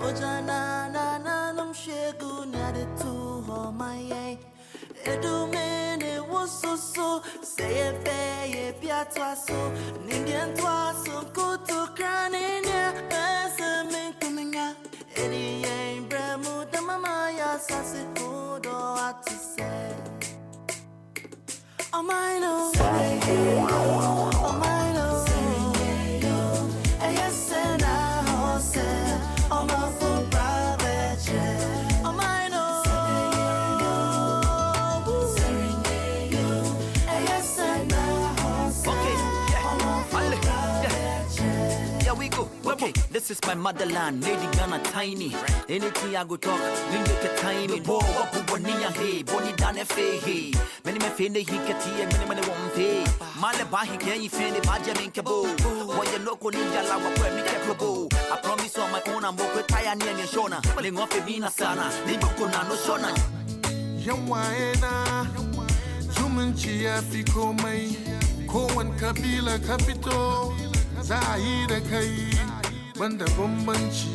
Ojana na na num shegu na de tu ho my Edu mene wososo say a faye piatwa so Nindian twa so kutu kranine asa men kuminga Edi yen bremu da mama ya sasi kudo ati say Oh my no Oh my no Yes and I say Oh my for private Oh my no We go. Okay, this is my motherland, Lady Ghana tiny. Anything I go talk, Linda ke time. Bo wapu bonia hey, boni dane fe hey. Many me fende he kati, many won't pay. Male bahi can you fende baja minkabo. When you look on ninja la wapwe mi kekobo. I promise on my own I'm working tire near your shona. Ling off a mina sana, Liboko no shona. Yawaena, Zumunchi Afiko May, Koan Kabila Capito. Zahira kai banda bambanci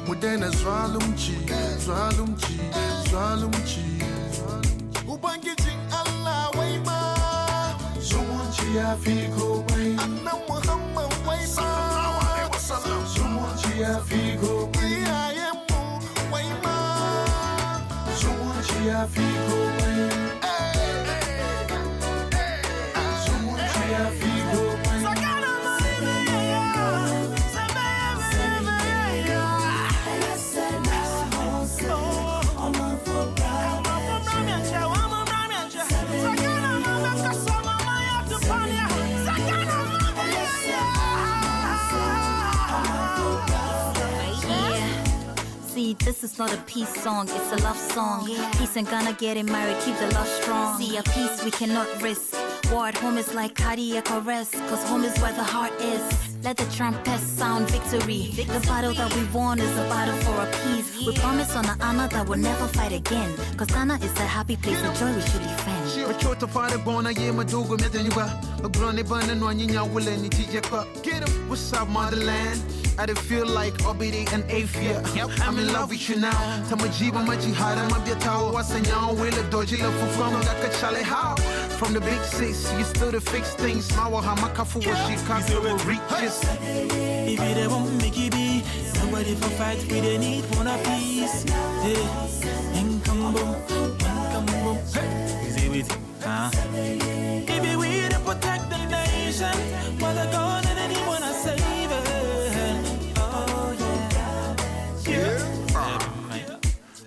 mu daina zalunci ubangijin Allah wai ma zumunci ya fi komai annan Muhammad wai ma zumunci ya fi komai iyayenmu wai ma zumunci ya fi komai This is not a peace song, it's a love song. Peace and Ghana getting married, keep the love strong. See, a peace we cannot risk. War at home is like cardiac arrest, cause home is where the heart is. Let the trumpets sound victory. The battle that we won is a battle for a peace. We promise on an honor that we'll never fight again, cause Ghana is a happy place, a joy we should defend. Get him, what's up, motherland? I did feel like Obidi and Afia. I'm in love with you now. Tamajiba Majihada Mabiatao was a young will a dodgy love from Chale how. From the big six, you still to fix things. Mawa Hamakafu was she can't reaches. If they won't make it be, somebody for fight we they need one a piece. Hey, and come boom. Is it with Maybe we to protect the nation, but the God and anyone I save it.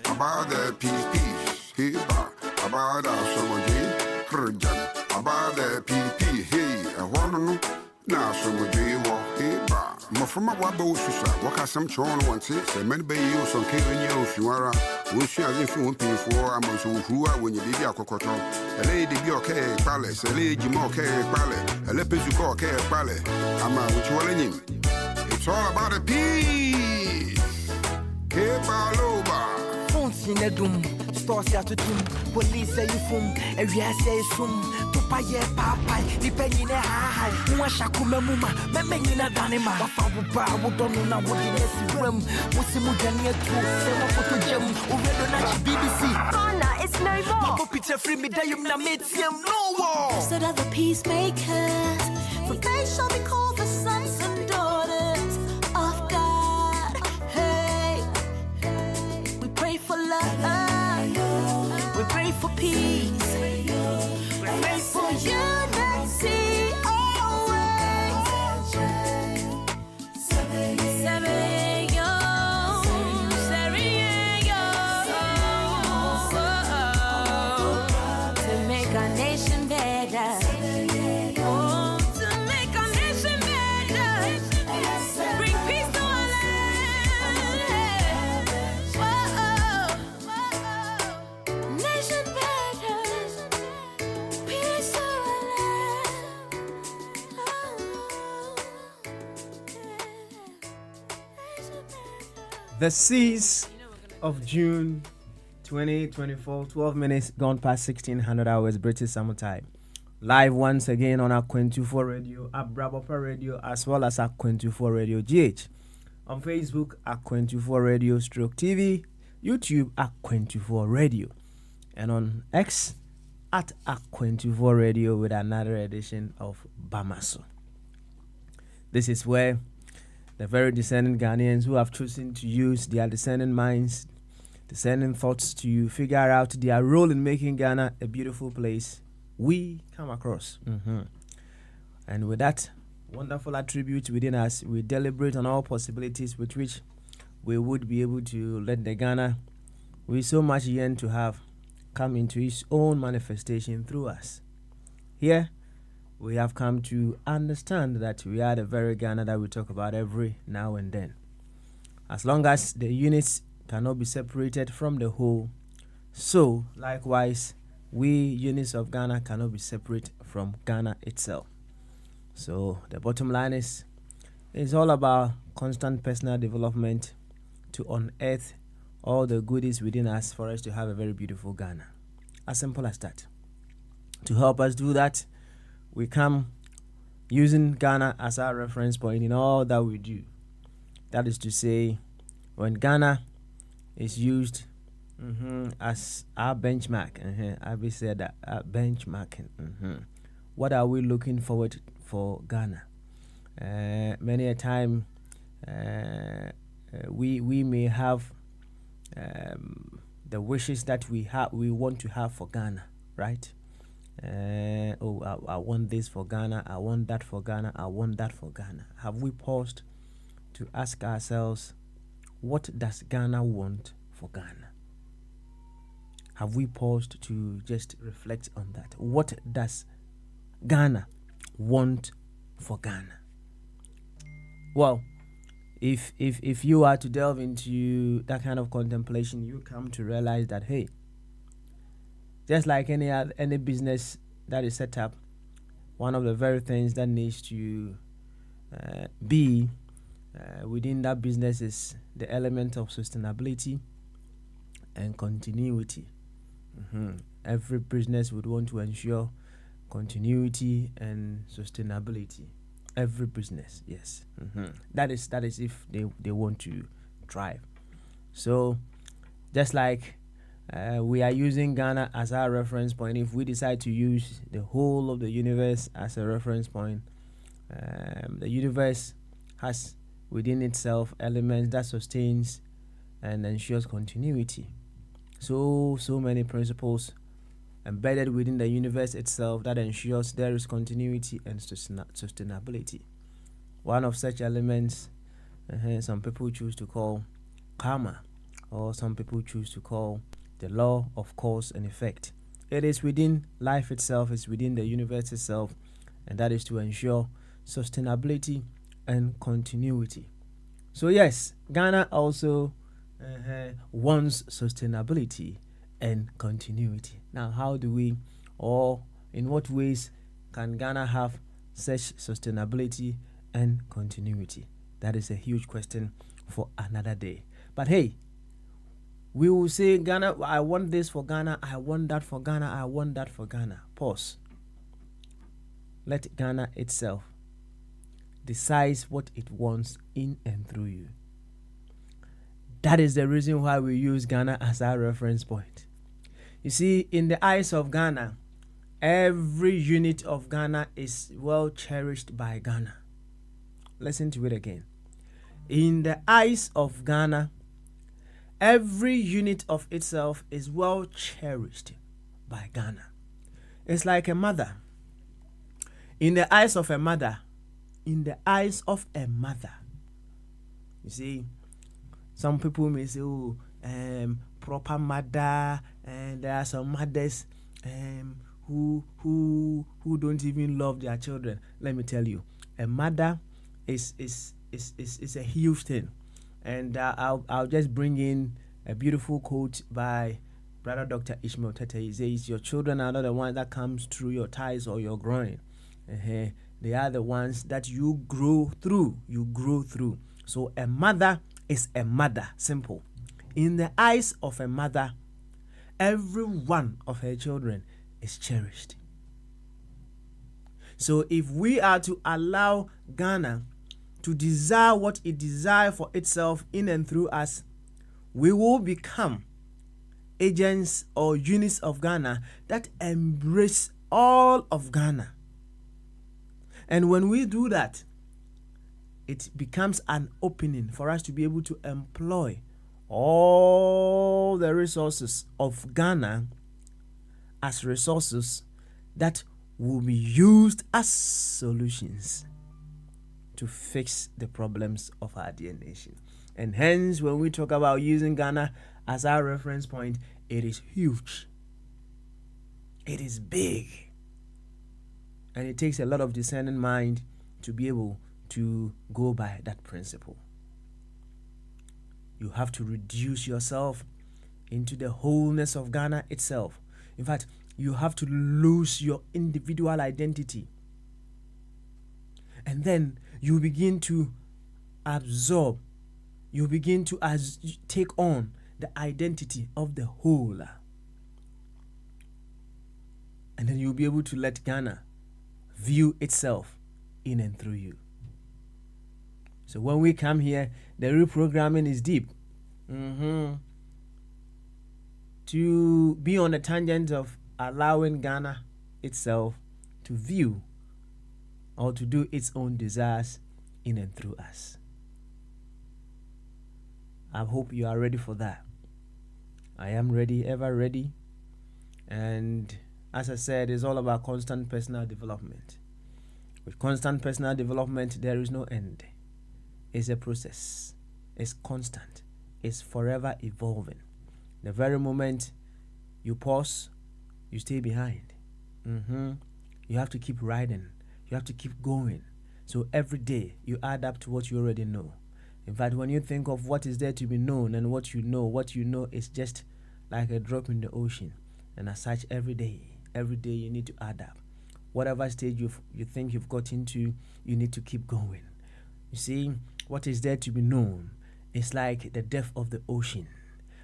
About that peace, hey, about that someone, about that PP, hey, I wanna know now someone, hey, my from my wabo, what has some chon once, say, many bay you some killing you, if you are, we'll see as if you won't pay for, I'm also who are when you did your cocoton, a lady be okay, palace, a lady more okay, ballet, a lepus you call okay, ballet, I'm out with you in. It's all about a peace, hey, Baloba. In a doom, stores ya to doom, police say you foom, and we say soon, to pay papa, depending in a high, Mwashakuma Muma, Memina Danima, Wafa, would don't know what the next room, Musimudania to Sema Photo Gem, Uredonachi BBC. Ghana, it's no more. Papa Peter Free me, Dayum Namitium, no war. So that the peacemakers, for they shall be called the sons and daughters of God. Hey, we pray for love, we pray for peace, we pray for unity always. To make our nation better. Oh, to make our nation better. Bring peace to our land. Nation better. Peace to our land. The Seas of June 2024, 12 minutes gone past 1600 hours British summer time. live once again on Aqu24 Radio, Abrabapa Radio, as well as Aqu24 Radio GH. On Facebook, Aqu24 Radio Stroke TV, YouTube, Aqu24 Radio, and on X, at Aqu24 Radio with another edition of Bamaso. This is where the very discerning Ghanaians who have chosen to use their discerning minds, discerning thoughts to figure out their role in making Ghana a beautiful place, we come across. And with that wonderful attribute within us, we deliberate on all possibilities with which we would be able to let the Ghana we so much yearn to have come into its own manifestation through us. Here, we have come to understand that we are the very Ghana that we talk about every now and then. As long as the units cannot be separated from the whole, so likewise, we units of Ghana cannot be separate from Ghana itself. So the bottom line is, it's all about constant personal development to unearth all the goodies within us for us to have a very beautiful Ghana. As simple as that. To help us do that, we come using Ghana as our reference point in all that we do. That is to say, when Ghana is used as our benchmark, I've said that benchmarking. What are we looking forward for Ghana? Many a time we may have the wishes that we want to have for Ghana, right? I want this for Ghana, I want that for Ghana, I want that for Ghana. Have we paused to ask ourselves, what does Ghana want for Ghana? Have we paused to just reflect on that? What does Ghana want for Ghana? Well, if you are to delve into that kind of contemplation, you come to realize that, hey, just like any business that is set up, one of the very things that needs to be within that business is the element of sustainability and continuity. Every business would want to ensure continuity and sustainability. Every business, yes. That is if they want to thrive. So just like we are using Ghana as our reference point, if we decide to use the whole of the universe as a reference point, the universe has within itself elements that sustains and ensures continuity. So many principles embedded within the universe itself that ensures there is continuity and sustainability. One of such elements, some people choose to call karma, or some people choose to call the law of cause and effect. It is within life itself, it's within the universe itself, and that is to ensure sustainability and continuity. So yes, Ghana also wants sustainability and continuity. Now, how do we, or in what ways can Ghana have such sustainability and continuity? That is a huge question for another day. But hey, we will say, Ghana, I want this for Ghana, I want that for Ghana, I want that for Ghana. Pause. Let Ghana itself decide what it wants in and through you. That is the reason why we use Ghana as our reference point. You see, in the eyes of Ghana, every unit of Ghana is well cherished by Ghana. Listen to it again. In the eyes of Ghana, every unit of itself is well cherished by Ghana. It's like a mother. In the eyes of a mother, you see, some people may say, proper mother, and there are some mothers who don't even love their children. Let me tell you, a mother is a huge thing. And I'll just bring in a beautiful quote by Brother Dr. Ishmael Tete. He says, your children are not the ones that comes through your thighs or your groin. They are the ones that you grow through. So a mother is a mother, simple. In the eyes of a mother, every one of her children is cherished. So if we are to allow Ghana to desire what it desires for itself in and through us, we will become agents or units of Ghana that embrace all of Ghana. And when we do that, it becomes an opening for us to be able to employ all the resources of Ghana as resources that will be used as solutions to fix the problems of our dear nation. And hence, when we talk about using Ghana as our reference point, it is huge. It is big. And it takes a lot of discerning mind to be able to go by that principle. You have to reduce yourself into the wholeness of Ghana itself. In fact, you have to lose your individual identity. And then you begin to absorb, you begin to take on the identity of the whole. And then you'll be able to let Ghana view itself in and through you. So when we come here, the reprogramming is deep. To be on the tangent of allowing Ghana itself to view or to do its own desires in and through us. I hope you are ready for that. I am ready, ever ready. And as I said, it's all about constant personal development. With constant personal development, there is no end. It's a process. It's constant. It's forever evolving. The very moment you pause, you stay behind. You have to keep riding. You have to keep going. So every day you add up to what you already know. In fact, when you think of what is there to be known and what you know is just like a drop in the ocean. And as such, every day you need to add up. Whatever stage you think you've got into, you need to keep going. You see, what is there to be known is like the depth of the ocean.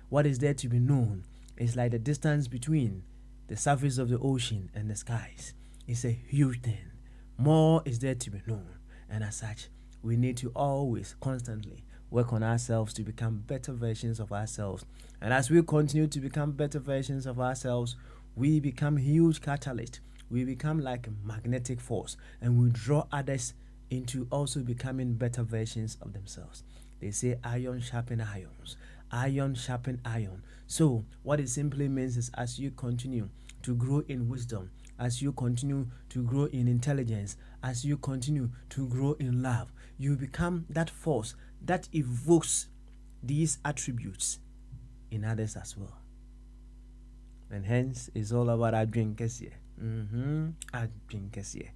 What is there to be known is like the distance between the surface of the ocean and the skies. It's a huge thing. More is there to be known. And as such, we need to always, constantly work on ourselves to become better versions of ourselves. And as we continue to become better versions of ourselves, we become huge catalysts. We become like a magnetic force, and we draw others into also becoming better versions of themselves. They say iron sharpen irons. Iron sharpen iron. So what it simply means is, as you continue to grow in wisdom, as you continue to grow in intelligence, as you continue to grow in love, you become that force that evokes these attributes in others as well. And hence, it's all about Adrinkesiye. Adrinkesiye.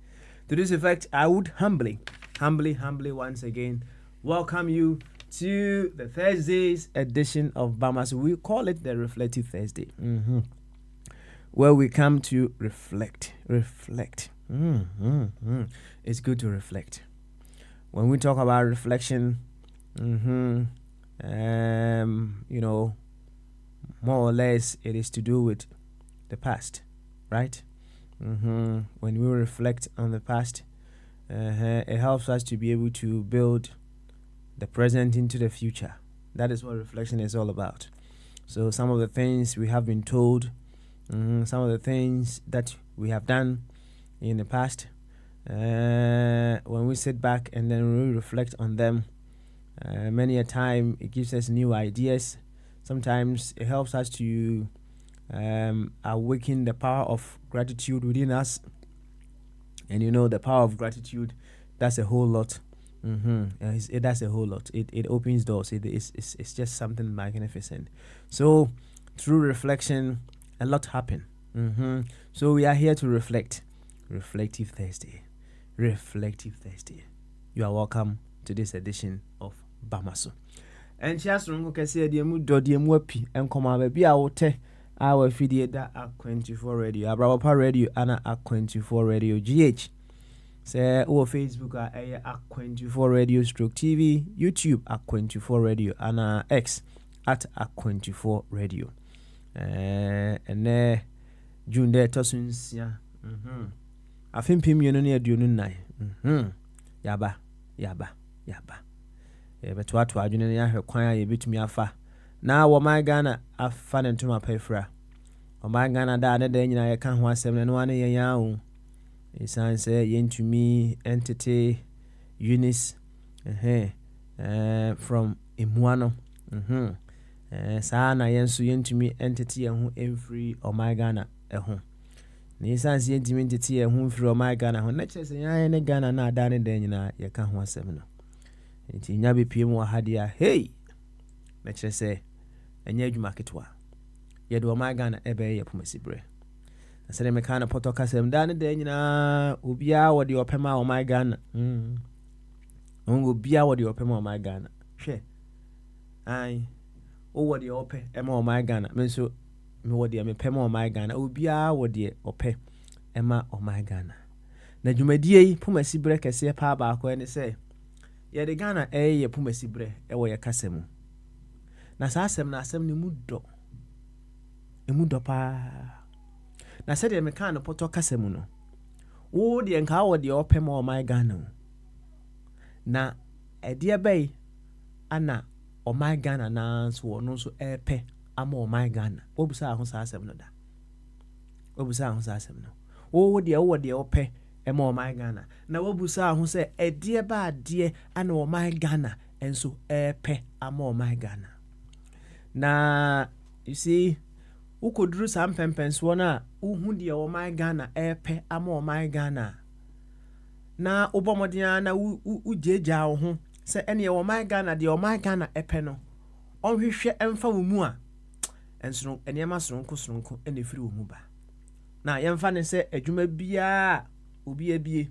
To this effect, I would humbly once again welcome you to the Thursday's edition of Bamaso. We call it the Reflective Thursday, where we come to reflect. It's good to reflect. When we talk about reflection, more or less it is to do with the past, right? When we reflect on the past, it helps us to be able to build the present into the future. That is what reflection is all about. So some of the things we have been told, some of the things that we have done in the past, when we sit back and then we reflect on them, many a time it gives us new ideas. Sometimes it helps us to awaken the power of gratitude within us. And the power of gratitude, that's a whole lot. It does a whole lot. It opens doors. It's just something magnificent. So through reflection, a lot happen. So we are here to reflect. Reflective Thursday. You are welcome to this edition of Bamaso. And just remember, say the mu api and come out be out our video that at 24 radio, Abrapa radio, and at 24 radio GH. Say our Facebook at 24 radio stroke TV, YouTube at 24 radio, and X at 24 radio. And June there tosuns Afimpim you ne aduonu nnan. Yaba. Beto ato adwene ne ahwe kwan a yebetumi afa. Na wo my Ghana afa ne ntoma pefra. O my Ghana da ne da nyina ye ka ho asem ne no ane ye ya o. Esan say yentumi entity Eunice from Imuano. Saa na yenso yentumi entity ye ho every o my Ghana ho. Na esan say yentumi entity ye ho free o my Ghana ho. Na chese yan ne Ghana na da ne da nyina ye ka ho asem no. Enti nya be piem wa hadia hey na chese enya adwuma ketwa. Ye do o my Ghana ebe ye pomasibre. Na sɛ me ka na poto kasɛm da ne da nyina obia wo de opema o my Ghana obia wo de opema o my Ghana hwɛ ai o wo de opɛ ema o my Ghana me so me wo de me pema o my Ghana obia wo de opɛ ema o my Ghana na dwumadie yi pomasibre kɛse pa ba akɔ ne sɛ ye de Ghana ye pomasibre wo ye kasɛm na saa asɛm na asɛm ne mu dɔ pa. Na said me kan poto kasemu no wo de nka wo de opem o my Ghana na ede bai ana o my Ghana na so no so epe ama o my Ghana obusa ho sa asem no da obusa ho sa asem no wo de ope ema o my Ghana na wobusa ho se ede ba ade ana o my Ghana enso epe ama o my Ghana. Na you see ukoduru sam pempenso na uhu de o my Ghana epe ama o my Ghana na obomodia na ujeja wo ho se ene o my Ghana de o my Ghana epe no onhwehwe emfa wo mu a enso enema soronko ene firi wo mu ba na yemfa ne se adwuma bia obi abie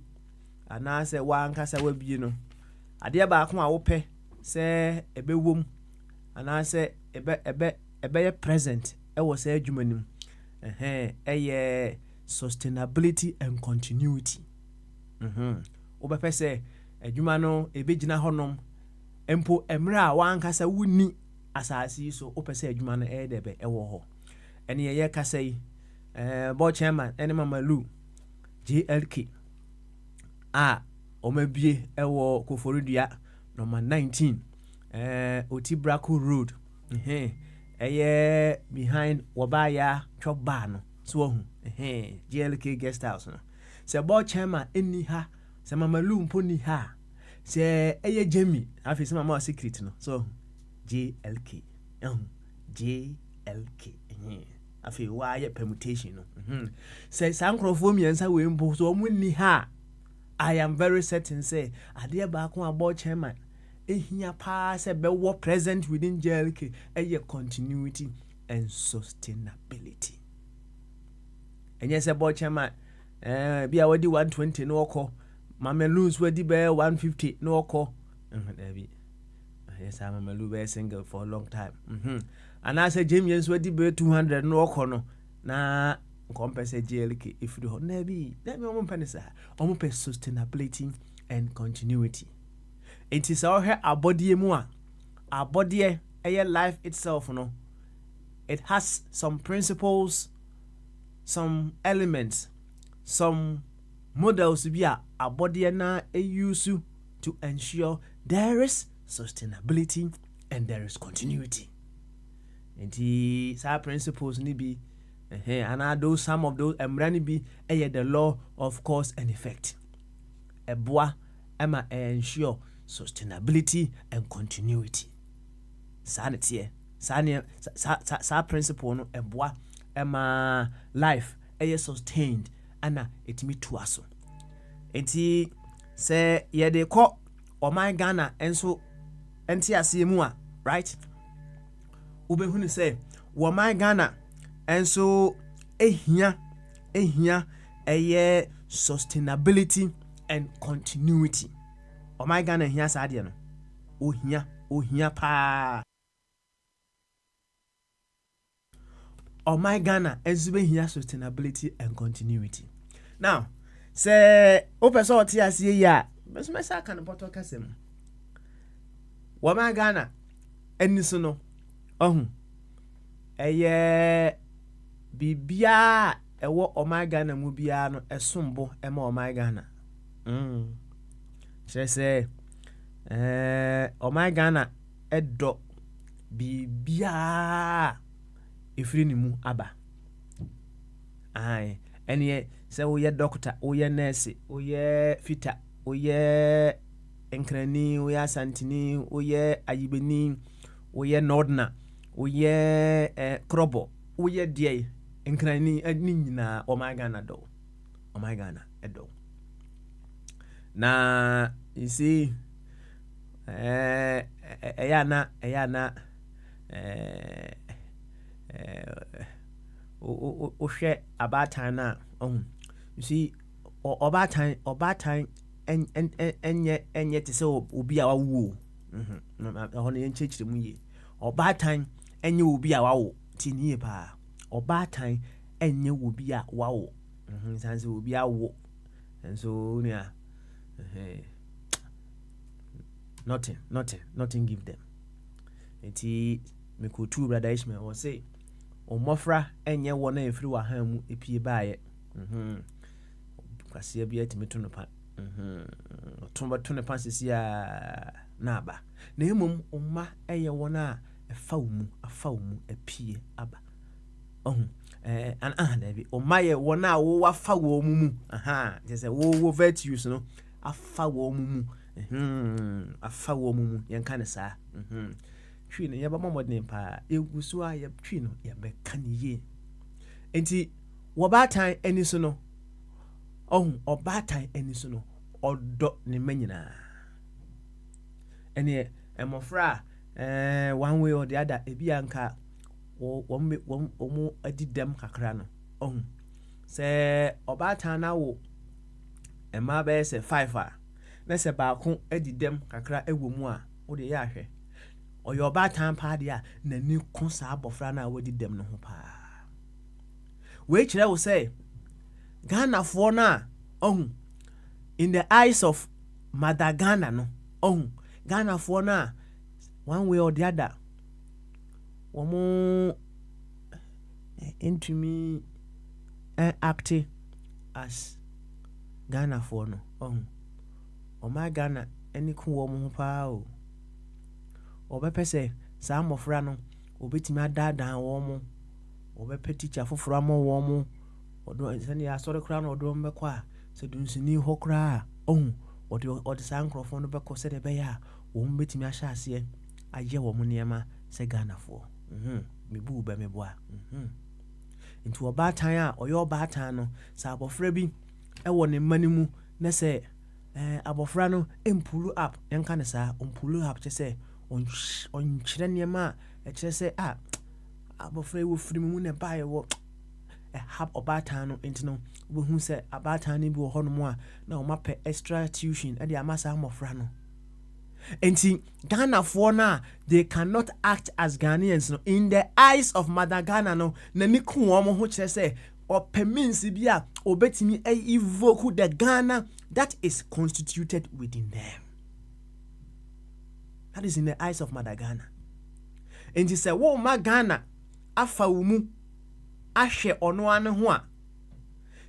ana se wa ankasa wa bie no ade ba ko a wo pe se ebewom ana se ebe present ewo say adwumanim sustainability and continuity. Obepe say adwuma no ebegina honom empo emre a wankasa wuni asasi so opese adwuma no debe ewo ho ene ye kasa yi board chairman ene mamalu JLK omabie ewo Koforidua number 19 Otibraku Road behind Wabaya Chop Bar no so GLK guest house no se board chairman eni ha se mamalu mpo ni ha se Jamie afi se mama secret no so JLK afi wa ye permutation no se sankrofo miensa we mpo so omu ni ha. I am very certain say ade ba ko board chairman ehia pa se be wo present within JLK continuity and sustainability. Enye se board chairman bia wadi 120 no okọ Mamelus wadi be 150 no okọ yes Mamelu be single for a long time and I say James wadi be 200 no okọ no na compensate JLK if you don't maybe omo penisa omo pe sustainability and continuity. It is our abodie mu a abodie life itself no it has some principles, some elements, some models be a abodie na use to ensure there is sustainability and there is continuity. And the principles ni be and those some of those emrani be the law of cause and effect. Eboa ema ensure sustainability and continuity. Sanity sa principle no eboa ema life sustained ana etimi to aso. Enti se ye de ko o my Ghana enso enti ase mu a right ubehunu se wo my Ghana enso ehia sustainability and continuity. O my Ghana ehia sa ade no ohia pa. O my Ghana enso behia sustainability and continuity. Now say o person oti ase ya mesomesa kan poto kasem wo my Ghana eniso no ohun bibia ɛwɔ ɔman Ghana mu biara no ɛsombo ɛma ɔman Ghana. Kyerɛ sɛ ɔman Ghana ɛdɔ biribiara ɛfiri ne mu aba. Ɛneɛ sɛ woyɛ doctor, woyɛ nurse, woyɛ fita, woyɛ nkrani, woyɛ asantini, woyɛ ayibeni, woyɛ nordna, woyɛ krobo, woyɛ deɛ nkrani ani nyinaa ɔman Ghana dɔ. Ɔman Ghana ɛdɔ. Na you see ɛyana wohwɛ abatan na you see ɔbatan ɛnyɛ te sɛ obi a wawo. Ɛhɔ no yɛnkyerɛkyerɛ mu yie. Ɔbatan ɛnyɛ obi a wawo. Ti nie paa. Ɔbatan ɛnyɛ obi a wawo. San sɛ obi awo. Nso nia nothing give them. Eti me ko tu brother Ishmael was say omofra enye wona efiri wa han mu epie baaye. Kwase bia timi to no pa. Otomba to no pa sisi a na aba. Na emom omma eye wona efa mu epie aba. Dabi omma ye wona wo wafa wo mu. Just say wo virtues no afa wo mu. Afa wo mu yenka ne saa. Twi no yeba momodne pa eguso a ye twi no ye beka ne ye. Enti wobatan ani so no obatan ani so no odo ne manyina. Ene emofra one way or the other ebi anka omu adidem kakra no. Se obatan na wo ema be se 5 a na se baako adidem kakra ewo mu a wo de ya hwe. Oyo obatan pa de a nani ko sa abofra na wadidem no ho pa. We kire wo say Ghana for na in the eyes of Mother Ghana no Ghana for na one way or the other womo into me act as Ghana for no my Ghana any ku wo mo pa o obepe se sa amofra no obetimi adadan wo mo obepe teacher foforo amo wo mo odo sene ya sori kra no odo mbekọ a se dunsini ho kra ode sa nkrofo no beko se de be ya wo mbetimi ahya ase aye wo mo niema se Ghana fo mebu be meboa nti obatan a oyo obatan no sa abofra bi e wo ne manimu na se abofra no empulu up enka ne sa empulu up che se on kyerɛ niema a kyerɛ sɛ abofra wo firi mu ne bae wo hab obatan no enti we hu sɛ abatan ne bi wo hɔ no mu a na o mapɛ extra tuition e de amasa amofra no enti Ghana for na they cannot act as Ghanaians no in the eyes of Mother Ghana no na ni ku wo mo ho kyerɛ sɛ opemins bi a obetimi evoke the Ghana that is constituted within them. That is in the eyes of Mother Ghana. And he said, "Wo ma Ghana afa umu ahwe ono ane ho a."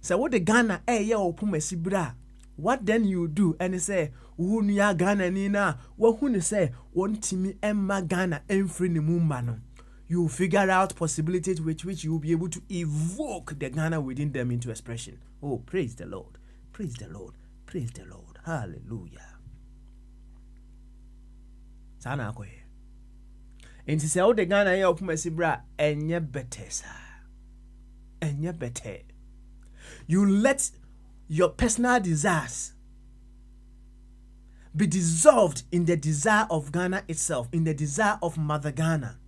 Say what the Ghana ye opumasi bra. What then you do? And he say, "Wo nua Ghana ni na, wo hu ne say wontimi emma Ghana emfri ne mumba no." You figure out possibilities with which you will be able to evoke the Ghana within them into expression. Oh, praise the Lord. Praise the Lord. Praise the Lord. Hallelujah. Sana akoye. Enti se o de Ghana ye opumasi bra enye better sa. Enye better. You let your personal desires be dissolved in the desire of Ghana itself, in the desire of Mother Ghana.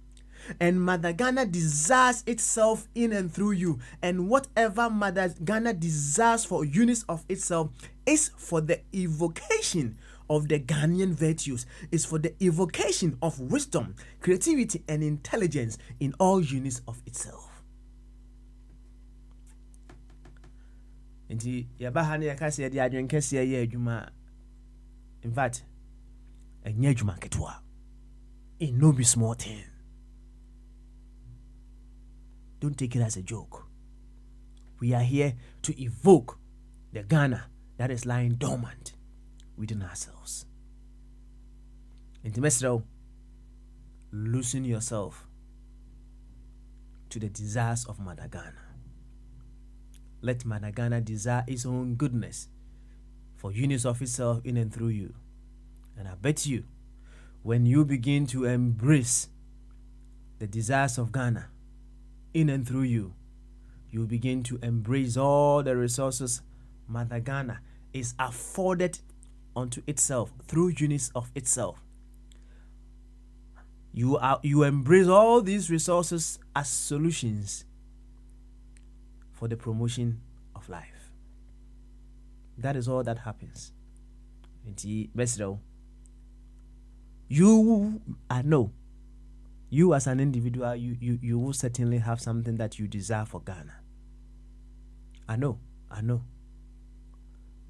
And Mother Ghana desires itself in and through you. And whatever Mother Ghana desires for units of itself is for the evocation of the Ghanaian virtues, is for the evocation of wisdom, creativity, and intelligence in all units of itself. Inti yabaha ne yakase ya di adwen kese ya adwuma. In fact, enye adwuma ketwa. It no be small thing. Don't take it as a joke. We are here to evoke the Ghana that is lying dormant within ourselves. Intimesro, loosen yourself to the desires of Mother Ghana. Let Mother Ghana desire its own goodness for units of itself in and through you. And I bet you, when you begin to embrace the desires of Ghana in and through you, you begin to embrace all the resources Mother Ghana is afforded unto itself through units of itself. You embrace all these resources as solutions for the promotion of life. That is all that happens. You as an individual, you will certainly have something that you desire for Ghana. I know.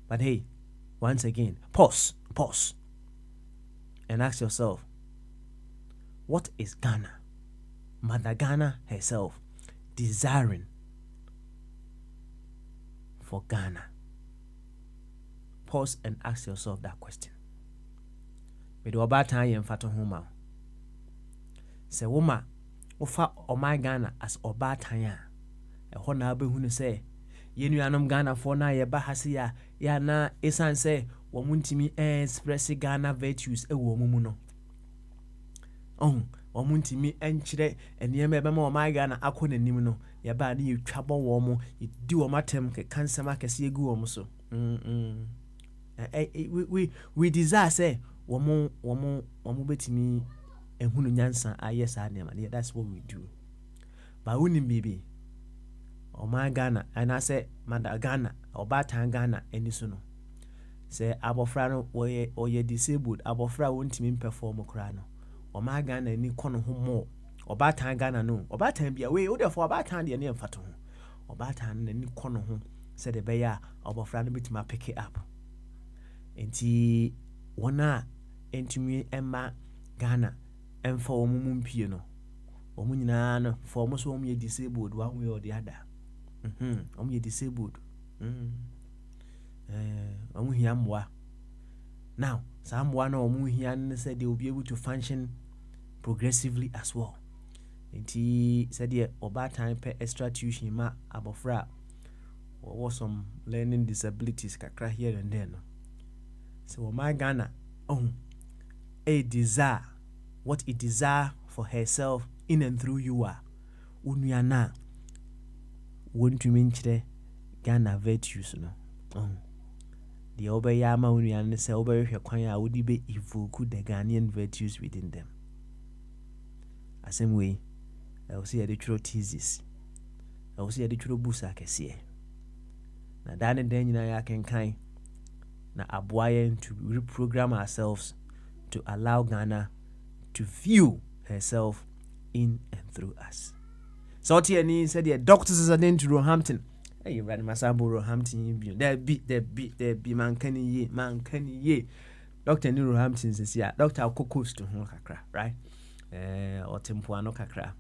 But hey, once again, pause, and ask yourself, what is Ghana, Mother Ghana herself, desiring for Ghana? Pause and ask yourself that question. With the about time and fato homa. Say woma ofa oma Ghana as oba tanya. E ho na be hunu say yenu anom Ghana for na ye ba hase ya na esan say wo muntimi express Ghana virtues e wo mu no. Wo muntimi enkyere eniyema be ma oma Ghana akọ nanim no ye ba na ye twabo wo mo ye di wo matem ke kansem akese egu wo mo so. We desire say womo betimi ehunu nyansa ayesa na ma. That's what we do. But woni bibi o ma Ghana and I say Mother Ghana obata Ghana eni so no say abofra no oye disabled abofra wontimi perform kra no o ma Ghana ni kono ho mo obata Ghana no obata bia we o defo obata de ne mfato ho obata no ni kono ho say de be ya abofra no bitima pick it up enti wona entumi emma Ghana emfa omum mpie no omunyina no for mo so omye disabled one way or the other. Omye disabled. Omuhia mwa. Now, someone or muhian said they will be able to function progressively as well. Enti said ye oba time per extra tuition ma abofra or some learning disabilities kakra here and there no. So my Ghana a desire what it desire for herself in and through you are unuana won't you mention Ghana virtues no the obayama unuana say obey kwanya would be evoke the Ghanaian virtues within them. The same way I will see a true thesis I will see a true busa kese na dane den nyina ya kenkan na aboyen to reprogram ourselves to allow Ghana to view herself in and through us. So Tiani said the doctors are then to Roehampton. Hey, ran Masambo Roehampton. There be man can ye. Dr. New Roehampton says here, Dr. Kokos to Kakra, right? Or Tempuano Kakra.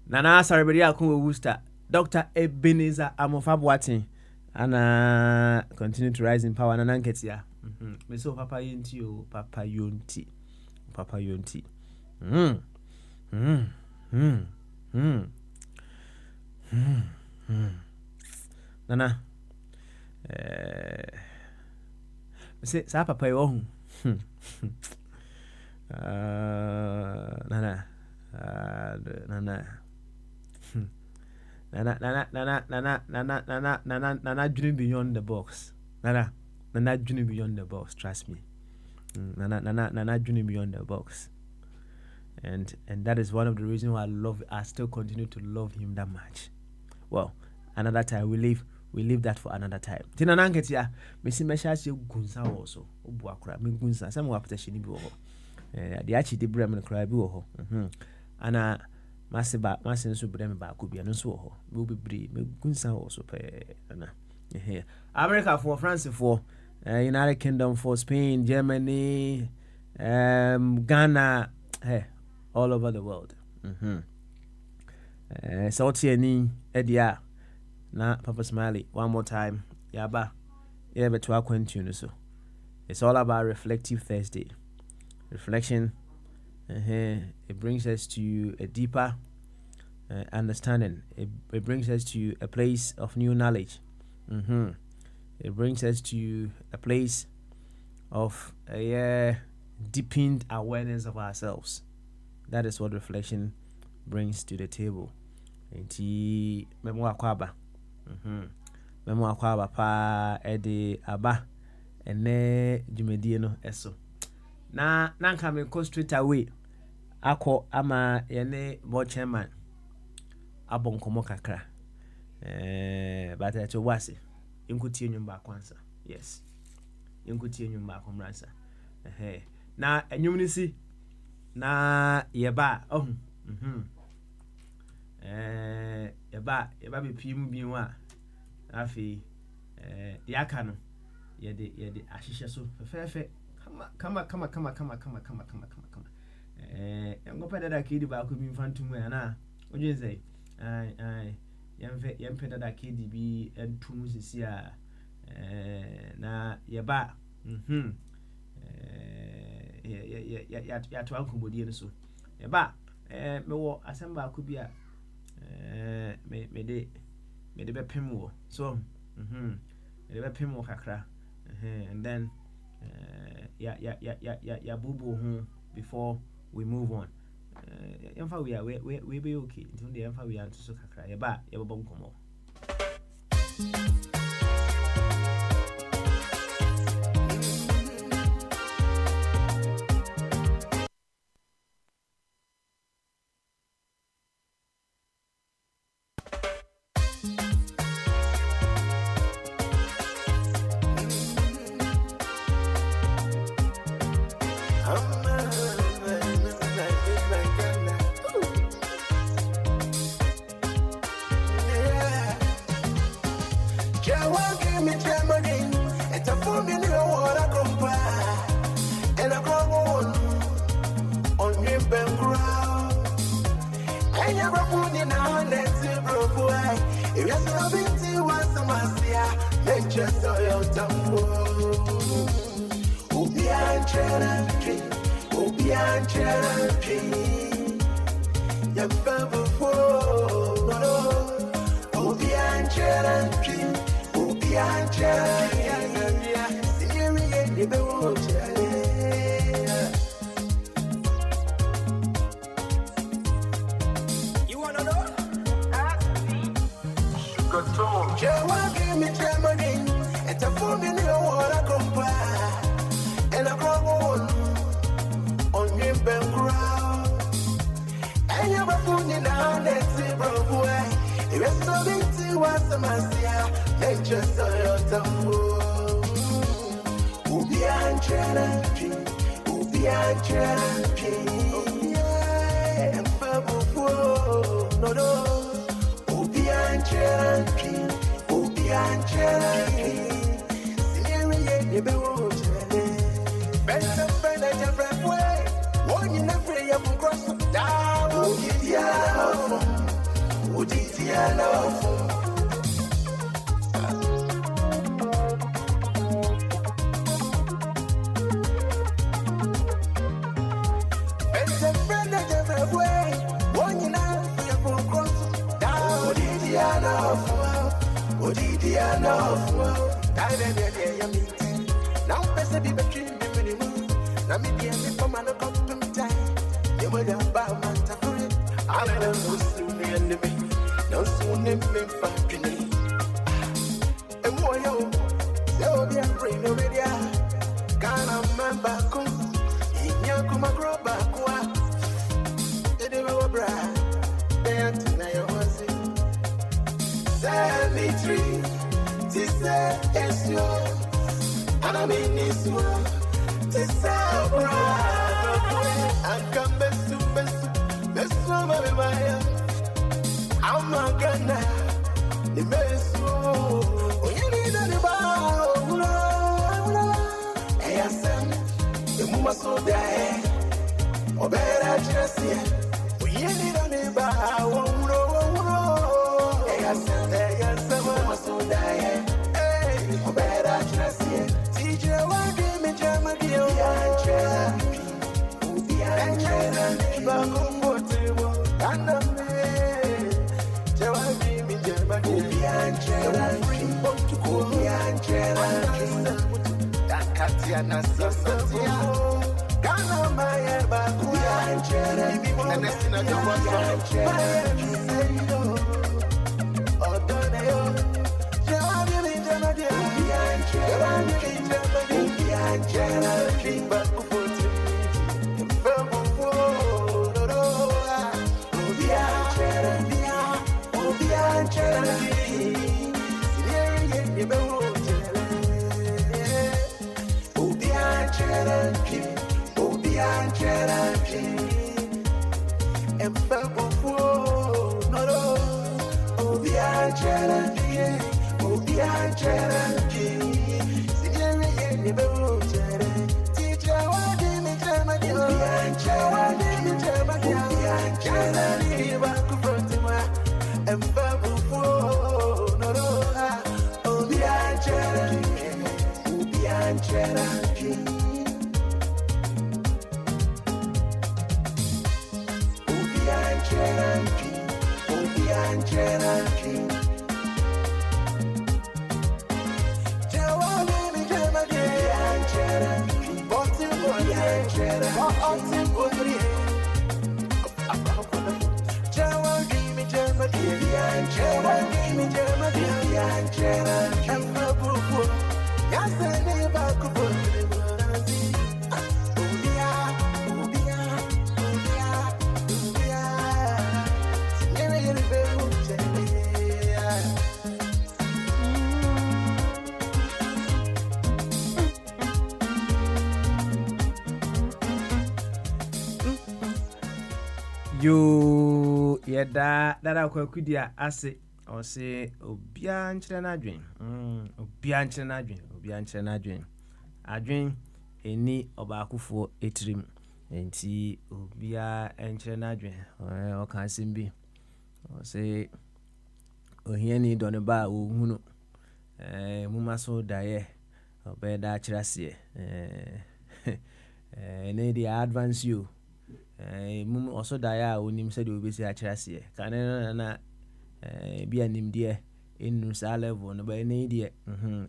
Nana Saraberia Kungo Wooster, Dr. Ebenezer Amofab Watting, and continue to rise in power and Anketia. Me so Papa Yunti, Papa Yunti. Nana say sa papa yo nana dream beyond the box. Nana dream beyond the box, trust me. Nana dream beyond the box. And that is one of the reasons why I still continue to love him that much. Well, another time we leave that for another time. Tina nanketia, me si mesha se gunsa wo so. Obu akura me gunsa sam wa protection bi wo ho. De achi de bra me kura bi wo ho. Ana masiba nso bra me ba ko bia no so wo ho. Me obibri me gunsa wo so pe ana. America for France for United Kingdom for Spain, Germany, Ghana, all over the world. So tieni edia na Papa Smiley, one more time. Yaba. Yeah, but to our continue so. It's all about Reflective Thursday. Reflection. It brings us to a deeper understanding. It brings us to a place of new knowledge. It brings us to a place of deepened awareness of ourselves. That is what reflection brings to the table. Enti memo akwaba. Memo akwaba pa ede aba ene dwumadie no eso. Na nka me go straight away. Akọ ama yene board chairman abonkomo kakra. But I to wase. Inkutie nyumba kwanza. Yes. Inkutie nyumba komransa. Na enyum ni si na yeba yeba be pim bi wa afi yaka no yede ahihye so fefefe kama ngopa dada kidi ba ko mi mfantum ana odwen sei yemfe dada kidi bi entum sisi a na yeba ya to ankomodie no so yeba me wo asemba ko bi a me de be pem wo so me de be pem wo kakra and then ya bubu ho before we move on. Emfa we be okay. Until the emfa we are so kakra. Yeba bon komo. You yada dada kwa kudia ase or say obia nchire na adwen obia nchire na adwen adwen eni obakufo etirim enti obia nchire na adwen o kan simbi o say ohiani do ne ba ohunu mumaso daye obeda chirase ne di advance you mum also daya onim said we be say akyerase kan na bia nim de enu sa level no ba ne de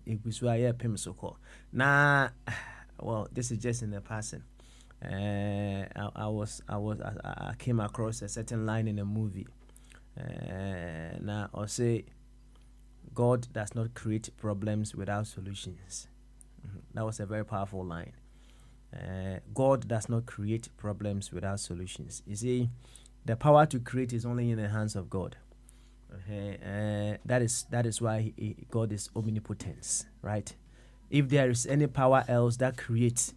ekusu aye pem so ko na well this is just in the passing. I came across a certain line in a movie now I say God does not create problems without solutions. That was a very powerful line. God does not create problems without solutions. You see, the power to create is only in the hands of God. That is why God is omnipotent, right? If there is any power else that creates,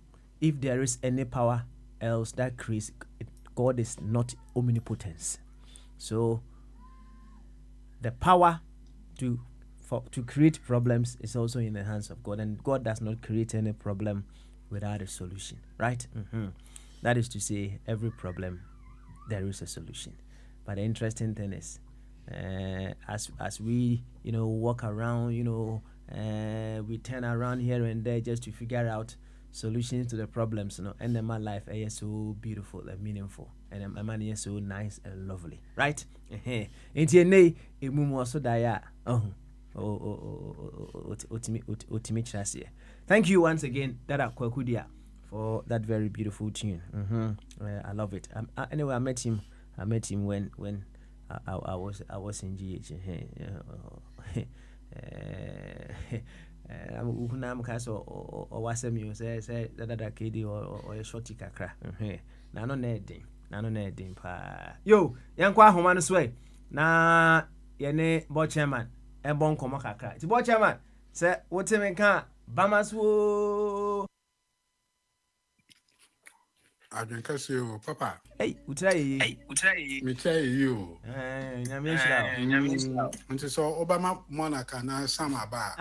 God is not omnipotent. So the power to create problems is also in the hands of God, and God does not create any problem without a solution, right? That is to say, every problem there is a solution. But the interesting thing is, as we walk around, we turn around here and there just to figure out solutions to the problems, and then my life is so beautiful and meaningful, and my money is so nice and lovely, right? Thank you once again, Dada Kwakudia, for that very beautiful tune. I love it. Anyway, I met him when I was in GH. I'm kaso or wasem you say Dada Kedi or a shorty kakra. Nano nedin pa. Yo, yankwa homanu sway. Na yene board chairman. Ebon komo kakra. Ti board chairman. Say what me kan Bamaso. I drink a seal, Papa. Hey, utrai. Me tell you. Nyame And so Obama Monaca na sama ba.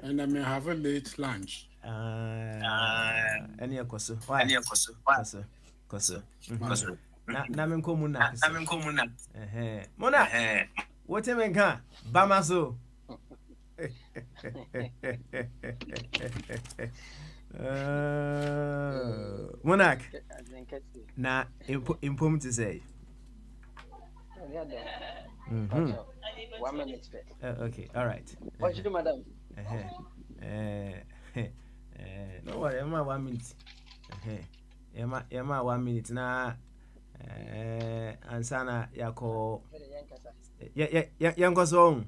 And I may have a late lunch. Any koso. Koso. Na men komuna. Mona. What you mean kan Bamaso. Monarch. Na impom to say. Mm-hmm. 1 minute. Okay, all right. What you do, madam? No worry, Emma 1 minute. Emma 1 minute na ansana yako. Yanko song.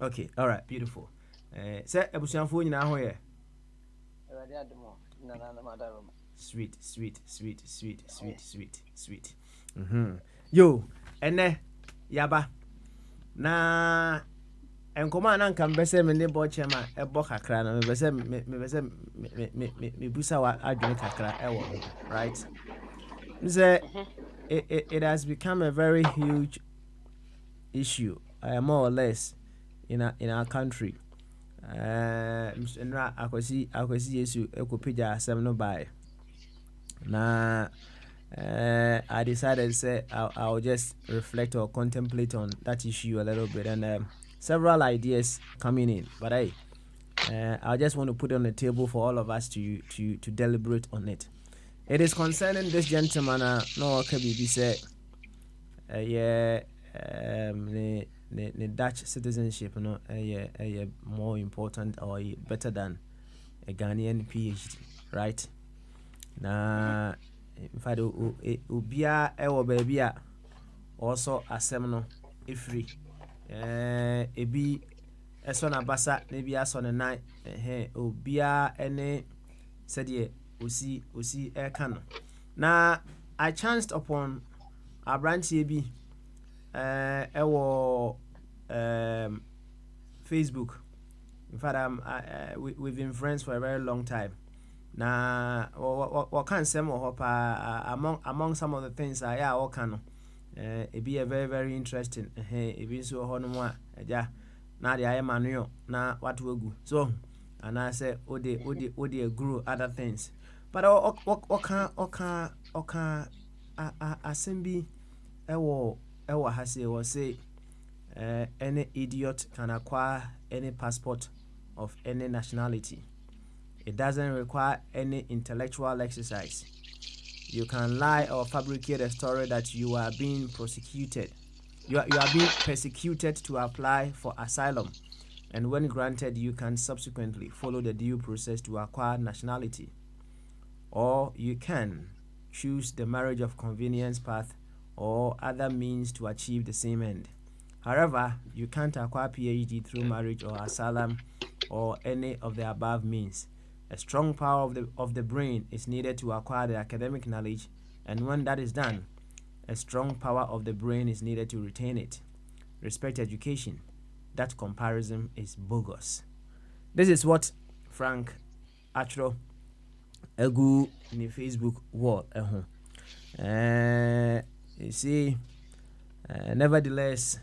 Okay, all right, beautiful. Say ebusianfo nyina ho ye. Sweet. Yo, ene yaba. Na enkoma na nka mbese me ne bo chema ebo kakra na mbese me busa wa adwene kakra ewo, right? It has become a very huge issue, more or less, in our country. Nra akwasi Yesu ekopija asem no by. Na I decided to say I'll just reflect or contemplate on that issue a little bit, and several ideas coming in. But I just want to put it on the table for all of us to deliberate on it. It is concerning this gentleman. No, KBB said, the Dutch citizenship, no, more important or better than a Ghanaian PhD, right? Na in fact ubia ewo baby a also asem no efri ebi eso na basa na bi aso ne nan obia ene said osi eka no. Na I chanced upon a branch bi ewo Facebook. In fact we've been friends for a very long time. Na what can say more among some of the things I all can it be a very very interesting it be so honoma ja na the I manual na what we go so and I say odi grow other things but oka assembly ewo hase was say any idiot can acquire any passport of any nationality. It doesn't require any intellectual exercise. You can lie or fabricate a story that you are being prosecuted. You are being persecuted to apply for asylum. And when granted, you can subsequently follow the due process to acquire nationality. Or you can choose the marriage of convenience path or other means to achieve the same end. However, you can't acquire PhD through marriage or asylum or any of the above means. A strong power of the brain is needed to acquire the academic knowledge, and when that is done, a strong power of the brain is needed to retain it. Respect education. That comparison is bogus. This is what Frank Atro Egu in the Facebook wall. You see, nevertheless,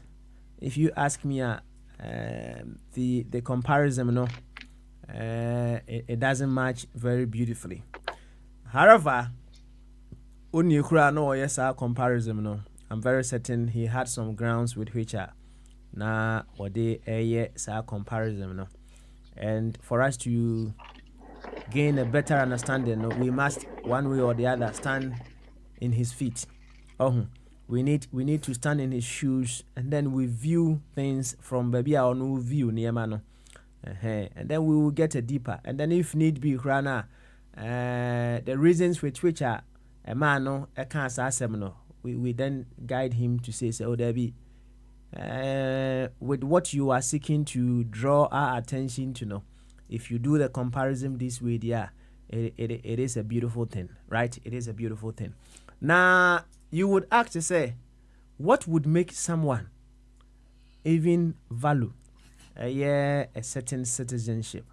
if you ask me, the comparison, no. It doesn't match very beautifully. However, Unyukura no yes our comparison no. I'm very certain he had some grounds with which na ode sa comparison no. And for us to gain a better understanding, no, we must one way or the other stand in his feet. We need to stand in his shoes, and then we view things from baby our new view near no. And then we will get a deeper, and then if need be rana the reasons with which a man no a cancer no we then guide him to say oh there be with what you are seeking to draw our attention to know. If you do the comparison this way, it is a beautiful thing, right? It is a beautiful thing. Now you would ask to say, what would make someone even value a certain citizenship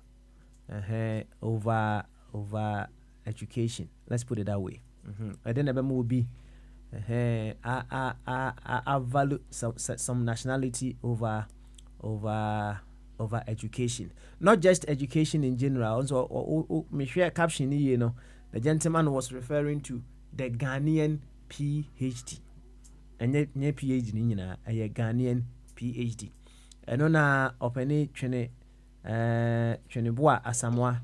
over education? Let's put it that way. I then will be I value some nationality over education. Not just education in general. Also, me share caption you know, the gentleman was referring to the Ghanaian PhD. And PhD a Ghanaian PhD. ɛno na ɔpɛni twene boa asamoa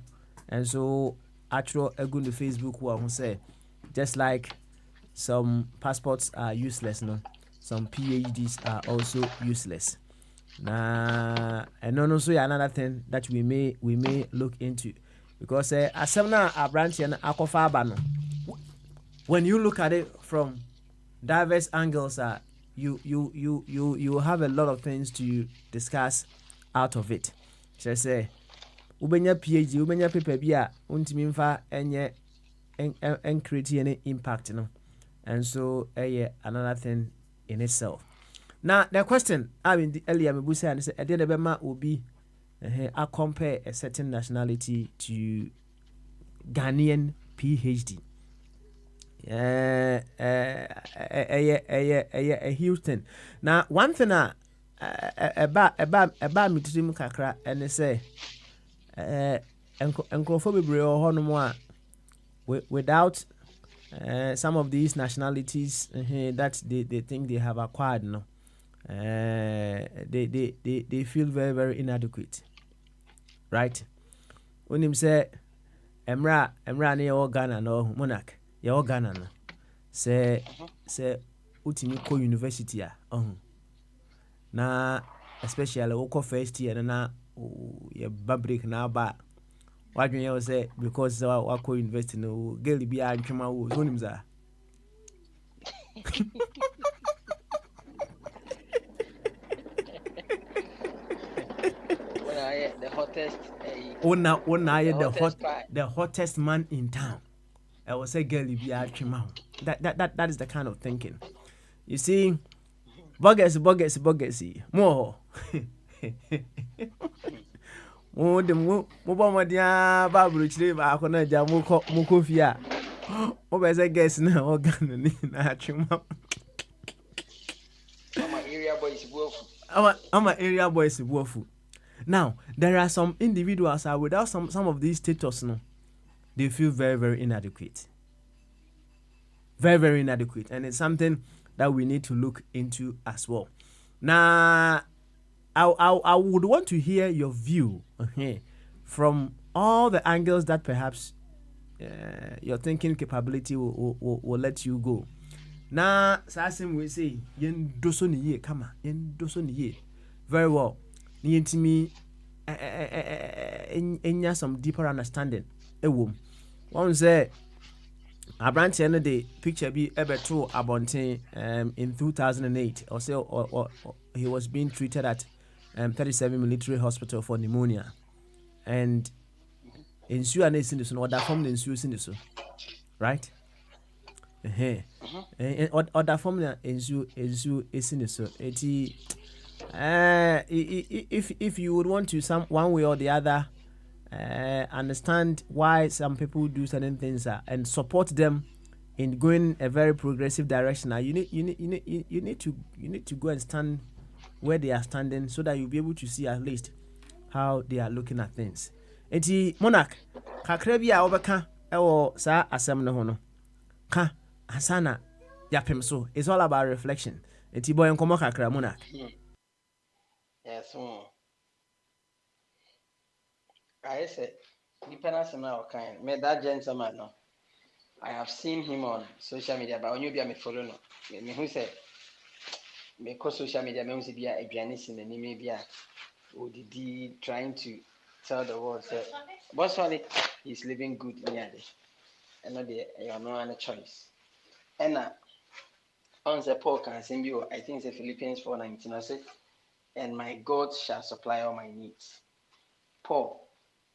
and so atro egu no Facebook who say just like some passports are useless no some PhDs are also useless na ɛno no so another thing that we may look into because asɛm na abranteɛ no akɔfa aba no when you look at it from diverse angles you have a lot of things to discuss out of it. Kyerɛ sɛ wobɛnya PhD wobɛnya paper bi a wontumi mfa ɛnyɛ create any impact no and so another thing in itself. Now the question I mean earlier me busa and say I did bema obi I compare a certain nationality to Ghanaian PhD. A huge thing. Now one thing about me to kakra and they say nkrofo bebre ho no mo a without some of these nationalities that they think they have acquired no they feel very very inadequate, right? When him say emra ne ye Ghana no monarch ye Ghana no say utimi ko university a na especially woko first year na ye break na ba wadwen ye say because wako university no girl bi a ntwema wo so nim za the hottest. The hottest man in town. I will say, girl, if you are that is the kind of thinking. You see, bogus, more. More the more dia Babru Chile, I can jam Mukofia. Oh, as I guess now, organ na chima. I'm an area boy is woeful. Now, there are some individuals without some of these status, no, they feel very, very inadequate. Very, very inadequate. And it's something that we need to look into as well. Now, I would want to hear your view from all the angles that perhaps your thinking capability will let you go. Now, Sasim will say, yen doso ni ye, kama, yen doso ni ye. Very well. Me some deeper understanding. One say a branch end the picture be ever true abonte in 2008 or so or he was being treated at 37 military hospital for pneumonia and ensure an this or that form ensure this right other form ensure is in this if you would want to one way or the other understand why some people do certain things and support them in going a very progressive direction, you need to go and stand where they are standing so that you'll be able to see at least how they are looking at things. Enti monarch kakra bi a obeka ewo sa asem ne ho no ka asana yapem so it's all about reflection. Enti boy enkomo kakra monarch. Yes. I said, depending on our kind, me that gentleman no. I have seen him on social media, but when you be a me follow no. Me who said me cause social media me who say be a pianist in the name be a ODD trying to tell the world say but sorry he's living good in here. And not the you know any choice. And on the Paul can send you I think it's Philippians 4:19 I say and my God shall supply all my needs. Paul,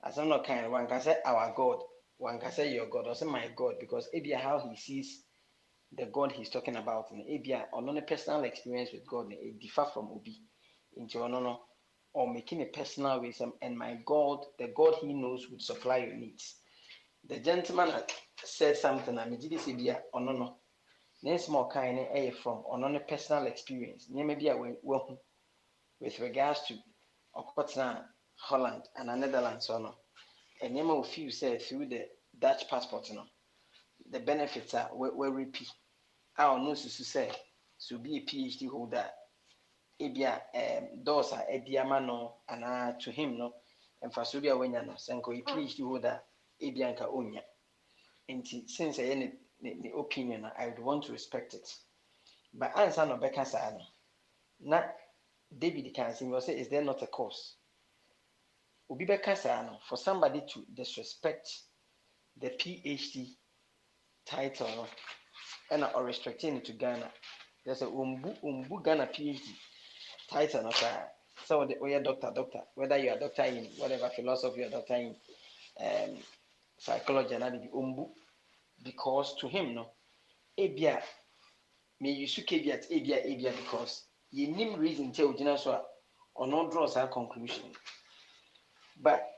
as I'm not kind, one can say our God, one can say your God, or say my God, because Abia how he sees the God he's talking about in Abia on a personal experience with God, it differ from Obi into no or making a personal wisdom, and my God, the God he knows would supply your needs. The gentleman said something, and me did say Abia or no. Then small kind from on a personal experience. Maybe I will with regards to Holland and the Netherlands or no. And you will feel say through the Dutch passport, the benefits are were repeat. Our nurses to say to be a PhD holder ebia doors a ediama no ana to him no emfaso bia wanya no senko a PhD holder ebia nka onya nti since any opinion I would want to respect it but answer no beka sa no na David can say is there not a cause obi beka sa no for somebody to disrespect the PhD title no and or restricting it to Ghana there's a umbu Ghana PhD title no so you're doctor whether you are doctor in whatever philosophy or doctor in psychology and umbu because to him no ebia me you suke ebia because you name reason tell ujina so or not draws our conclusion but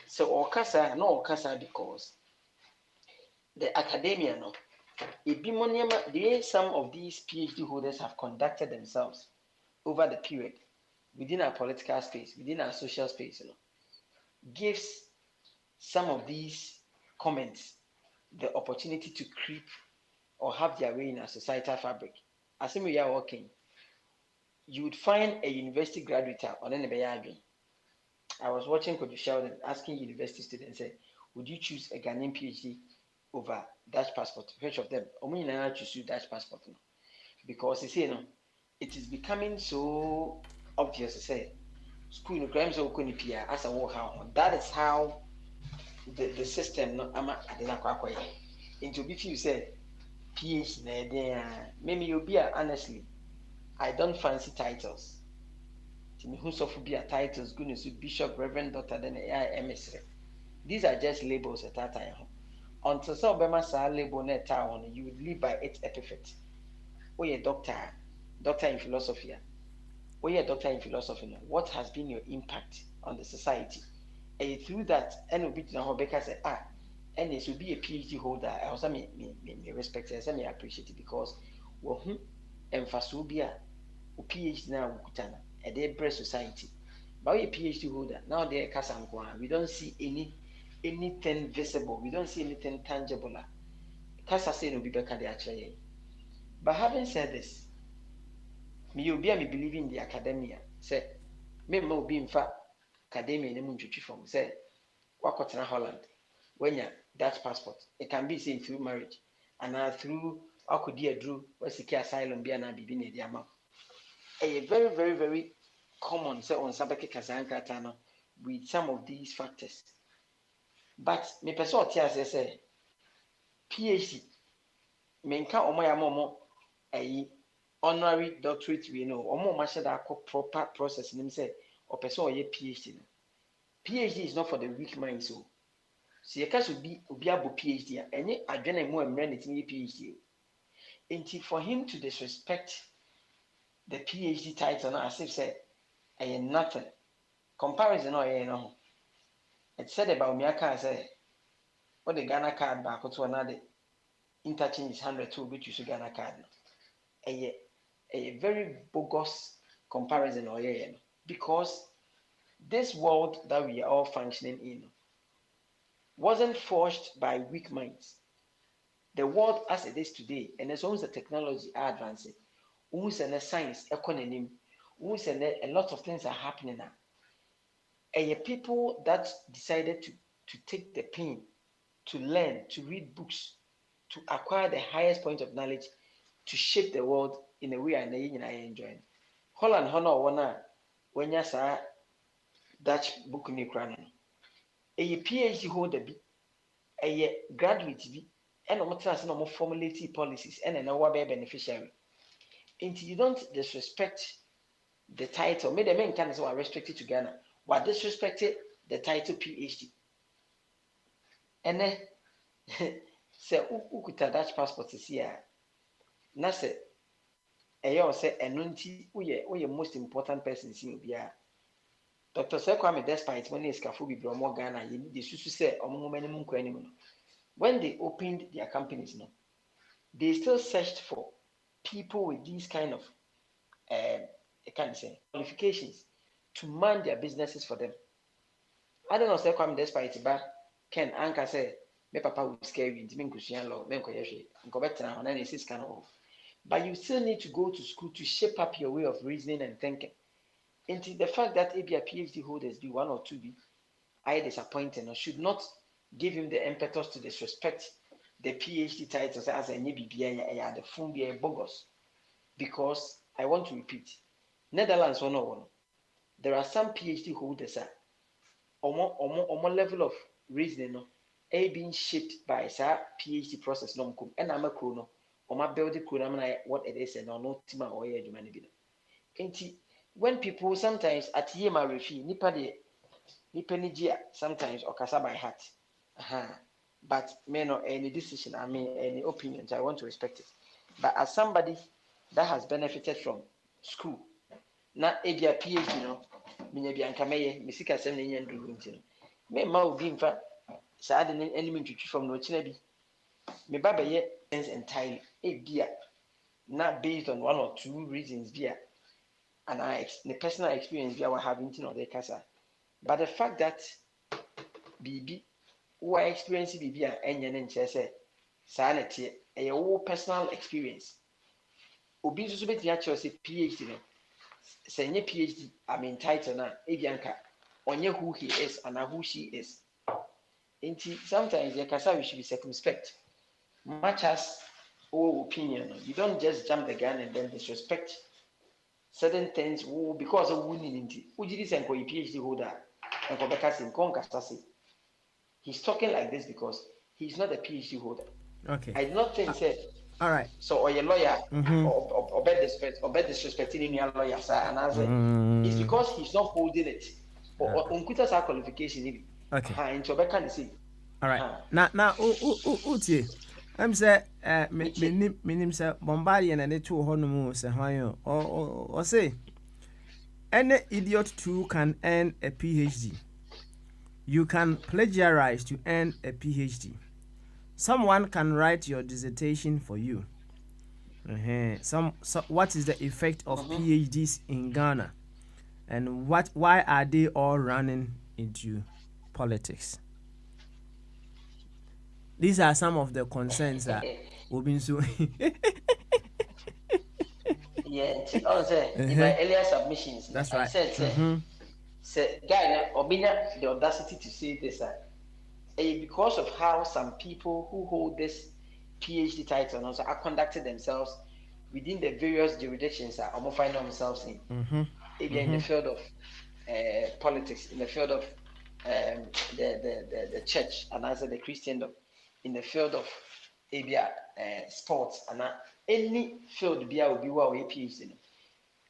so okasa no okasa because the academia no some of these PhD holders have conducted themselves over the period within our political space, within our social space, gives some of these comments the opportunity to creep or have their way in our societal fabric. As we are working, you would find a university graduate on any bayagi. I was watching Kodu Sheldon asking university students, would you choose a Ghanaian PhD over Dutch passport? Which of them? Only choose Dutch passport. Because you see, it is becoming so obvious to say school in crimes or kunipia as a work how that is how the system no ama adena kwakwaye into if you say PhD na there maybe you'll be honestly I don't fancy titles timi who so be titles goodness bishop reverend doctor then AI MS these are just labels at that time until so bema sa label na town you would live by its epithet or a doctor in philosophy or a doctor in philosophy what has been your impact on the society and through that and will be to know because and it will be a PhD holder I also me respect it and me appreciate it because well emphasubia PhD now kutana a day breast society but a PhD holder now they kasankwa we don't see anything visible we don't see anything tangible kasa say no be beka de actually but having said this me obi a me believe in the academia say me ma obi mfa academia ne mu ntwitwi from say wakotena Holland when you Dutch passport it can be seen through marriage and through akodi adru wasiki asylum bia na bibi na di ama a very very very common say on sabeke kasankrata no with some of these factors but me person otia say PhD menka omo ya momo ayi honorary doctorate we know omo ma sheda proper process nim say o person oye PhD no PhD is not for the weak mind so you can be abo PhD any adwene mu emre na timi PhD until for him to disrespect the PhD title now as if say nothing comparison or no it said about me aka say what the Ghana card back to another interchange is 102 which you Ghana card a very bogus comparison or because this world that we are all functioning in wasn't forged by weak minds. The world as it is today, and as long as the technology are advancing, and the science, economy, and a lot of things are happening now. And people that decided to take the pain, to learn, to read books, to acquire the highest point of knowledge, to shape the world in a way I enjoy. Holland, Honor, when you say Dutch book ni krano. A PhD holder be a graduate be and no formulate policies and an aware beneficiary. Until you don't disrespect the title, made the main candidates are restricted to Ghana, what disrespected the title PhD. And then say ukuta Dutch passport is here. Na say a say enunti uye most important person in Ubia. Dr. Sekwame, despite when he's Kafubi Bromo Ghana, the Susu say when they opened their companies, they still searched for people with these kind of qualifications to man their businesses for them. I don't know, Sekwame, despite but Ken Anka say, me papa will scare you into Minkusian law, Menko Yeshi, and go back to now, and then it's kind of but you still need to go to school to shape up your way of reasoning and thinking. And the fact that maybe a PhD holders be 1 or 2 be I disappointing or should not give him the impetus to disrespect the PhD titles as a BBA the phone be bogus. Because I want to repeat, Netherlands 101, there are some PhD holders level of reasoning being shaped by PhD process no mkum and I'm a chrono build the chrono what it is and no tima or humanity. When people sometimes at yema refi nipa nigia sometimes or kasa by heart. But may not any decision, I mean any opinions, I want to respect it. But as somebody that has benefited from school, not a PhD, minya bianca may misika 7 years doing me ma obi mfa saa de enemy twitwi from no china bi me baba ye sense entirely bia not based on 1 or 2 reasons bia and the personal experience bia we have into no dey kasa. But the fact that bibi who experience bibi a enye ne nche say saa na tie e wo personal experience obi nso so beti a say PhD no say nye PhD I mean title na ebianka onye who he is and who she is. Sometimes we should be circumspect. Much as our opinion, you don't just jump the gun and then disrespect certain things because of winning. Ujiri and PhD holder and he's talking like this because he's not a PhD holder. Okay. I do not think say. All right. So or your lawyer or bad disrespecting your lawyer, sir, and I say it's because he's not holding it. Or unkuta sa qualification. Okay. Into Rebecca can see. All right. Now, utie. I'm say, minim say Bombardier and the 2 honeymoon say hwan or say any idiot too can earn a PhD. You can plagiarize to earn a PhD. Someone can write your dissertation for you. What is the effect of PhDs in Ghana? And why are they all running into politics? These are some of the concerns that we've been so. Yeah, in my earlier submissions, that's I right. Said, guy, Obina, the audacity to say this, because of how some people who hold this PhD title and also are conducted themselves within the various jurisdictions that are find themselves in. In the field of politics, in the field of the church, and also the Christendom, in the field of sports, and any field be a PhD.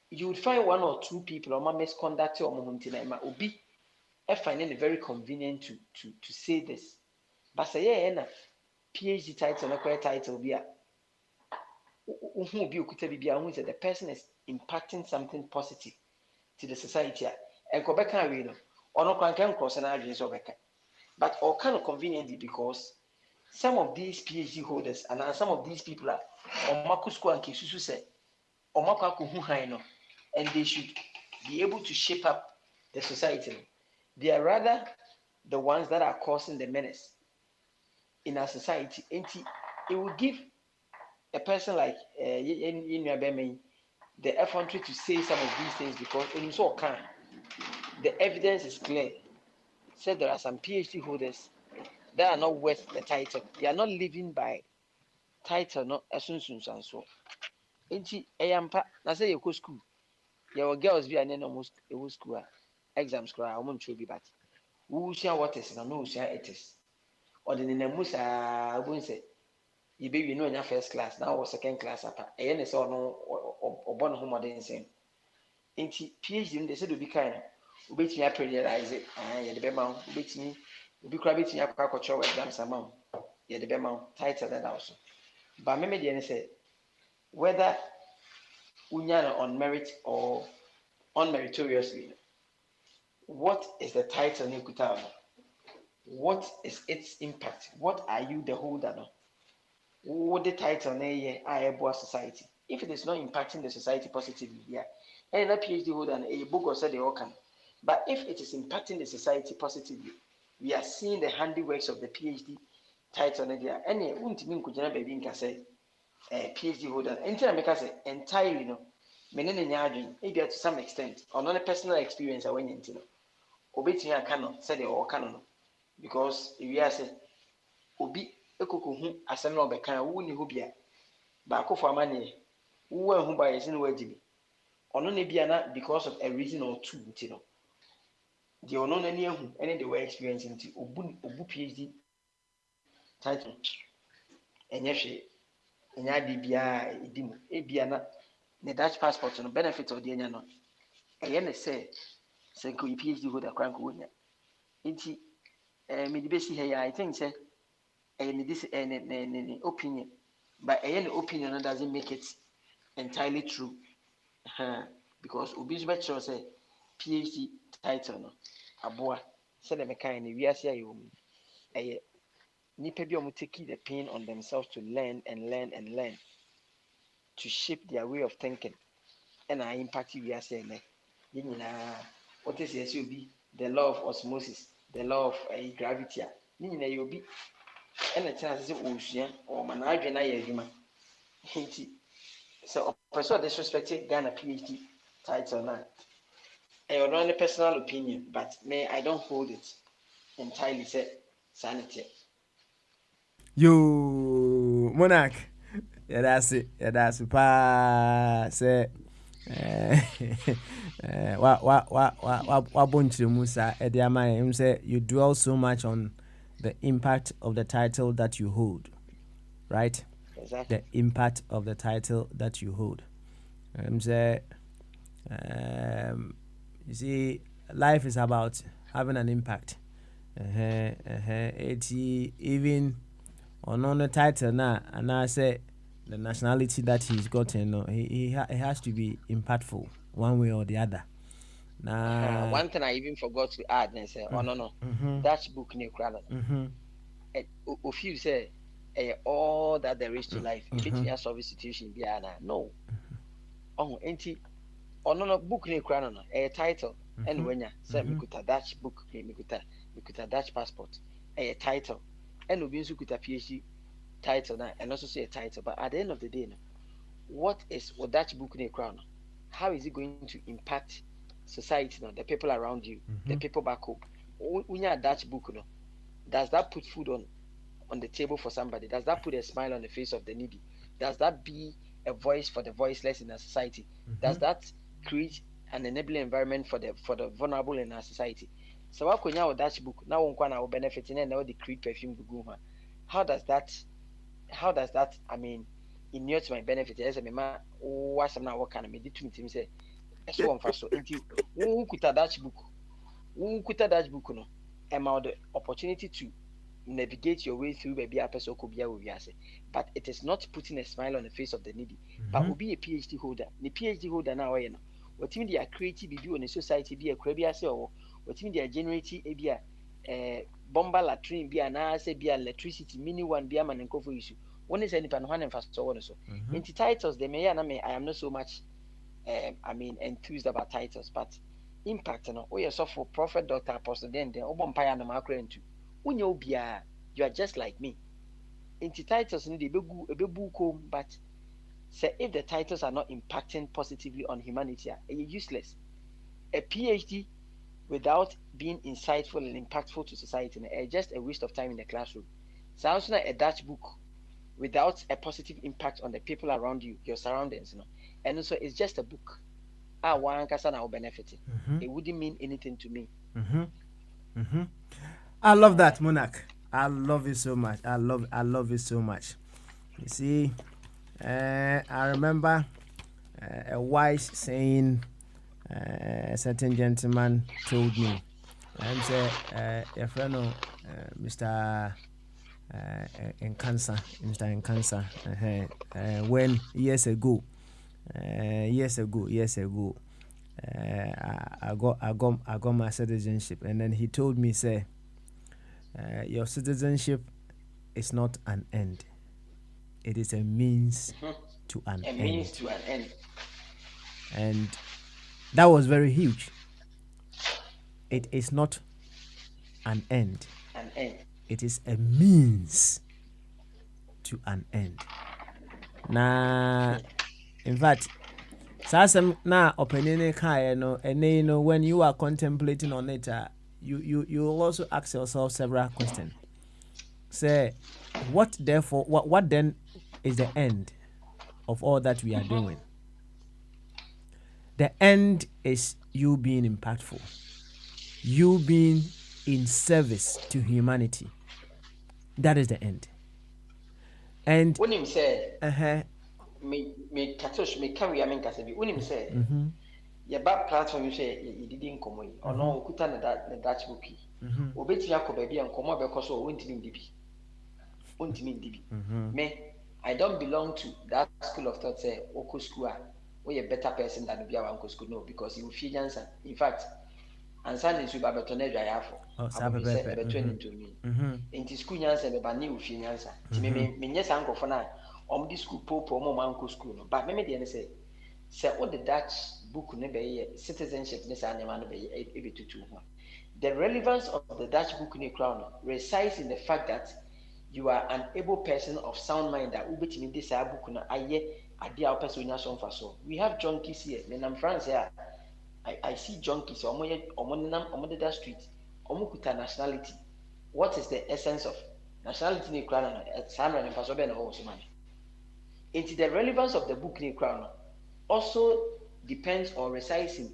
You would find 1 or 2 people or misconduct or will be finding it very convenient to say this. But say yeah, PhD title, no title be the person is impacting something positive to the society. And Quebec we know or no can cross an agency of but all kind of conveniently because some of these PhD holders and some of these people are on Makusco and Kisusu say or Makaku and they should be able to shape up the society. They are rather the ones that are causing the menace in our society. And it will give a person like the effrontery to say some of these things because when you saw the evidence is clear. Said there are some PhD holders that are not worth the title. They are not living by title, not as soon and so. Ain't I say you go school. Your girls be an almost a school exams cry, I won't show you, but who share what is and no share it is. Or the Namusa, I won't say, you baby know in your first class, now or second class upper, and it's all no or born home or the insane. Ain't PhD, they said to be kind. Ubet me up realize it, and the bema, ubet me, ubi crabbit me up culture exams amount, yet the bema tighter than also. But maybe say whether Unyana on merit or unmeritoriously, what is the title Nikutano? What is its impact? What are you the holder? What the title I society? If it is not impacting the society positively, yeah, and a PhD holder and a book or said they all can. But if it is impacting the society positively, we are seeing the handiworks of the PhD title. And any won't mean could baby can say PhD holder. Anything I make us say entirely no. Mene ne nyadwen maybe to some extent on a personal experience I went into no. Obetumi aka no said the ɔka no no because if you say obi ekoko hu asɛm na ɔbɛka wo ni ho bia baako fo amane wo ahu ba yɛse no wagyi bi ɔno ne bia na because of a reason or two nti no the ɔno n'ani ahu ɛne the way experience nti obu PhD title ɛnyɛ hwee ɛnyɛ ade biara ɛdi mu ebia na ne Dutch passport no benefit ɔde anya no ɛyɛ ne sɛ nko PhD holder kora nko wonya nti mede bɛsi ha I think sɛ ɛyɛ ne opinion but ɛyɛ ne opinion no doesn't make it entirely true because obi nso bɛkyerɛw sɛ PhD title no aboa sɛdeɛ mekae no wiase a yɛwɔ mu ɛyɛ nipa bi a wɔn taking the pain on themselves to learn and learn and learn to shape their way of thinking ɛna impact wiase ɛnɛ yɛn nyinaa wɔte sɛ yɛsɛ obi the law of osmosis the law of gravity a ne nyinaa yɛ obi ɛna kyerɛ ase sɛ ɔresua ɔma n'adwene ayɛ adwuma nti sɛ ɔpɛ sɛ ɔde disrespect Ghana PhD title na ɛyɛ ɔno ne personal opinion but me I don't hold it entirely sɛ sanity. Yo, Monarch. That's it pa say wa bonchire musa ediama him say you dwell so much on the impact of the title that you hold, right? Exactly. The impact of the title that you hold. Say you see life is about having an impact. Even on the title now, and I say the nationality that he's gotten, he has to be impactful one way or the other. Now, one thing I even forgot to add, and say, Dutch book ne krana. If you say, all that there is to life, if it has solve situation, be no. Oh, enti, no book ne krana, a title, and when you say, Mikuta Dutch book, Mikuta Dutch passport, a title. And Obinsu could a PhD title now, and also say a title. But at the end of the day, what Dutch book in a crown? How is it going to impact society now, the people around you, the people back home? When you Dutch book, does that put food on the table for somebody? Does that put a smile on the face of the needy? Does that be a voice for the voiceless in our society? Does that create an enabling environment for the vulnerable in our society? So what can you Dutch book now one benefiting and now the create perfume guma? How does that I mean in your to my benefit as a man what's now what kind of me to him say so on first so until who could a Dutch book no amount the opportunity to navigate your way through maybe a person could be but it is not putting a smile on the face of the needy but will be a PhD holder the PhD holder now what mean they are creative be on a society be a crabia or what mean they are generating a bomber latrine be an answer be electricity mini one be a man and coffee issue one is any pan one and fast so on so in titles they may I am not so much I mean enthused about titles but impact no oh yes for prophet doctor apostle then obompire no macro into unyo bia you are just like me in titles in the bebu but say if the titles are not impacting positively on humanity are useless. A PhD without being insightful and impactful to society just a waste of time in the classroom. Sounds like a Dutch book without a positive impact on the people around you, your surroundings, and also it's just a book. One person will benefit. It wouldn't mean anything to me. I love that, Monarch. I love it so much. I love it so much. You see, I remember a wise saying a certain gentleman told me, and said, your friend, Mr. Nkansa, when years ago, I got my citizenship, and then he told me, say, your citizenship is not an end; it is a means to an end. Means to an end. And that was very huge. It is not an end. It is a means to an end. Na in fact, Sasem na opinion kaya no, and you know when you are contemplating on it, you will also ask yourself several questions. Say, what therefore, what then is the end of all that we are doing? The end is you being impactful, you being in service to humanity. That is the end. And When him say, uh-huh. me katosh me carry amen kasabi. When him say, your back platform you say you didn't come away or no kuta na Dutch bookie. Obeti yako baby and come over because we won't dibi. Me, I don't belong to that school of thought. Say, Oko school, we a better person than be our uncle school. No, because you feel answer. In fact, answer is about betonage I have. I will be said between to me. Into school answer, but new feel answer. Me, yes, uncle for now. This school pope or my uncle school. But maybe the say, what the Dutch book never citizenship, this animal be able to do. The relevance of the Dutch book in the crown resides in the fact that you are an able person of sound mind that ubetimi this book na aye ade a person nya so so. We have junkies here. Men am France here. I see junkies omo that street. Omo kuta nationality. What is the essence of nationality in the crown? Sam and person be na ho so man. It's the relevance of the book in the crown also depends or resides in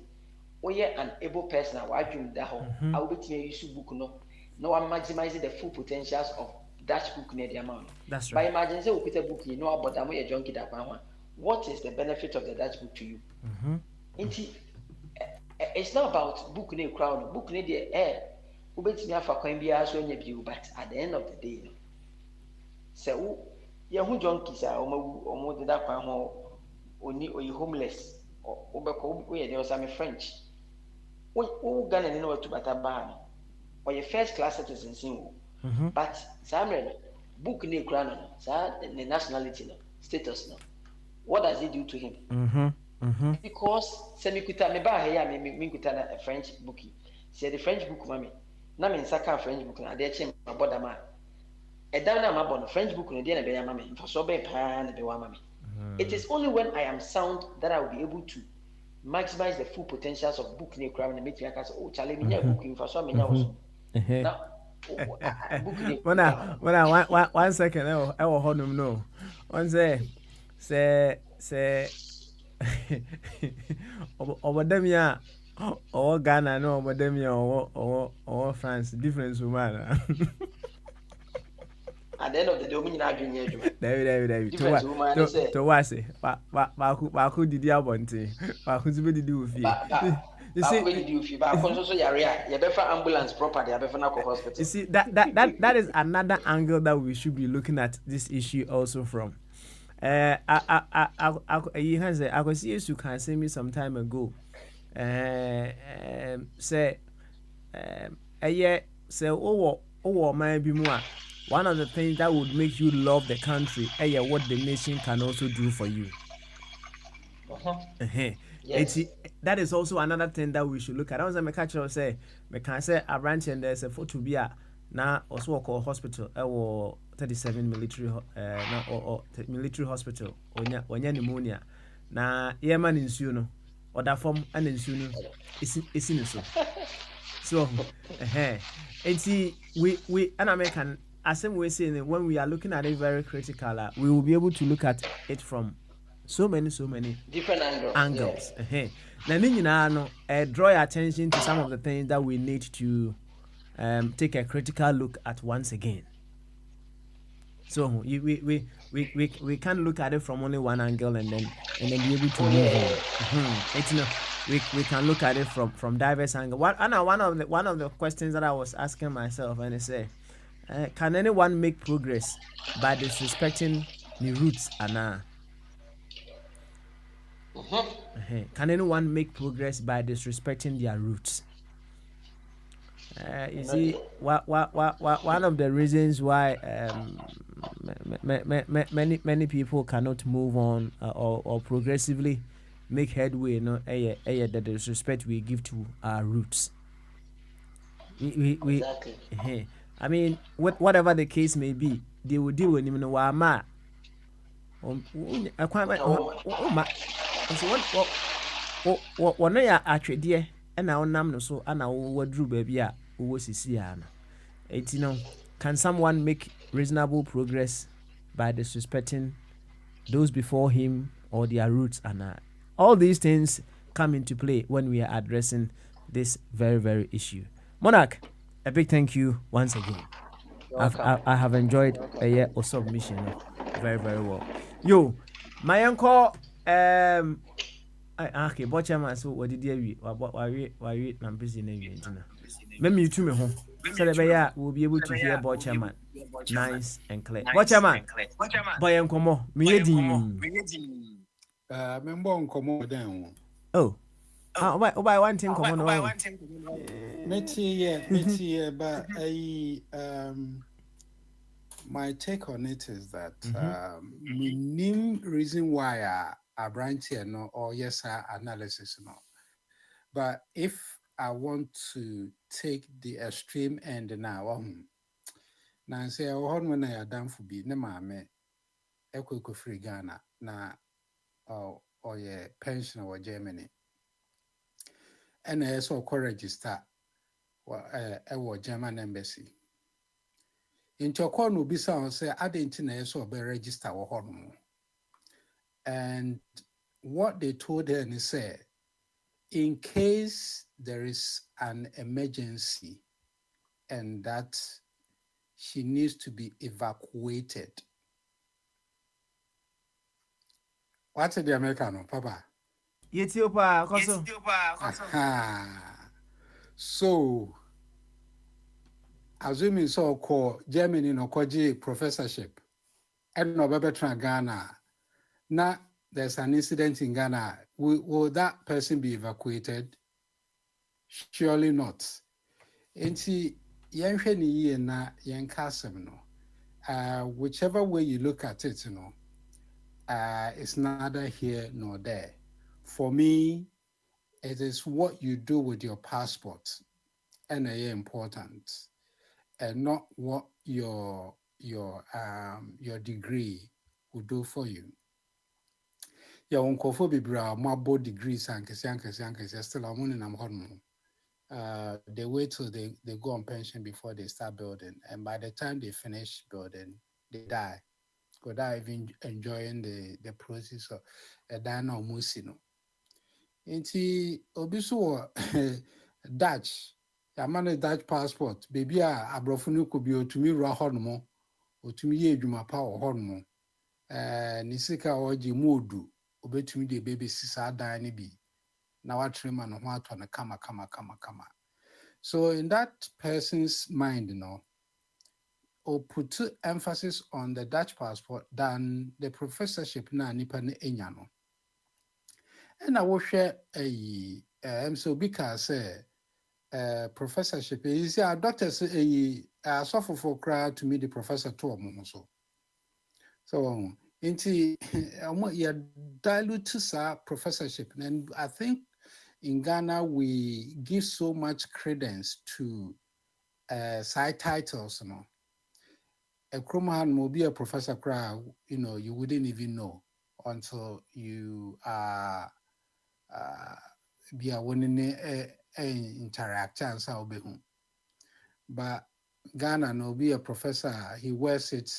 an able person who adwum da ho a ubetimi use book no maximizing the full potentials of Dutch book near the amount. That's right. By imagine say we put a book, you know about them a junkie that one. What is the benefit of the Dutch book to you? It's not about book near crowd, book near the air. Who bet me for coin be as when you but at the end of the day, no. So who junkies are almost that one only or you homeless or there was some French. Who Ghana in order to Batabano or your first class citizens in. But Samuel, book ne crown the nationality no, status no. What does it do to him? Because semikuta me ba here me kuta na a French bookie. Say the French book mami. Na me nsaka French book na dey chem aboda ma. E dan na ma French book no dey na be ya mami. Mfa so be pa na be wa mami. It is only when I am sound that I will be able to maximize the full potentials of book ne crown and make me say, oh chale me nya book mfa so me nya wo. Now when I 1 second, I will hold him no. One say, over them ya, or Ghana, no, over them ya, or France, difference woman. At the end of the domain, I bring you. David, to was it? But who did you want to? But who's really do with you? You see, ambulance property, hospital. You see that is another angle that we should be looking at this issue also from. I could see you can say me some time ago. Say, maybe more. One of the things that would make you love the country, what the nation can also do for you. Yes. That is also another thing that we should look at. I was a catcher say, I can say a branch and there's a photo be now also called hospital or 37 military or military hospital or pneumonia. Na yeman in suno or that form and in suno is in so. And see we an American as same way saying when we are looking at it very critical, we will be able to look at it from so many different angles. Now, draw your attention to some of the things that we need to take a critical look at once again. So we can't look at it from only one angle and then be able to move on. We can look at it from diverse angles. One of the questions that I was asking myself, and I say, can anyone make progress by disrespecting the roots? Can anyone make progress by disrespecting their roots? You see, one of the reasons why many people cannot move on or progressively make headway, the disrespect we give to our roots. Exactly. I mean, whatever the case may be, they will deal with him. akwan ma nso wɔno yɛ atwedeɛ ɛna wonam no so ana waduru baabi a wowɔ sisi a no ɛti no can someone make reasonable progress by disrespecting those before him or their roots? And all these things come into play when we are addressing this very, very issue. Monarch, a big thank you once again. I have enjoyed a year of submission very, very well. Yo, my uncle, okay, but chairman, so what did you why I'm busy in maybe you to me home. So the will be able to hear about chairman nice and clear. What chairman? Boy, and come on, me member on common down. Oh, by one thing, come on. Meti, but my take on it is that minim reason why a branch here no or yes analysis no. But if I want to take the extreme end now, now say when I done for be ne mame ekwe free Ghana na or yeah pension or Germany. And I also register German embassy. Into a corner be sound say I didn't know so be register or hormone. And what they told her is say in case there is an emergency and that she needs to be evacuated. What's the American, Papa? So, assuming so called Germany no koji professorship, and no better Ghana. Now there's an incident in Ghana. Will that person be evacuated? Surely not. Enti yenhwe ni ye na yenkasem no. Whichever way you look at it, you know, it's neither here nor there. For me, it is what you do with your passport and important, and not what your degree will do for you. Your uncle be more degrees and still they wait till they go on pension before they start building, and by the time they finish building, they die. Without even enjoying the process of a dino musino. Inti obiso Dutch, a man Dutch passport, baby abrofunu could be to me ra hormo, or to me ye juma power hormo. Nisika oji modu, obey to me the baby sisa dine be. Now I trim and what on a kama. So in that person's mind, you know, or put emphasis on the Dutch passport than the professorship na nipa ne enyano. And I will share so because professorship is a doctor's a suffer for crowd to meet the professor to so. So into you dilute to professorship, and I think in Ghana we give so much credence to side titles, you know. A Krumhan will be a professor crowd, you know, you wouldn't even know until you are be a winning interact and so be home. But Ghana no be a professor, he wears it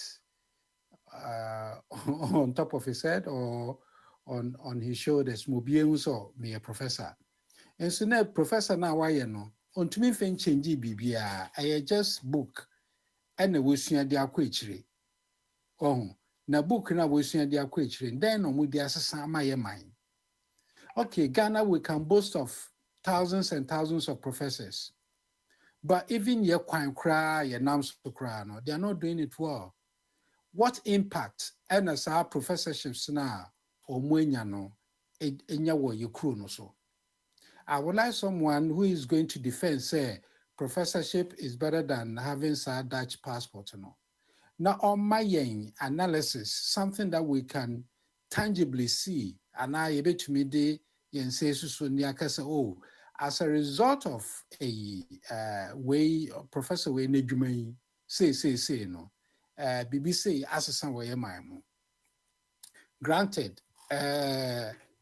on top of his head or on his shoulders, Mobien so be a professor. And so now professor now why you know on to me fin change BBA I just book and the wishing the aquachre. Oh, na book na wishing the aquachre, then on with the assassin my mind. Okay, Ghana we can boast of thousands and thousands of professors. But even your quine cry, your names to cry, no, they are not doing it well. What impact and as our professorships now or no in your crew no so? I would like someone who is going to defend, say, professorship is better than having a Dutch passport. No. Now, on my analysis, something that we can tangibly see, and I able to me the oh, as a result of a way Professor Way Nejumai say no, BBC as a way my Granted,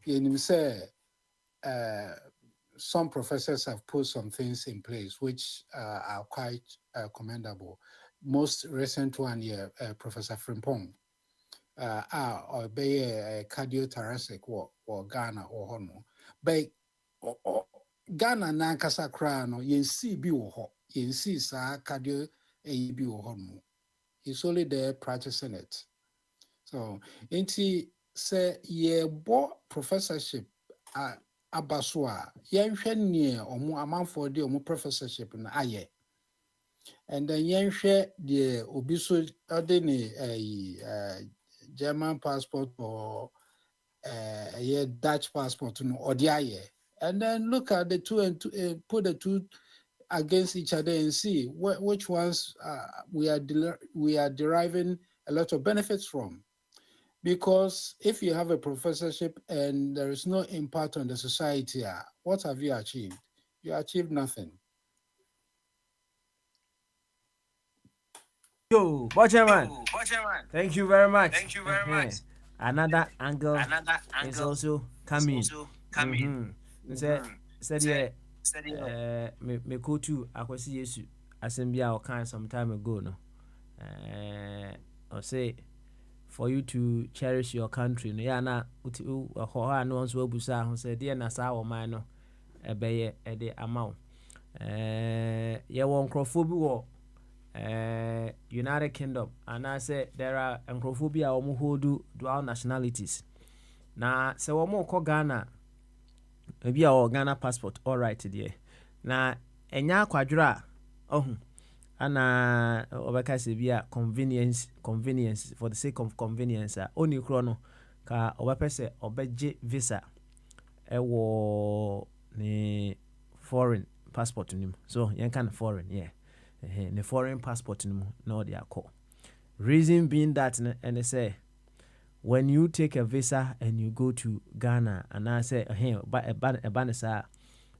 you say some professors have put some things in place which are quite commendable. Most recent one, yeah, Professor Frimpong, or be a cardiothoracic or Ghana or Hono. But Ghana nankasa kra no yensi bi wo ho yensi sa cardio bi wo ho no. He's only there practicing it. So, inti say ye bo professorship abaswa yenhwe ne omo amanfo de omo professorship na aye. And then yenhwe de obi so ode ne German passport or a Dutch passport no ode aye. And then look at the two and put the two against each other and see which ones we are deriving a lot of benefits from. Because if you have a professorship and there is no impact on the society, what have you achieved? You achieved nothing. Yo, Watchman. Thank you very much. Another angle is also coming. Said yeah, me go to akwasi Yesu asembia o kan some time ago no. Or say for you to cherish your country no ya na uti ho ha no nso abusa ho say de na sa wo man no ebeye ede amaw. Ye won krofo bi wo United Kingdom, and I say there are Anchrophobia or Muhodu dual nationalities. Now, so more call Ghana, maybe our Ghana passport, all right, dear. Now, enya quadra, oh, and obeka convenience for the sake of convenience, only chrono ka obepese obeje visa, ne foreign passport nim. So, yan kind of foreign, yeah. The foreign passport no they are called. Reason being that and they say when you take a visa and you go to Ghana and I say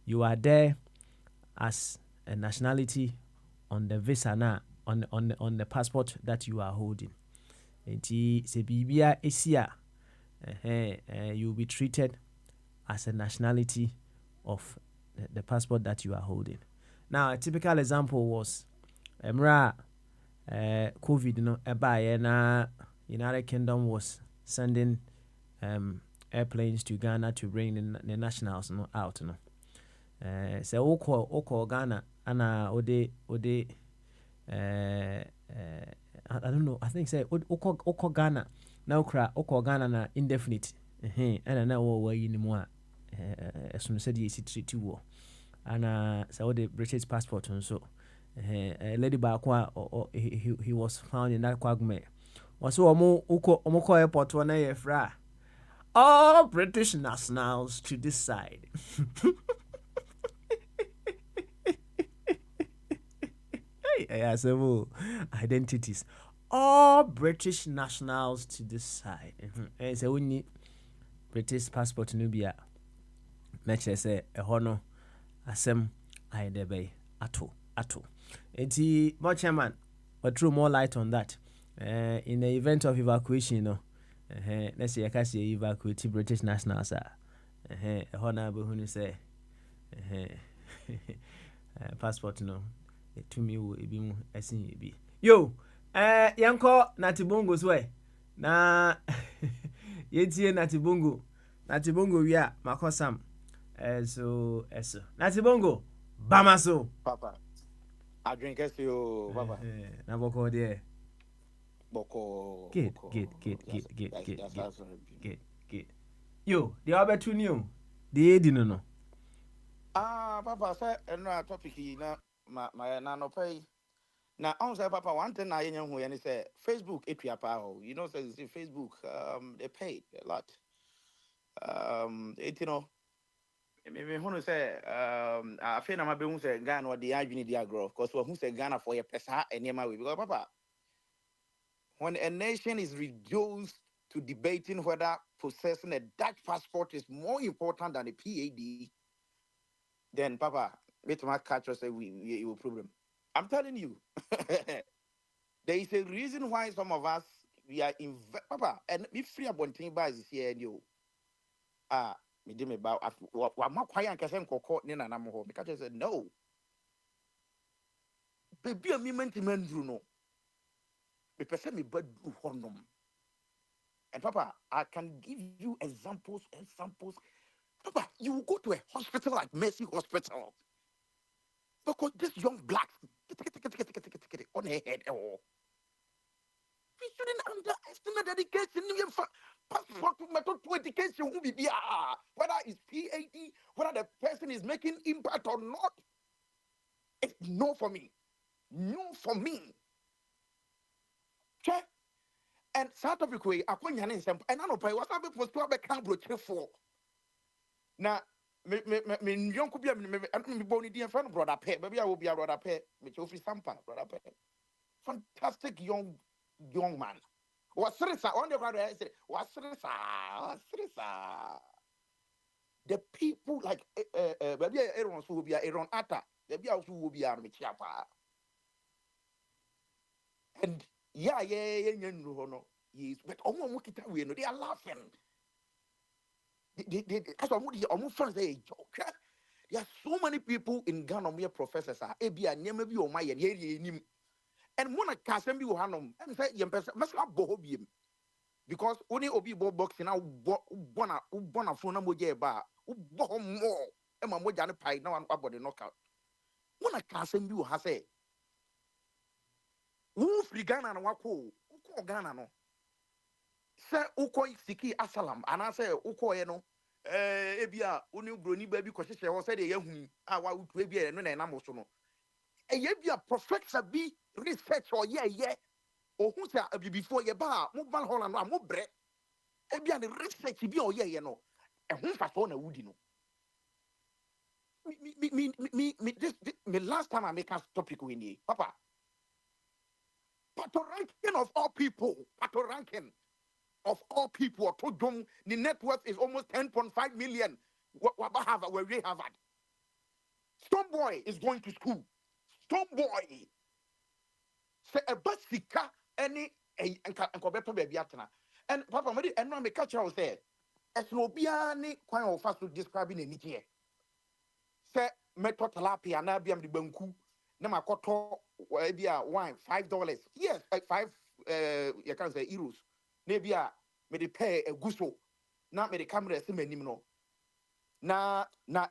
you are there as a nationality on the visa now on the passport that you are holding. You'll be treated as a nationality of the passport that you are holding. Now, a typical example was COVID no na United Kingdom was sending airplanes to Ghana to bring the nationals no out no. So oko Ghana ana ode I don't know, I think say oko Ghana na okra oko Ghana na indefinite na wo yi ni mu a esun said ye treaty wo ana so the British passport so lady back he was found in that quagmire was so omo airport one na fra all British nationals to this side. Hey, so identities all British nationals to this side. And so we need British passport no bia make sure say e ho no asem ayedebe ato enti chairman but throw more light on that in the event of evacuation you know let's say you can say evacuate British nationals ho na be hunu say passport no to me wo ebi mu esin ebi yo yanko natibongo so na yetie natibongo wi a makosam so natibongo Bamaso Papa, I drink as you, Papa. Na boko there. Boko. Get. Yo, the other two new. The didn't know. Papa said, and no topic, my nano pay. Now, I say, Papa, one thing I know when he said Facebook, you know, says Facebook, they paid a lot. You know. Maybe who say I feel I'm being say Ghana or the agony dia growth because who say Ghana for your pesa and your way because Papa when a nation is reduced to debating whether possessing a Dutch passport is more important than a PAD, then Papa wait my catch us say we will problem. I'm telling you, there is a reason why some of us we are papa and me free abontin ba is here and you me did me about wa ma kwaya nkese nkoko ne nana mo ho because I said no baby a me mentimandru no me pese me badu honom and papa I can give you examples. Papa, you will go to a hospital like Mercy Hospital because this young black on her head. Oh, we shouldn't underestimate education. Passport method to education will be whether it's PhD, whether the person is making impact or not. It's no for me. No for me. Check. And South Africa, I can't and I know what's happening for to have a camera for. Now, me young could be me bony dear friend, brother pet, maybe I will be a brother pet, me chofi sampa, brother pet. Fantastic young man. What's this? On the brother, I say, what's this? The people like maybe everyone who will be Aaron Atta, maybe also will be Army Chiapa. And yeah, no, yes, but almost they are laughing. That's almost friends they joke. There are so many people in Ghana where professors are ebia nyema bi o ma ye nim and mona kasem bi wo hanom em say yem pese mesa bo hobiem because only obi bo boxing na bona fo na moje ba bo mo e ma moja ne pai na wan abode knockout mona kasem bi wo ha say wo free Ghana na wako Ghana no say uko siki asalam ana say uko ye no ebia oni broni ba bi kwhyehyɛ ho sɛ de yɛhu a wa utu ebia no na enam so no bia professor bi research or ye ohun sɛ abibifo ye ba mo ban Holland no mo bre ebia ne research bi o ye no ehun fa so na wudi no this me last time I make a topic with you papa ranking of all people ranking of all people to them the net worth is almost 10.5 million what Harvard where we Harvard some boy is going to school some boy say a basika any and better baby atena and papa me and no me catch you say as no bia ni kwan of fast to describing any here say method tilapia na bia me banku na makoto bia wine $5 yes five you can say euros maybe me de pay a gusto na me de camera se manim no na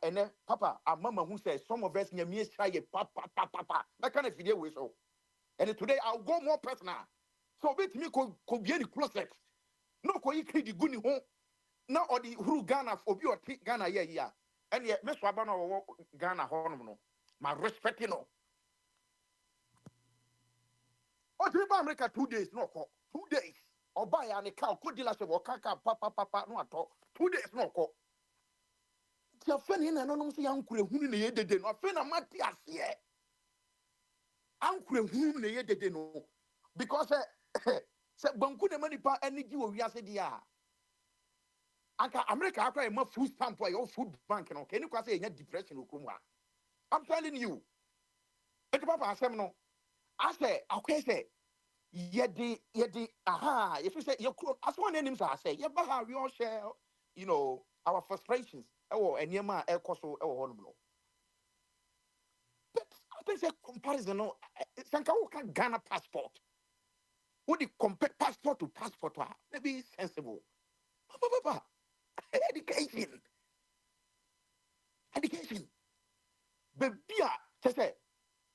ene papa amama who says some of us nyame try papa that kind of video we so and today I'll go more personal so bit me ko be any closet no ko yi kidi guni ho na odi huru Ghana obi o ti Ghana ya and ye me so aba no Ghana ho no my respect no o ti ba America 2 days no ko 2 days oba ya ne ka ko dealership o kaka papa no ato 2 days no ko ti afani na no no so yankure hunu ne yedede no afani na mati ase ankure hunu ne yedede no because se banku ne manipa anigi wo wiase dia anka America akwa e ma food stamp or food bank no keni kwa say enya depression okromu a I'm telling you et papa asem no ase akwa say yedi aha if you say you as one names I say yeah but we all share you know our frustrations eniema ekoso honum no but I think say comparison no sanka wo kan Ghana passport would you compare passport to passport maybe sensible papa education bebia say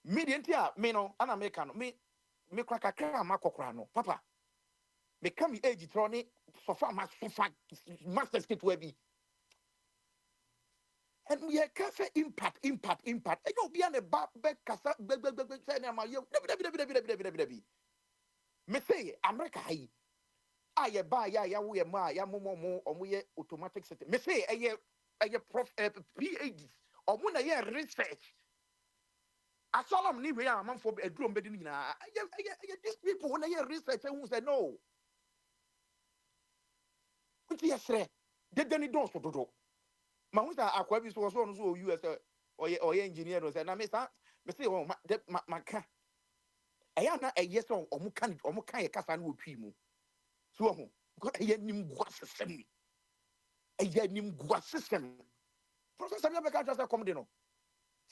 me dentia me no ana America no me kwa kakra makokra no papa me come age troni sofa ma sofa masters kit we bi and we can say impact and you be an a back kasa say na ma you me say America hi aye ba ya we ma ya mo omo ye automatic system me say aye prof PhD omo na ye research asalam ni we am for aduro mbedi ni na these people when they research who say no nti yesre de deni don so dodo ma hu sa akwa bi so no so US or engineer no say na me say oh ma ka aya na eye so omo kan ye kasa na otwi mu So because nim gua system. Nim gua system. Professor Yabeka just come no.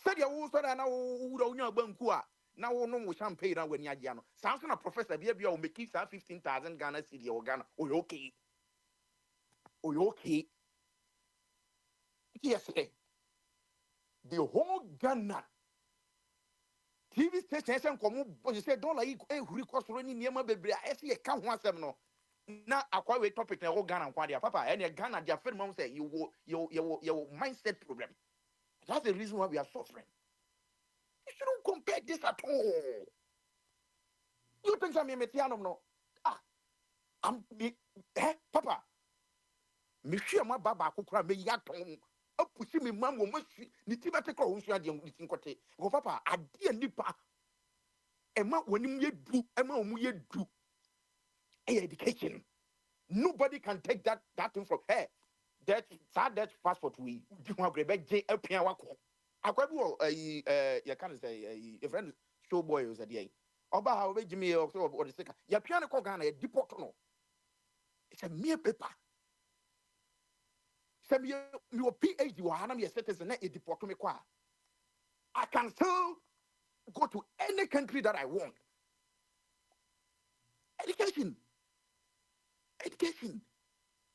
Said ya wo so na wo onya banku a na wo no mo champagne na wani agya no. Sanso na professor bia o make 15,000 Ghana cedi o Ghana. O okay. O okay. Yes, the whole Ghana TV station come you say dollar huri kosoro ni niema bebre a ese ka ho asem no na akwa we topic na whole Ghana kwa dia papa and Ghana dia firm mom say you mindset problem. That's the reason why we are suffering. You shouldn't compare this at all. You think I'm a metiano no? I'm papa. Me share my baba kukura me yaton. Pushing me mamma must ni tibate ko hunsu ade ni kote. Go papa ade nipa. Emma when you do, Emma you do education. Nobody can take that thing from her. That passport we do have a J appear wako. I quite well you can't say a friend show boy was a day. Oba how we Jimmy or the second. Ya piano cogana a deport no. It's a mere paper. Some your PhD or Hanam your status and a deport me qua. I can still go to any country that I want. Education.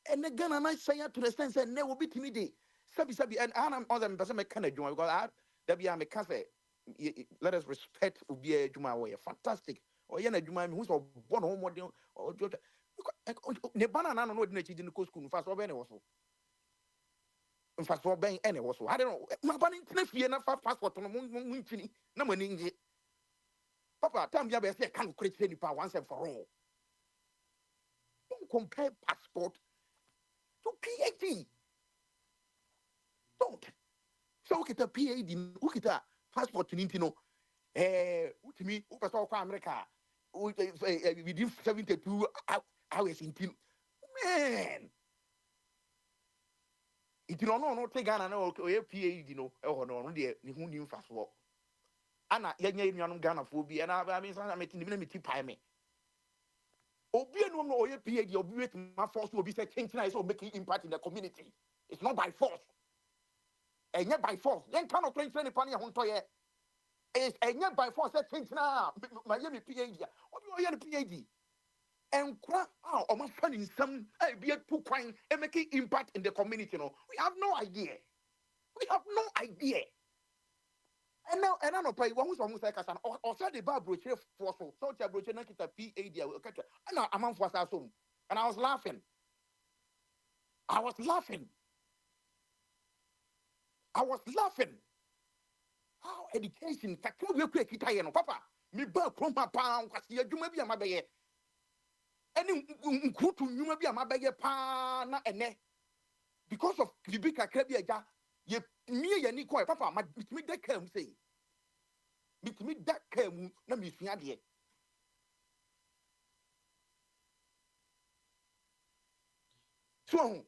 And again, and I say to the sense that never be timid. Sabi, and I'm other person make kind of Juma because there be a cafe. Let us respect Ubia Juma way. Fantastic. Or Yana Juma who's born home or Nebana no no didn't go school fast or any also. In fact, for being any also. I don't know. My banning enough passport on the moon. No money. Papa, time you say can't create any power once and for all. Don't compare passport to PhD. Don't. So look at a PhD, look at a passport in Intino. To me, who America within 72 hours in Tin. Man. It no take Ghana no PhD no no dear who knew fast walk. Anna yan Ghana phobia and I mean I'm making me pie me. Obia no no PhD or be my force will be changing so making impact in the community. It's not by force. And yet by force, then cannot train any funny on toy. It's yet by force that change now. Miami PhD. What do you PhD? And crack out or my fun in some be a two crime and making impact in the community. No, we have no idea. We have no idea. And now, and I don't pay one who's almost like us, or said the bar brochure for so the brochure not get a PhD. And I'm on for some, and I was laughing. I was laughing. How education can we quick Italian, Papa? Me burn from my pound, because you may be a mabe. Any good to you may be a mabe pan and ne. Because of Libika Krabia, ye me and Nico, Papa, my me that came say. Meet me that came, no miss me. So,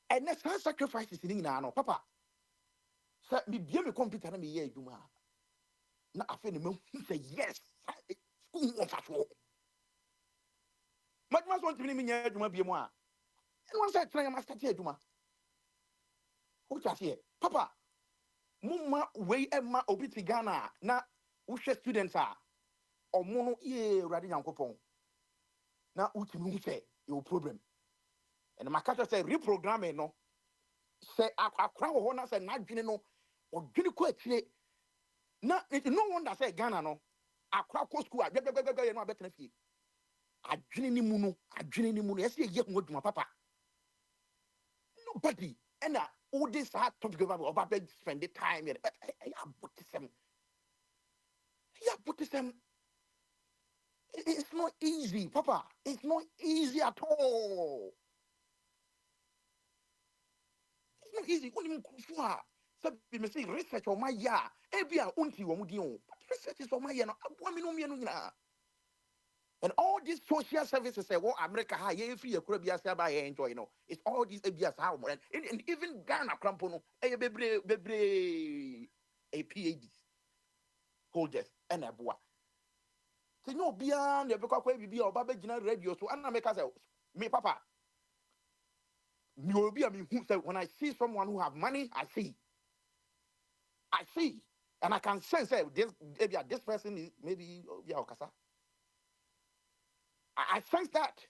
and next time sacrifices in Nano, Papa. Say, me be me computer na me ye adwuma. Na afa ne me say yes. School of at. Madman so ntimi me nya adwuma bi mu a. E won say try ma start adwuma. Who just here? Papa. Mumma we emma obi ti Ghana na wo hwe students a omo no ye urade nyankopon. Na utimi hu say your problem. And my catcher say reprogramming no. Say akra wo na say na dwene no odwene ko atire na no wonder say Ghana no akra ko school a gbegbegbegbe no abetena fie adwene ni mu no ese ye ho adwuma papa nobody and all this hard topic about spend the time here but it's not easy papa, it's not easy at all. It's not easy. Only Kufua. So we may say research on my ya. Ebia unti wamudio. But research is on my ya. And all these social services say, well, America, ye free a Caribbean by enjoy, you know. It's all these areas how and even Ghana Crampono, a bebre a PhD holders and a boy. So no beyond the book of be or Baba General Radio, so Anna make us Me, Papa, me will be a me who say when I see someone who have money, I see, and I can sense that this person is maybe Okasa. I sense that,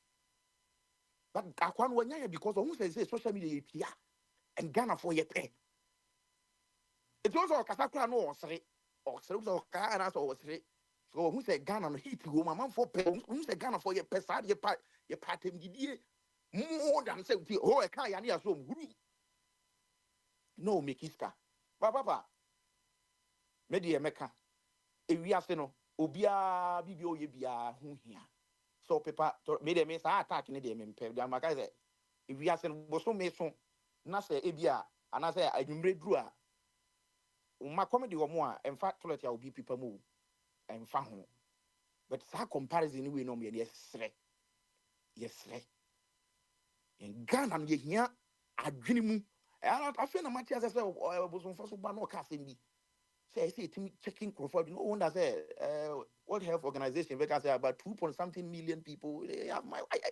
but I can't win because of who says social media and Ghana for your pay. It was Okasa no or say or car and also was say. So who said Ghana hit you, my man for pay? Who said Ghana for your pesad your part more than say oh I can't any assume no Mikiska. Papa, media meka. If we are no obia bibio ye bia hu hia. So paper me dem say attack ni dem impem. Dem maka say if we are no boso me so na say ebia ana say adwumre duru a uma comedy wo mo a emfa toilet ya obi pipa mu emfa ho. But sa comparison we no me yesre. In Ghana ye hia adwene mu. I feel na Matthias say boso mfa so ba no ka sem bi. Say checking Crawford. No wonder say World Health Organization. They can say about 2.something million people. They have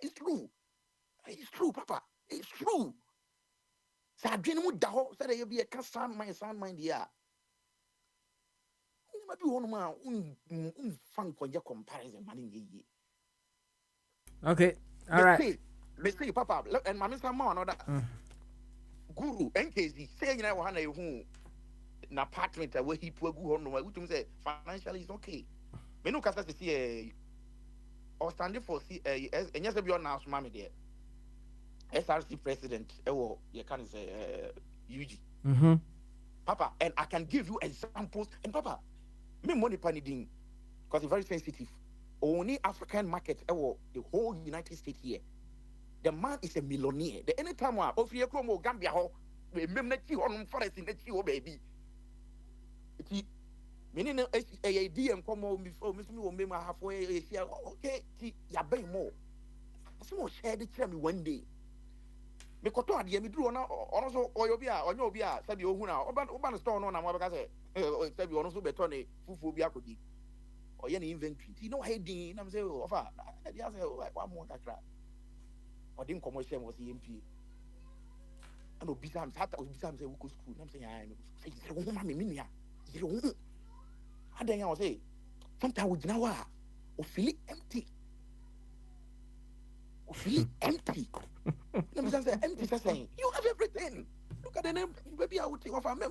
it's true. It's true, Papa. It's true. So I dream with the whole. Say there be a sound mind here. Maybe one man fun for your comparison, man. Okay, all right. They say, Papa, and my Mr. Man, another guru, NKZ, say you know who. An apartment where he poor go no which say financially is okay. Me no kasa see or standing for and yes be on now mama there. SRC president you can say UG. Papa, and I can give you examples and Papa, me money paniding because it's very sensitive. Only African market the whole United States here. The man is a millionaire. The anytime of your Chromo Gambia ho remember on forest in the baby. Meaning a DM come on before Miss me halfway okay, ya bay more. Someone shared it tell me one day. Me koto ade me duru na ono oyobia onyobia sabi ohuna oba store no na mo beka say sabi ono so beto ne fufu bi akodi oye ne inventory you know heading na me say ofa na dia say wa mo kakra odin commercial was MP and obisam say we go school na me say say wo ma me nua I don't say sometimes we know we feel empty. Empty. Empty saying you have everything. Look at the name, baby. I would take offer. Me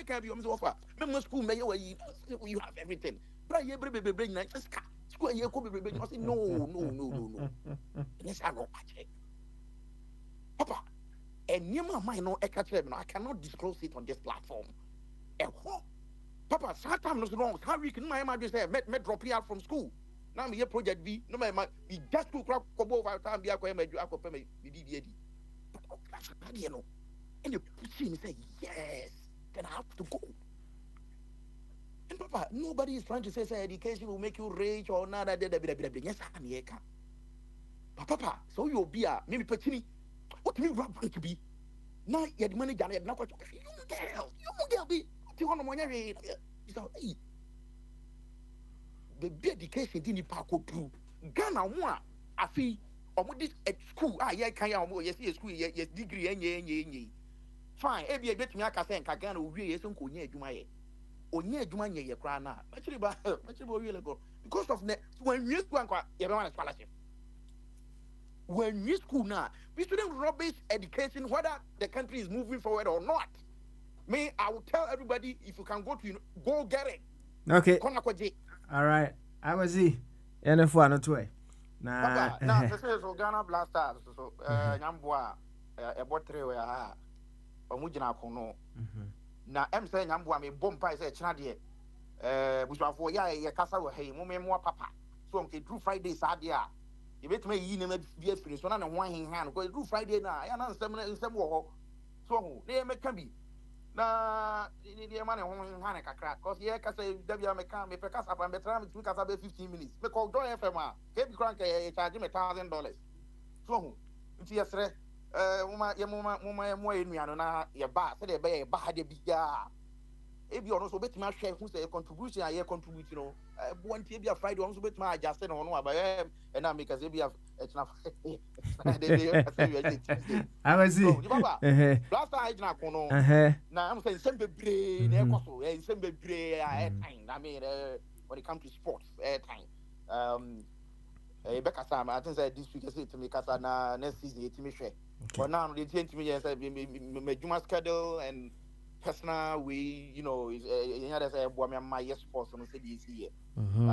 can't be offer. Me school me you have everything. But you bring nice school you could be I say no. Yes, I know. Papa, and you might know I cannot disclose it on this platform. Papa, sometimes wrong. How we can my imagine say me drop here from school. Now me project B. No my we just to crap come over time be akwa me akwa me DDD. That's you know. And you push me say yes. Then I have to go. And Papa, nobody is trying to say education will make you rich or nada. Yes, I'm here. But Papa, so you'll be a maybe petini. What do you want to be? Now you had money done. Now what you girl be. The education didn't pack through Ghana one. I feel this at school. Yeah, can you yes, school, yes, degree, and fine. Every bit me, I can say, Ghana will be a son, Onye Jumanye, ye cry now. Because of when you go and everyone scholarship. When you school now, we shouldn't rubbish education, whether the country is moving forward or not. Me, I will tell everybody if you can go get it. Okay. All right. I was see. And for another way. Now, this is Ghana Blasters. So, Yamboa, a bottle where I Omujina Kono. Now, I'm saying Yamboa, me bomb pie, say, Chinadia. Which are for ya, Casa, hey, Mumma Papa. So, okay, through Friday, Sadia. You bet me, you never be a finish one and one hand, because through Friday now, I understand some war. So, they can be. Na the man who had a crack because here can say W me because I'm better to because 15 minutes. Because do FM, keep crank charge me $1,000. So, it's yes, mama, more in me, and na your bar, say they buy a bar, de biya. If you also bet my share who's a contribution, I contribute, you know, one TV a Friday, also bet my adjusted on one by and I make as if you have it's not. I was see. Last time I didn't know. Now I'm saying some brain, and some brain time. I mean, when it comes to sports, time. Becca Sam, I think that this week I say to me, Casa next season, it's me share. But now they change me, yes, my Juma schedule and personal way, you know, is my yes sports on this year.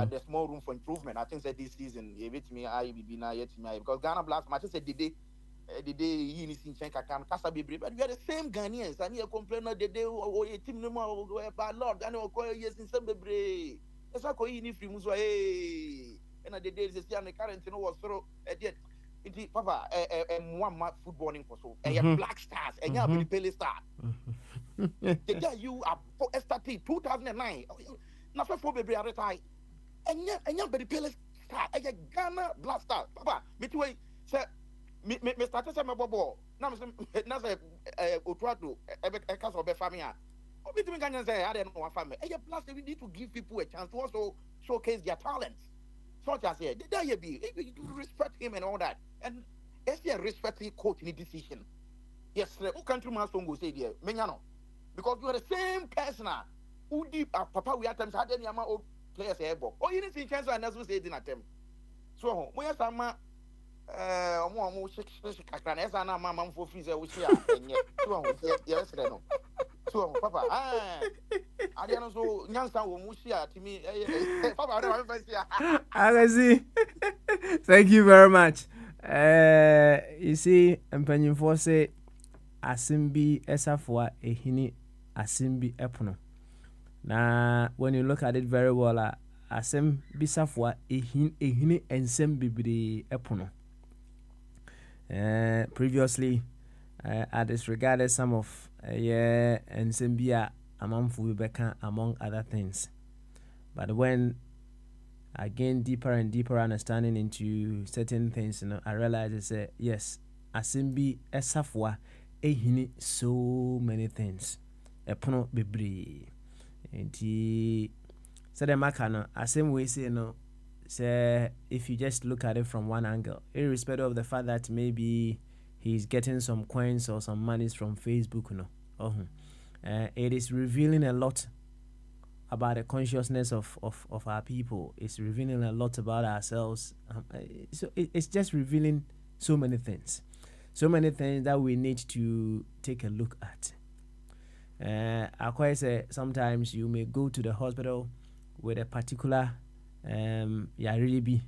There's more room for improvement. I think that this season, I be now yet me because Ghana Blast matches said the day he is in Chenka can Casa be brave, but we are the same Ghanaians. And you complain the day or a team no more by Lord, and I'll call yes in some brave. That's why I need free Muswa. And the days is young current you know was so it papa one match footballing for so black stars and you have Pele star. The guy you are STT 2009 na for baby retire and you be Pele star and Ghana black star papa me to say me start say me bobo na say Otuado e cast of family o me to me Ghana say I don't know one family and plus we need to give people a chance to also showcase their talents. Such as here, you respect him and all that. And as you respect the coach in the decision, yes, who country man song will say there, Menyano, because you are the same person who deep Papa. We at times had any amount of players here, oh, you didn't see chance and that's what they didn't attempt. So, when some more can as an amount for freezer, which here, and yet, yes, no. So, Papa, I don't know, Yansa will mushia to me. Papa, I don't I see. Thank you very much. You see, Mpanyinfo say asimbi esafua ehini asimbi epono. Na when you look at it very well, asem bisafua ehini ensem bibiri epono. Previously, I disregarded some of ensembia amamfu beka among other things. But when I gain deeper and deeper understanding into certain things, you know, I realize that yes, asimbi esafwa ehini so many things. Epono bebre. Enti said the makano asim we say no say if you just look at it from one angle, irrespective of the fact that maybe he's getting some coins or some monies from Facebook, you know. It is revealing a lot about the consciousness of our people. It's revealing a lot about ourselves. So it's just revealing so many things that we need to take a look at. I quite say sometimes you may go to the hospital with a particular really be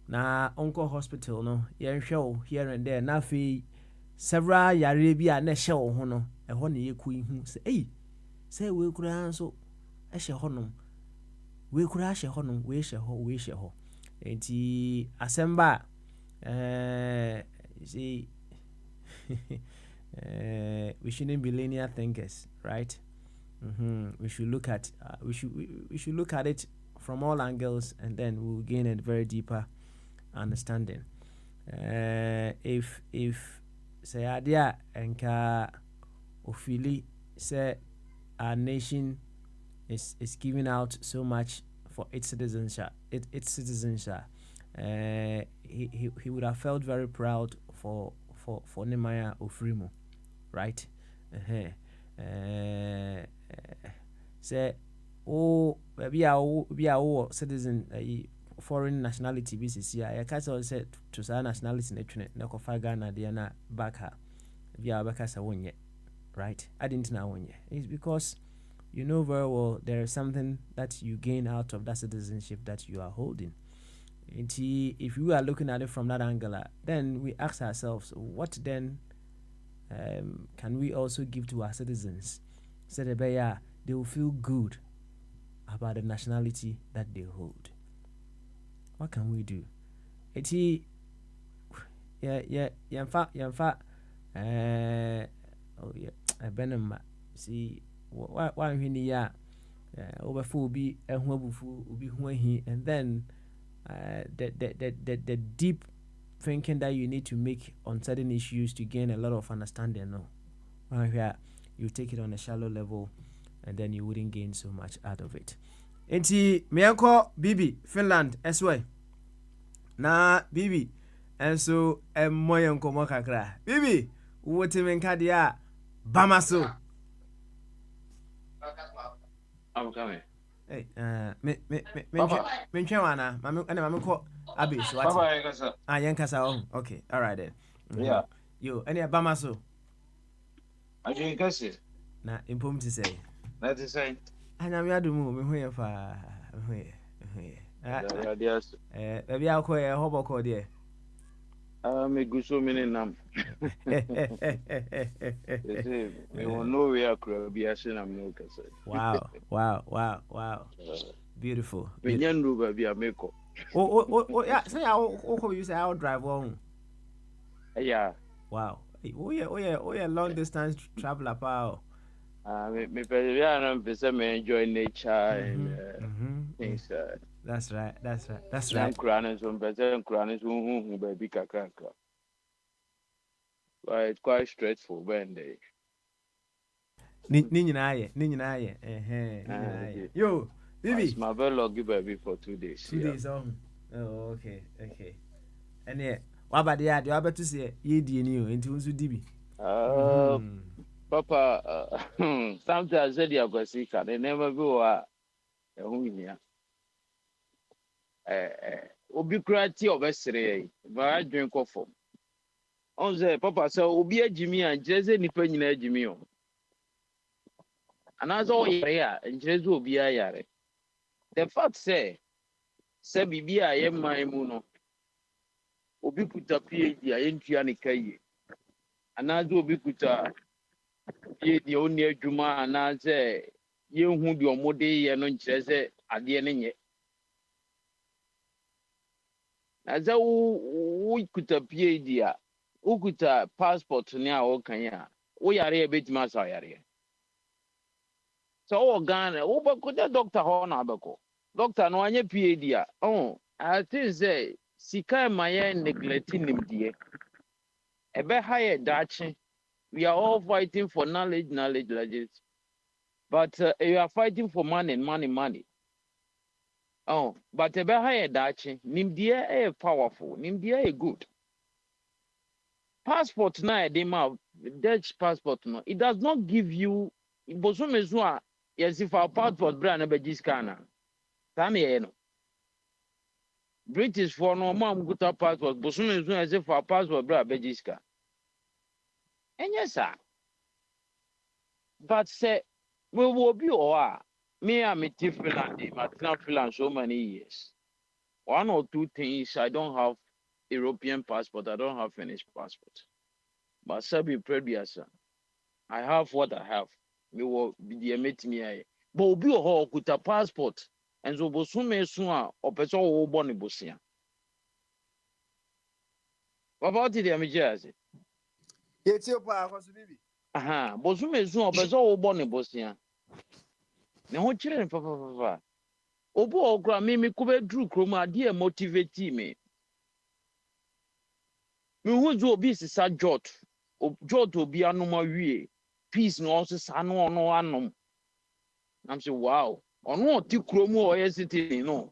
na onko hospital no show here and there na fi several yare bi a na show ho no e ho na yeku hu say we kura so ehye honom we kura hye honom we hye ho enti asemba you see we shouldn't be linear thinkers, right? We should look at we should look at it from all angles, and then we'll gain a very deeper understanding. If say idea enka ofili say our nation is giving out so much for its citizens, he would have felt very proud for Nehemiah Ofrimo, right? Say be our citizen foreign nationality BCC. I can't say to say nationality na kofa Ghana dey na back her. Be our back as a one yet, right? I didn't know one yet. It's because you know very well there is something that you gain out of that citizenship that you are holding. And if you are looking at it from that angle, then we ask ourselves, what then can we also give to our citizens so that they will feel good about the nationality that they hold? What can we do? See one overfull be and then the deep thinking that you need to make on certain issues to gain a lot of understanding. No, here you take it on a shallow level, and then you wouldn't gain so much out of it. Enti Mianko Bibi Finland eswe na Bibi enso moyen komo kakra Bibi wote menka dia Bamaso. I'm coming. Hey, me wana mame ko abi so what? Papa, Kasa. Yankasa. Oh, okay. All right then. Yeah. Yo, any Bamaso. I didn't guess it. Na impom to say. That is saying. And I'm yadumu me hoye fa hoye. Yes. Maybe I'll call a hobo call there. Me go so many nam. Me will know where could be a sin. I'm no Kasa. Wow. Beautiful. Me nyandu be a meko. Oh, yeah. Say I'll you say I'll drive on. Yeah. Wow. Oh yeah, long distance traveler, pal. Me me enjoy nature and things. That's right. I'm crying some who baby kakaka. But it's quite straightforward when they. Ninyinaye. Yo, Bibi. It's my very lucky baby for 2 days. 2 days on. Oh, okay. And yeah, what about the ad? You about to say ye you into Dibi. Papa, sometimes I said you go sick, they never go here. Obi krati obesere, but I drink off. On say, Papa, so Obi a Jimmy and Jesse Nipa nyina Jimmy. And as all yare, and Jesse will be a yare. The fact say Bibi I am my muno. Obi kuta PhD a yentua ne kai. Anazo obi kuta PhD oni adwuma anaze yenhu de omode ye no nkyere se ade ne nye. Aza wo kuta PhD a wo kuta passport ne a wo kan ya. Wo yare e betima sa yare. So wo Ghana wo ba kuta doctor ho na abeko. Doctor no anye PhD a. Oh, I think say sika maye neglecting nimdie. Ebe higher dachi. We are all fighting for knowledge, but you are fighting for money. Oh, but ebe higher dachi. Nimdie powerful. Nimdie good. Passport na edema Dutch passport no. It does not give you. Bosomezua yes if our passport brand ebe jiskana. Tani no. British for no mom good passport. Bosomezua as if our passport brand ebe jiska. And yes, sir. But say we will be or me I'm a Finland, Finland so many years. One or two things I don't have European passport, I don't have Finnish passport. But Sabi previous, I have what I have. We will be the mate me. But be a with a passport and so bosume soon or person or bonny bosia. What about the Amajas? It's your power, Bibi. Aha, bosume soon or person or bonny bosia. Now, what children, papa? Obo ogra me kube drew chroma dear motivate me. Me who do be sa jot. Jot will be anoma wie. Peace no also sano no anum. I'm say wow. Or no ti chromo or hesitate no.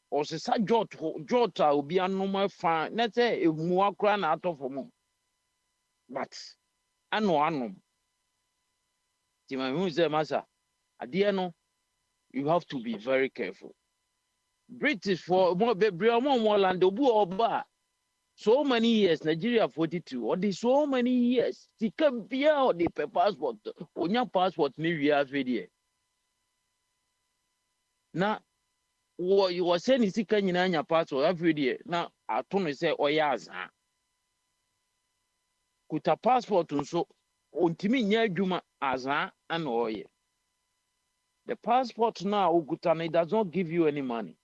Or se sa jot will be anoma fan. Let's say if mua cran out of mo. But ano anum. Ti my who say masa. Adia no. You have to be very careful. British for more land oba. So many years, Nigeria 42, or the so many years, the Cambia or the passport, on your passport, maybe have video. Now, what you were saying is the Kenya passport every day. Now, I told you say, oh, yes, kuta passport so on Timmy Juma as and oye. The passport now, Ukutane, does not give you any money.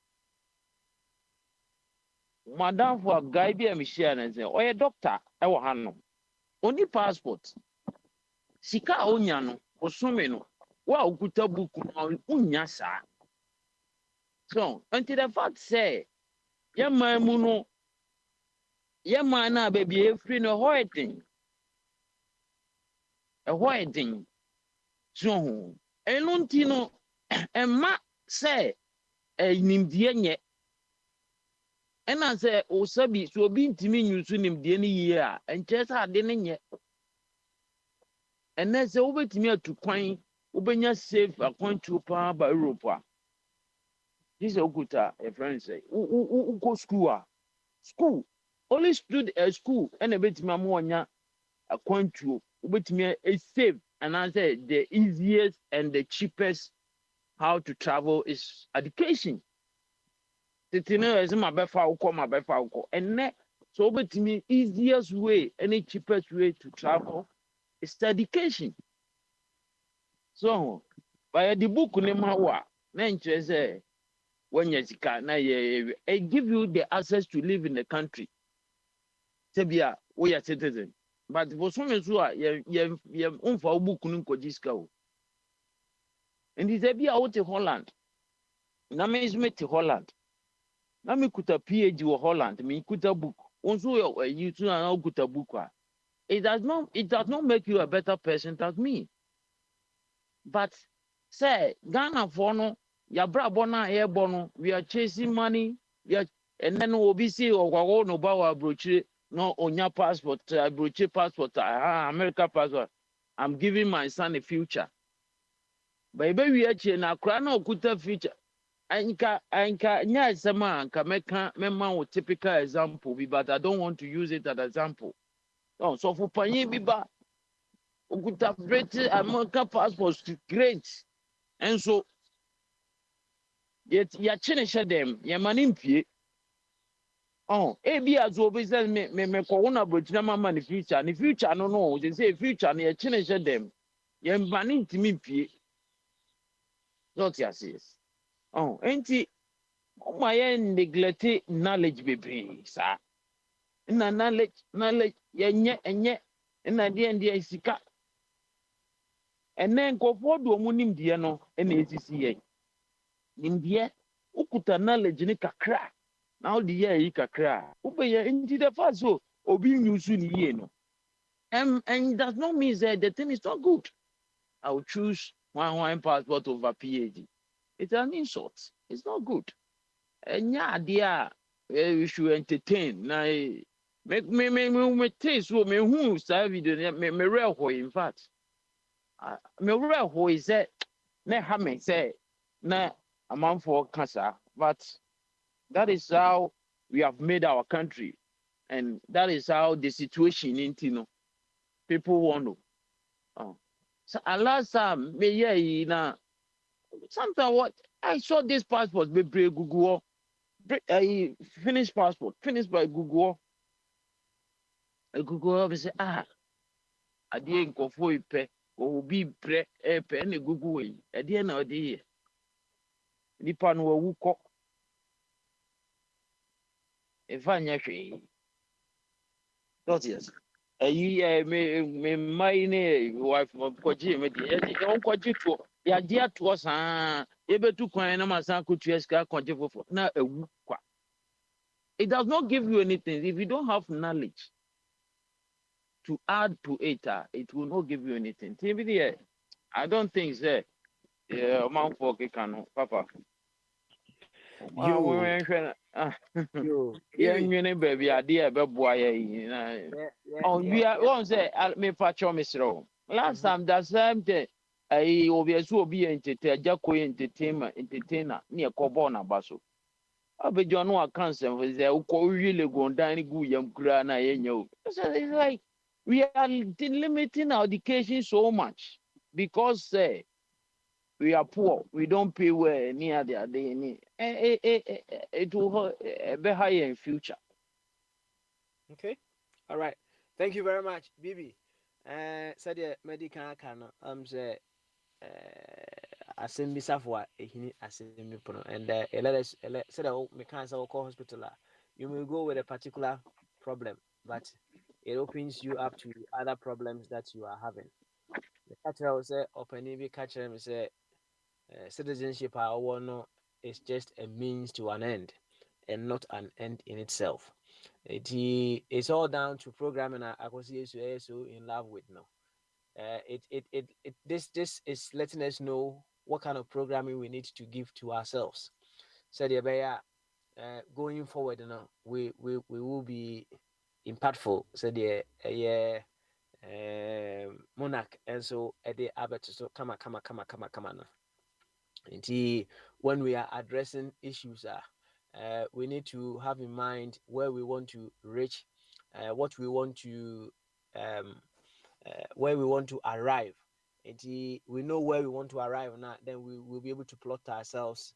Madam for a guy be a Michelle and say, or a doctor, I will handle. Only passport. Sika onyano, or sumeno, well, Ukuta book unyasa. So, until the fact say, Yama muno, Yamana baby, a free no whiting. A whiting. So, ɛno nti no ɛma sɛ nimdeɛ nyɛ ɛna sɛ osabi so obi ntumi nyusu nimdeɛ no yie a ɛnkyerɛ sɛ ade no nyɛ ɛnɛ sɛ wobɛtumi atu kwan wobɛnya safe akwantuo paa ba Europe a gye sɛ wokuta yɛfrɛ no sɛ wokɔ school only school ɛna ɛbɛtumi ama wɔnya akwantuo wobɛtumi save anaasɛ the easiest and the cheapest how to travel is education tete no ɛsɛ mabɛfa wokɔ ɛnɛ so wobɛtumi easiest way any cheapest way to travel is education so by the book ne ma wo a na nkyerɛ sɛ woanya sika na it give you the access to live in the country sɛ bia woyɛ citizen but bosome so a womfa wo book no nkɔgye sika o nti sɛ bia wote Holland na me nso mete Holland na mekuta PhD wɔ Holland mekuta book wo nso yɛ so na wokuta book a it does not make you a better person than me but say Ghana for no yabrabɔ no a yɛbɔ no we are chasing money and then obi si ɔkwawo no ba wɔ aburokyire no onya passport aburokyire passport America passport I'm giving my son a future but ebe akyire na akora na okuta future anka nya asɛm a anka mɛma wo typical example bi but I don't want to use it as an example so for panyin bi ba okuta British American passport great and so yet yɛakye hyɛ dɛm yɛma ne mpie ebi azo obi sɛ me kɔwo na aburokyire mama ne future no sɛ sɛ future no yɛkye hyɛ dɛm yɛmma ne ntimi mpie not yes enti ɔma yɛ neglect knowledge bebree saa na knowledge yɛnyɛ na deɛ sika ɛnɛ nkɔfoɔ do ɔmo nimdeɛ no ɛna esisi yɛn nimdeɛ ukuta knowledge ne kakra na wode yɛ yi kakra wobɛyɛ nti the fact so obi nyusu ne yie no and does not mean that the thing is not good. I will choose one passport over PhD. It's an insult. It's not good. And yeah, dear, we should entertain. Now, me taste so me who say video me real ho in fact. Me real ho is that na ha me say na a man for cancer, but that is how we have made our country, and that is how the situation in Tino people want to. So last time me na sometimes what I saw this passport be Google finished passport finished by Google. Google be say adie nkofo ipe obi pre pe na Google yi adie na odi ye nipa no wawu kɔ efa nya hwe not yes me mai ne wife kɔgye me de on kɔgye to ya de ato saa ebetu kwan na masan kotua sika kɔgye fofo na ewu kwa. It does not give you anything if you don't have knowledge to add to it. It will not give you anything. I don't think that amount for Kikano, Papa. You baby idea about boy. Oh, we are one say me patch on Mr. Last time that same day, I obviously be entertainer near Cobona Basso. Abe John wa cancer was there who really go down good grana. It's like we are limiting our education so much because we are poor, we don't pay well near the day. It will be higher in future. Okay, all right. Thank you very much, Bibi. Said the medical can say assembly software assembly and let us say that we can't call hospital. You may go with a particular problem, but it opens you up to other problems that you are having. The catcher will say, open EV catcher and say, citizenship is just a means to an end and not an end in itself. It's all down to programming. I could see so in love with now. This is letting us know what kind of programming we need to give to ourselves. So the going forward, we will be impactful. So the monarch, and so the abbot, so come no. And when we are addressing issues, we need to have in mind where we want to reach, what we want to um, where we want to arrive. And we know where we want to arrive now, then we will be able to plot ourselves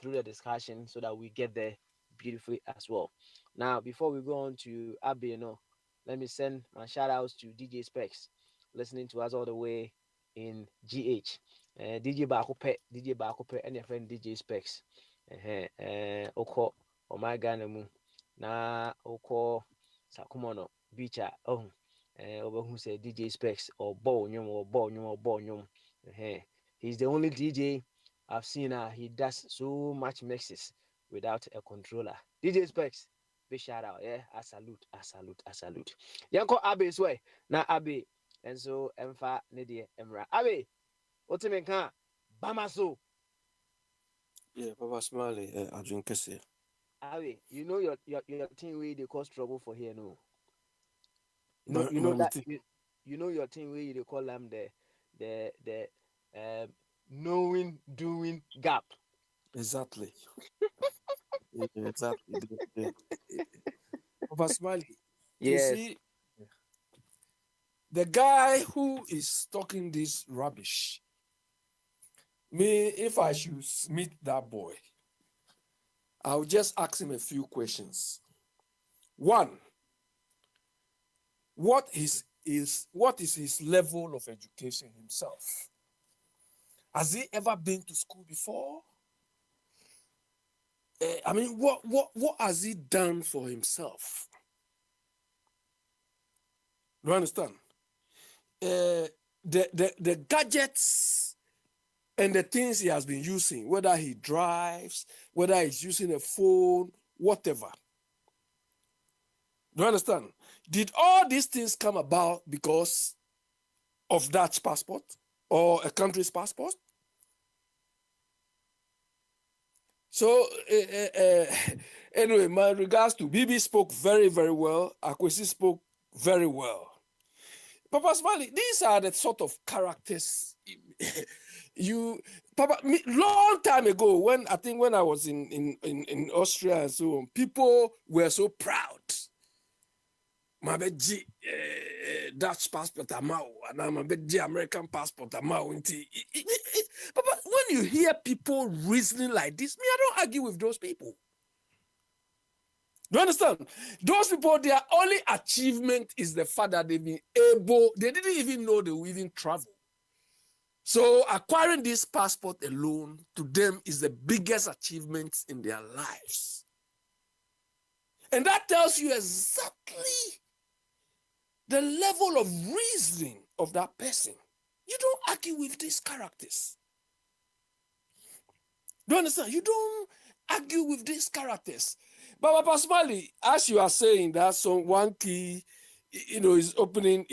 through the discussion so that we get there beautifully as well. Now, before we go on to Abby, let me send my shout outs to DJ Specs, listening to us all the way in GH. DJ Bakope, DJ Bakope, and your friend DJ Specs. Oko, Omega Mu, na Oko Sakumono, Beacher. Oh, over who said DJ Specs or Bonyum. He's the only DJ I've seen. He does so much mixes without a controller. DJ Specs, big shout out. Yeah, I salute. Yanko Abe's way. Now Abe, and so Emfa Nidia Emra. Abe, what's it mean? Bamaso. Yeah, Papa Smiley, I drink Kessie. Abe, you know your team way they cause trouble for here, no? No, You know that you know your team way they call them the knowing doing gap. Exactly. Yeah, exactly. Papa Smiley, you Yes. see, the guy who is talking this rubbish, me, if I should meet that boy, I'll just ask him a few questions. One, what is his level of education himself? Has he ever been to school before? I mean, what has he done for himself? Do you understand? The gadgets and the things he has been using, whether he drives, whether he's using a phone, whatever. Do you understand? Did all these things come about because of Dutch passport or a country's passport? So, anyway, my regards to BB spoke very, very well. Akwesi spoke very well. Papa Smiley, these are the sort of characters long time ago, when I was in Austria and so on, people were so proud. Mabeji Dutch passport amao, and I'm a American passport amao. Papa, when you hear people reasoning like this, me, I don't argue with those people. Do you understand? Those people, their only achievement is the fact that they've been able, they didn't even know they will even travel. So acquiring this passport alone to them is the biggest achievement in their lives. And that tells you exactly the level of reasoning of that person. You don't argue with these characters. Do you understand? You don't argue with these characters. But Papa Smiley, as you are saying that one key, is opening,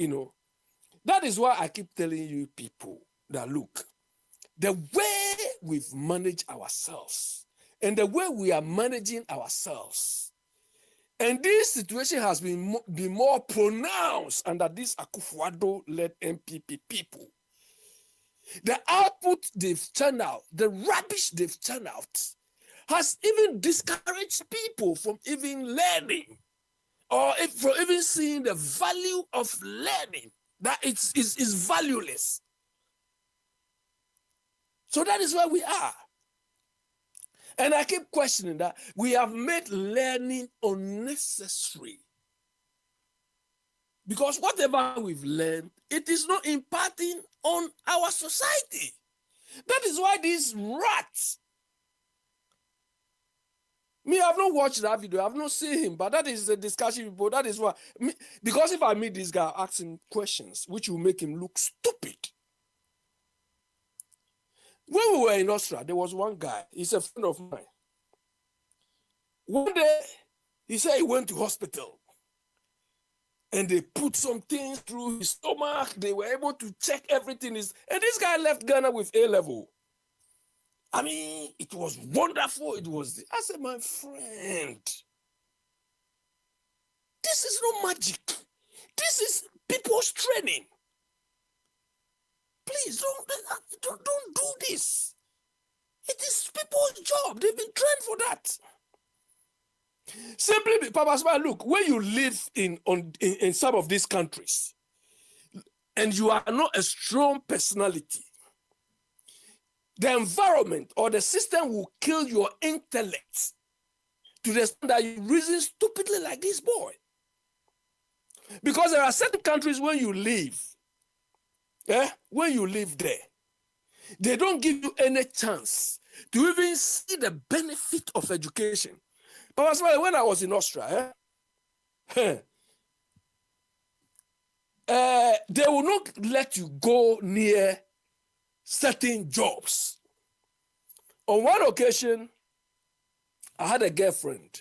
that is why I keep telling you people that look, the way we've managed ourselves and the way we are managing ourselves, and this situation has been more pronounced under this Akufo-Addo-led MPP people. The output they've turned out, the rubbish they've turned out, has even discouraged people from even learning or from even seeing the value of learning, that it's valueless. So that is where we are. And I keep questioning that. We have made learning unnecessary. Because whatever we've learned, it is not imparting on our society. That is why these rats, me, I've not watched that video, I've not seen him, but that is the discussion people. That is why, because if I meet this guy, I'll ask him questions which will make him look stupid. When we were in Austria, there was one guy, he's a friend of mine. One day, he said he went to hospital. and they put some things through his stomach. They were able to check everything. And this guy left Ghana with A level. I mean, it was wonderful. I said, my friend, this is not magic. This is people's training. Please don't do this. It is people's job. They've been trained for that. Simply, Papa Smile, look, when you live in some of these countries and you are not a strong personality, the environment or the system will kill your intellect to the extent that you reason stupidly like this boy. Because there are certain countries when you live there, they don't give you any chance to even see the benefit of education. But when I was in Austria, they will not let you go near certain jobs. On one occasion, I had a girlfriend,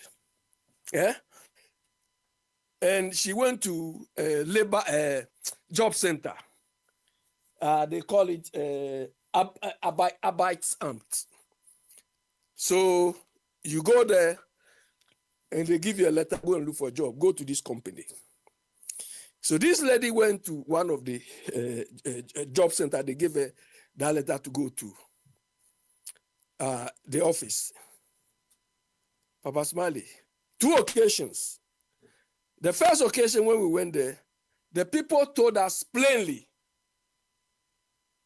and she went to a labor job center. They call it Arbeitsamt. So you go there, and they give you a letter, go and look for a job, go to this company. So this lady went to one of the job center. They gave her that letter to go to the office. Papa Smiley, 2 occasions. The first occasion when we went there, the people told us plainly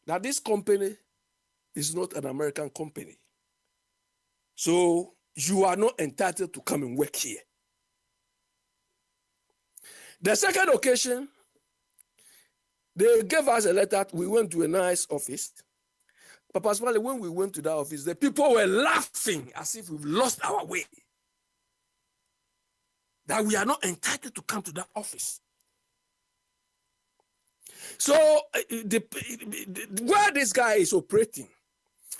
that this company is not an American company. So you are not entitled to come and work here. The second occasion, they gave us a letter. We went to a nice office. Papa Smiley, when we went to that office, the people were laughing as if we've lost our way. That we are not entitled to come to that office. So where this guy is operating,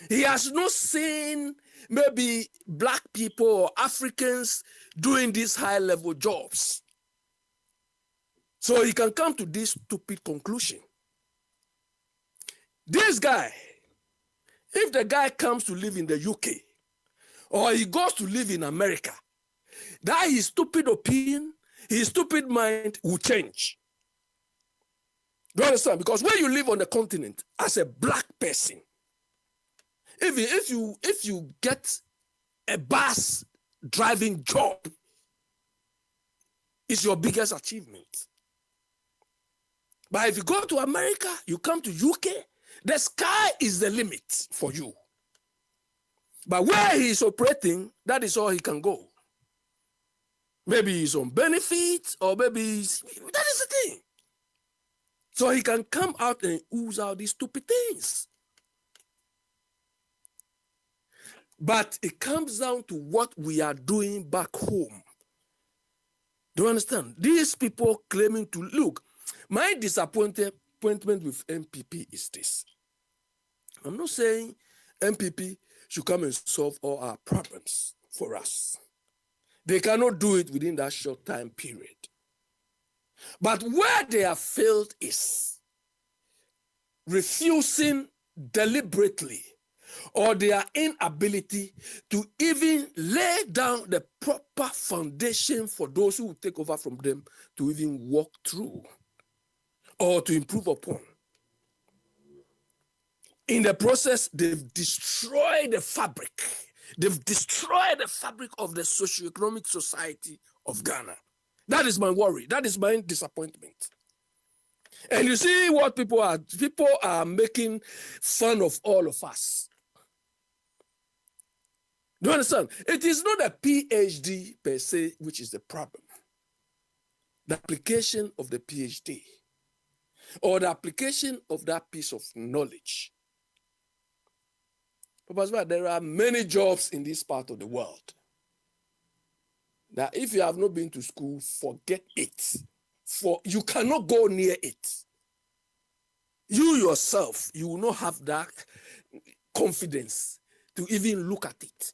he has not seen maybe black people or Africans doing these high-level jobs. So he can come to this stupid conclusion. This guy, if the guy comes to live in the UK or he goes to live in America, that his stupid opinion, his stupid mind will change. Do you understand? Because when you live on the continent as a black person, if you get a bus driving job, it's your biggest achievement. But if you go to America, you come to UK, the sky is the limit for you. But where he is operating, that is all he can go. Maybe he's on benefits, or maybe that is the thing. So he can come out and ooze out these stupid things. But it comes down to what we are doing back home. Do you understand? These people claiming to look. My disappointment with MPP is this. I'm not saying MPP should come and solve all our problems for us. They cannot do it within that short time period. But where they have failed is refusing deliberately, or their inability to even lay down the proper foundation for those who will take over from them to even walk through or to improve upon. In the process, they've destroyed the fabric. They've destroyed the fabric of the socioeconomic society of Ghana. That is my worry. That is my disappointment. And you see what people are making fun of all of us. Do you understand? It is not a PhD per se which is the problem. The application of the PhD or the application of that piece of knowledge. But there are many jobs in this part of the world that if you have not been to school, forget it. You cannot go near it. You yourself, you will not have that confidence to even look at it.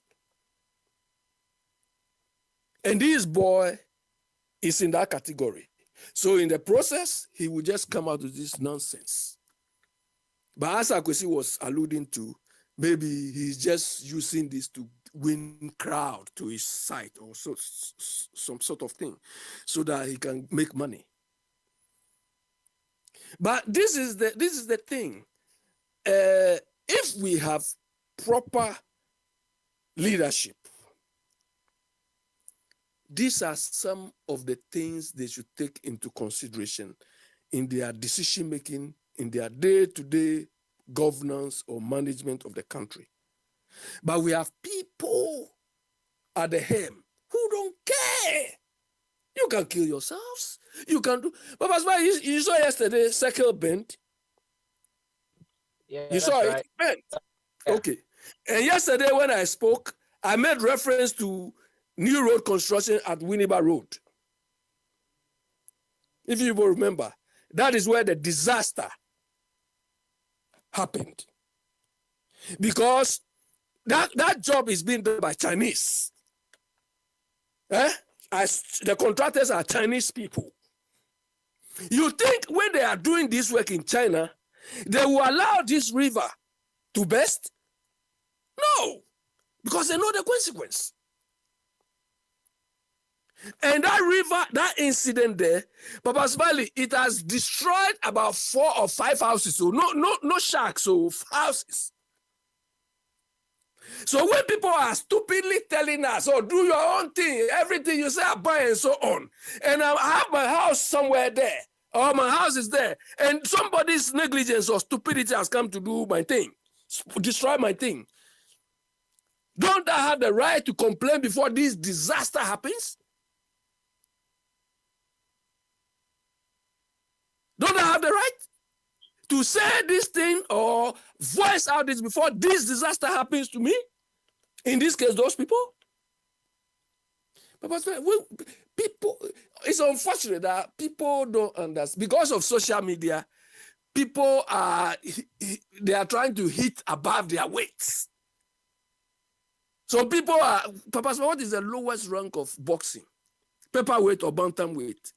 And this boy is in that category. So in the process, he will just come out with this nonsense. But as Akwesi was alluding to, maybe he's just using this to win crowd to his side or some sort of thing so that he can make money. But this is the thing. If we have proper leadership, these are some of the things they should take into consideration in their decision making, in their day-to-day governance or management of the country. But we have people at the helm who don't care. You can kill yourselves. You can do. But as well, you saw yesterday, Circle Bend. Yeah, You saw right. it bent. Yeah. Okay. And yesterday when I spoke, I made reference to new road construction at Winneba Road. If you will remember, that is where the disaster happened. Because that job is being done by Chinese. As the contractors are Chinese people. You think when they are doing this work in China, they will allow this river to burst? No, because they know the consequence. And that river, that incident there, Papa's Valley, it has destroyed about 4 or 5 houses. So no sharks, so houses. So when people are stupidly telling us, oh, do your own thing, everything you say, I buy and so on, and I have my house somewhere there, or my house is there, and somebody's negligence or stupidity has come to do my thing, destroy my thing. Don't I have the right to complain before this disaster happens? Don't I have the right to say this thing or voice out this before this disaster happens to me? In this case, those people. But people, it's unfortunate that people don't understand. Because of social media, people they are trying to hit above their weights. Some people are, Papa, what is the lowest rank of boxing? Pepperweight or bantamweight?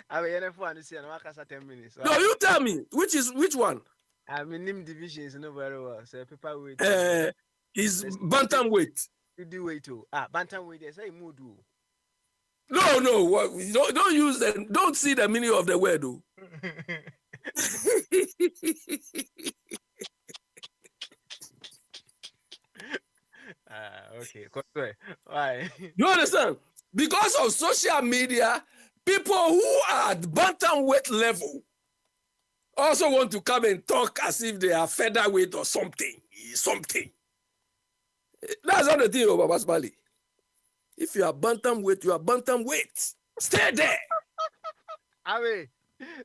I mean, anyone is here, no, I can 10 minutes. No, you tell me, which one? I mean, name divisions, no very well. So, paperweight. Is bantamweight. You do weight too. Bantamweight, they say mood. No, don't use them. Don't see the meaning of the word, though. Okay. Why? You understand? Because of social media, people who are at bantamweight level also want to come and talk as if they are featherweight or something. That's not the thing about Basbali. If you are bantamweight, you are bantamweight. Stay there. Abe,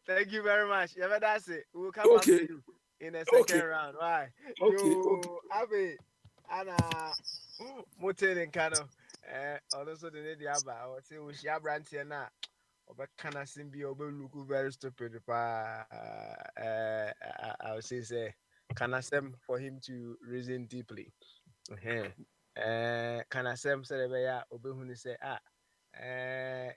thank you very much. Yeah, that's it. We'll come back to you in the second round. Why? Okay. Abe, Anna, Motel and Kano. Also the lady Abba, I would say we share brand here now. Oba kana simbi oba look very stupid. I would say kanasem for him to reason deeply. Kanasem said oba say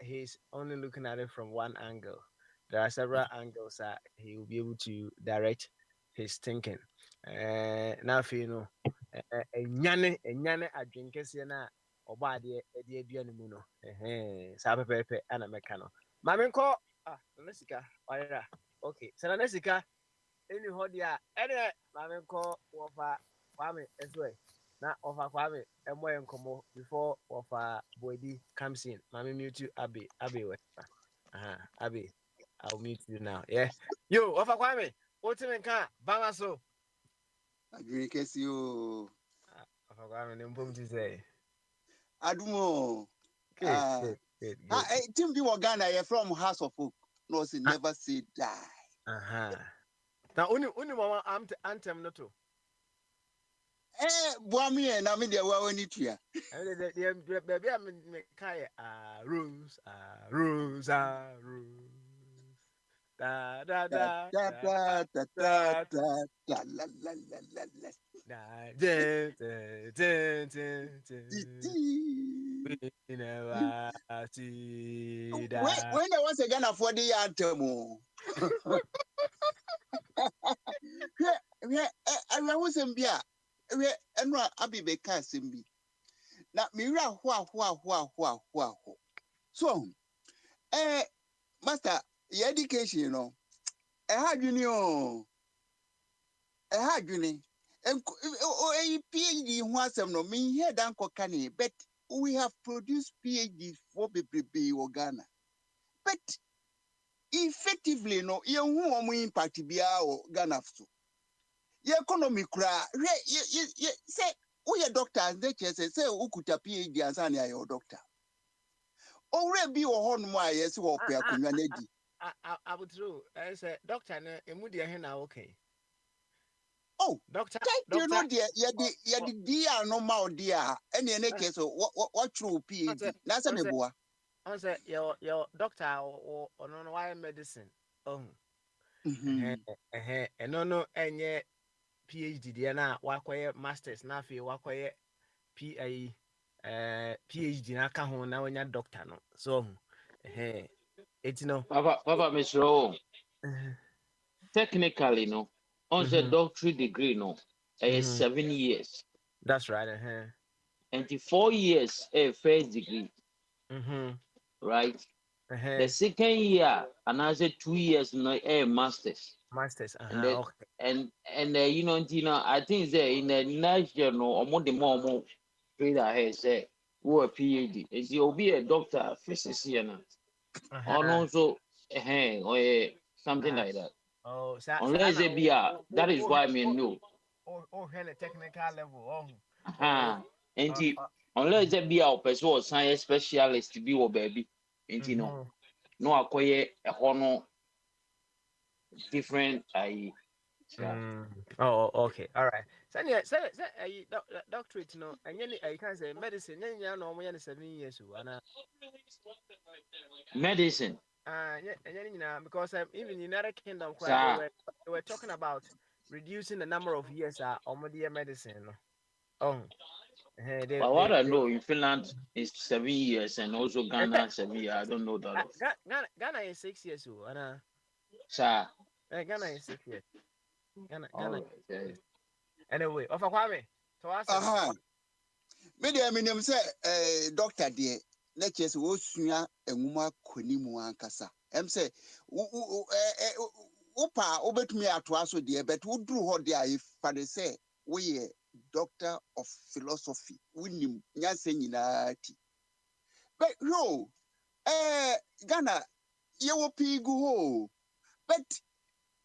he's only looking at it from one angle. There are several angles that he will be able to direct his thinking. Now if you know nyane adwinkese na oba de aduane mu no sa pepepe ana meka no mame nko Nesika oyera okay sana Nesika eni hodi a ene mame nko wofa kwame eswe na ofa kwame emoye nkomo before ofa boydi comes in mame mute Abi we Abi I'll mute you now. Yeah, yo ofa kwame otime nka Bamaso adwinkese yo ofa kwame ne mpom ti say Adumo. Good. Tim be Ghana, you're from House of Folk. No, say never say die. Now, only mama anthem no to. Boami and I mean, they were only here. Baby, I mean, rules. Da da da da da da da da la la la la la. We never see when I was a Ghana for the anthem. I was in Bia. And I be because in me. Now, Mira, wha. So, master, your education, you know, I had you and a PhD once no me here than Kokani, but we have produced PhD for baby Ghana. But effectively, no, you won't impact Bia Ghana. Your economy cry, you say, we are doctors, they say, who could a PhD as any your doctor. Already be on my yes, or community. I would true. I say, doctor, Emudia Hena, okay. Oh, doctor, you know, dear, the dear no more dear, any case, what true PhD? That's a boy. I say, your doctor or no why medicine. Oh, and no, and yet PhD, dear, now, what masters, nafi, what PhD, na kahon na when doctor no. So, it's no. Papa, Miss Rowe. Technically, no. On the doctorate degree, no. 7 years. That's right. And 4 years, first degree. Right. The second year, another 2 years, no, masters. Masters. Okay. And you know, I think that in the next year, no, or more the more straight ahead, say, who a PhD. Is you'll be a doctor, physicist, you know. Or also, or something like that. Oh, unless they be that is why I mean no. Oh, technical level. And unless they be a person or science specialist to be or baby, and no acquire a honor different. Oh, okay, all right. So, doctorate, no, and I can say medicine, you know, 7 years, medicine. Because even in United Kingdom, they were talking about reducing the number of years on the medicine. Oh, but what I know in Finland is 7 years, and also Ghana 7 years. I don't know that. Ghana is 6 years, Sir. Ghana is 6 years. Ghana. Anyway, of Kwame. So I Media say, doctor dear, lectures wo sua enwuma koni mu ankasa. Say, upa obetumi atoa so dear, but wo duru ho dear if father say we doctor of philosophy. Winim nyanse nyina ti. But no, Ghana, ye wo pigu ho. But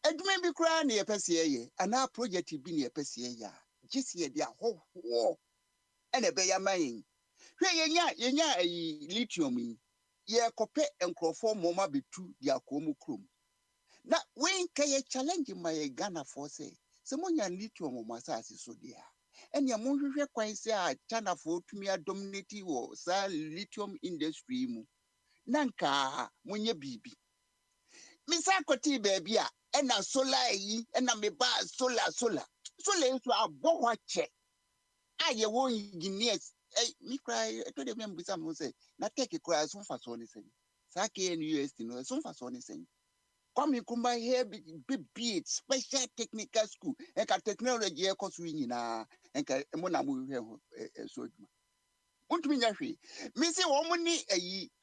edwuma bi kra na ye pese ye, ana project bi na ye pese ye. Just ye dia ho. And a bear mine. Yenya a lithium in ye cope and crofo moma be true the Akomu crum. Now, when kay challenge my Ghana for say, someone lithium or massas is so dear. And your moon quite say, China for to me a dominative or sa lithium industry. Nanka, when ye baby. Miss Akoti baby, and a solar and a me bar solar. Solar is a bow check. I won't engineers. Me cry, I told them some say, not take a cry as soon as on the same. Saki and US, soon as on the same. Come in, come by here, be special technical school, and technology, course, we and Monamu so. Won't mean that way. Missy woman,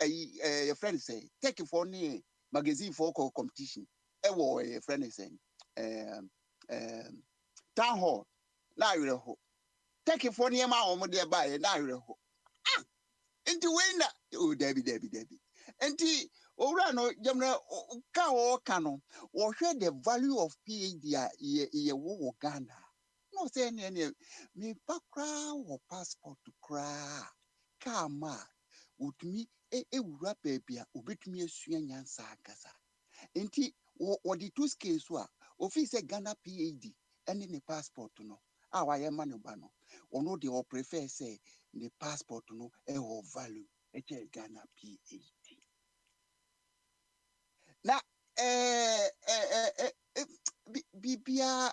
a friend say, take it for near magazine for competition. A friend saying, town hall. Now you're take it for near my home there by an iron. Into winner, oh, Debbie. And tea, no, Jamna, cow canon, or share the value of PhD, ye war Ghana. No saying any me background or passport to cry. Kama, would me a rap baby, ubit me a swian sakasa. And tea, what the two scales were, office a Ghana PhD, and in a passport to know. I am manubano. Or no, they will prefer say the passport to know a value a Ghana PhD. Now, Bibia,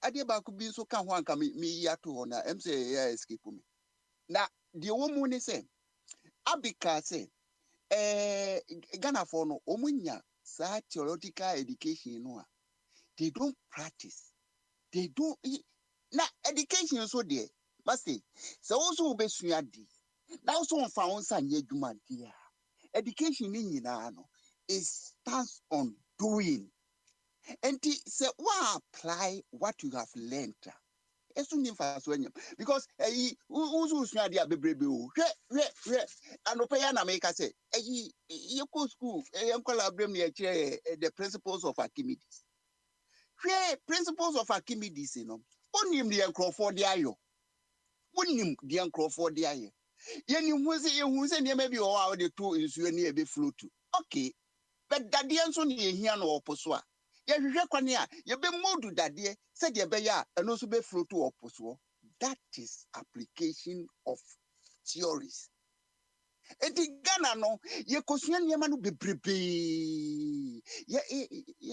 Adiaba could be so can one come me yato on a MC escape me. Now, the woman is saying, Abika say, Ghana for no omunya sa theoretical education no they don't practice. They don't na education so there. But say so also be suadi. Now so on found san ye dwuma dia. Education ni nyina no it stands on doing. And say why apply what you have learned. Because usu suadi abebrebe o hwe anope ya na make say ye go school enkola brem ne the principles of Archimedes. Principles of Archimedes no onim the enkrofo de ayo onim the enkrofo de aye yeni hu se ne ma bi o wa de to nsuo ne e be float okay but dade enso ne ehia no oposo a ye hwehwe kwane a ye be modu dade se de be ya eno so be float oposo. That is application of theories. Enti Ghana no ye kosua niema no bebrebe ye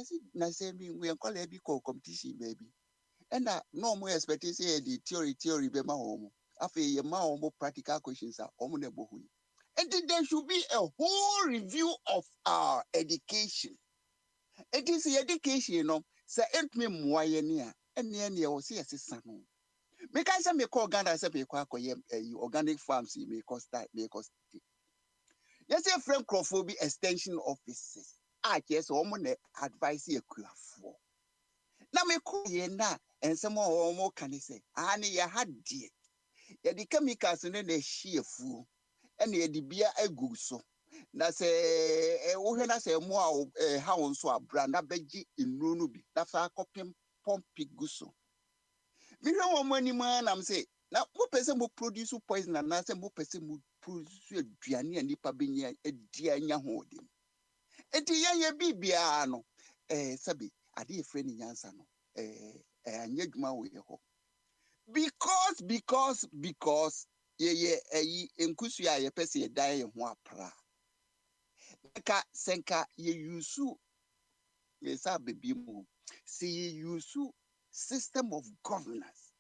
see na say we call e bi competition baby and no more expect say the theory be ma homo afa ye ma homo practical questions are homo ne bohu. And there should be a whole review of our education. It is education, you know, say it me moye ni a ene ne o say asesa no. Me kan say me call Ghana say me kwa koye organic farms me cost. Yes, a friend Crawford extension offices. Yes, woman advice ye for. Now me call ye na and some more can say, Annie, ya had dear. Ya the chemicals in the sheer fool, and ye the beer a goose. Na say, na say more how so a brand a beji in Runubi, that's a copy pompi guso. Me no money man, I'm say, now more person will produce poison and answer more person will produce Diani and Nipa Binia a Diania holding. Eti ye bibia no sabi ade friend nyansa no anyadwuma we ho because ye enkusu a ye pese ye dan ye ho apra ka senka ye yusu ye sa bebi mu see ye yusu system of governance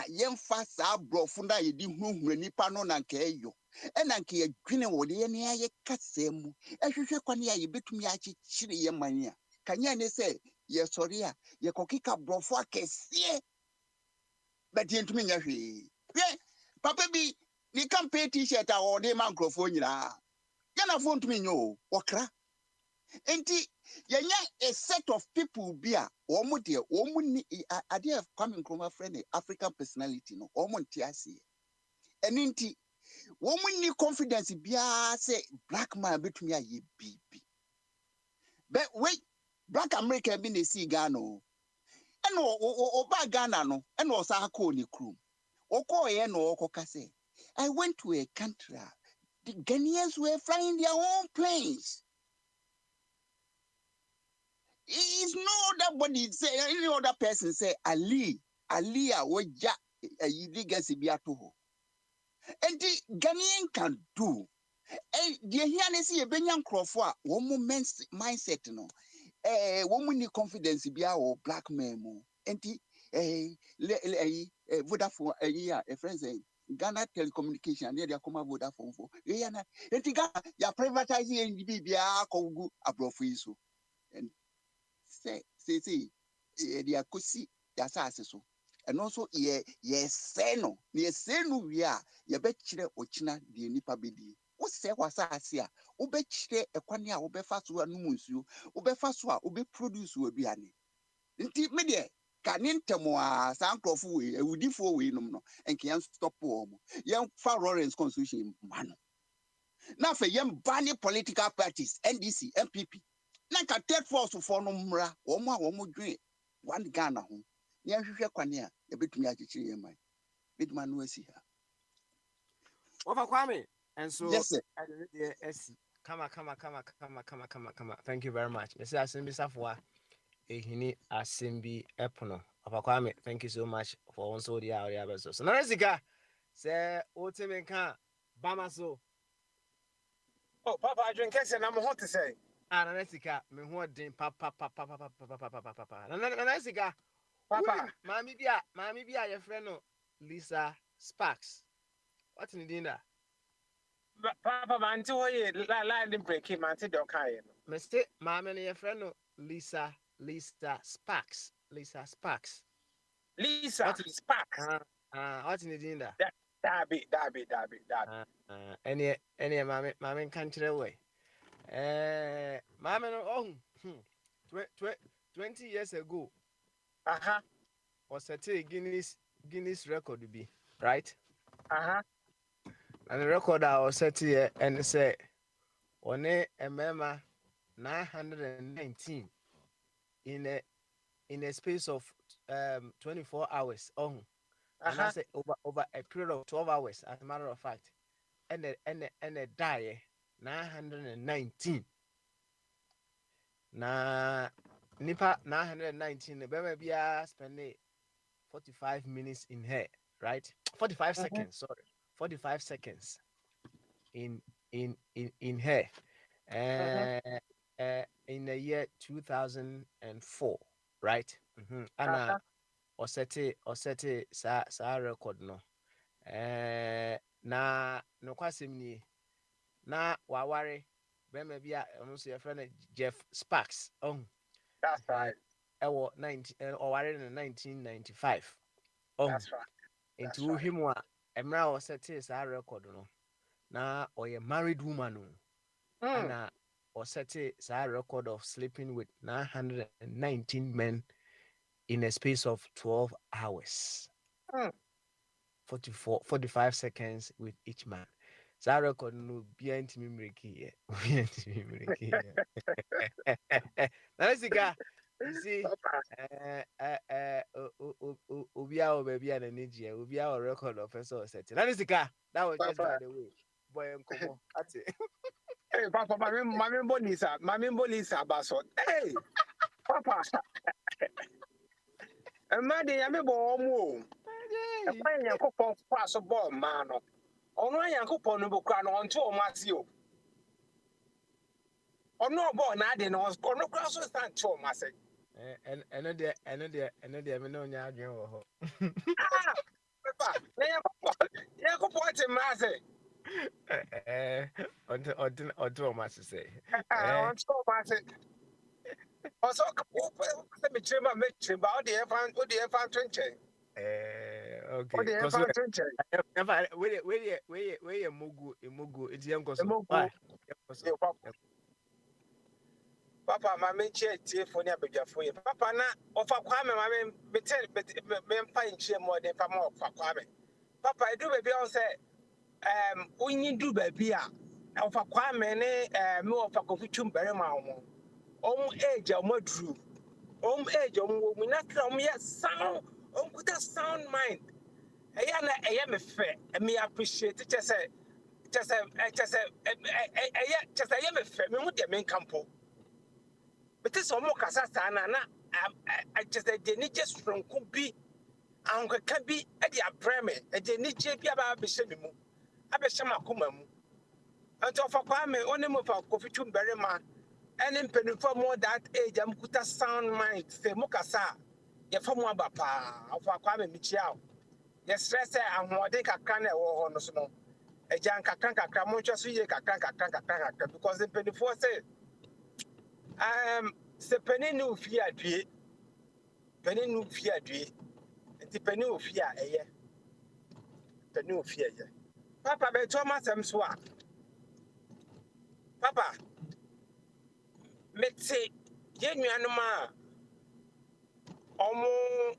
yemfa sa brofo na ye di hunhura nipa no na nka eyo ena nka ye dwene wo de ye ne aye kasemu ehwehwe kwane ya ye betumi achichire ye man a kanya ne se ye sori a ye kokika brofo akese but ye ntumi nya hwe papa bi ni campaign t-shirt a wo de man microphone nyina ya na fo ntumi nyo okra enti yenya a set of people be a omo de omo ni ade coming from a friend African personality no omo ntiase eninti womu ni confidence bia say black man betumi aye bibi but wait black America bi na see Ghana eno o ba Ghana no eno o sa ko ni krum o ko ye no o ko say I went to a country the Ghanaians were flying their own planes. It's no other body say any other person say Ali woja legacy bi ato and the Ghanaian can do. The here see a Benyan Crawford, one mindset no. Woman ni confidence be our black man mo. And Vodafone a friend say Ghana telecommunication near their common Vodafone for. And Ghana ya privatizing and be a kogu abroad so. And say the akusi yasa so. And also seno we are ye betchire ochina de nipa bedi wo se kwasa ase a wo betchire ekwane a wo befa so anu munsuo wo befa so a wo be produce wo aduane nti me de ka ne ntemo a sankrofo we ewudifo we num no enke yan stop wo mo yan fa Lawrence constitution mano na fa yan bani political parties NDC MPP na ka third force for no mra wo mo a wo mo dwen one Ghana ho yan hwehwe kwane a ye betumi akyekyere ye man bidman no asi ha Over Kwame. And so, yes sir. Come. Thank you very much. Mr. Asimbi Safwa, Ehini Asimbi Epono. Over Kwame, thank you so much for also the area. So, Narazika, say, Otemeka, Bamaso. Oh, Papa, I drink and I'm hot to say. Narazika, me who din papa. Narazika, Papa, Mammy Bia, your friend, Lisa Sparks. What's in the dinner? Papa man to hoye la break him man to don't kind. Mr. Mamma and your friend Lisa Sparks. Lisa Sparks. Lisa What Sparks. What's in the dinner? That be. Any mammy country away. Mamma, oh, 20 years ago, was a Guinness record to be right. And the record I was set here and say, on a mema 919 in a space of 24 hours. Oh, and I say over a period of 12 hours, as a matter of fact, and a die 919. Na nipa 919 the baby be spend 45 minutes in here, right? 45 seconds, sorry. 45 seconds in here. In the year 2004, right? And or set sa record no. Na no kwasim na waware bema bia ono so your friend Jeff Sparks. Oh, that's right. Ewo 1995. Oh, that's right. Into him wa emra o set sa record no. Na or a married woman and or set a record of sleeping with 919 men in a space of 12 hours. 45 seconds with each man. So record no behind me breaking here. Now let's go. You see, Ubia baby and energy, Ubia record of a so set. Now let's go. That was just by the way. Boy, uncle. That's it. Hey, Papa, my member Lisa Basso. Hey, Papa. And my dear, I'm a bomb. I'm a couple pass a bomb, man. On my uncle Ponubo crown on 2 Matthew. Or no born, I didn't know, or no cross was not 2 Massey. And another, I know now. Papa, you go point in Massey. Or 2 months say. On 2 Massey. Also, let me trim my mitchell about the F 20. Okay. Where you mugu, it's young Papa, my main chair, for near for you. Papa, na of a kwame, my men pine chair more than more for kwame. Papa, I do baby on say, when you do baby, of a kwame, more of a coffee chum very mamma. Age of more true. Age of woman, not from yet sound, with a sound mind. I am a fair, and me appreciate it. Just I am a fair, me with the main campo. But this is more Casasana. I just a just from could be, Uncle can be at the Apreme, a Jenichi about Bishamimu, Abeshama Kumamu. Until for Kwame, only move for coffee chum berry man, and in penny for more that age, I'm put a sound mind, say Mukasa, your former papa, of Kwame Michel. The stress and what they can or no snow. A young Kakanka, Kramoncha, Kakanka, because the penny for say, the penny no fear, penny no fear, and the penny no fear, a year. Penny no fear. Papa, by Thomas M. Swap. Papa, let's say, Genuanuma, almost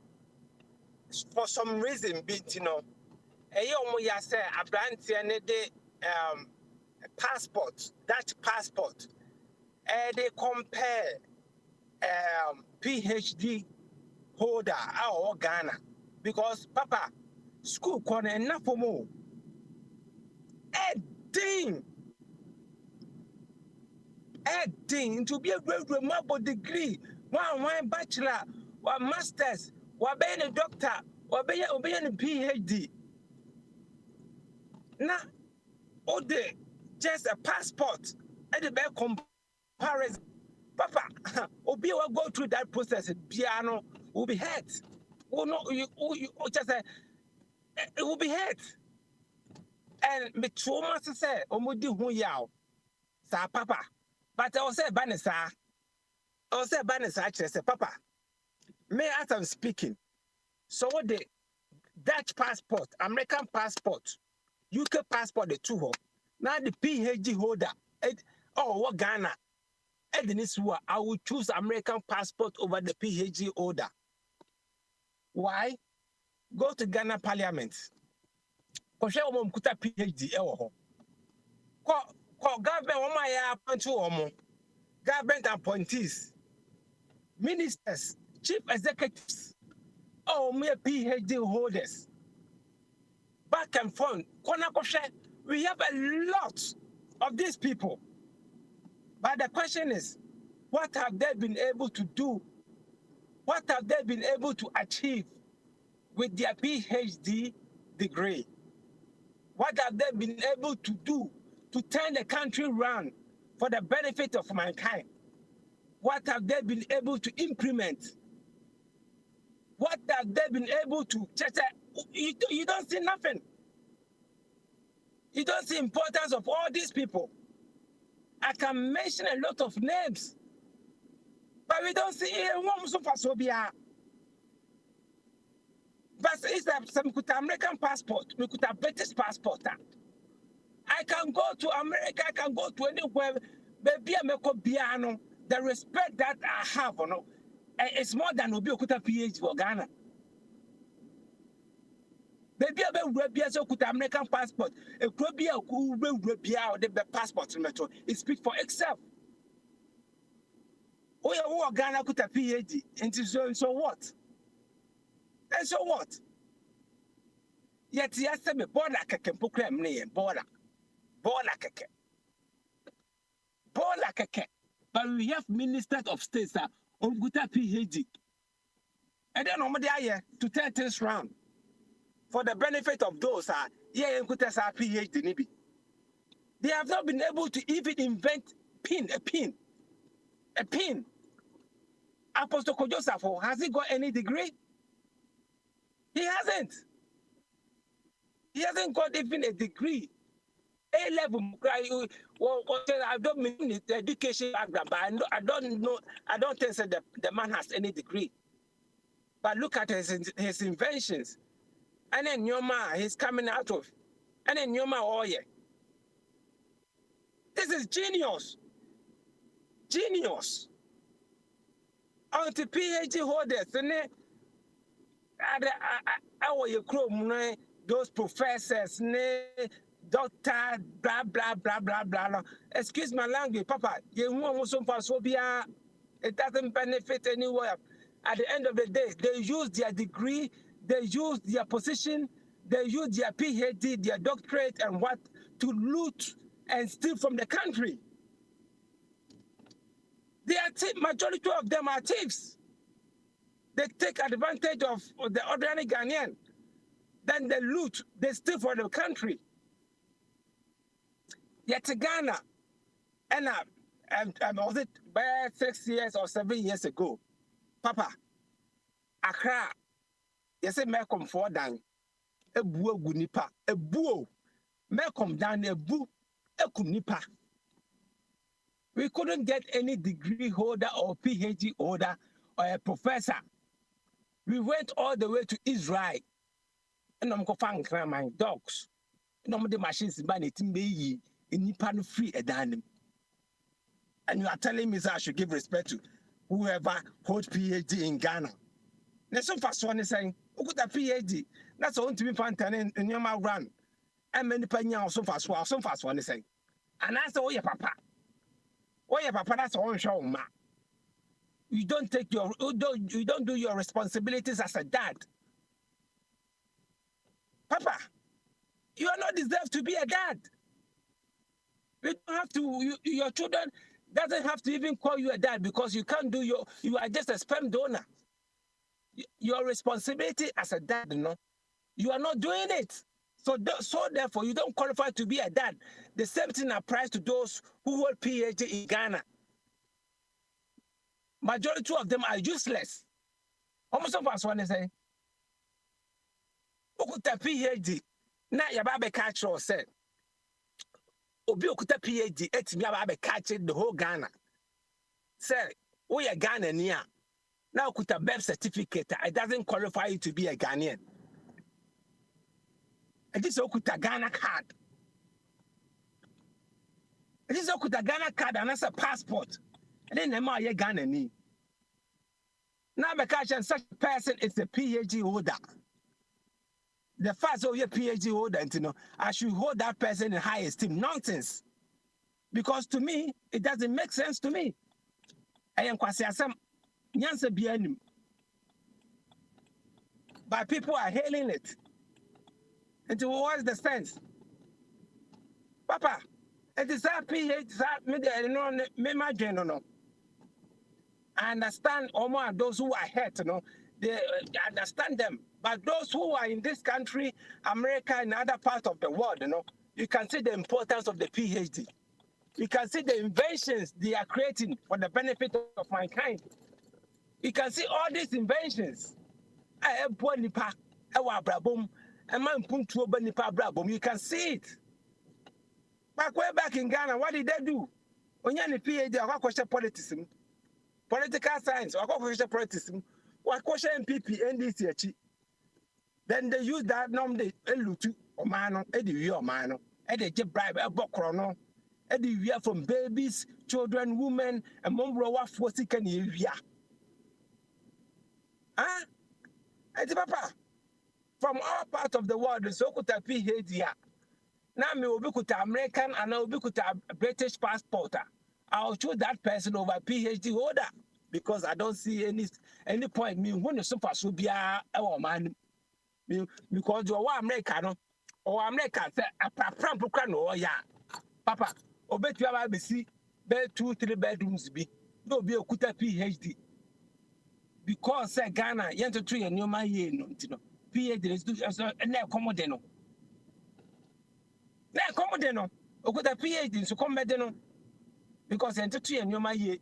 for some reason, you know, a young ya say a brand passport, Dutch passport, they compare PhD holder or Ghana because Papa school corner enough for more. Adding to be a great remarkable degree, one bachelor, one masters, one being a doctor, or being a PhD. Now, all day, just a passport and the best comparison. Papa, Obi will go through that process. Piano will be hurt. Oh no, you just it will be hurt. And me trauma say omudi hu yaw sa papa. But I was say banisa. I was say banisa actually say papa. Me as I'm speaking. So what the Dutch passport, American passport, UK passport the two. Now the PhD holder. What Ghana? I will choose American passport over the PhD holder. Why? Go to Ghana Parliament. Koshe omo mkuta PhD ewo ho. Ko government omo ya appoint omo. Government appointees, ministers, chief executives, me PhD holders. Back and forth. We have a lot of these people. But the question is, what have they been able to do? What have they been able to achieve with their PhD degree? What have they been able to do to turn the country around for the benefit of mankind? What have they been able to implement? What have they been able to? You don't see nothing. You don't see importance of all these people. I can mention a lot of names, but we don't see one so far so be. But it's some American passport, we could have British passport. I can go to America, I can go to anywhere. Baby, the respect that I have, it's more than Obi Okuta PhD for Ghana. Baby, I could American passport. A Krobia who will be out the passport. It speaks for itself. Oh, Ghana could have PhD. And so what? And so what? Yet, yes, me border can proclaim me border. Border keke. Border keke. But we have ministers of states that on good PhD. And then on the to turn things round for the benefit of those PhD. They have not been able to even invent a pin. Apostle Kojosafo, has he got any degree? He hasn't. He hasn't got even a degree. A-level, I don't mean the education background, but I don't think that the man has any degree. But look at his inventions. And then Nyoma, he's coming out of. And then Nyoma Oye. This is genius. Genius. Until PhD holders, and then those professors, doctor, blah, blah, blah, blah, blah. Excuse my language, Papa. It doesn't benefit anywhere. At the end of the day, they use their degree, they use their position, they use their PhD, their doctorate, and what to loot and steal from the country. They are majority of them are thieves. They take advantage of the ordinary Ghanaian. Then they loot, they steal for the country. Yet Ghana, and was it 6 years or 7 years ago, Papa, Accra, you say me come for down, a buo gunipa, a buo, me come down a bu, a kunipa. We couldn't get any degree holder or PhD holder or a professor. We went all the way to Israel. And I'm going to find my dogs. And I'm the machines by the team in Nipan free a danim. And you are telling me that I should give respect to whoever holds PhD in Ghana. That's so fast one is saying, who got a PhD? That's all to be found in your mouth run. And many panya so fast one is saying. And I said, oh, yeah, Papa. Oh, yeah, Papa, that's all show, ma. You don't do your responsibilities as a dad. Papa, you are not deserved to be a dad. You don't have to, your children doesn't have to even call you a dad because you can't do you are just a sperm donor. Your responsibility as a dad, you are not doing it. So therefore, you don't qualify to be a dad. The same thing applies to those who hold PhD in Ghana. Majority of them are useless. Almost of us want to say, who could have PhD? Now your baby catch or said, obi okuta PhD etimi aba be catch the whole Ghana. Say, we a Ghanaian. Now okuta birth certificate. It doesn't qualify you to be a Ghanaian. It is okuta Ghana card. It is okuta Ghana card and that's a passport. And then them are ye Ghanaian. Now because such a person is a PhD holder. The fact of your PhD holder, you know, I should hold that person in high esteem. Nonsense. Because to me, it doesn't make sense to me. I am quite some nyansa bianim. But people are hailing it. And to what's the sense? Papa, it is a PhD, me no. I understand almost those who are hurt, you know, they understand them. But those who are in this country, America, and other parts of the world, you know, you can see the importance of the PhD. You can see the inventions they are creating for the benefit of mankind. You can see all these inventions. You can see it. But way back in Ghana, what did they do? When you're in PhD, I question politics, political science, I question politics, I question MPP, NDC. Then they use that number, Elutu, Omano, Eddie Omano, Eddie bribe, a bokrono. Eddie we are from babies, children, women, and Mombrowa for sick and year. Huh? Eddie Papa, from all parts of the world, the Sokuta PhD. Now me will be American and I will be a British passport. I'll choose that person over PhD holder because I don't see any point me when the super subia or man because you are American or American say a pram no ya. Papa, obet you have see bed 2-3 bedrooms be no be a kuta PhD because say Ghana yent to and your my year no PhD is do and accommodate na accommodate no okuta PhD so come no because yent to and your my year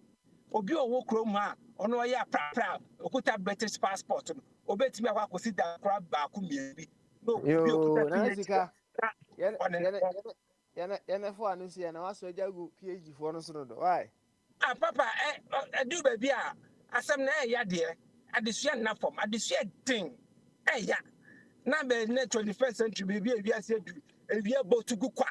obi owo krom ha ono ya pra okuta British passport no obet me akwa kosi da kra ba ku mi no obi okuta Nanzika yana for anu si na waso jagu PhD for no so no do why papa do baby asem na ya de adesua na form adesua thing ya na be na 21st century baby ase du ewia botugu kwa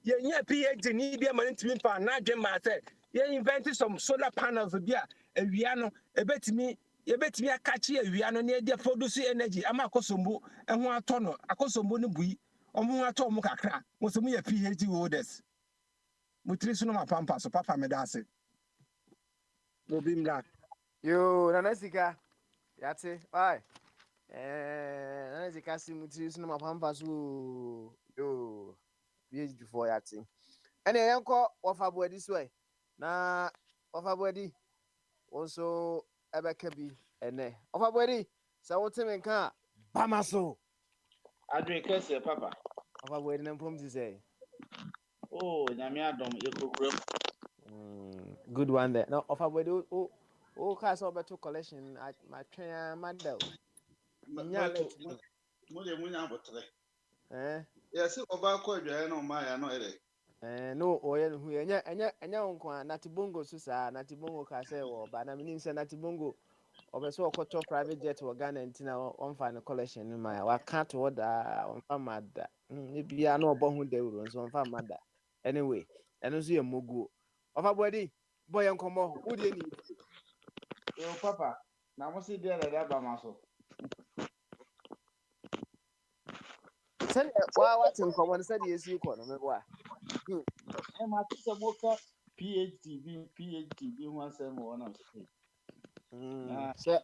ye nya PhD ni bia man ntimi fa na adwen ma say ye invent some solar panels bia ewia no ebetimi akachi ewia no na e dey produce energy ama akosombo ehun ato no akosombo no bui omo ato omo kakra mo so mo ye PhD holders mutiri so no mapampa so papa me da ase obi mla yo Nanzika yate why Nanzika si mutiri so no mapampa so yo PhD for yate ene yanko ofa boadi so na ofa boadi also ebeka bi ene ofa boadi sa wotemen kan Bamaso Adwin kese papa. ofa boadi na prom ti say Oh, nyame adom ekokura. Good one there. No, of about oh, cast over to collection at my train mandel. Munya botre. Eh? Yes, oba ko adwa na ma ya no ere. No, or who enya unkwa natibongo susa natibongo kase wo ba na minim se natibongo obeso okoto private jet wo Ghana ntina on find collection in my wa can't order on famada. Bia no obo hu de uro so on famada. Anyway, eno so ye mogu. Of abodi boy enkomo who dey need. Yo papa, na mo si dia da Bamaso. Send what enkomo said yes you ko no me boa. E ma ti se mo ka PhD bi ho asem wo na so. So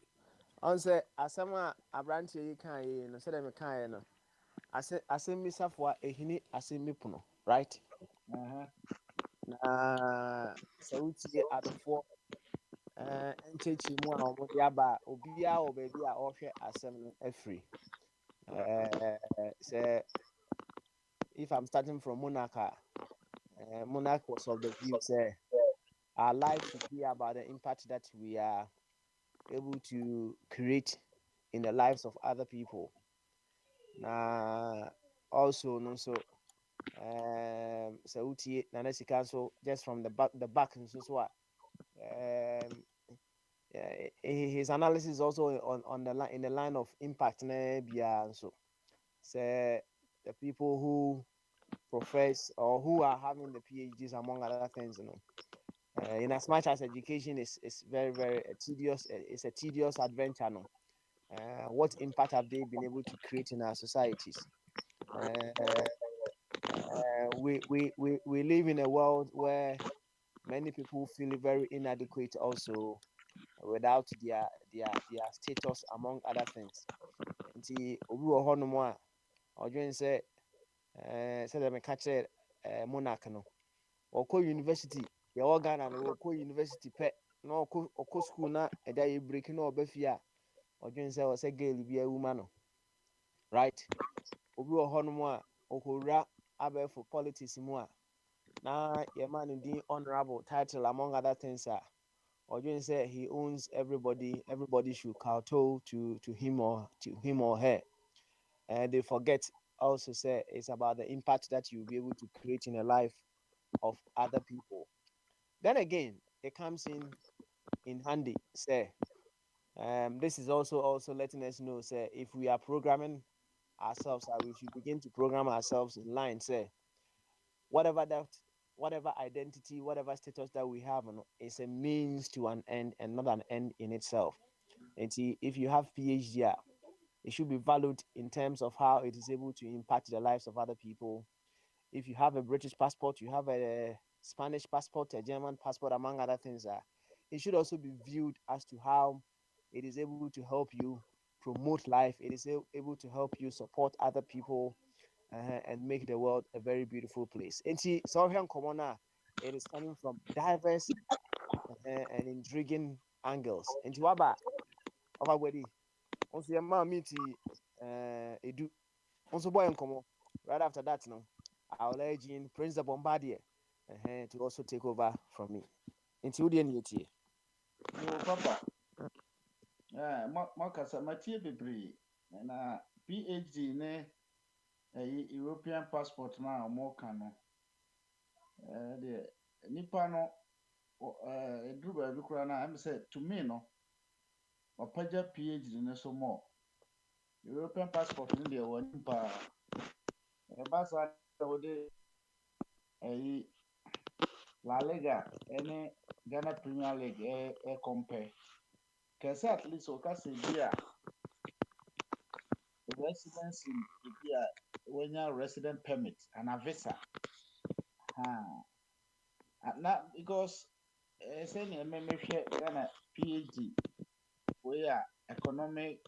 on say asama abranche yi kan yi no say dem kan yi no. Asem misafo ehini asem mipuno, right? Na sauti adofo nchechi mu a omo dia ba obi a obabi a ohwe asem no afri. Say if I'm starting from Monarch, Monarch was of the view say our life should be about the impact that we are able to create in the lives of other people. Also, no, so So utie na sika so just from the back and so what. His analysis is also on the line in the line of impact and so the people who profess or who are having the PhDs among other things, in as much as education is very very tedious, it's a tedious adventure, what impact have they been able to create in our societies? We live in a world where many people feel very inadequate also without their status among other things. Nti obi wɔ hɔnom a ɔdwen sɛ sɛdeɛ meka kyerɛ monarch no ɔkɔ university yɛwɔ Ghana no wɔkɔ university pɛ na ɔkɔ school na ɛda yɛ break na ɔba fie a ɔdwen sɛ ɔsɛ girl bi awu ma no, right? Obi wɔ hɔnom a ɔkɔwura abɛɛfo politics mu a na yɛma no din honorable title among other things a ɔdwen sɛ he owns everybody should kowtow to him or her. And they forget also say it's about the impact that you'll be able to create in the life of other people. Then again, it comes in handy. Say, this is also letting us know. Say, if we are programming ourselves, we should begin to program ourselves in line. Say, whatever identity, whatever status that we have, is a means to an end and not an end in itself. And see, if you have PhD, it should be valued in terms of how it is able to impact the lives of other people. If you have a British passport, you have a Spanish passport, a German passport, among other things, it should also be viewed as to how it is able to help you promote life. It is able to help you support other people and make the world a very beautiful place. And see, Southern Commoner, it is coming from diverse and intriguing angles. And to Abba, also your mom meet edu also boy and right after that I'll let in Prince the Bombardier to also take over from me until the end. Yo, papa. Makasa matie bebree na PhD ne European passport na mo ka no de nipa no eduru ba bi kura na am say to me no opagya PhD ne so mo European passport no de wo nipa ba sa wo de La Liga ene Ghana Premier League compare kese at least o ka se bi a residency bi a when your resident permit and a visa. Not because say na me Ghana PhD we are economic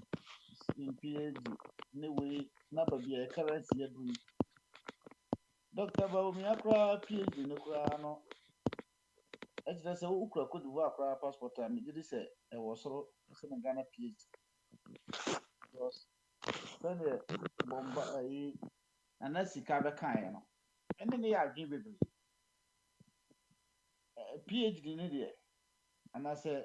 in PhD anyway na ba bi currency adu Dr. Bawumi akra PhD no kra no ekyere sɛ wokura Cote d'Ivoire akra passport a megye di sɛ ɛwɔ soro sɛ na Ghana PhD because sɛdeɛ bɔmba ana sika bɛkaeɛ no ɛne ne yɛ adwene bebree PhD ne deɛ anaasɛ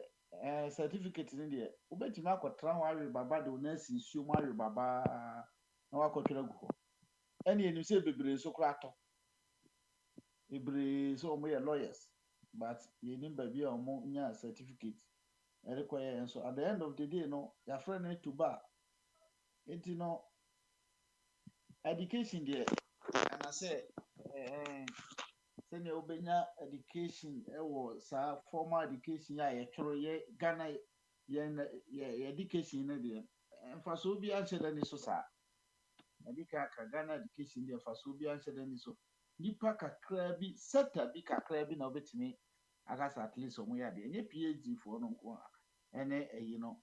certificate ne deɛ wobɛtumi akɔtena hɔ awe baba de wo na asi nsuo mu awe babaa na wakɔtwerɛ gu hɔ ɛne ɛnim sɛ bebree so kora atɔ bebree sɛ ɔmo yɛ lawyers but yɛnim baabi a ɔmo nya certificate ɛde kɔyɛ nso at the end of the day no yɛafrɛ no to ba nti no education deɛ anaasɛ sɛnea wobɛnya education ɛwɔ saa formal education a yɛtwerɛ yɛ Ghana yɛ education no deɛ mfasoɔ bi anhyɛ da ni so saa ɛde ka Ghana education deɛ mfasoɔ bi anhyɛ da ni so nipa kakra bi sector bi kakra bi na wobɛtumi akasa at least ɔmo yɛ adeɛ ɛnyɛ PhD foɔ no nko a ɛne ɛyi no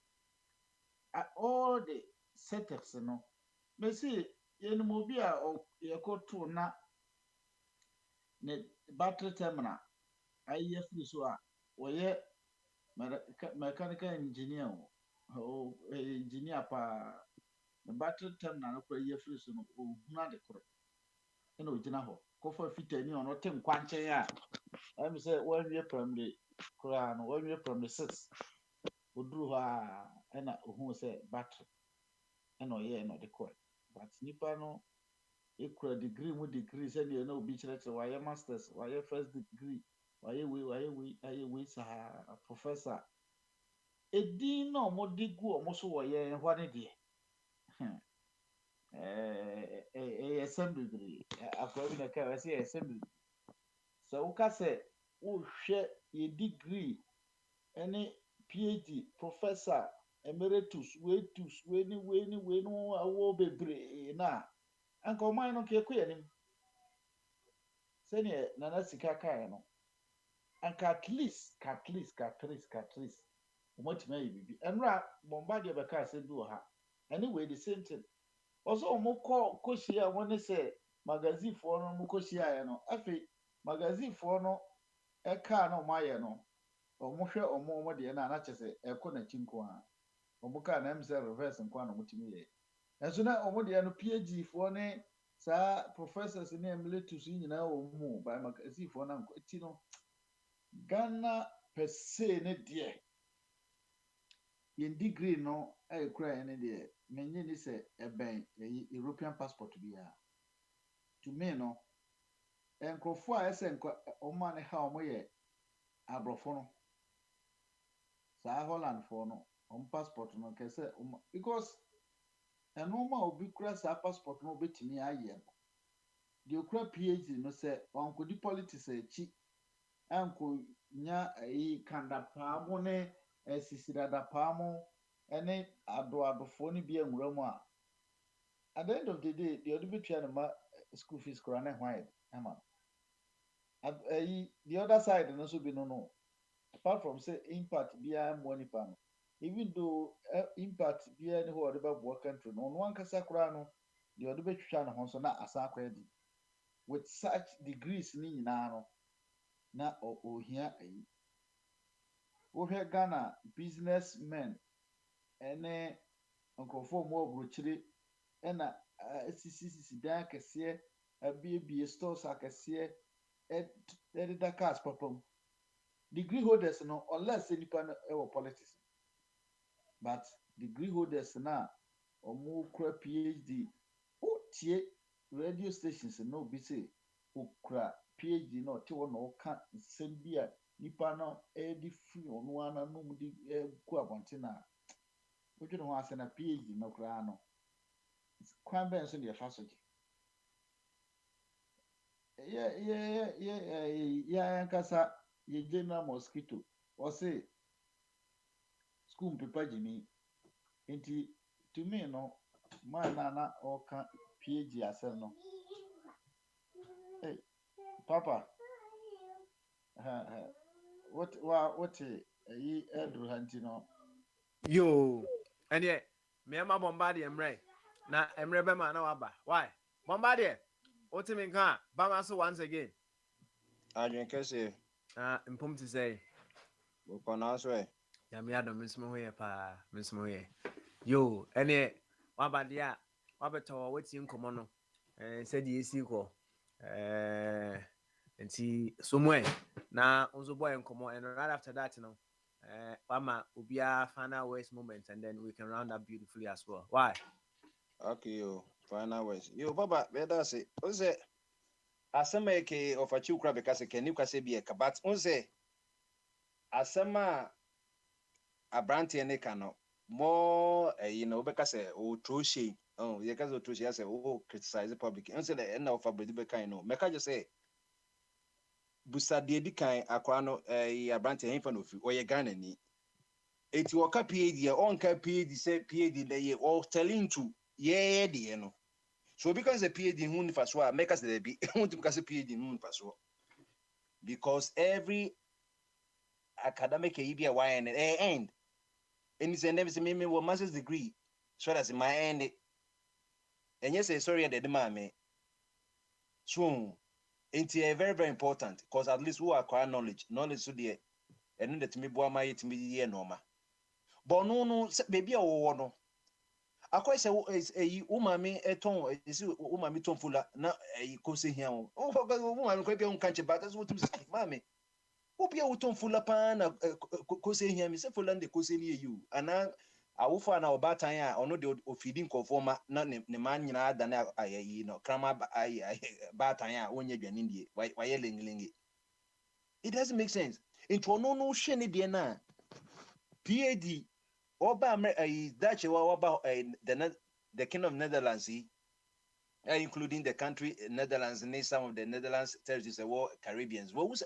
all the sectors no mesi yɛnum obi a yɛkɔto na ne battery terminal ayɛ firi so a wɔyɛ mechanical engineer o engineer pa the battery terminal no kora yɛ firi so no ohunu ade koro ɛna ogyina hɔ kɔfa fitani ɔno te nkwankyɛn a ɛm sɛ wɔnwie primary kora no wɔnwie primary 6 oduru hɔ a ɛna ohun sɛ battery ɛna ɔyɛ ɛna ɔde kɔ but nipa no ekura degree mu degree sɛ deɛ na obi kyerɛkyerɛ wayɛ masters wayɛ first degree wayɛ wei saa professor edin na ɔmo de gu ɔmo so wɔ yɛn hɔ ne deɛ ɛyɛ sɛm bebree akɔrɔ bi na ɛka ɛsɛ yɛ sɛm bebree sɛ woka sɛ wohwɛ yɛ degree ɛne phd professor emeritus weitus wei no awɔ bebree na anka ɔman no kɛkɔ yɛ nim sɛnea nana sika kaeɛ no anka at least ɔmatumi ayɛ biribi ɛnora bɔmba deɛ bɛka asɛm bi wɔ ha anyway the same thing ɔsɛ ɔmo kɔhyia a wɔne sɛ magazinefoɔ no mo kɔhyiaeɛ no afei magazinefoɔ no ɛkaa na ɔmo ayɛ no ɔmo hwɛ ɔmo deɛ no a na kyɛ sɛ ɛkɔ n'akyi nko a ɔmo kaa na ɛm sɛ reverse nko a na ɔmo tumi yɛ ɛnso na ɔmo deɛ no phd foɔ ne saa professors ne emeritus nyinaa wɔ mu by magazinefoɔ no anko ti no Ghana per se ne deɛ yɛn degree no ɛyɛ kura yɛn ne deɛ menye ne sɛ ɛbɛn European passport biara to me no nkurɔfoɔ a ɛsɛ ɔmo a ne ha ɔmo yɛ aborɔfo no saa Hollandfoɔ no ɔmo passport no kɛsɛ ɔmo because ɛnoma a obi kura saa passport no obetumi ayɛ no deɛ okura phd no sɛ ɔnkɔdi politics akyi ankonya kandapaa mo ne sisiradapaa mo ne adoadofoɔ no bi anwura mu a at the end of the day deɛ ɔde betua ne ma school fees koraa ne hwan ama the other side no nso bi no apart from say impact biara mmoa nipa no even though impact biara ne hɔ ɔde bɛboa country no ɔno ankasa koraa no deɛ ɔde bɛtwitwa ne ho nso na asan akɔyɛ di with such degrees ne nyinaa no na ohia ayi wohwɛ Ghana businessmen ɛne nkurɔfoɔ mu aburokyire ɛna sisi dan akɛseɛ abiebie stores akɛseɛ ɛdeda cars papam degree holders no unless nipa no ɛwɔ politics but degree holders na ɔmo kura phd wotie radio stations na obi sɛ okura phd na ɔte hɔ na ɔka nsɛm bi a nipa no ɛde firi ɔno ana nom de gu abɔnten a wodwene ho ase na phd no koraa no kwan bɛn so deɛ fa so gye yɛnkasa yɛ general mosquito ɔse school mpepa gyimi nti to me no man na ɔka phd asɛm no papa what yi ɛduru ha nti no yo ɛneɛ mmarima bɔmba deɛ mmerɛ na mmerɛ bɛma na waba why bɔmba deɛ wote me nka a Bamaso once again adwen kɛseɛ mpom te sɛ wokɔnaa so ɛ nyame adom mensom ho yɛ paa mensom ho yɛ yo ɛneɛ waba deɛ a wabɛtɔ wɔ watie nkɔmmɔ no sɛdeɛ ɛsi kɔ nti so mu na nso bɔ yɛ nkɔmmɔ and right after that no wama obiara final words moment and then we can round up beautifully as well why okay yo final words yo baba bɛda se o sɛ asɛm a yɛke ɔfakyi wokora bɛka sɛ kani kwasɛ bi ɛka but o sɛ asɛm a aberanteɛ ne ka no more na wobɛka sɛ ɔturo hyei yɛka sɛ ɔturo hyei sɛ wo criticize public ɛno sɛ ɛna ɔfa brɛdi bɛkan no mɛka gye sɛ busadeɛ di kan akora no aberanteɛ hemfa no ofiri ɔyɛ Ghana ni eti wɔka phd a ɔnka phd sɛ phd na yɛ ɔtɛle nto yɛyɛ deɛ no so obi ka sɛ phd ho nifa so a mɛka sɛ dabi wontumi ka sɛ phd ho nifa so because every academic year bi a wɔayɛ no end ɛni sɛ ndɛm sɛ me wɔ master's degree so that's my end ɛnyɛ sɛ sorry ɛdɛ de maa me so it's very very important because at least we acquire knowledge so deɛ ɛno de tumi boa ma yɛtumi yɛ nɔɔma but no baby a wɔwɔ no akɔyɛ sɛ ɛyi wo maame ɛtɔn ɛsi wo maame tɔn fula na ɛyi kɔsɛ hia wo maame kɔ bi a nka nkyɛ ba ɛsɛ wotumi sɛ maame wo bi a wotɔn fula paa na kɔsɛ hia me sɛ fula no de kɔsɛ ne yɛ yi o anaa awofo na obatan a ono de ofidi nkofoma na ne man nyina da na ayi no krama batan a onye dwane ndie waye lengilengi. It doesn't make sense. Into ono no hwe ne de na PAD oba Dutch oba the King of Netherlands, including the country Netherlands and some of the Netherlands territories, the war Caribbeans. What was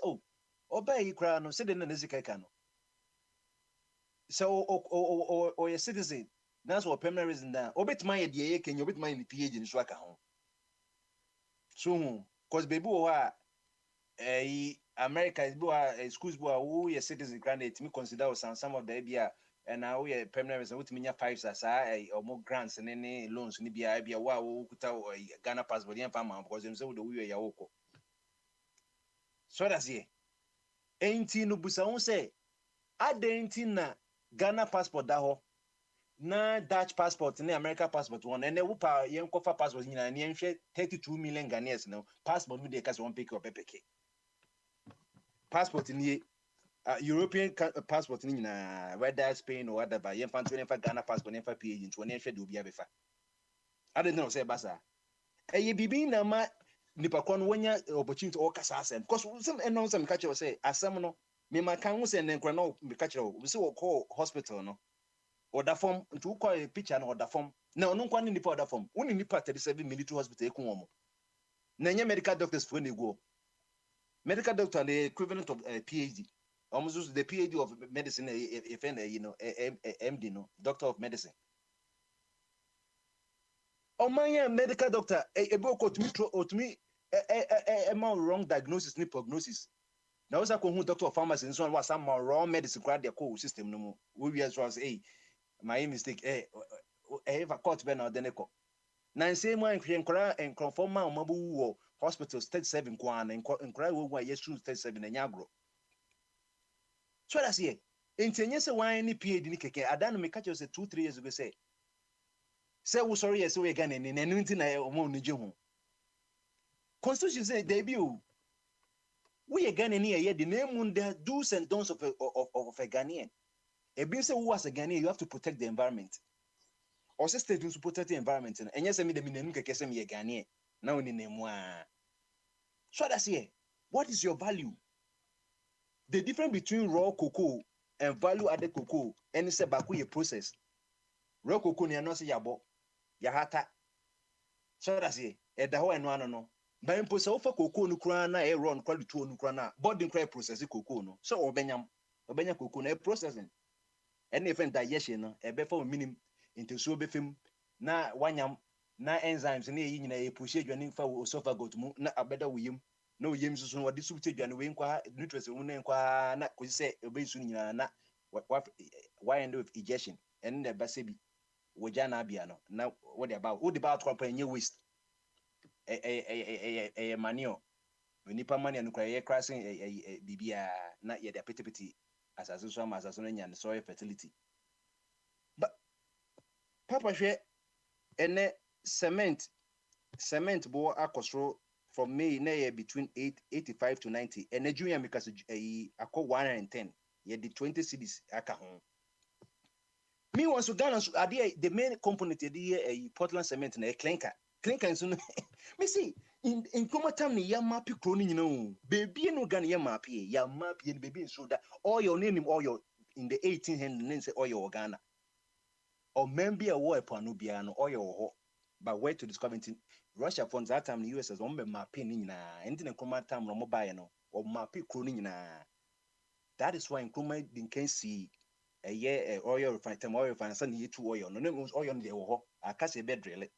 oba ikra no se de na nezika ka no. So or a citizen, that's what permanent reason that obet my idea can you obet my PhD in swaka home. So cause baby America is a schools who a citizen granted me consider some of the idea and now we are permanent resident with me 5 as or more grants and any loans ni be wow Ghana passport and farmer because them say the we are yoko. So that's it. Ain't no busa say ain't na Ghana passport da ho na Dutch passport na American passport one and wo pa yen kofa passport nyina na yen hwe 32 million Ghanaians no passport no dey case one pick up pepeke passport ni European passport ni nyina whether Spain or whatever yen fan 25 Ghana passport yen fa PhD nto na yen hwe de obi abefa ade no say basa eye bibi na ma nipa kon wonya opportunity o kasa asem because some enon some catch you say asem no me makan wo say nenkra no me catch you we say wo call hospital no order form to call a picture and order form. Now, no one in the order form. Only nipa 37 military hospital. Nanya medical doctors when they go. Medical doctor and the equivalent of a PhD. Almost the PhD of medicine, if any, MD, no, doctor of medicine. Oh, my medical doctor, a book to me, a wrong diagnosis, ni prognosis. Now, I was doctor of pharmacy and so on was some wrong medicine, grad their core system. No, we was my mistake ever caught ben or deneko. Nan say mo enkra and conform ma mabu hospitals 37 kwan and cry wo yes 37 and yagro. So that's here. Intenye se wan ni PhD ni keke adan me catch you say 2-3 years ago say we sorry yes we Ghana ni na nti na mo ni je ho. Constitution say there be o. We Ghana ni ye the name the do's and don'ts of a Ghanaian. A being say who as a Ghanaian you have to protect the environment. Or say state to protect the environment and yes me the minenu keke se me Ghanaian. Now ni name so that's here. What is your value? The difference between raw cocoa and value added cocoa and it's a baku process. Raw cocoa ni no say yabo yahata. So that's here. E da ho eno no. Ba impo se ofa cocoa no kura na e raw no kwali to no kura na body cry process cocoa no. So obenya cocoa na processing. Any event digestion no e be for minimum into so be fem na wanyam na enzymes na yi nyina e push adwane fa esophagus mu na abeda wuyim na oyim susu no de subte adwane we nkwa nutrients mu na nkwa na ko se obesu nyina na why end of egestion and the basebi woja na bia no na what about crop enye waste manure nipa mania no kwa ye crashing bibia na ye de petipeti asase so ama asase no nya soil fertility. But papa hwe ene cement bo akosro from May na between 85 to 90 and Nigeria because akọ 110 ye the 20 cities aka ho. Me once Ghana the main component the Portland cement na clinker so me see in komatam ni ya map kro ni nyina baby no Ghana ya map ni baby so that all your name oil in the 1800 say oil Ghana or maybe a war upon Nubiano oil but where to discover it Russia funds that time the US as one mapping na anything in time no mobile no or map crooning na. That is why in Kuma can see a year oil refine time oil refine suddenly 2 oil no name oil on the I can't say bed really.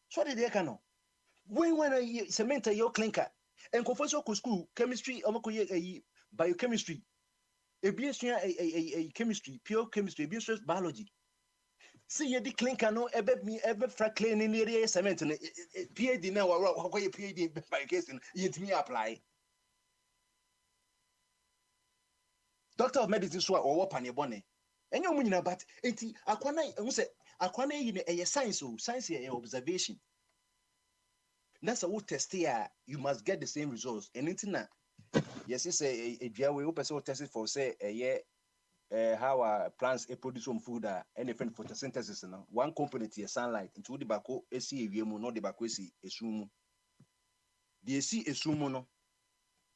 So did they can when I cement your clinker and professor school chemistry or biochemistry a chemistry pure chemistry biology. See you the clinker no ever fra clean in the cement and PhD now or PhD by case yet me apply. Doctor of medicine so or what your bonnet. And you mean about 80 aquana in a science observation. That's a wood test here. You must get the same results. And it's not. Yes, it's a we person tested for say a year how plants produce some food and different photosynthesis no one component is sunlight into the bako esi ewiemu no the bako esi esumu the esi esumu no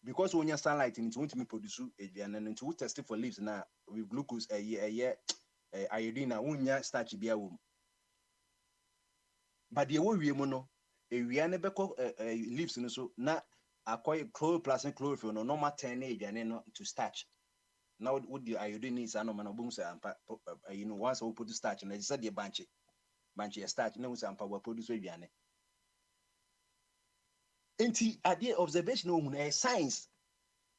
because when you sunlight into want to produce aduane and into test for leaves na with glucose iodine na unya starch bia wo but the wo wiemu no ewiane beko leaves no so na akoy chloroplast and chlorophyll no normal turn aduane no to starch. Now with the iodine is anomaly booms and once we put the starch and I said the bunch starch no sampa we produce aduane. Enti ade observation on science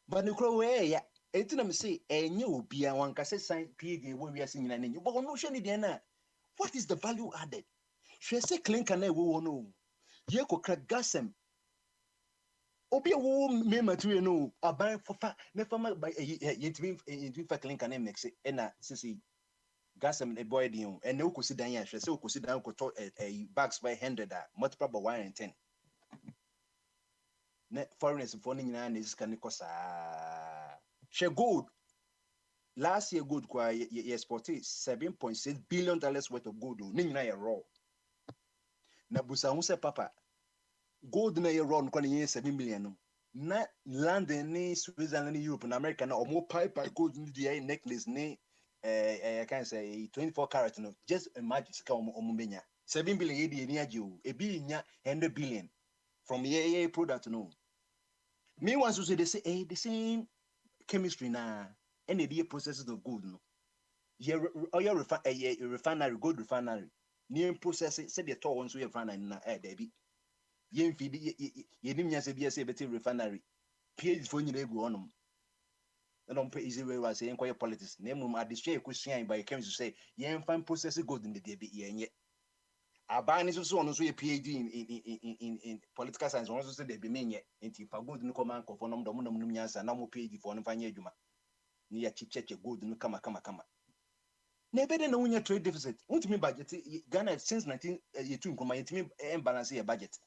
but no crow ya enti na me say enye obi an wan kase science PhD we wi ase nyina nenyu but no hwe ne de na what is the value added? Hwe say clinker na we wo no ye kokra gasem obi wo me material no aban fofa me fama yetimi fa clinker na mix e na sisi gasem e boy din and no kosi dan ya hwe say kosi dan ko to bags by 100 multiple by 1 and 10 na foreigners for nyina na iska ne kosa she gold last year gold kwa ye exported $7.6 billion worth of gold ni nyina ye raw na busa hu se papa gold na ye raw no kwa ne 7 million no na London ni Switzerland ni Europe na America na omo pipe gold ni the necklace ni I can say 24 karat no just imagine ska omo benya 7 billion ye di ni age o e bi nya 100 billion from ye product no. Meanwhile, so they say, the same chemistry na, and the processes of gold no. Your refinery, gold refinery. Near process say the toll once we refinery na Debbie. Yen feed ye nim ya say better refinery. PhD for you go on. I don't pay easy way was saying quiet politics. Name at the share question by chemist to say yen find process gold in the Debbie yen. Abani so on so a PhD in political science on so say they be menye enti pa good no come anko for nom dom nyansa na mo PhD for no fanya adwuma ni ya chicheche good no kama na be de na unya trade deficit untimi budget Ghana since 1982 nkoma yetimi balance your budget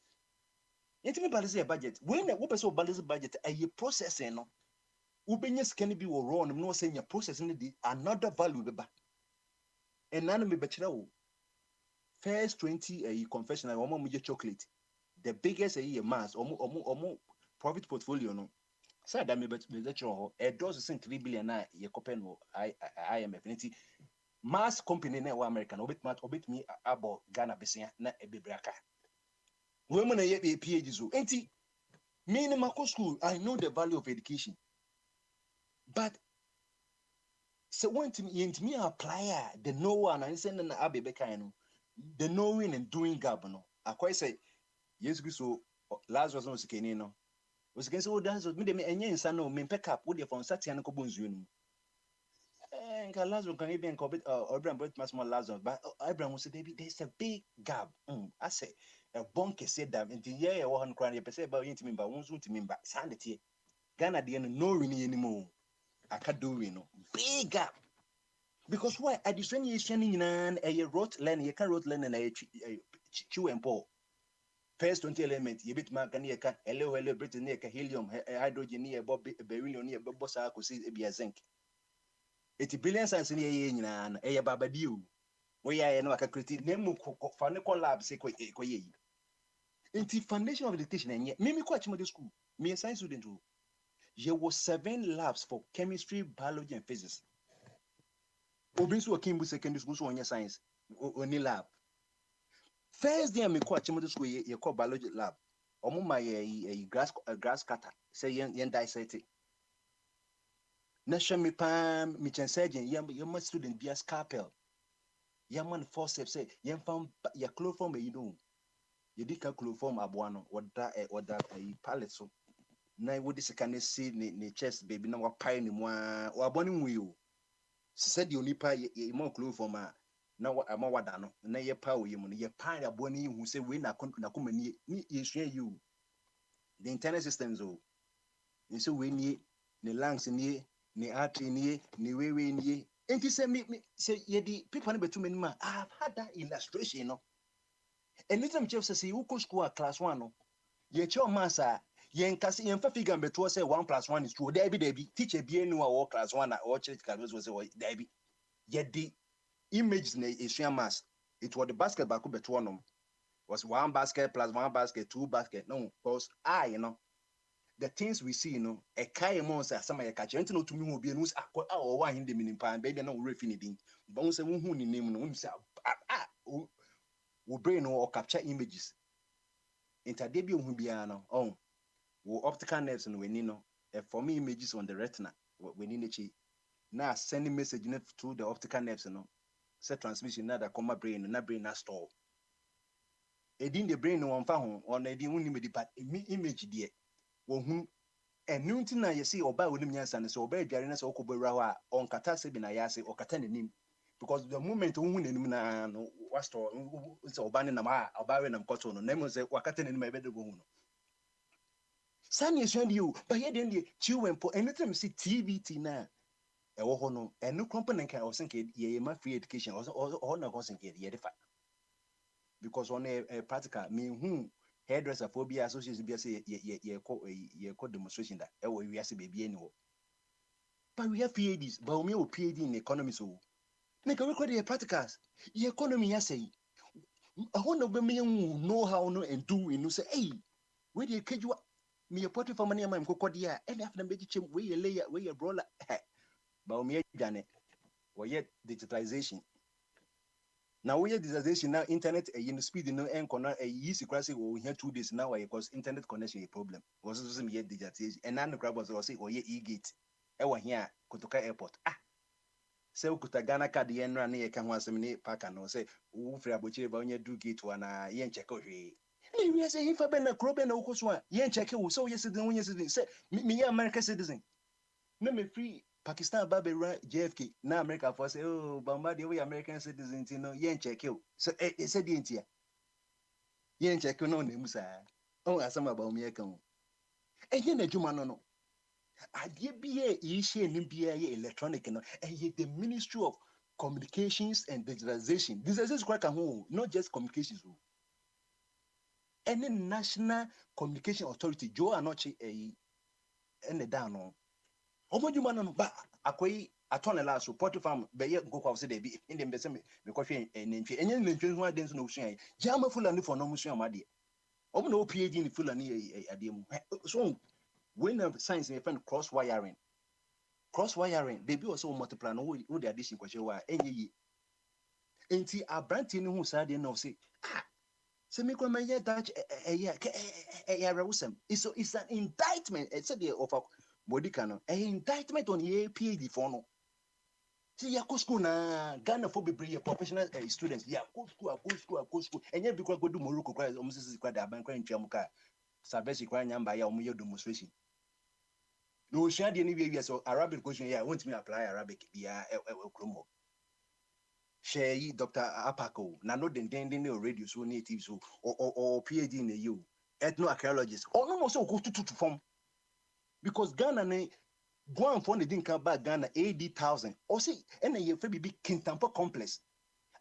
yetimi balance your budget when wo person balance budget aye processing no ubenya scan bi wo raw no say nya processing di another value beba enana me be kira wo first 20 confessional omo muje chocolate the biggest mass omo profit portfolio no say that me kira a does 3 billion na ye kopen no IMF niti mass company na American obit me abo Ghana besia na ebebraka we mo na ye PhD so enti me in my school I know the value of education but so when me apply the no one and send na abebeka no the knowing and doing gap no akwai say yes so Lazarus no sikeni no was against all dance me dem enye nsa no me pick up with the phone satia no ko bonzuo no nka Lazarus can even cobit Abraham but much more Lazarus but Abraham said there's a big gap I say a bonke said that in the year 100 crown you say about intimi ba won so intimi ba sanity Ghana dey no win anymore akado no big gap. Because why at the same year a rote learning, you can rote learning a chew and pour. First 20 elements, you bit mark and you can hello, Britain near helium, hydrogen near beryllium near bossa could see a zinc. 80 billion cents in a year and a babadiu. We are no critic, name for lab, say, into foundation of education and yet, maybe quite much school, me a science student. There was 7 labs for chemistry, biology, and physics. Obinsu Kimbu secondary school so on your science only lab. First day me kwa chimo school ye call biology lab. Omo my grass cutter say yen dissect it. Na shame pam me chen surgeon yam student be a scalpel. Yam man forceps say yen found ya chloroform you know. You did chloroform abuano or that pallet so. Na wo this can see ni chest baby na wa pie ni mwa wa boni wi said the only pie ye more clue for ma na wadano na ye pa we mu ye pa ya boni hu say we na komani ni ye hwe you the internal systems o ni say we ni lungs ni artery ni we ni enti say me say ye di people na betu mani ma I've had that illustration no anytime chef say you go school class 1 no ye cho masa yen kasi yen fa figure beto say 1 + 1 is 2 there be teacher be enu a class 1 or church class was say there be yet the image na esua mass it was the basketball ko beto no was 1 basket plus 1 basket 2 basket no because the things we see a kai mo say some ya catch enti no to me obi enu akọ a o wa hinde minim pan baby na wo refi ni din but say wo hu ni name no wo say wo brain no capture images intade bi ohun bia no wo optical nerves no weni no form images on the retina weni nechi na sending message through the optical nerves no set transmission na da come brain na brain na store edin the brain no fa ho on edin woni me but image de wo hu enu nti na yesi oba wonim nyansa ne so oba adware na so okobewura ho a on kata se bi na yase okata nanim because the moment wo hu nanim na no wa store so oba ne na ma oba we na mkoto no na mo se wakata nanim e be de go hu no Sani esuan you, but here then the chiwempo anytime see TVT na e wo ho no enu component kan o senke ye ma free education o na ko senke ye defa because on a practical me hairdresser phobia association be say ye ko demonstration that e wo wi ase baby any wo but we have PhDs but we have PhD in economy so make we record the practicals the economy ya say I want to be me know how no and do you know say hey where the kejua me a potty for money am ko dia and after be chem we layer we brola but me dwane we yet digitalization now we digitalization now internet in speed no encono easy class we here 2 days now because internet connection a problem was so me digitalization and nan crab was say we e-gate e wa here Kotoka airport say ukuta Ghana card yen ran na ye ka ho asem ni paka no say wo free abochire ba onye do gate wa na yen check hwe we say if be na krobe na ukoso a yen check wo so yes citizen onye citizen say me American citizen no me free Pakistan ba be JFK na America for say oh Bamba the way American citizen no yen check you so say the entia yen check no na musa on asama ba o me kan yen na djuma no adie bia yihye ni bia ye electronic no the Ministry of Communications and Digitalization is quite a whole not just communications any National Communication Authority Joe anoche ene down no omoduma no ba akoyi atone la so port farm be ye nkokwa se de bi inde mbese me kwhwe nentwe enye nentwe ho aden so no usua jama fulani for no musua made omo no PhD ni fulani ade mu so when science we find cross wiring baby also multiply no wo the addition kwhwe wa enye yi enti abranti ni hu sa de no say se me kwa maye dach it's an indictment it's a of body canon indictment on ye PhD for no see ya school na Ghana for be professional students ya go school enye bi kwa go do Morocco kwa omsisi kwa da ban kwa ntwa muka sabesi kwa nyamba ya omuye demonstration no share de ni we so Arabic question ya want me apply Arabic bia kromo share yi Dr. Apako na no den no radio so native so or PhD in you ethnoarchaeologist or no so go to form because Ghana ne go and for the din come back Ghana 80,000 or see any ye fe bi Kintampo complex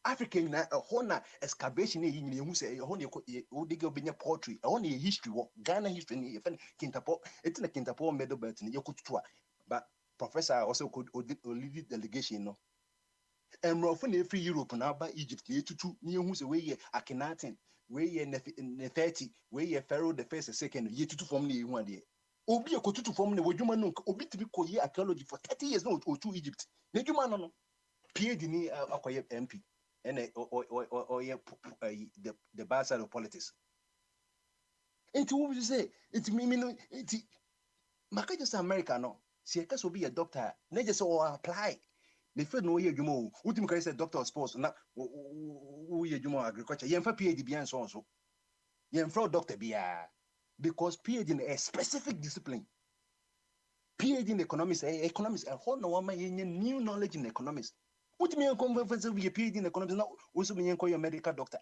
African na hona excavation e yin hu say hona o dig obinya poetry hona history wo Ghana history ne ye fe Kintampo etina Kintampo medal belt ne ye kututu but professor also could lead delegation no emrofo na free Europe na ba Egypt na etutu na ehu se we ye Akhenaten we ye Nefertiti we ye Pharaoh the first second ye tutu form na ehu ade obi ekotutu form na wodwuma no obi tibi koye archaeology for 30 years no to Egypt na dwuma no PhD ni akoye MP and the bad side of politics enti wo bi say enti me no enti maka just America no se ka so be a doctor na just apply the field no ye dwuma o ultimate can say doctor of sports na wo ye dwuma agriculture ye mfa PhD bia nso nso ye mfa doctor bia because PhD in a specific discipline PhD in economics how no one ye new knowledge in economics ultimate conference we PhD in economics now also me call your medical doctor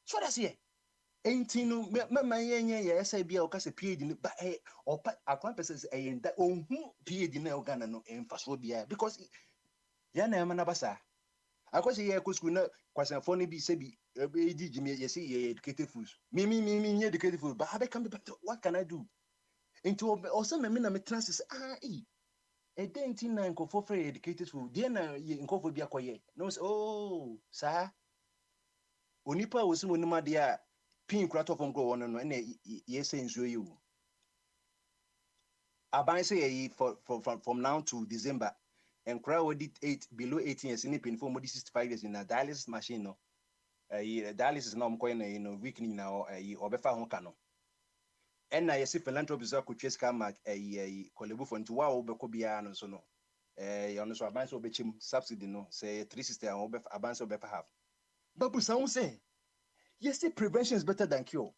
so that's here ain't no me ye say bia o ka say PhD but or akwan person say that ohun PhD na Ghana no emfa so bia because ya na ema na basa Akwa say ye school na kwasa for no be say be Jimmy you say ye educated fools. Me educated fools, but how come what can I do? Into also me na me trans a dentin na nkofo for educated fools. There na ye nkofo bi akoye. No say oh sir. Onipa wo se monima de a pin kura to fom go no no na ye say nsuo yi wo. Aban say ye from now to December. And crowd with 8 below 18 years in the pin for more 65 years in a dialysis machine no. Dialysis now I'm weekly now or befa hon kano. And I see philanthropy so could chase come kolebu for into wow beko bia no so no. You so abanso obechim subsidy no say 360 and abanso befa have. But sound say yes, prevention is better than cure.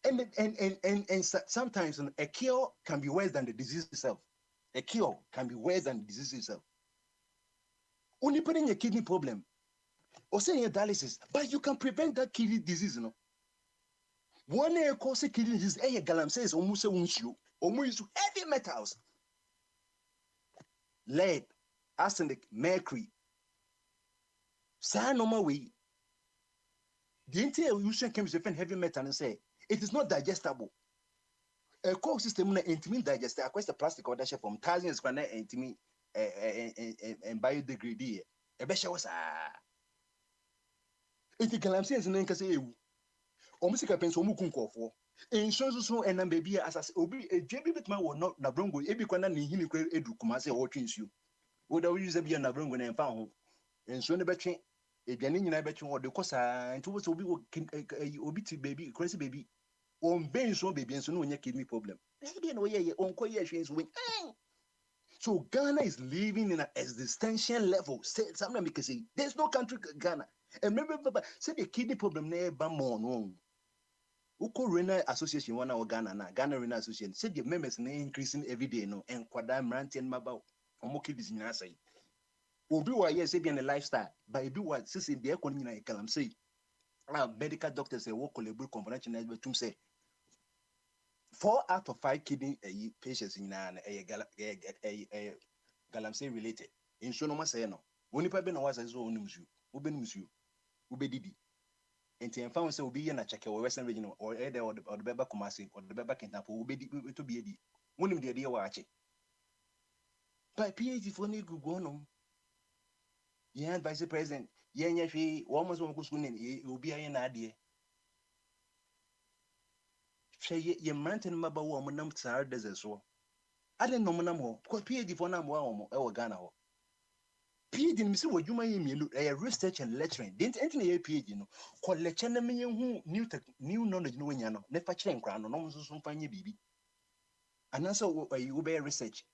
And sometimes a cure can be worse than the disease itself. A cure can be worse than the disease itself. Only putting a kidney problem or saying a dialysis, but you can prevent that kidney disease, you know. One cause kidney disease, galam says almost a windshield, almost heavy metals, lead, arsenic, mercury. Say normal way. The entire ocean can defend heavy metal and say it is not digestible. A core system na intimate digest. I quest the plastic order from thousands of intimate and biodegrade. A besha was it galam says in say almost a pencil mukunko for. Insurance so and baby as obi a JB bitman will not nabrongo ebikwana ni hini edu kumase or twins you. Would I use a be a nabrongo and found and soon a betching a janin I bet you or the cosa and towards obi obiti baby crazy baby on ben so baby and so no one kidney problem. Maybe no yeah on coyations win. So Ghana is living in an existential level. Something because say there's no country Ghana. And remember, say the kidney problem never more no. Uko Renal Association one our Ghana na Ghana Renal Association said the members na increasing every day no and kwada mranti and maba omoki dizinyina say. Obi wa yes be in a lifestyle but obi wa sisi the economy na ekalam say. Medical doctors say work collaborate component na betum say 4 out of 5 kidney patients in galamsey related. In so no ma say no. Oni pa be na wasa so onimsu. Ubenimsu. Ubedidi. And I found so be in a check or Western region or either or the Beba Kumasi or the Beba Kentapo will be to be a D. One of the idea watch it. By PhD for Nigu Gono. Yeah, Vice President, Yanyafi, almost one goes winning, it will be an idea. Say ye mountain maba woman tsar desert so. I don't know Manamo, because PhD for Namu or Ghana. PhD in Missy, what you may mean a research and lecturing. Didn't enter a PhD, no. Call lecture me who new knowledge no yano, never change crown, no some funny baby. And also you bear research.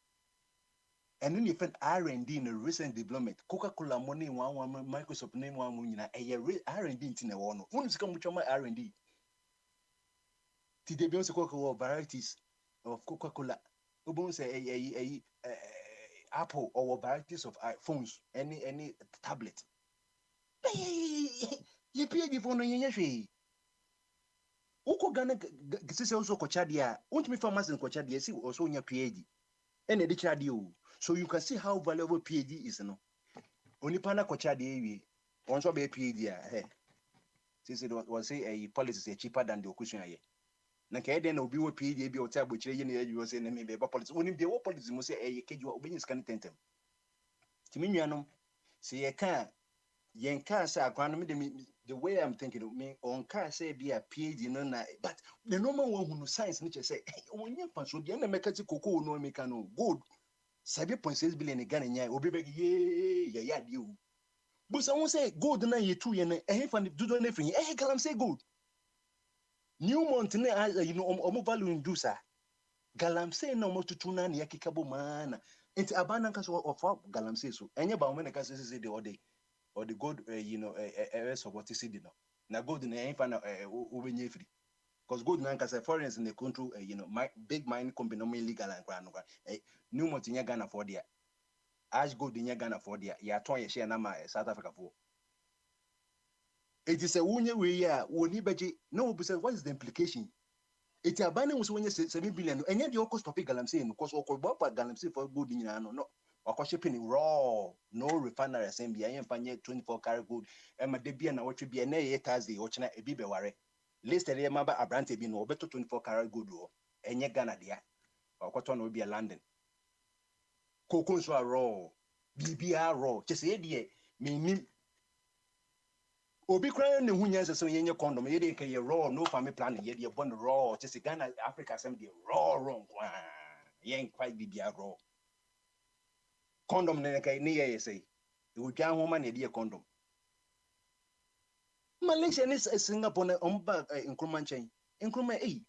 And then you find R&D in a recent development. Coca-Cola money one Microsoft name one a R&D in a one. When is come with my R&D? Today be also Coca-Cola varieties of Coca-Cola. Ubon say Apple or varieties of phones, any tablet. You pay the phone on your Uko Ghana this also Kochadia. Won't me farmers in Kochadia see also in your PhD. And a dichadio. So you can see how valuable PhD is no. Only pana Kochadia once be a PhD. Hey. Since it was say a policy is cheaper than the occasion. Na then obi wo PhD bi o ta bochire ye na you say na me be politics. Only the politics mo say e keju obi scan tentem. Timi nuanom say ye ka yen ka say akwan me the way I'm thinking me on ka say be a PhD no na but the normal one who science ni say onye panso de na make ti koko no make no gold 7.6 billion in Ghana nya obi be ye ya de o. But someone say gold na ye 2 ye na e fan do do na free e galam say gold. New Mountain, value in Dusa. Galamsey no more to tuna near Kikabo man. It's abundance of Galamsey so. Any about when the cases say the day or the gold, areas of what is it. Now gold in the infant over free. Because gold nankas foreigners in the country, my big mine company legal and grand. New Mountain Ghana for there. Ash gold in Ghana for there. Ya toy share nama South Africa for. It is a wunye way ya woni beji no be say what is the implication? It abandon was when you say 7 billion and yet your cost topic galamsey because or papa galamsey for good in no Or shipping raw, no refinery assembly. I am finding 24 karat gold. And my debut and what should be an a Thursday, or China a bibe ware. Listed a member a brand be no better 24 karat gold or any Ghana dia. Or cotton will be a London. Cocoons are raw, BBR raw, just a dear, meaning. Obi crying the hunyas so in your condom, ye can raw, no family plan, yet you're born raw, just a Ghana Africa assembly raw wrong. Ye ain't quite BBR raw. Condom near say. You can't woman a dear condom. Malaysia is a Singapore on in Kruman chain. In Kruma E.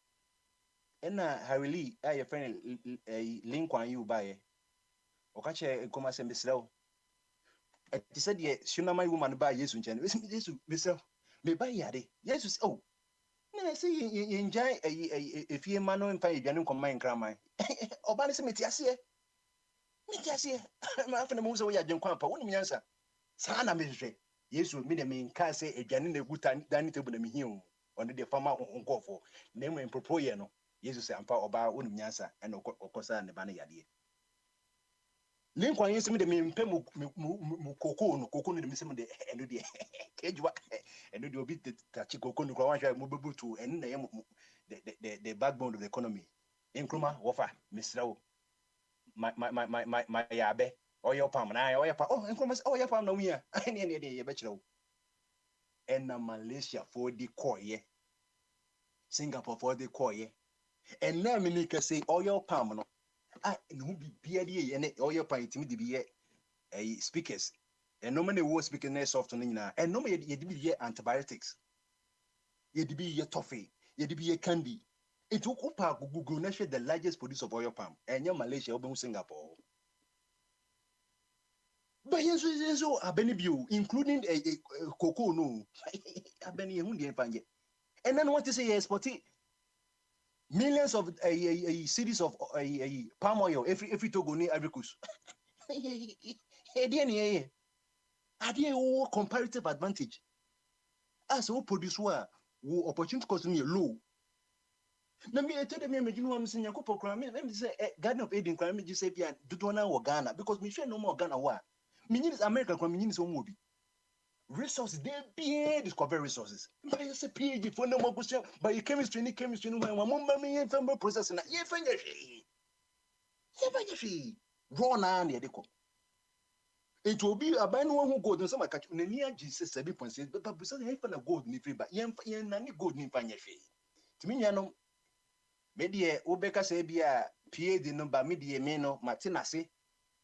And Harry Lee, I a friend a link on you by or catch a Kuma and slow. I said, yes, she know my woman by yes, and this myself. Me buy yadi. Yes, oh. No, I say you enjoy if you man and find you combine crammy. Obana Metiasia. Metiasia. My friend moves away at Junquampa. What do you answer? Sana Mister. Yes, with me, the main car say a Janin a good time, dining table me here on the farmer on go for. Name and propoya no. Yes, I'm part about one answer and of course, and the banner idea. Lincoln used me the main pemu cocoa, no cocoa in the middle of the end of the cage and do a bit that chico can go mobile to and the backbone of the economy. In Kruma, Wafa, Mr. My yabe, or your palm, and I, or your palm, oh, and Krumas, oh, your palm, no, we are any day, bachelor. And Malaysia for the coy, Singapore for the coy, and now Minika say, oh, your palm, no, I no be beardy, and all your pint to me to be a speakers, and no many was speaking their soft on and no many ye be antibiotics, ye be your toffee, ye be a candy. It took up Google Nation the largest producer of oil palm, and your Malaysia open Singapore. But yes, so a benefit, including a cocoa, no, a benefit, and then what to say, export millions of a cities of palm oil every Togo near Ivory Coast. Are comparative advantage? As a producer, who opportunity cost me low. Na me tell me you know I'm saying yakopo kra me say Garden of Eden kra me just say bia dudona wo Ghana because me share no more Ghana wa. Me need America kra me need so mo bi. Resources they be discover resources. But you say PhD for no more question but chemistry no one me from process na ye fanya hwe. Ye fanya hwe. Raw na na de ko. It will be a ban one who gold no some catch na near Jesus 7.6 but because he find gold ni free but ye na ni gold ni fanya hwe. Timi nya no media ubeka say bia PhD number media me no matina se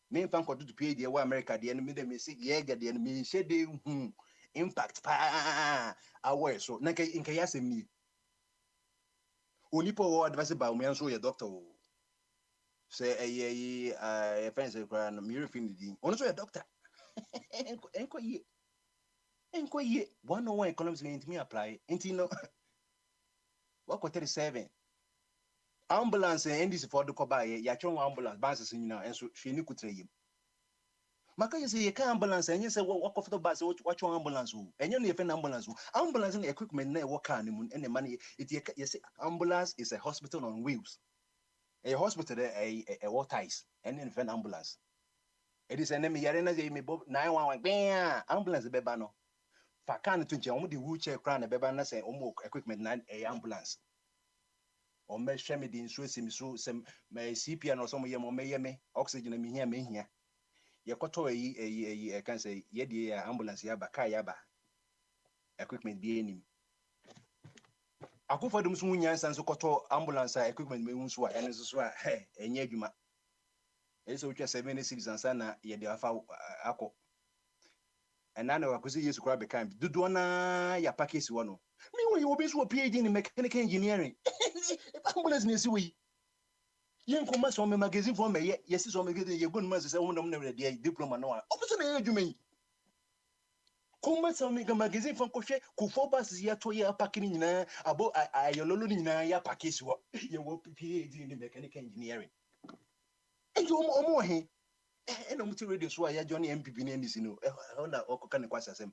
me fan ko to PhD wa America de no me de me say ye ga de no me she de impact pa aware so na kai in kai asem ni onipo wo advice ba me so ye doctor o say eh friends kwa no me refin di ono so ye doctor enko ye 101 economics me intimi apply inti no what 37 ambulance and this for the kobaye ya chon ambulance bus nyina enso hweni kutre yim maka you say you can ambulance and you say what of the bus what your ambulance and you know ambulance ambulance and equipment na work can and the money it you say ambulance is a hospital on wheels a hospital a what ties and then ambulance it is an enemy yarena say me 911 bam ambulance beba no fa kan to nche omo the wheelchair crown beba na say omo equipment na a ambulance or me share me the insurance so some my CPR no some yem me oxygen me here ye koto I can say ye the ambulance ya ba car ya ba equipment bi enim akofo dum so nya nsan so koto ambulance equipment me hunso a ene so a enye adwuma eso twa 7 series ansa na ye de afa akọ ena na wakosi yesu kwa be kan dudu na ya package wo no me wo ye obi so PhD in mechanical engineering ambulance na esi we yen kuma so me magazine for me yes so magazine ye gun ma se won na de diploma no a obi so na ye adwuma yi kuma so me magazine for ko hwe ko fo bus ya to ya packing nyina abo ayololo nyina ya package wo ye wo PhD in mechanical engineering and omo he eno muti radio so ya Johnny MPP na ndisi no na okoka ne kwasa sem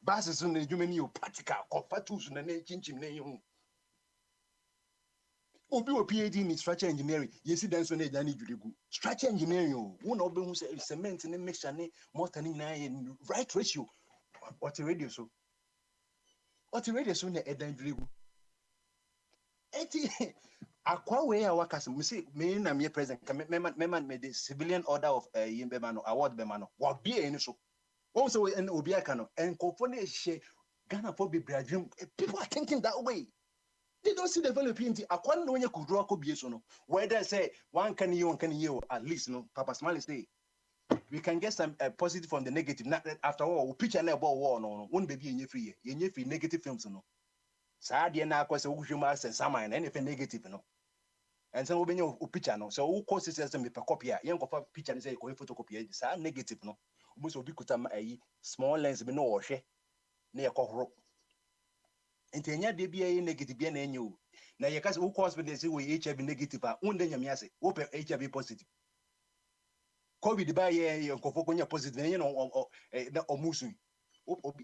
bus so na adwuma ni o practical ko fatus na na chinchim na ye hu Obi o PhD in structure engineering. Yesi dan so na ejani dwudigu. Structure engineering o. Wo na obi hu say cement ne mixture ne mortar ne na right ratio. What radio so? What radio so na edan dwudigu. Eti akwa we a wakasa me say me na me president me the civilian order of yimbe no award be no. Wa bia eni so. Won say we obi aka no enkofo na ehye Ghana for be bradwem. People are thinking that way. They don't see the value of PNT. I can't know you could draw no. Whether say one can you at least no. Papa Smiley say we can get some positive from the negative. Not after all, we picture about war no. One baby in your free negative films no. Sad na kwese wuhwema sense and anything negative no. And some will be picture no. So who causes system me per copy a yen kofa picture and say ko photocopy sad negative no. Almost obi kuta small lens be no ohwe na yakọ nti enya de bia ye negative bia na enye o na ye kase wo hospital say we HIV negative a unde nyame ase wo pe HIV positive covid ba ye nkofo konya positive enye no na omusu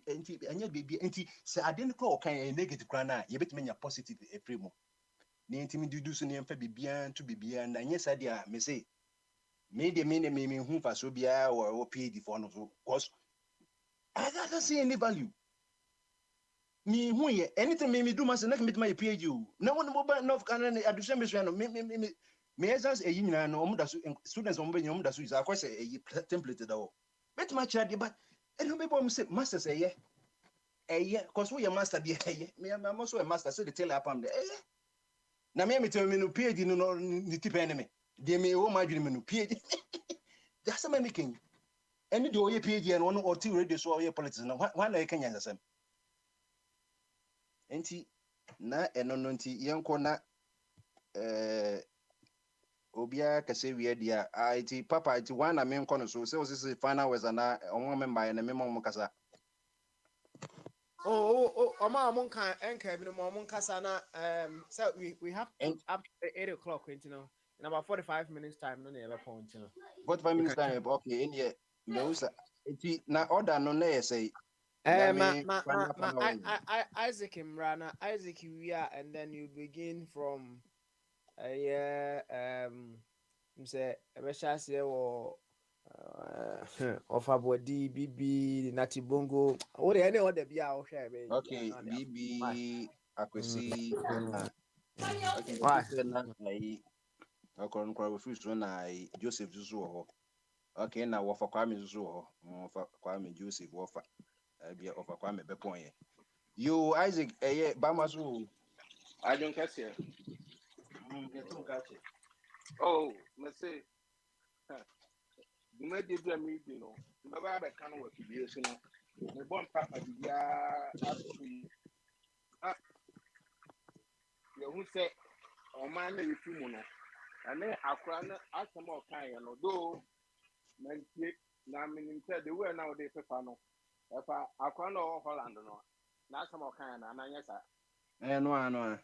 nti enya bia nti se ade ne ko kan negative kra na ye betime nya positive efree mo ne nti mi dudu so ne mfa bibia nto bibia na nya sa dia me say me de me hu fa so bia wo PhD for no so cause I don't see any value. Me who ye anything me do must not meet my PhD. No one mobile enough can I do some me as a union no students on when you is of course a template at Bet my child, but I don't remember say master say yeah, cause we your master be me I'm also a master, so the tell up there. Now me tell me no PhD no ni tip enemy. They may owe my dream no PhD. That's a making. Any do your PhD and one or two radio so your politics no one I can answer. Enti na eno no nti yenko na obia kase wie dia iti papa iti wana me nko no so se o se final was na onwo me mbaye na me mo kasa Oma mon kan enka bi no mon kasa na so we have to up to 8 o'clock you know in about 45 minutes time no na ebe point you know 45 minutes time okay in here me usa iti na order no na say Isaac Imrana, Isaac Uya, and then you begin from say Meshase or of Abodi, BB, Nati Bongo, or any other be out here. Okay, BB Akwesi okay, why? Akon kwa free so na Joseph Zuzu ho. Okay, na wofa Kwame Zuzu ho. Wofa Kwame Joseph wofa bia wofa Kwame Bepon ye. You Isaac Bamaso I don't catch here. Oh, let's say you may do a meeting, no. Baba can work with you, so the bomb papa, who said, oh man, you feel no. And then I cry at some more kind, and although men now meaning said they were nowadays a no. If I can't know Holland, no. Not some more kind, and I yes, no.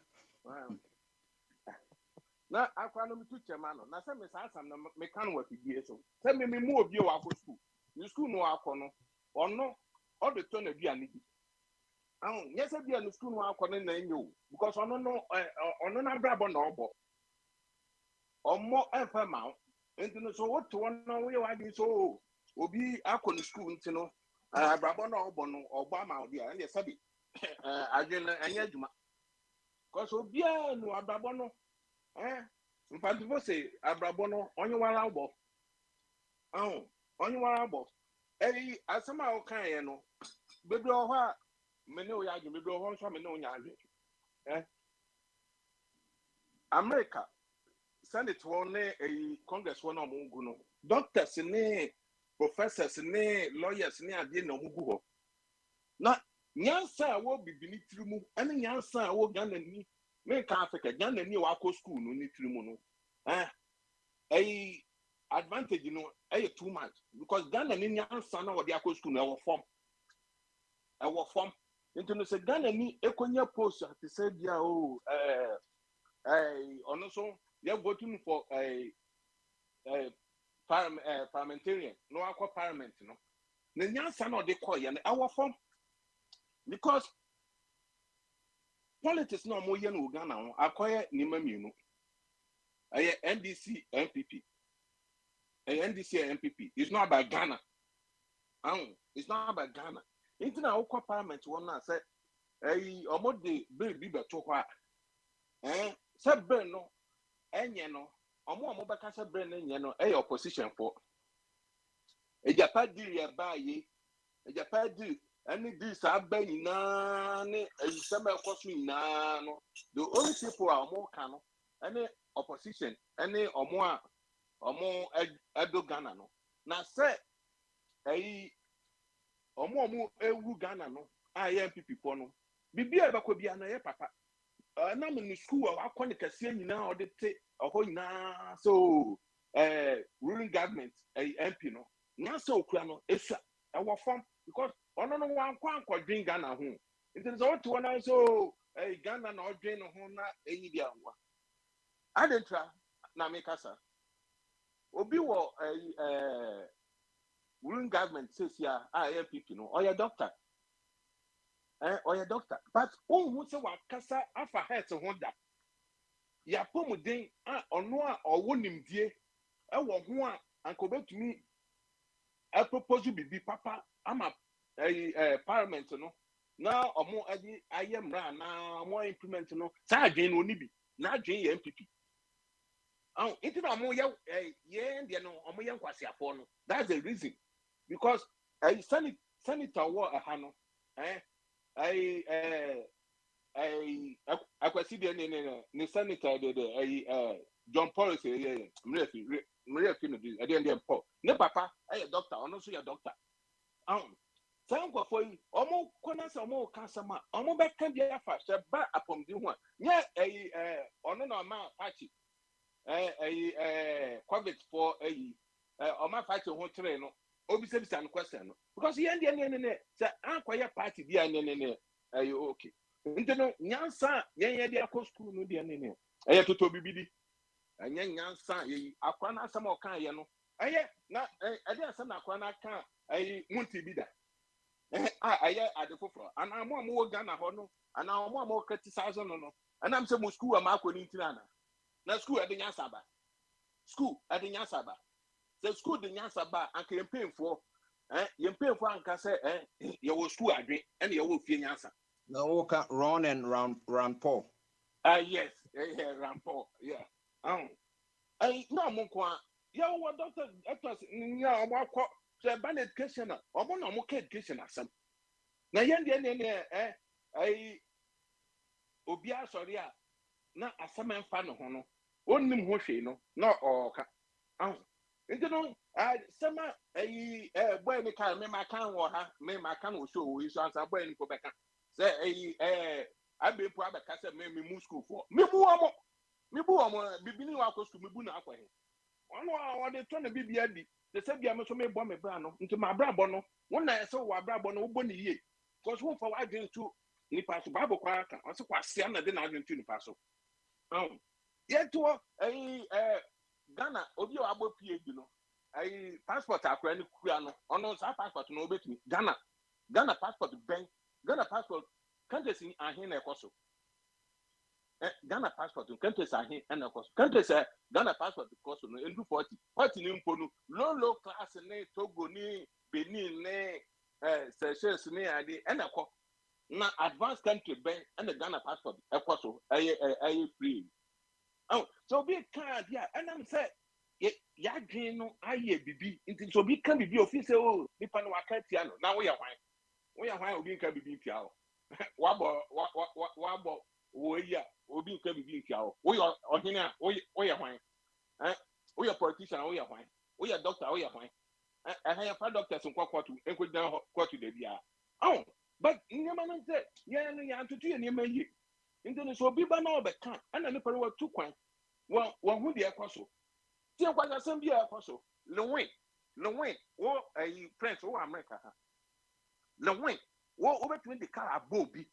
Now I can't teach a man. Now some is some mechanic work here. So tell me more of you are for school. You school no alcohol or no, or the turn of your need. Oh, yes, I be on the school no alcohol in you because I don't know on an grab on no or more ever mount. And so what to one know where I did so will be alcohol school, you know, Brabon or Bono or Bama, dear, and yes, I be. I didn't any because Obia no Abrabono. Mpativo say Abrabono onye wara agbo. Onye wara agbo. Asema o kan ye no. Bebi o ha me ne o ya ju bebi o ho nso me ne o nya ade. America Senate won Congress won omungu no. Doctors ne professors ne lawyers ne ade na omugu ho. Na nyansa wo bibini trimu ene nyansa wo Ghana ni me ka Africa Ghana ni wa ko school no ni trimu no advantage no too much because Ghana ni nyansa na wo de akọ school no e wo form into no se Ghana ni ekonya post at say bia ono so they voting for parliamentarian no akọ parliament no na nyansa na de call ye na e form because politics no more yen Uganda akoye nima mienu NDC MPP. NDC MPP. It's not about Ghana. It's not about Ghana. Into na okwa parliament one na say omo de bill bi beto kwa. Say bill no enye no omo beka say bill no enye no opposition for. Ejapa deal ya ba ye. Ejapa deal any deal sa ba nyina ne esema ekoso nyina no. The only people are omo ka no any opposition any omo edo Ghana no. Na say omo ewu Ghana no MPP for no bibia ba ko bia na ye papa na me school akọ ne kase nyina odete ọkọ nyina so ruling government MP no na so okura no esua ewo form because ono no wan kwa dwen Ghana ho nti so to na so Ghana na odwen no ho na eyi dia wa adentra na me kasa obi wo ruling government says here MPP no or your doctor but who say wa kasa afa health ho da ya pomuden ono a owo nimdie wo ho a anko betumi propose bibi papa ama parliament no na omo ayem ra na mo implement no sa adwen no nibi na adwen ye MPP it na omo ye ndie no omo ye nkwase afo no that's the reason because senator war no akwasi de ne senator de John Paul say mrefi no de dem Paul ne papa doctor ono so ya doctor sanko for yi omo kona se omo kasama omo be kan bia afa se ba apom di ho nye ono na ma party covid for oma party ho tere no obi se bisa no question no because ye ne say ankoye party bia ne okay nteno nyansa ye de akọ school no de ne toto bibidi anya nyansa ye akwa na asem okan ye no na ade asem na akwa na kan munti bida ade foforo ana mo wo Ghana ho no ana mo 30,000 no ana am se mo school am akọ ni ntina na school ade nyansa ba se school de nyansa ba anka yempemfo anka se ye wo school adwe ene ye wo fie nyansa. Now walk round and round Paul. Yes, round Paul. Yeah. No more kwa. Yeah, what doctor? Yeah, what? So ban education. Omo no more education asem. Na yende obia sorry a na asem enfa no ho no. Onnim ho hwe no. Na oka. Nti no sema boy ni kan me makan wo ha, me makan wo show wo iso ansa boy ni ko beka. Say abe po abeka say me mu school for me bu omo bibini wa ko school me bu na akwa he ono de to na bibia di de say bia me so me bo me bra no nti ma bra bo no wona say wa bra bo no wo bo ni ye because won for wa dwen to ni pass bible kwa ka o se kwa sia na de na dwen to ni pass ye to Ghana obi o agbo PhD no passport akwa ni kura no ono sa passport no obetumi Ghana passport ben Ghana passport countries in ahin na ekoso Ghana passport countries ahin na ekoso countries Ghana passport ekoso no endu 40 ni mpo no low class ni Togo ni Benin ni Seychelles ni ade na ekọ na advanced country ben na Ghana passport ekoso free so be card here and am say ya dwen no aye bibi nti so be kan bibi ofi say nipa no wakatia no na wo ya hwan obi nka bibi ntia wo wabo wo ya obi nka bibi ntia wo yo ohene a wo ya hwan wo ya politician wo ya hwan wo ya doctor wo ya hwan ya fa doctors nkwa kwatu enkodina kwatu da bia but nyama no say ya no ya ntutu ya nyama yi nti so obi ba na obeka ana ne pare wa tu kwan wo hu de ekoso ti nkwa asem bia ekoso lewin wo prince wo America ha lewin wo obetumi de car abobi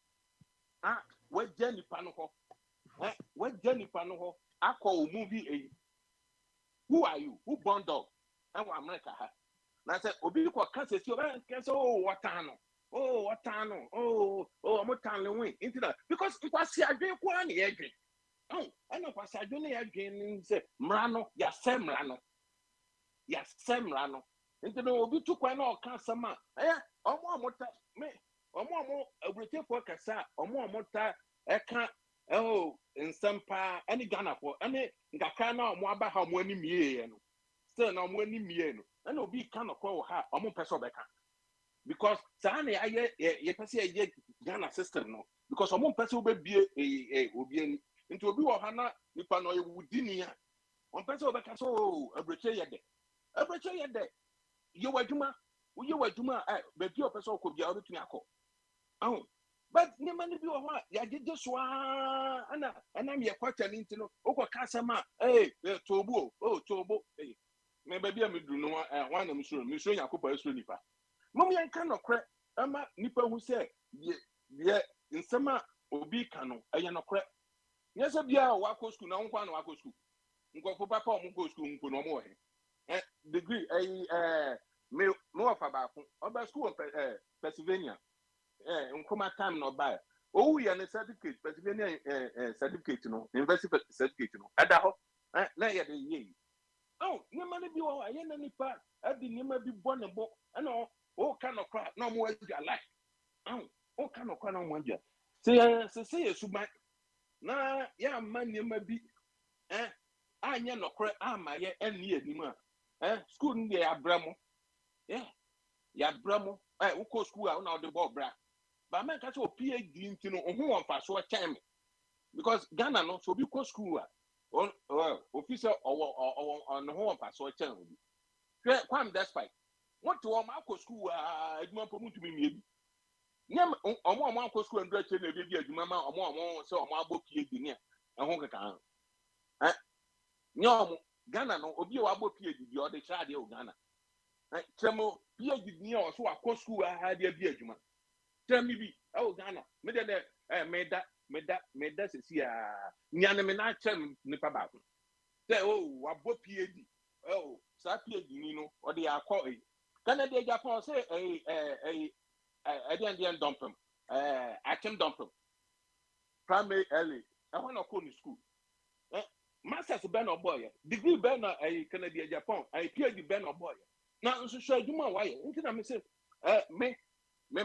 we jani pano ho akọ o movie who are you who born dog and America ha na say obi ko kan se si o ban kan so watano mo tan lewin into that because nkwa si adwen ko na ye dwen Oh, I know Pastor Johnny again say Mrano, ya semrano. Ya semrano. Into no obi to kwa na oka sama. Eh, omo amota me. Omo abrete for kasa, omo amota eka oh nsampa any Ghana for any ngaka na omo aba ha omo ani mie no. Still na omo ani mie no. Na obi ka no kwa ha omo pese obeka. Because saa na ye pese ye Ghana system no. Because omo pese obebie obi ani. Into obi wo ha na nipa no ye wudini a. On pese obeka so abrete ye de. Abrete ye de. Ye wadwuma woye wadwuma baby opese okobia obetumi akọ ahụ but ne mani bi wo ha ya gege so ana me kwata ni ntino okọ kasama tobo tobo me baby am duru no wan na misuro yakopa esuro nipa mom yan ka nokre ama nipa hu se ye nsema obi ka no eye nokre nyese bia wa ko school na nkwa na wa ko school nkofo papa o mo ko school nko no mo he degree me no of about oba school Pennsylvania nkoma time no buy owu ya ne certificate Pennsylvania certificate no university certificate no ada ho na ya de ye oh nyema ne bi wo aye na nipa adi nyema bi bo ne bo na o ka no kwa na mo adwa life o ka no kwa na mo adwa se yesuban na ya ma nyema bi anya no kra ama ye eni anim school ndi ya bramo ya bramo uko school a una de bo bra ba men ka so PhD ntino ohu won fa so chem because Ghana no so bi ko school a officer on ho won fa so chem obi kwam despite what to ma ko school a aduma po mutumi mi ebi nyam omo akọ school ndra che na ebi aduma ma omo so omo abo PhD ni ho keka nyom Ghana no obi wa abo PhD di o de chade o Ghana chemo PhD ni o so akọ school a ha de bi adwuma chemi bi o Ghana me de meda se si a nyane me na chem ni pa ba say wa abo PhD sa PhD ni no o de akọ Ghana de Japan say Indian dumpem atem dumpem primary early I want to go to school masters ben or boy degree ben Canada Japan PhD ben or boy now so show you why until I say me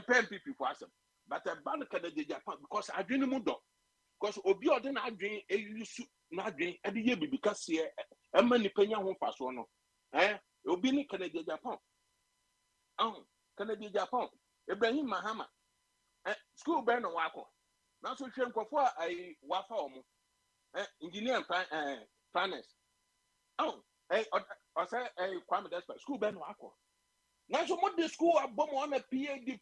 pen people for us but ban Canada Japan because I dream mudo because obi odin adwen eyusu na adwen e de ye bibi kase e ma ni panya ho faso no obi ni Canada Japan Canada Japan Ibrahim Mahama school ben no wako na so hwe nkofo ai wafa omo engineer and planners o say Kwame Despa school ben no wako na so mo de school abom on PhD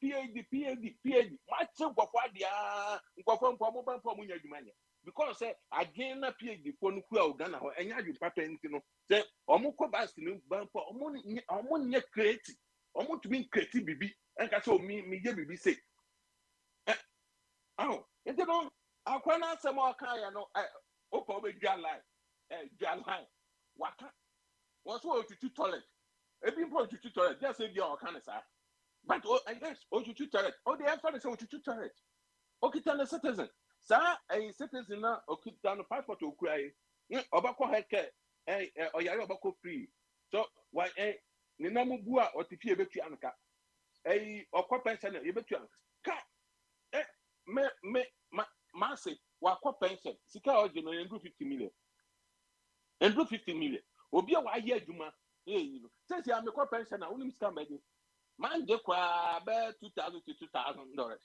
ma che nkofo adia nkofo mo ban fo mo nya adwuma nya because say again na PhD for no ku a Ghana ho enya adwu papa nti no say omo ko bas ni ban fo omo nya create omo to be create bibi enka say mi ye bibi say enti no akwana asem aka ya no opa obedwa line waka won so otutu toilet ebi mpo otutu toilet just say dia oka ne sa but I guess otutu toilet the answer say otutu toilet okita na citizen sa citizen na okita no passport okura obakọ heke oyare obakọ free so why ni na mu bu a otifi ebetu anka okọ pension ebetu anka ka ma say wakọ pension sika oje no ndru 50 million obi a wa ye adwuma you know since ya me kọ pension na unim sika made man de kwa be $2,000 to $2,000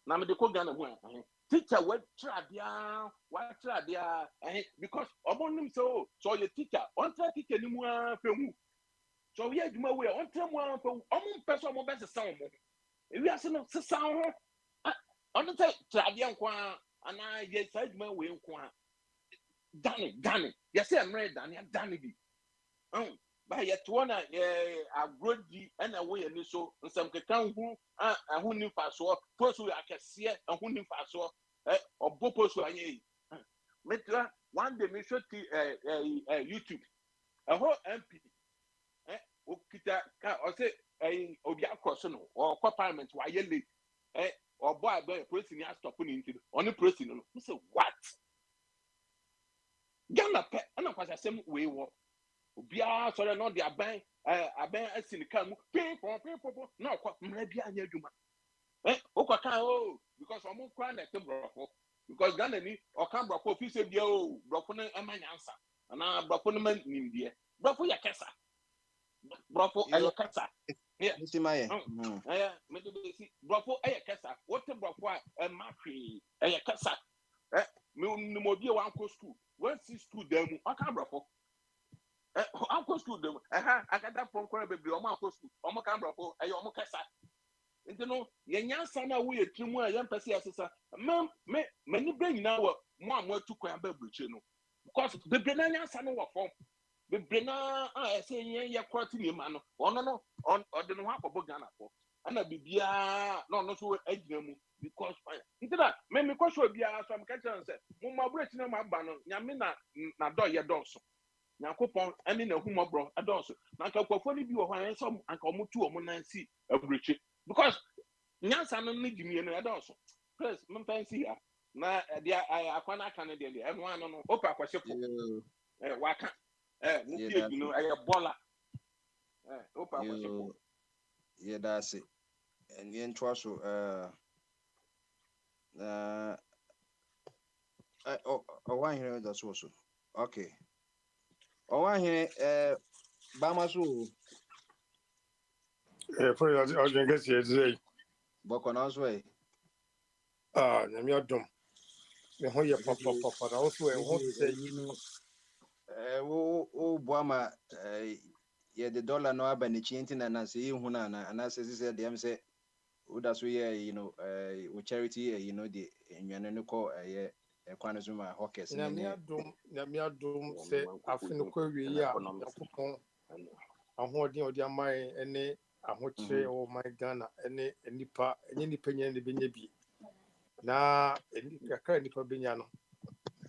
na me de ko Ghana hu teacher wa tra dia because obonim so your teacher on tra teacher ni mu afemu so ye adwuma we on tra mu afemu omum person mo be se san mo ewi ase no se san ho on tra dia nkwa ana ye sa adwuma we nkwa dane ye say emre dane bi ba ye to na agrodi na we ni so nsam kekan hu ahu ni faso posu akese ahu ni faso obo posu anye metra one day me show YouTube ho MP okita ka o say obi akroso no o kwa parliament wa ye le obo agbe president ni stop ni nti on president no say what Ghana pe ana kwasa sem we wo obia so no de aban asini kam pin pon na kwa mra bia anya adwuma okwa oh because omo kwa na tembrofo because Ghana ni okan brofo fi se bia oh brofo no emanyansa ana brofo no man nimdie brofo ya kesa brofo ayo kesa yeah me do see brofo ayo kesa what brofo a matri ayo kesa me mo bia wan ko school wan see school dem okan brofo uncle school them akata pon kora bebre omo uncle school omo kan brofo ayo omo kesa nti no yenyansa na wo yetrimu a yempese asesa me mani bra nyina wo mo atu kwan ba bruche no because bebre na nyansa no wo form bebre na ese ye kwati ni ma no ono no ode no akọbọ Ghana for ana bibia no no so agina mu because nti na me ko so bia so am ka chan say mo ma bruche na ma ba no nyame na do ye donso Nyakopon ani na humobro adonso na nka kwafo ni bi wo hwan so anka omutu omo nansi abruche because nyansa no ni gimie no adonso press me fancy ya na dia akwana aka no dia eno ano no opa kwashepo waka mu fie bi no aye bola opa kwashepo yeah that's it and yen twaso one here that's also okay one here Bamaso For I can guess today. Bokonos way. Nyame adom. Me ho ye papa na also e ho say Boama yeah the dollar no aba ne chinti na say hu na say dem say woda so ye charity the enwane no call kwan so ma hawkers Nyame adom say afino kwa wi ya Yakopon ahoɔden ɔde aman ene ahokyere o my Ghana ene nipa nya ne benya bi na kakra nipa benya no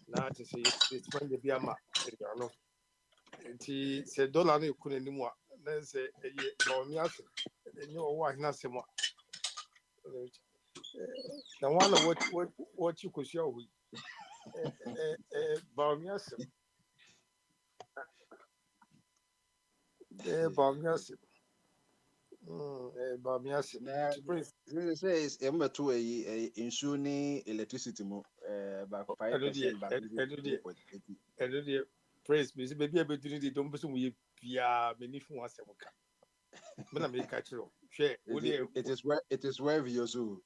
na te say it's when the biama no nti se dollar no ekunu nimu a na se eye baomi ase enye owo ahina semo na one what you could show we baomi ase baomi ase baomi ase this says to insu ni electricity mo back 5% back 3.8 praise me baby abeduru de don beso mu ye bia meni fun asem ka me na me ka kiro hwe it is well with your soul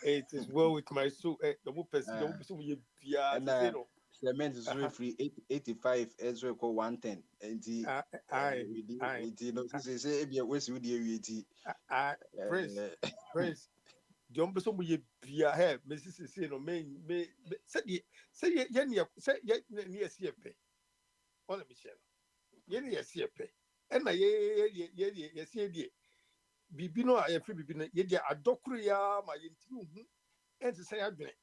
it is well with my soul the mo person the mo beso mu ye bia say no cement is free 85 ezwe ko 110 enti enti no say e we si we dey wi praise John beso mu ye bia he me say no me say ye ne say ye ne ese pe ona mi share ye ne ese pe na ye see die bibi no a ye free bibi no ye dia adokuru ya ma ye ntimi hu enti say adwene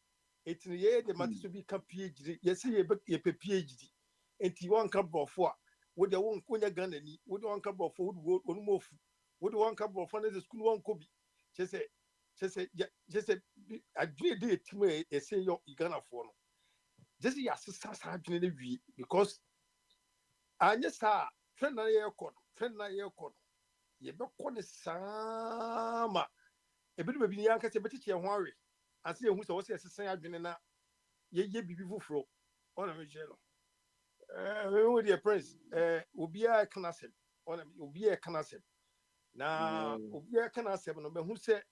etini ye de mate so bi ka PhD ye see ye PhD enti won ka brofo a wo de won konya Ghana ni wo de won ka brofo wo de onu mofu wo de won ka brofo na school won ko bi chese adwene de etimi e say yo Ghana fo no just ya sesa sa adwene na wi because anya sa friend na ye kɔ ye be kɔ ne sama ebidu bebi ni anka se betiche ho awe ase ehu se wo se sesa adwene na ye bibi fufuro ona me je no we the prince obi a kana se ona obi a kana se na obi a kana se no be hu se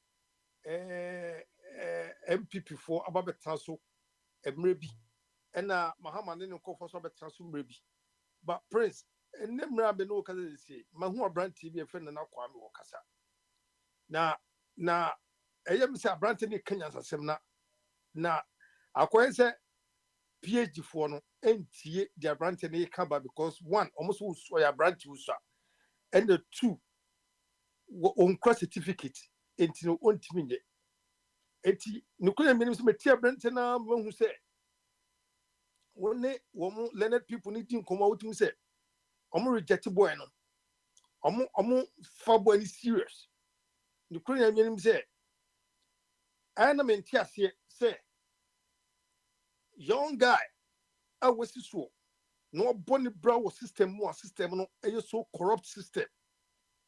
MPP for ababeta so emre bi na mahama ne nkofo so abeta so mre bi but prince enemra be no kasa say mahu abranti bi e friend na kwa me wo kasa na eyem say abranti ne kanya sasem na akoye say PhD for no entie the abranti ne kaba because one almost so ya abranti usa and the two on cross certificate enti no ontimi nye eti nukule menim so meti abranti na mahu say wone wo learned people need to come out to say omo reject boy no omo fa boy ni serious the Korean meaning say I am menti ase say young guy I was so No bonny brow system, more system, no, a so corrupt system.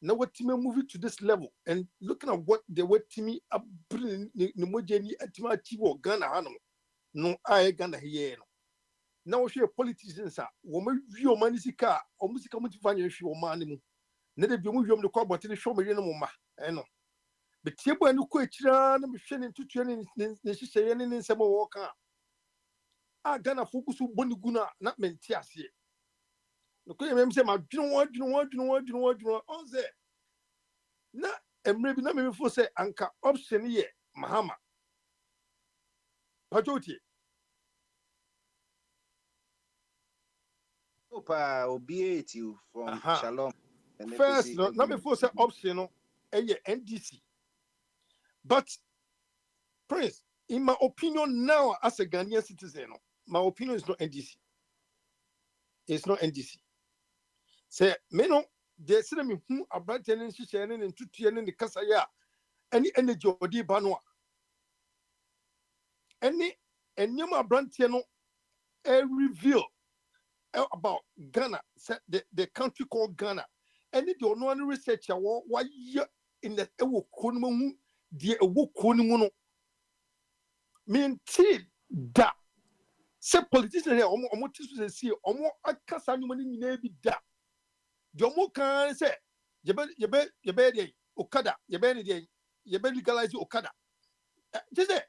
Now what team move it to this level and looking at what they were teaming up bringing the mojeni at my chivo Ghana Hanum. No, I Ghana here. Now she a politician, sir. Woman, your money car, or musical motivation, your money. Never be moved on the car, but in the show me no more. I know. But Tibo and Quachiran, I'm showing to training, necessary in some walker. I Ghana focus on Boniguna, not Mentiasi. Look at him say, my you know what, all there. Na maybe na me for say anka option ye Mahama. Pajoti. Opa obieti from Shalom. First, no, na me for say option no NDC. But Prince, in my opinion now as a Ghanaian citizen, my opinion is not NDC. It's not NDC. Say me no they say me who about ten she sharing and tutu and the kasaya any energy odi banwa. Any nyama brantie no reveal about Ghana, the country called Ghana. And the only researcher why in the ewo konumu the ewo konumu mean da say politicians here omo tisu say omo akasa nyuma ni nyina bi da the omo kan say yebe dey okada yebe legalize okada just say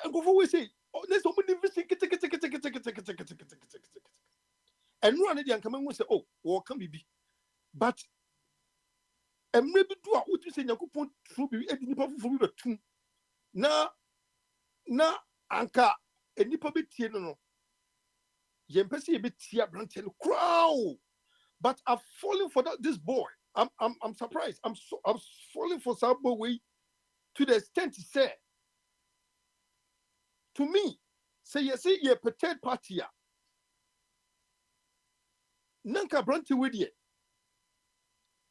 and go for we say there's so many and no one can come and say oh or can be but and maybe do what you say yakupon through be e nipa for be two na anka e nipa be tie no yempese e be tie abrante no crow but I'm falling for this boy. I'm surprised. I'm falling for some boy to the extent to say to me say you see you a third party nanka branti with ye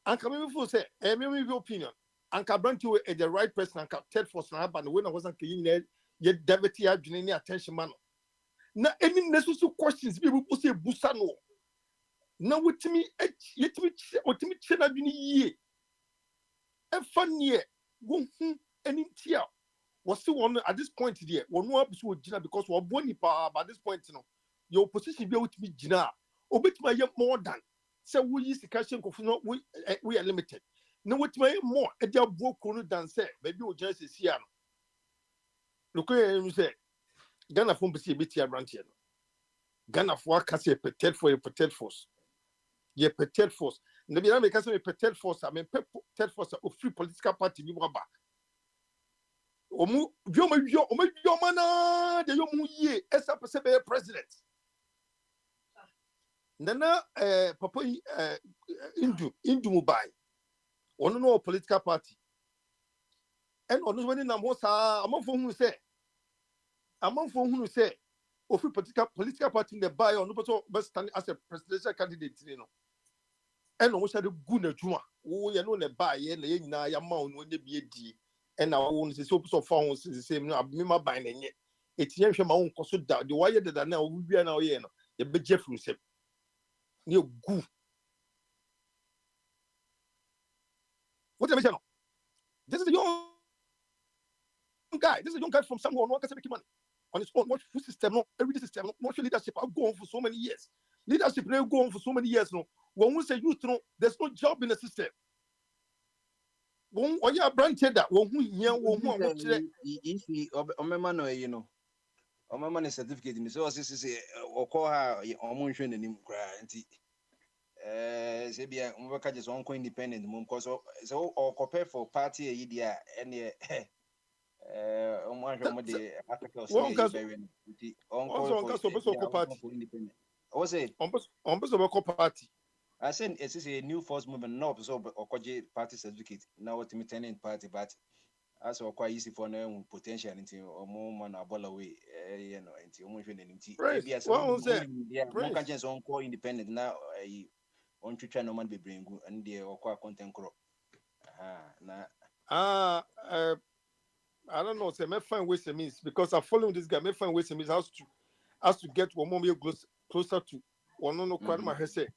anka me for say me opinion anka branti is the right person anka third force na ban when I wasn't keen ye deputy adwene ni attention man na any necessary questions people say busa no na wotimi chena adwene yie e fan ye wo hu any tia was still one at this point there one more episode jina because we boni pa by this point no your opposition be with me jina obitima ye more than say we use the question ko no we are limited no wetima ye more e dia bo kunu than say baby o jina se sia no look you say Ghana phone be beti abrante no Ghana for aka say protect force ye protect force na bi na me ka say protect force I mean protect force of free political party bi ba omu mana de yomu ye esa pese be president nana papa indu mubai ono no political party and ono wani na mo sa amafo hunu say ofi political party in the buy ono person best stand as a presidential candidate no and no shade gu na juma wo ye no ne buy ye na ye nyina ya ma ono ne bi edi and I won't say so far the same. No, me my binding it. It's young my own cost da. The why that now we be now here. You be Jeffrey say. You go. What am I saying? This is a young guy. This is a young guy from somewhere no can make money on his own. What system? No, every system. No, leadership. I've gone for so many years. Leadership never go on for so many years. No, when we say youth, no, there's no job in the system. When you are branching that, when we hear, if he no, you know, man certificate in so say or call her on motion and him cry and say be just one independent mum because so or compare for party a idea and the articles independent. I was say on party. I said it's a new force movement, no, so or party certificate. Now what me turning party, but as or quite easy for no potential into or more man abola way, you know, into emotion and into more conscious on core independent now. On to try no man be bring and they or quite content crop. I don't know, say may find ways and means because I follow this guy, may find ways and means house to has to get one more closer to one no quite my say.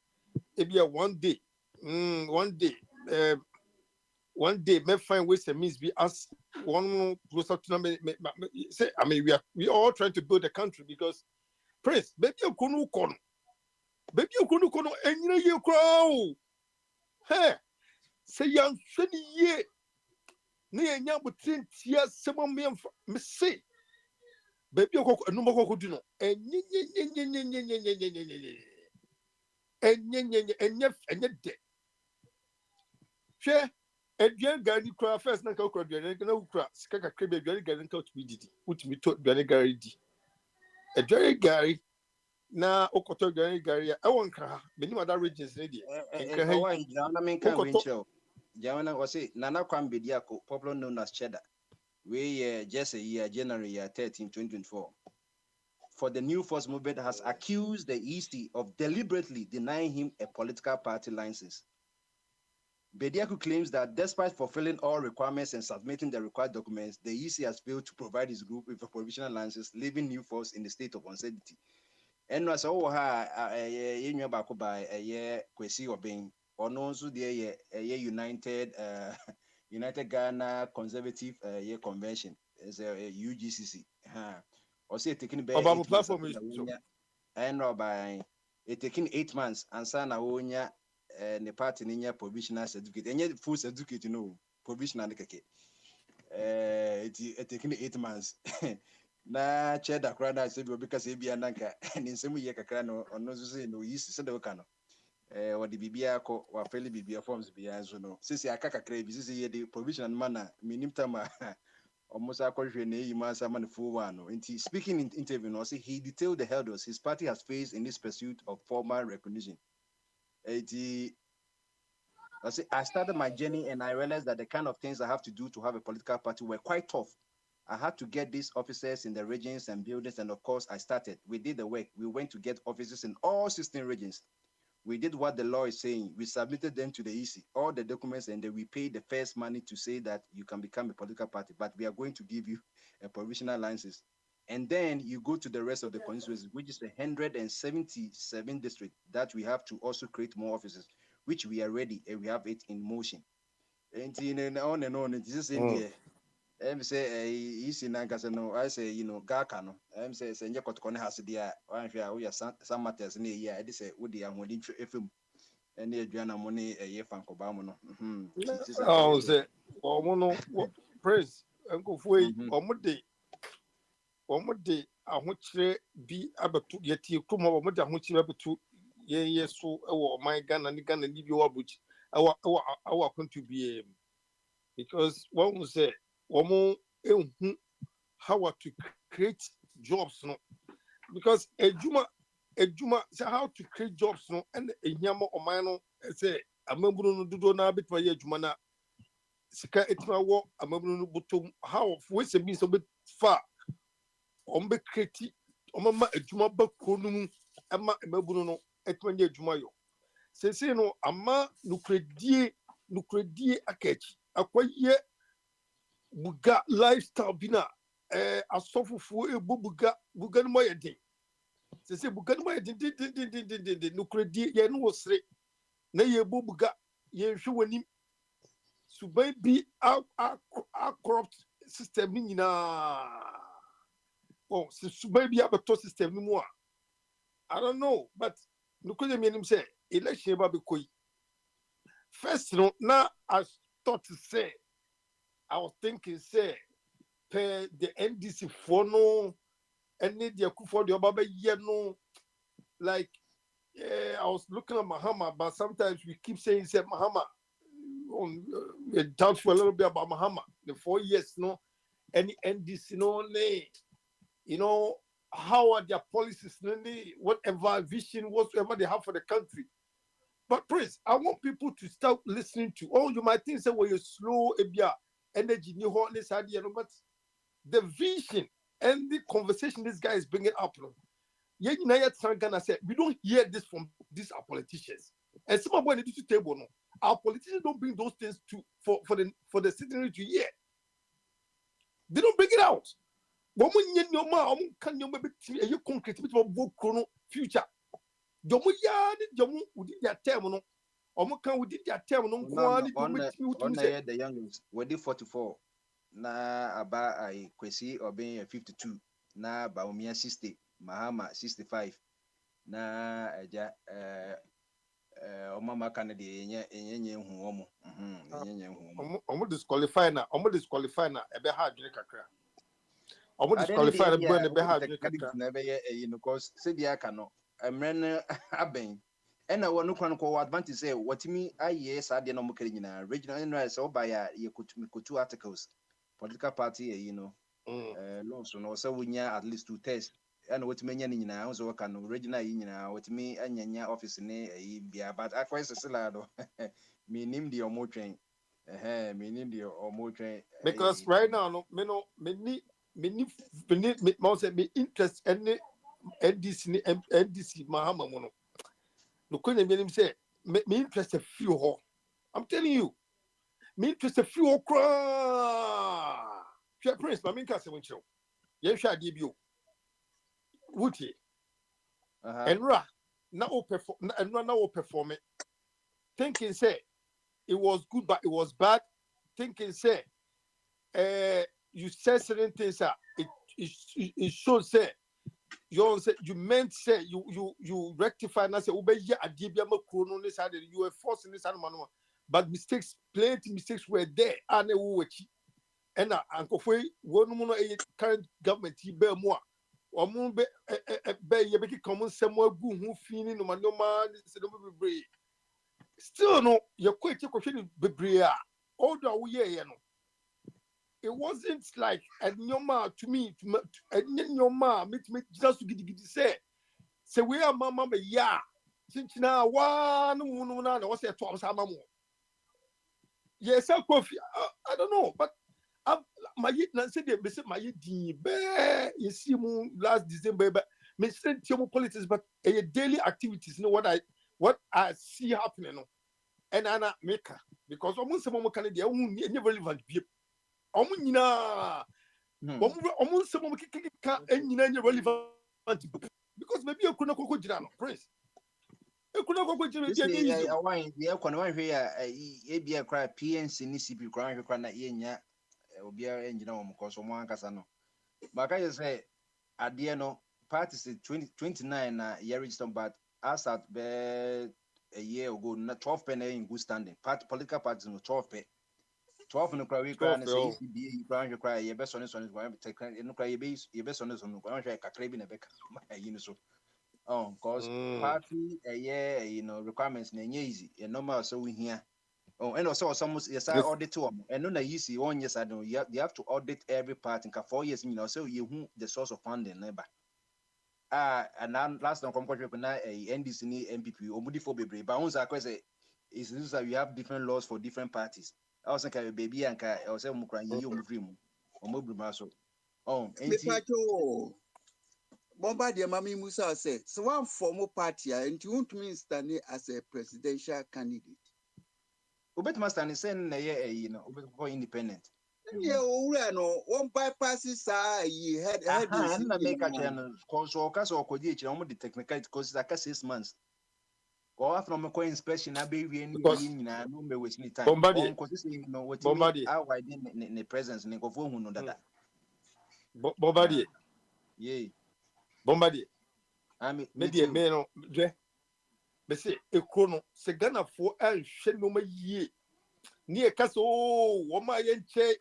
Maybe one day, one day, may find ways and means be as one closer to say. I mean, we are all trying to build a country because, Prince, baby, you couldn't come, baby, you couldn't come, and you crow. Hey, say young, shiny ye. Near young, but 10 years, someone me say. Baby, you cook a number of dinner, and yet, share. Aduane gari kura first na ka kura aduane na kura sika kakra bi aduane gari nka otumi didi utumi to aduane gari di aduane gari na okoto aduane gari a ɛwɔ nkra benim other regions ne die nkra ha yi jawana men kan winchell jawana wase nana kwambedi akọ popular known as cheddar we just a year January 13 2024 for the new force movement has accused the EC of deliberately denying him a political party license. Bediako claims that despite fulfilling all requirements and submitting the required documents, the EC has failed to provide his group with a provisional license, leaving New Force in the state of uncertainty. And as you back by a year, Kwesi Obeng, or also the United Ghana Conservative Convention, as a UGCC. Or say taking by platform and by taking 8 months and Sana Onya. The party ninya provisional certificate and full certificate provisional keke it taking 8 months na cheddar crowd say because e bia nanka ni nsemu ye kakra no ono so say no yisi se de ka no what the bibia ko wa feli bibia forms bia so no sisi aka kakra bi sisi ye the provisional mana minim tama almost akwahwe na yi ma sama no full one no speaking in interview no say he detailed the hurdles his party has faced in this pursuit of formal recognition. I started my journey and I realized that the kind of things I have to do to have a political party were quite tough. I had to get these offices in the regions and buildings, and of course I started. We did the work. We went to get offices in all 16 regions. We did what the law is saying. We submitted them to the EC, all the documents, and then we paid the first money to say that you can become a political party, but we are going to give you a provisional license. And then you go to the rest of the constituencies, which is 177 districts that we have to also create more offices, which we are ready and we have it in motion. And on and on. It is in there. I'm say easy no. I say Gaka no. I'm say Senja Kotkone has the we are some matters in a year. I say would the Amodin FM and the Adriana money a year fan Kobamo. Oh, say praise Uncle Fui Omode ahokyere bi abatu yeti kuma omode ahokyere abatu ye so ewo my Ghana ni bi wabuchi awa kontu bi because one will say omo ehun how to create jobs no because ejuma say how to create jobs no and enyama oman no say amambunu no dodo na betwa ye ejuma na sika etwa wo amambunu no botom how we say be so bit far ombe kreti omama adwuma ba kronum ama emabunu no etwanye adwuma yo sese no ama nukredie akachi akwaye buga lifestyle bina asofufu buga no moye den sese buga no moye den nukredie ye no wosre na ye buga ye hwe wani subai bi a corrupt system ni nyina. Oh, so maybe have a to system anymore. I don't know, but look at me say election about because first no now I thought to say I was thinking say per the NDC for no any the for the Obaba year no like I was looking at Mahama, but sometimes we keep saying say Mahama we doubt for a little bit about Mahama the 4 years no any NDC no name. How are their policies, whatever vision, whatsoever they have for the country. But Prince, I want people to start listening to. Oh, you might think say, well, you're slow, energy, new hotness, idea, but the vision and the conversation this guy is bringing up. Said, we don't hear this from these our politicians. And some of them to table. No, our politicians don't bring those things for the citizenry to hear. They don't bring it out. woman yen your ma can you maybe a concrete bit of book chrono future. Domu ya ni domu udi ya term no. Omo kan udi ya term no kwani on the youngest we did 44 na aba I kwesi obin 52 na baumia 60 mahama 65 na eja omama kan de enye hu omo enye hu omo disqualify na ebe ha adwene kakra. Omo disqualify na be ebe ha adwene kakra. Na be ye because se dia aka no emre aben ena wonu kwan ko advantage say watimi aye sa de no mo kere nyina regional NRS oba ya ye kutu articles political party laws no so wunya at least 2 tests and watimi nya nyina so waka no regional yi nyina watimi anyanya office ne bia but akwese sila do minim de omotwen minim de omotwen Because right now no me interest any NDC Mahama mono. No kwenye me say me interest a few ho. I'm telling you. Me interest a few ho. Share Prince, my main case when you. Yen share debut. Wuti. Enra na o perform enra na o perform it. Thinking say it was good but it was bad. Thinking say you said certain things it shows say you meant say you rectify and say obey adibia makrono ne side you were forcing this animal but plenty mistakes were there and and ankofo wonu no current government be mo omo be ye be common semo agu hu fini no manoma se no bebre still no ye kwete kwhwe bebre a all the we no. It wasn't like a nyoma to me, a nyoma, me just to get say we are mama, ya. Since now, one woman, was a 12 summer more. Yes, I don't know, but my said they visit my bear, you see, last December, but me send politics, but a daily activities, you know what I see happening, and Anna maker because almost some more Canada, never relevant people. Omuna some can relevant because maybe you couldn't go to Prince. You couldn't go to the wine, the economy here, a cry, PNC, NCP, crying, yenya, Obia engineer, because one casano. But I say, at the end, parties 29 year registered, but as at a year ago, 12 penny in good standing. Political parties no 12 pay. 12 no cry we cry and say ECB you cry your best on this one is going to take no cry your best on this one going to kakra bi na beka you know so cause party requirements na easy and normal so we here and also some yes I audit to and no na easy 1 year I don't you have to audit every part in 4 years so you who the source of funding never and then last time come na NDC ni MPP omudi for bebre but once I say is this that we have different laws for different parties. I was like, baby, and I was saying, you move him or Bamaso. Bomba de Mami Musa said, so one former party, and you want me standing as a presidential candidate. Ubet Master is saying, independent. Yeah, no, one bypasses, ye had make a channel, cause or cast or could the technical because like 6 months. Go after my coin inspection, I be in no wasting time. Bombardie, what I did in the presence and go for who know that. Bombardier, Yea, Bombardier. I mean, maybe a man, but say a chrono, Sagana for and Shenoma ye near Castle, Woma yen che,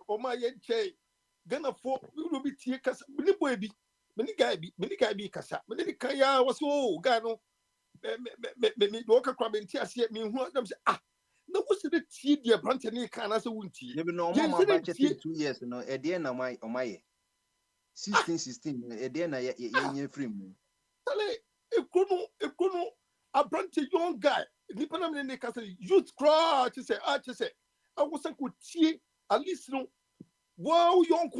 Gana for will be tear Casa, baby, many guy be Casa, many Kaya was so Gano. Me walk a crab and tears yet me who them say no was the tea dear Brantony can as a winty. You know my budget 2 years at the end of my 16 at the end of free me. A chrono a branty young guy Nippon in the castle youth cry to say I wasn't good tea at least no wow young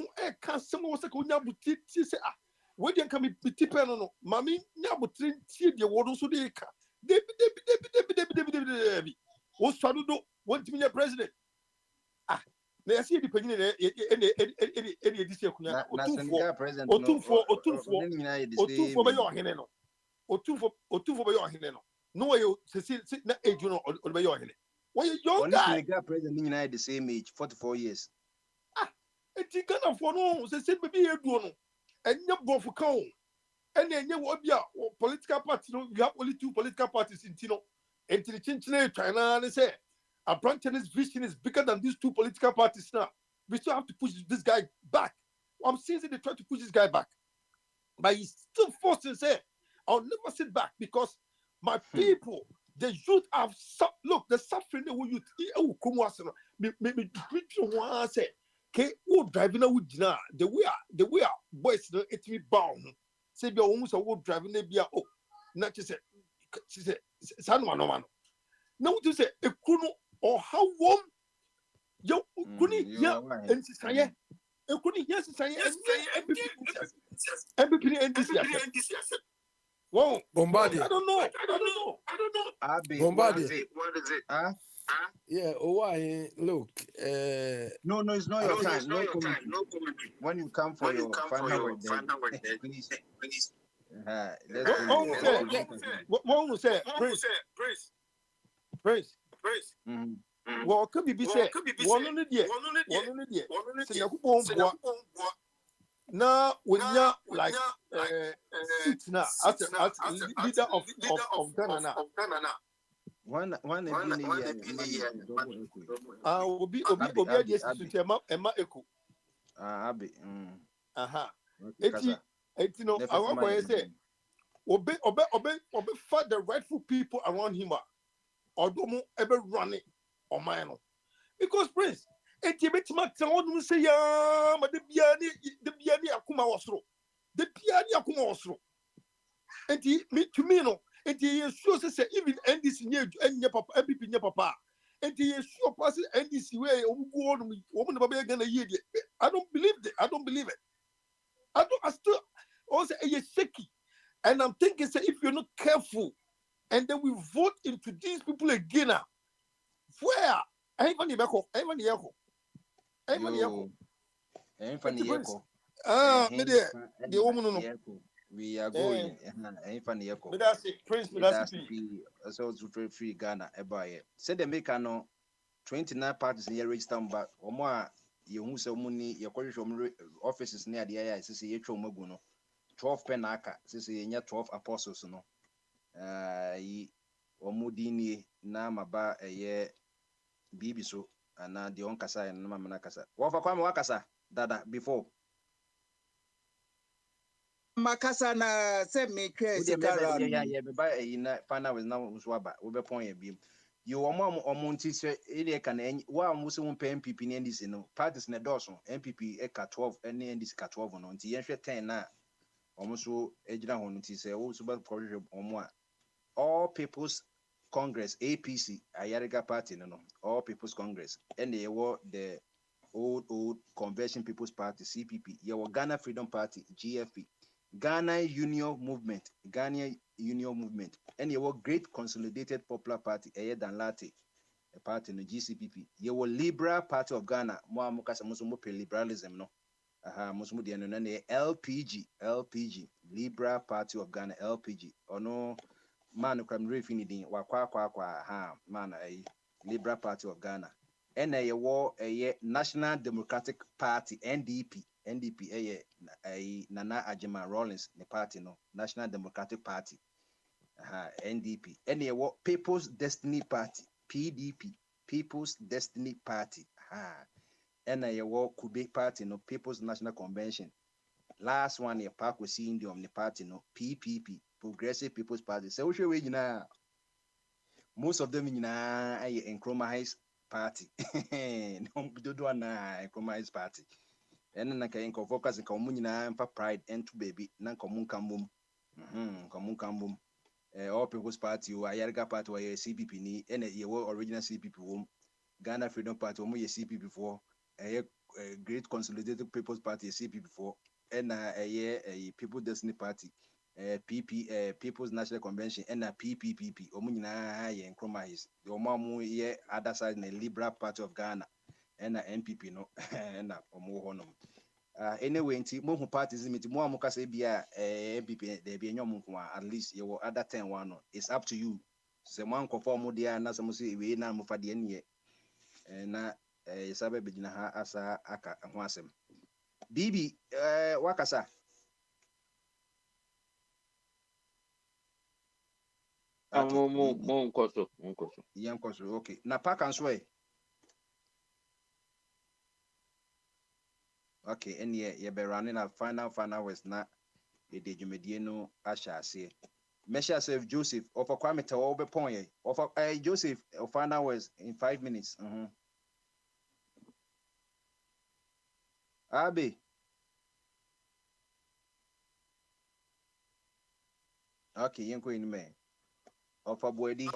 can't someone was a good nabuti say when you come be tipeno, mammy, now but see the water so they can. Debbie. What's trying to do? Want to be a president? na yɛsi yɛ nipanyin na ɛne edisi akunya na otumfoɔ Senegal president otumfoɔ bɛyɛ ɔhene no otumfoɔ bɛyɛ ɔhene no wɔyɛ sisi na age no ɔbɛyɛ ɔhene wɔyɛ young guy. Senegal president nyinaa the same age 44 years. Eti Ghanafoɔ no sisi bɛbi yɛ duo no ɛnyɛ bɔnfo kan o ɛna ɛnyɛ wɔ bi a political party no you have only 2 political parties in Tino. And the chinchine China and say a branch and his vision is bigger than these 2 political parties now. We still have to push this guy back. I'm seeing they try to push this guy back. But he's still forced to say, I'll never sit back because my people, the youth have look, the suffering the youth come was me say, okay, who driving out the way boys it me bound. Say be almost a wood driving they be not just she said, "San no. Now to say a kuno or how warm yo kuni ya and sisaye. A kuni yes sisaye MVP and this year. Wow, Bombardier. I don't know. Bombardier. What is it? Huh? Yeah, why? Look, no, it's not your time. No comment. When you come for your final word, please. What will say? Praise. Well, could be said. One on the now when you're like sit now as leader of Ghana now. One will be Emma Echo. Abi. Aha. Eti no, I want to say, obey fight the rightful people around him. Or don't ever run it or mine. Because Prince, eti beti matang onu say ya, ma de biani akuma wasro. The biani akuma wasro. Eti me to me no. Eti ye sure say even NDC nye papa MPP nye papa. Eti ye sure pass NDC way omugo onu omu na baba gana ye. I don't believe it. I still also a shaky. And I'm thinking, say, if you're not careful, and then we vote into these people again now, where? We are going. Prince, so to free Ghana. Said the make 29 parties in your register, but you who so many your offices near the AI, says you 12 penaka, says you 12 apostles, no. Omudini na maba a year bibi so, and now the onkasa and Mamanakasa. What for Kwame Wakasa, Dada, before Makasa na se me crazy Kara. Yeah, by a final was now Swaba, over point beam. You are mom or Monty say, Elia can one Muslim pay MPP in this, parties in the Dawson, MPP Eka 12, and this Cat 12 on the 10 now. Almost so Ejna on say, also about project or more. All People's Congress, APC, Ayariga Party, no, All People's Congress, and they were the old Conversion People's Party, CPP, your Ghana Freedom Party, GFP. Ghana Union Movement, and your Great Consolidated Popular Party, than Latte, a party in the GCPP. Your Liberal Party of Ghana, Moamukasa Musumope liberalism, no. Musumudi and LPG, Liberal Party of Ghana, LPG, or no man can refinity, man, a Liberal Party of Ghana, and a war a National Democratic Party, NDP, a Nana Ajima Rawlings, the party, no, National Democratic Party, NDP, and a war People's Destiny Party, PDP, People's Destiny Party, and a war Kube Party, no, People's National Convention. Last one, a park was seeing the party, no, PPP, Progressive People's Party. So, we now most of them in a Chromized Party, no, do one Chromized Party. And then I can focus on communina and pride and to baby, non common cambum, all People's Party, or Ayarga Party, or a CPP, ni, and a original CPP womb, Ghana Freedom Party, or CPP before, a Great Consolidated People's Party, a CPP before, and a People's Destiny Party, People's National Convention, and a PPPP, Omunina and Chromais, the Omamu, other side in the Liberal Party of Ghana. ɛna NPP no ɛna ɔmo hɔ nom. Anyway, nti mo hu parties nti mo amuka say bia NPP there be nyom nko at least you other 10 one no. It's up to you. Se mo ankofo mo dia na se mo say we na mo fa de ne na yesabe begina ha asa aka ho asem. Bibi wakasa. Monkoso. Yankoso. Okay. Na pack and sway. Okay, and ye be running a final was na ye de dwumadie no ahya ase. Measure save Joseph of a kwame to obe point of Joseph of final was in 5 minutes. Abi. Okay, yanko in me. Of a body.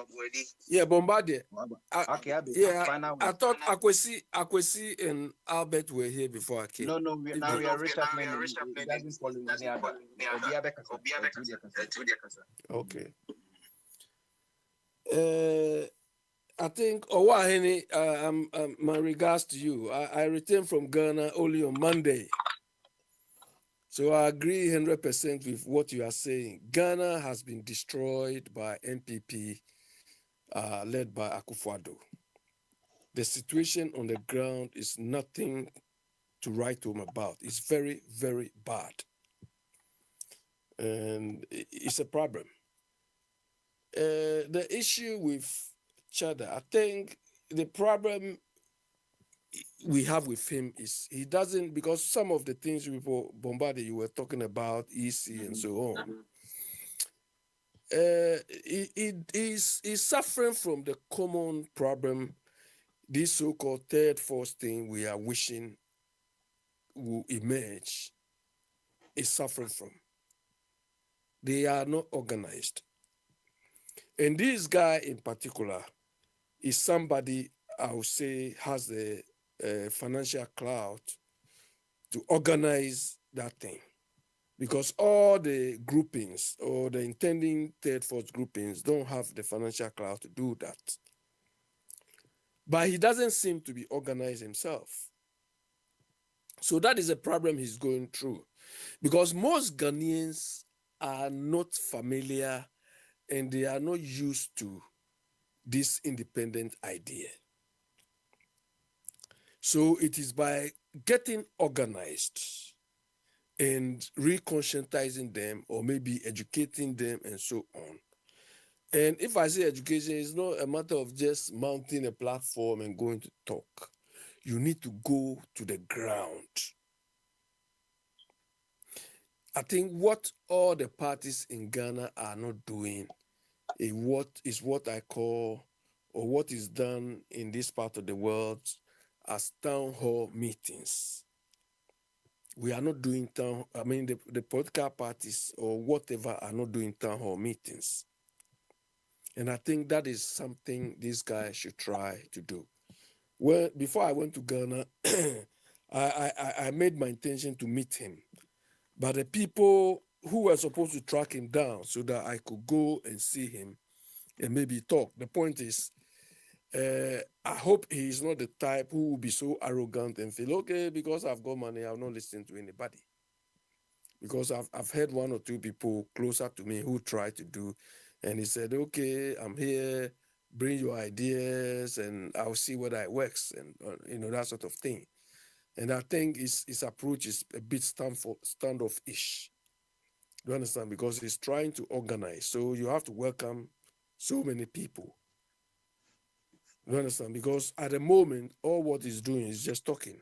Yeah, Bombardier. Okay, Abi. Yeah, Final I thought Akwesi and Albert were here before I came. No, we are reshuffling. It doesn't follow any other. Okay. I think Owahene, my regards to you. I returned from Ghana only on Monday. So I agree 100% with what you are saying. Ghana has been destroyed by NPP, led by Akufo-Addo. The situation on the ground is nothing to write home about. It's very, very bad. And it's a problem. The issue with Chada, I think the problem we have with him is he doesn't, because some of the things we bombarded, you were talking about, EC and so on. He's suffering from the common problem, this so-called third force thing we are wishing will emerge, is suffering from. They are not organized. And this guy in particular is somebody I would say has the financial clout to organize that thing. Because all the groupings or the intending third force groupings don't have the financial clout to do that. But he doesn't seem to be organized himself. So that is a problem he's going through. Because most Ghanaians are not familiar and they are not used to this independent idea. So it is by getting organized and reconscientizing them or maybe educating them and so on. And if I say education, it's not a matter of just mounting a platform and going to talk. You need to go to the ground. I think what all the parties in Ghana are not doing is what I call, or what is done in this part of the world as town hall meetings. We are not doing the political parties or whatever are not doing town hall meetings. And I think that is something this guy should try to do. Well, before I went to Ghana, I made my intention to meet him. But the people who were supposed to track him down so that I could go and see him and maybe talk. The point is, I hope he is not the type who will be so arrogant and feel, okay, because I've got money, I'll not listen to anybody. Because I've heard one or two people closer to me who tried to do, and he said, okay, I'm here, bring your ideas, and I'll see whether it works, and that sort of thing. And I think his approach is a bit standoffish. Do you understand? Because he's trying to organize. So you have to welcome so many people. You understand? Because at the moment, all what he's doing is just talking.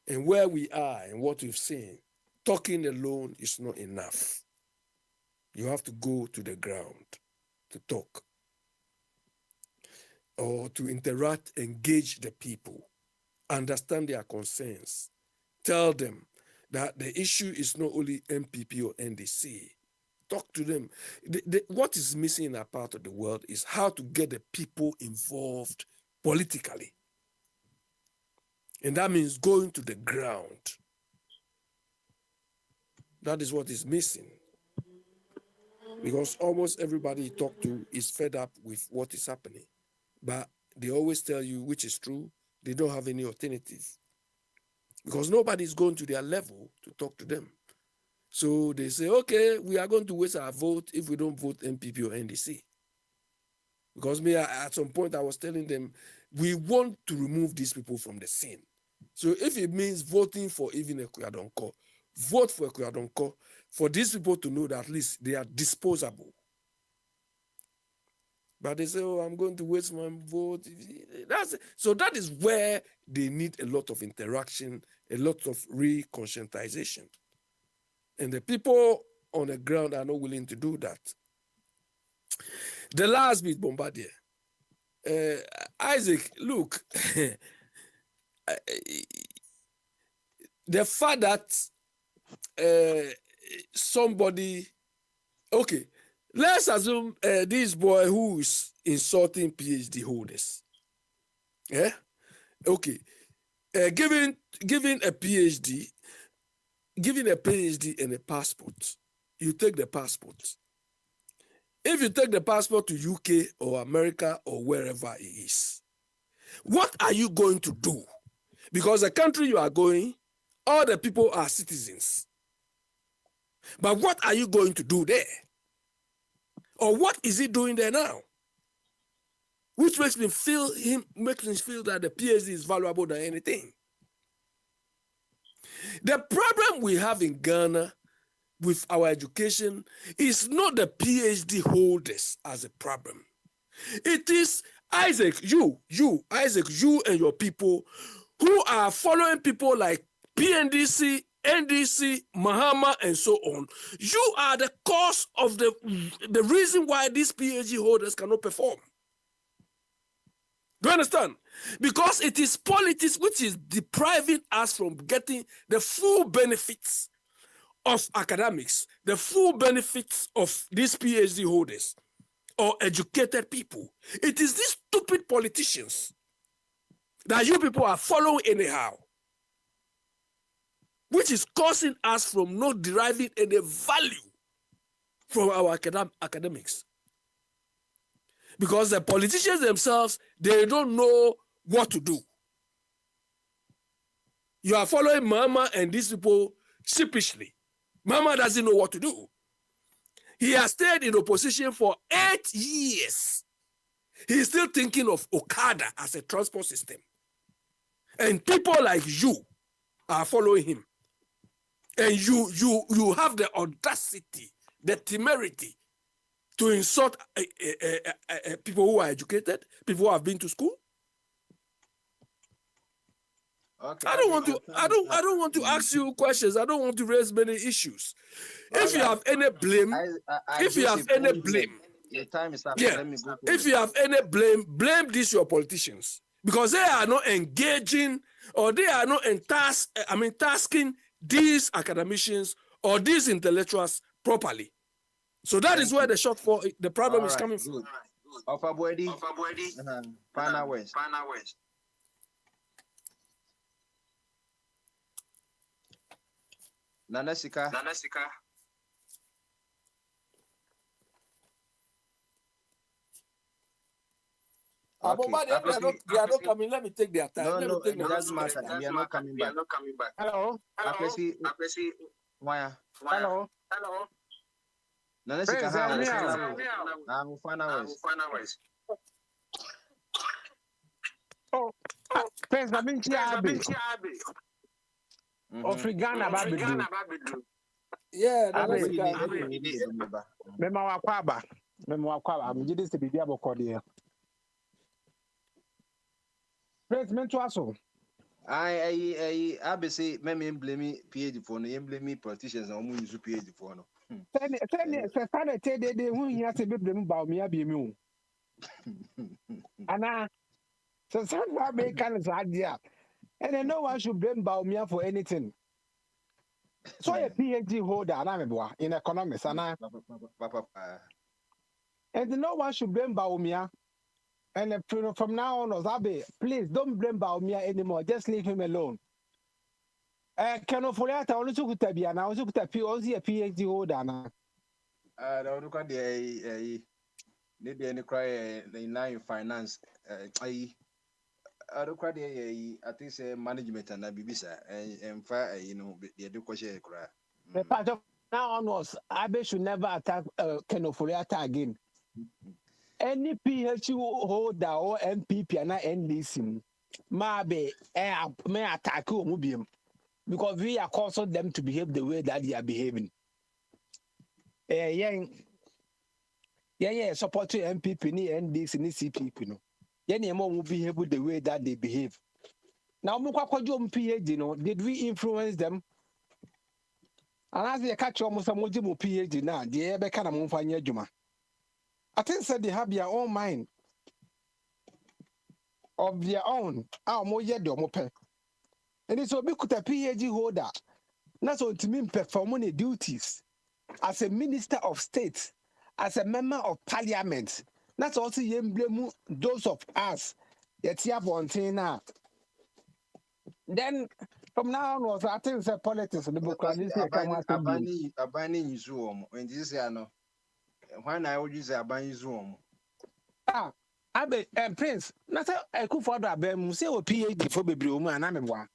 And where we are and what we've seen, talking alone is not enough. You have to go to the ground to talk or to interact, engage the people, understand their concerns, tell them that the issue is not only MPP or NDC. Talk to them. What is missing in our part of the world is how to get the people involved politically. And that means going to the ground. That is what is missing. Because almost everybody you talk to is fed up with what is happening. But they always tell you which is true, They don't have any alternative because nobody's going to their level to talk to them. So they say, okay, we are going to waste our vote if we don't vote NPP or NDC. Because at some point I was telling them, we want to remove these people from the scene. So if it means voting for even Ekweadonko, vote for Ekweadonko, for these people to know that at least they are disposable. But they say, oh, I'm going to waste my vote. So that is where they need a lot of interaction, a lot of re-conscientization. And the people on the ground are not willing to do that. The last bit, Bombardier. Isaac, look, the fact that somebody, okay, let's assume this boy who is insulting PhD holders, yeah, okay, giving a PhD and a passport, you take the passport. If you take the passport to UK or America or wherever it is, what are you going to do? Because the country you are going, all the people are citizens. But what are you going to do there? Or what is he doing there now? Which makes me feel that the PhD is valuable than anything. The problem we have in Ghana with our education is not the PhD holders as a problem. It is Isaac, you and your people who are following people like PNDC, NDC, Mahama, and so on. You are the cause of the reason why these PhD holders cannot perform. Do you understand? Because it is politics which is depriving us from getting the full benefits of academics, the full benefits of these PhD holders or educated people. It is these stupid politicians that you people are following anyhow, which is causing us from not deriving any value from our academics. Because the politicians themselves, they don't know what to do. You are following Mama and these people sheepishly. Mama doesn't know what to do. He has stayed in opposition for 8 years. He's still thinking of Okada as a transport system. And people like you are following him. And you have the audacity, the temerity to insult people who are educated, people who have been to school. Okay, I don't want to ask you questions. I don't want to raise many issues. If you have any blame, your time is up. Yeah. Let me go. If you have any blame these your politicians because they are not engaging or they are not tasking these academicians or these intellectuals properly. So that is where the shortfall, the problem is coming from. Offer Boydie, Pana West. Nanasika. Okay. They are not coming. Let me take their time. No, it doesn't matter. We are not coming back. Hello. Why? Hello. Nanasika, I'm Pana West. Oh, Prince Babinchi Abbey. Ofrigana Babidu. Yeah, Mema Wakwaba. I'm just to be able to Prince Mentuaso. I say, me blame PhD for no, blame me politicians and who use PhD for no. Tell me, they who he has to be blamed about me, be me. And so some make kind of idea. And then no one should blame about me for anything. So a PhD holder in economics, and no one should blame Baumia. And from now on, Ozabe, please don't blame Baumia anymore. Just leave him alone. Can Ofoliata only took to be an I was a PhD holder now. I don't look at the need any cry in line finance. adokwa de I think say management and bibisa and fire the education cry. The part of now onwards, Abe should never attack Kenoforiata again. Any PHU holder or MPP and NDC, maybe may attack you because we are causing them to behave the way that they are behaving. Yeah, supporting MPP, ni NDC, ni CPP, no. Yeah, will behave the way that they behave. Now, did we influence them? And as they catch almost a mojimu PhD now, the ebe kana mumfanya juma. I think that they have their own mind of their own. Our more yet do mope. And it's a big PhD holder. That's what to mean performing duties as a minister of state, as a member of parliament. That's also blame those of us. Yet you have one thing now. Then from now onwards, I think the politics of the book. Abani Zoom, and this year no. When I would use Abani Zoom. Abe Prince, not a coup for the Abe Muse or PhD for baby woman, and I'm one.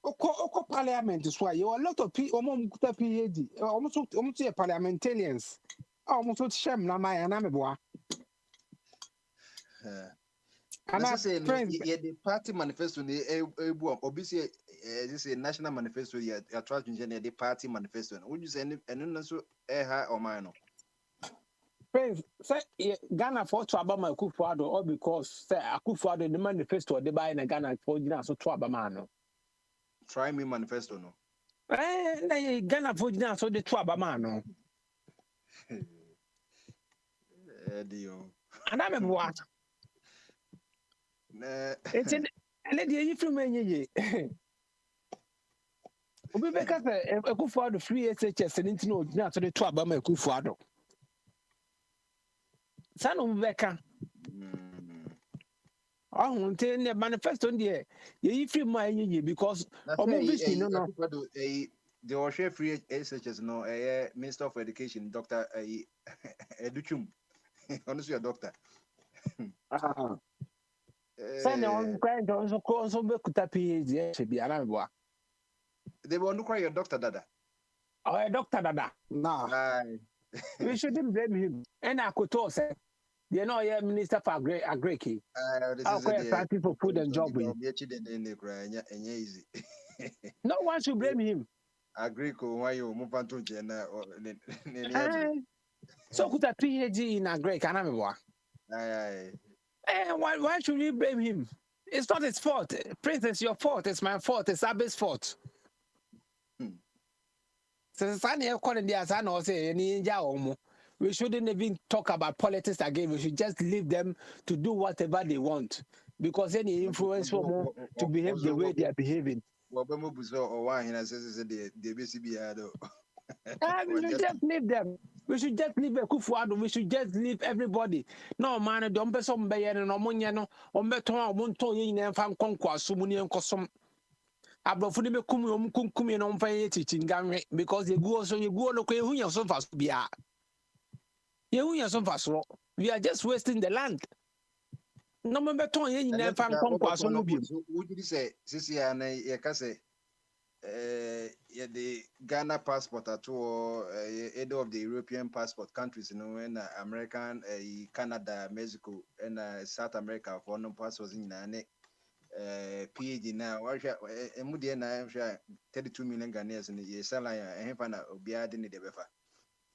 Oko parliament is why you are a lot of PhD, almost parliamentarians, almost shame na my and I'm one. And I say, the party manifesto, obviously, this is a national manifesto, you are trying to engineer the party manifesto. Would you say any so high or minor? Friends, say Ghana for to Abama Kufuado, or because say Akufuado the manifesto they buy in Ghana for Ghana so to Abamano. Try me manifesto no. Ghana for Ghana so the to Abamano. Dio. And I'm what? It's in let the from any. Obi beka say Akufuado free SHS and into no to the to Abama Kufuado. San Beka. Oh, until the manifesto there, you free my because the Oshe free SHS no Minister of Education, Dr. Educhum. Honestly, a doctor. Send on crying also be PhD should be around. They won't cry your doctor, Dada. Oh, a doctor, Dada. No. We shouldn't blame him. And I could talk, say, you know, you're Minister for Agreki. I'll quite party for food and job. No one should blame him. Agreko, why you move on to Jenna or so could a PhD in Agrek, and I'm why should we blame him? It's not his fault. Prince, it's your fault. It's my fault. It's Abby's fault. So we shouldn't even talk about politics again. We should just leave them to do whatever they want. Because any influence for more to behave the way they are behaving. We should just leave them. We should just leave Kufuado. We should just leave everybody. No man, don't be some bayer no monyano, monto yin and fan conquer sumuni and cosum. Abofuni be kumi no mfa teaching game because you go so you go no kwe hunya so fast bia. You hunya so fast. We are just wasting the land. No me beton yin and fan conquer so mubi. Would you say sisi ana ye ka say the Ghana passport at all, either of the European passport countries, you know, and American, Canada, Mexico, and South America for no passports in PhD now. I'm sure 32 million Ghanaians in the year. Salaya, and Hepana, Obia didn't the befa.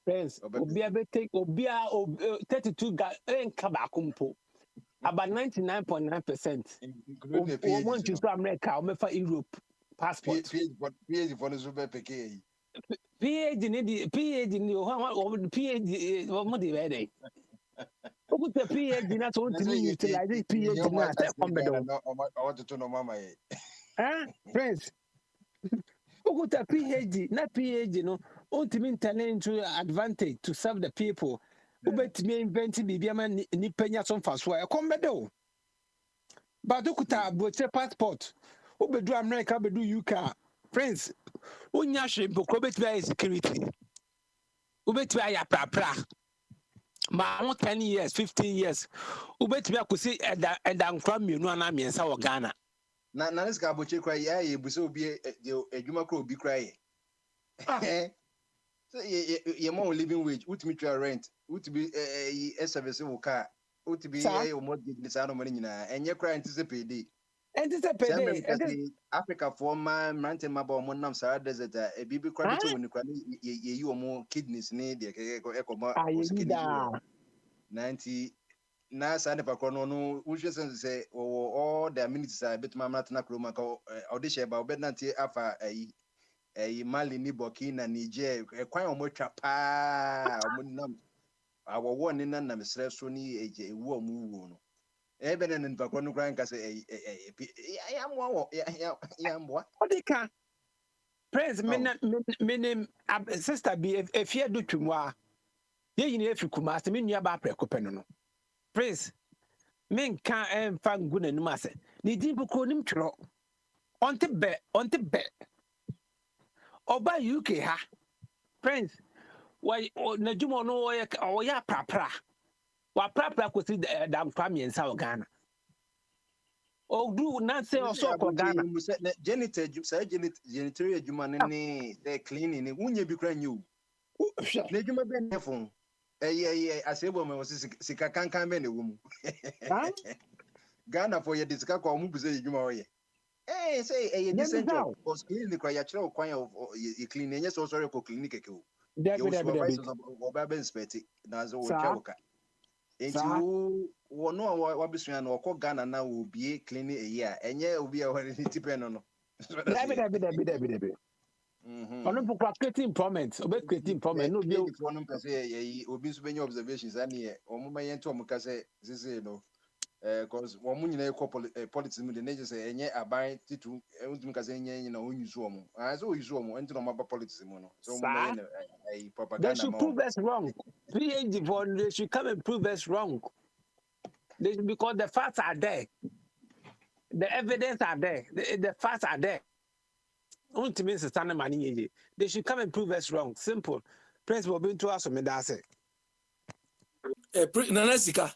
Friends, Obia take Obia 32 Kabakumpo. About 99.9%. We want to America, or Europe. Passport. PhD for the super PK. PhD in the PhD what the way. Who the PhD not want to utilize PhD now? I want to know mama. Friends. Who the PhD, not PhD, no, want to mean talent to advantage to serve the people. Who bet me inventing the Biaman ni penya some fast way. Come bedo. But who could have passport? Who be do America, be do UK. Friends, who nyashim for security? Who bet by a pra. ma 10 years 15 years ubetumi akosi eda nkwa mienu ana miensa wo Ghana na this guy boche cry ye buso obi adwuma kro obi cry so ye more living wage utimi try rent utimi service wo car utimi your mortgage ni sa no money nyina enye cry ntise payday Africa for man mountain maba omo nam Sahara desert e bibi cry beti woni cry ye yi omo kidneys ni de ekoma osikini 90 na sane pa kono no wuhwe sense all the amenities are bit mama na kroma ka audition ba obednanti afa ayi Mali ni Burkina Niger kwan o motwa pa o nam awowo ni na mesre so ni ewu omu no ebe na npa kono kran ka se ya mo ya mbo odika Prince menem sister bi efie do twumwa ye yini efi kuma ase me nua ba preko pe no Prince men kan emfa ngu nanum ase ni din boko nim twro onte be oba UK ha Prince why na dwumo no o ya prapra wa prapra ko si dam kwamiensa o Ghana o do na say o so ko Ghana janitor adwuma ne the cleaning ne wunye bi kra nyu na adwuma be ne fon asebo me wose sika kankan be ne wum Ghana for ye disika kwa mu buse adwuma oye say decent job because cleaning kwa ya kire kwan ye clean enye so sorry ko clinic keke o you supervisors oba be inspect na zo wo twa woka enti wo no wa bisua na okọ Ghana na wo bie cleaning a enye obi a hore ni tipe no David. Ono for creating employment, obe creating employment no be for no pese ye obi so benya observations ani e omo mayen to omo kase sese no cause omo nyina e politics mu de neje say enye aban titu undum kase enye na onyusu omo so oyusu omo enti no maba politics mu no so omo mayen propaganda. They should prove us wrong. PhD for they should come and prove us wrong. Because the facts are there. The evidence are there. The facts are there. They should come and prove us wrong. Simple. Principal been to us me that's it. Nanesika,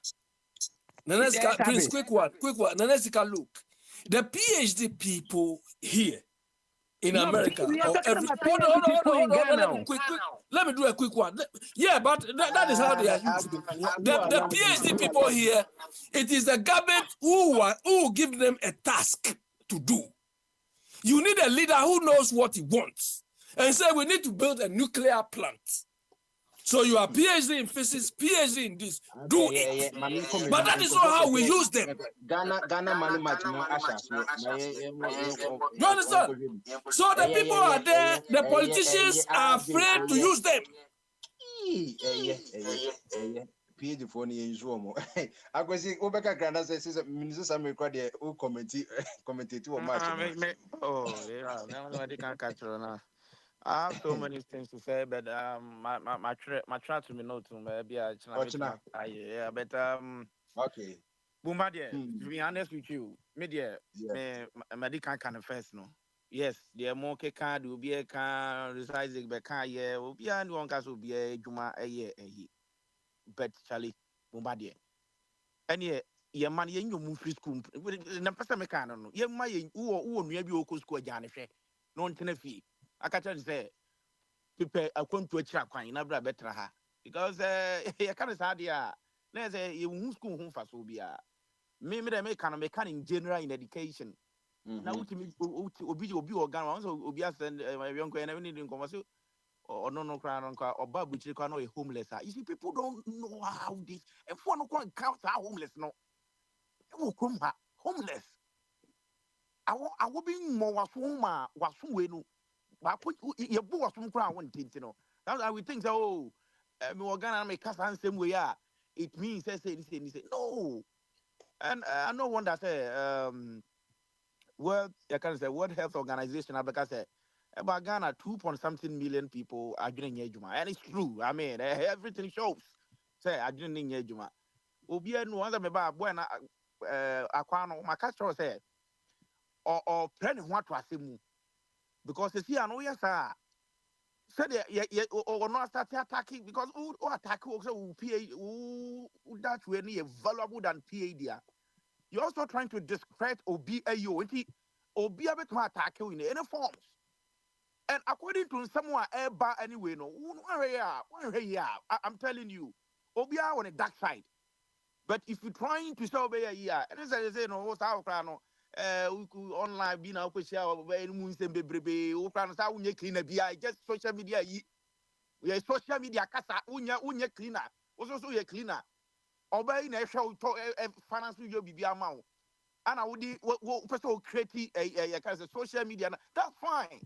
Prince, quick one. Nanesika, look. The PhD people here in America. Hold on. Let me do a quick one. Yeah, but that is how they are used. The PhD people here, it is the government who give them a task to do. You need a leader who knows what he wants and say we need to build a nuclear plant. So you are PhD in physics, PhD in this. Do it. But that is not how we use them. Ghana money match no ashes. You understand? So the people are there, the politicians are afraid to use them. PhD for ni enjo mo. Akwesi obeka granda say minister Sam record the commentate o match. No, they can't catch her now. I have so many things to say, but my try to me note to maybe yeah, but okay. Bumba dear, to be honest with you, media medical kind of first no. Yes, the more can do be a can resizing be can yeah, will be and one cast will be a juma a year but Charlie Bumba dear. And yeah, your money in your move free school, Napasa Mecano, your my who maybe Oko school Janife, non tenefi. I can't say people are going to a track in Abra better because you can't say idea. Let's say you school home for Sobia. Maybe they make kind of in general in education. Now, Obi organ, so Obia send my young and everything in conversation or no crown or Bob, which you can know a homeless. You see, people don't know how this and for no one counts are homeless. No, homeless. I will be more was no. But put your boss from crown one thing, you know. That's how we think so. We're gonna make us the same way. It means say no. And I know one that say World Health Organization because about Ghana 2.something million people are doing Yejuma. And it's true. I mean everything shows. Say I didn't need Yejuma. Obi and one of them about when Aquano my castro say or plan what was him because you see I know yes said or not start attacking because who attack who PA who that way any valuable than PA. You're also trying to discredit OBAO. Obi a bit more attack you in any forms. And according to someone anyway, no, I'm telling you, Obi are on a dark side. But if you're trying to solve a year, and as I say, no, what's our plan? Online, be now, push out, very moons and baby, who plans out, you clean a BI, just social media. We are social media, casa, unya cleaner, also a cleaner. Obey in a show to finance with your BB amount. And I would person create a social media. That's fine.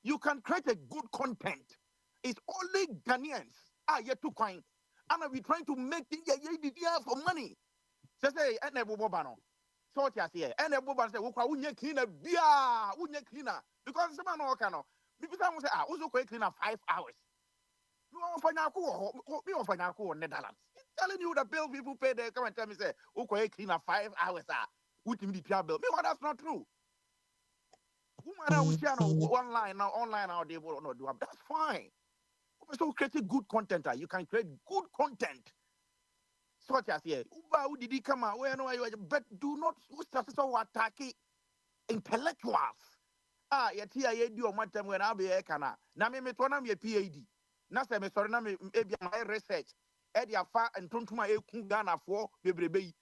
You can create a good content. It's only Ghanaians are yet to coin. And I'll be trying to make things for money. So say, and a bobano. So what you say, and a boban say, Unya cleaner, unya cleaner. Because someone no cano. People say, also cleaner 5 hours. You find out who find out who Netherlands. Telling you the bill people pay, they come and tell me, say, okay, cleaner 5 hours. With him the bill. Me, that's not true. Online out there will not do. That's fine. So creating good content. You can create good content. Such as here. Who did he come out? But do not so attack intellectuals. Yet here I do on my time when I'll be a cana. Now me to me a PhD. Now say me sorry na me my research. Edia fa and tontuma e Ghana for bebrebe.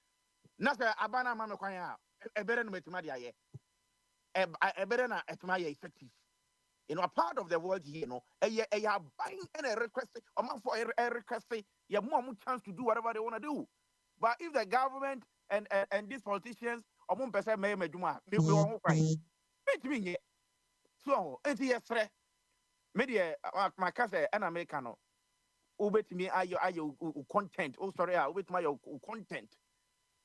Now say abana mama kwanya. E better no metima dia a better na etma effective. You know, a part of the world here, you know, a buying and a request, a month for a request, you have more chance to do whatever they want to do. But if the government and these politicians, or 1% may do my so, it's yes, media, my cousin, and Americano, over to me, I content, oh, sorry, with my content.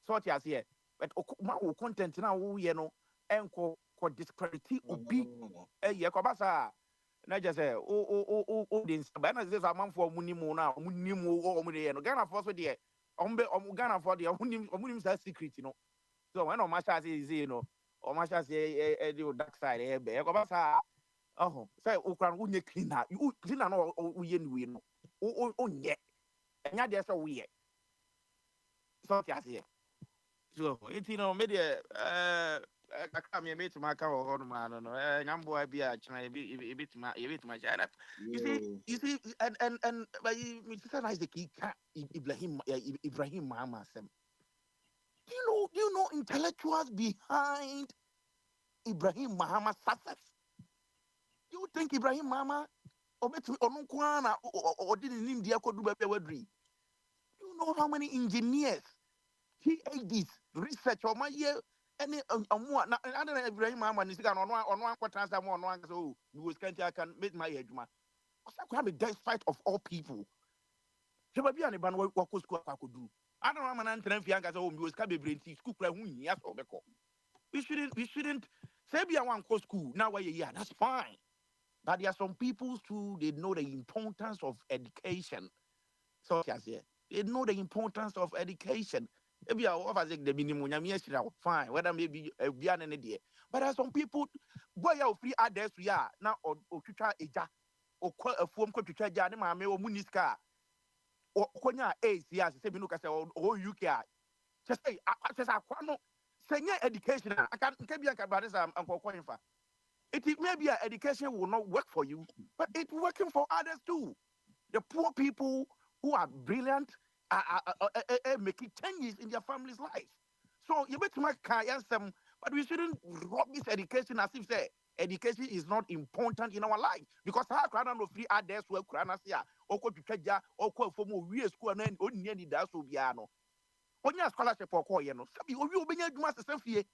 So, yes, here, but my content now, you know, and ko discredit obi ye ko basa na je say o din ba na say man for munimu na munimu o mu de no Ghana for so de Ghana for de omunim sa secret no so when o ma sha say you know o ma sha say the dark side e be ko basa oh say o kran unye cleaner no o ye ni we no o nye enya de so we ye so ti ase so it you know me de I come here, mate, my car, man, no, Nambo, be a China, a bit my China. You see, and Mr. Is the key, Ibrahim Mama. Do you know intellectuals behind Ibrahim Muhammad success? Do you think Ibrahim Mama or Onukwana or didn't India could do better? Do you know how many engineers, PhDs, research or my year? Any more na I Ibrahim Mama is on one quarter one so you was can't I can make my head ma. I have a despite of all people. So be an ban what school I could do. I don't know man and fianga so we was can be brain school yes or beko. We shouldn't say be one school now where yeah that's fine. But there are some people too they know the importance of education. So they know the importance of education. Maybe I offer the minimum, fine, whether maybe a bian and idea. But there are some people, boy, free others, we are now or to try or call a form to try Janima or Muniska or Konya Ace, yes, or UK. Just say, I just have one senior education. I can't be a cabaret, I'm calling for. It may be an education will not work for you, but it's working for others too. The poor people who are brilliant are making changes in their family's life. So you bet my some, but we shouldn't rob this education as if say education is not important in our life because how can no free others who are here or go to treasure or go for more real school and then only need that so biano. Only a scholarship for call you know. Sabi obi obenya dwuma sese fie.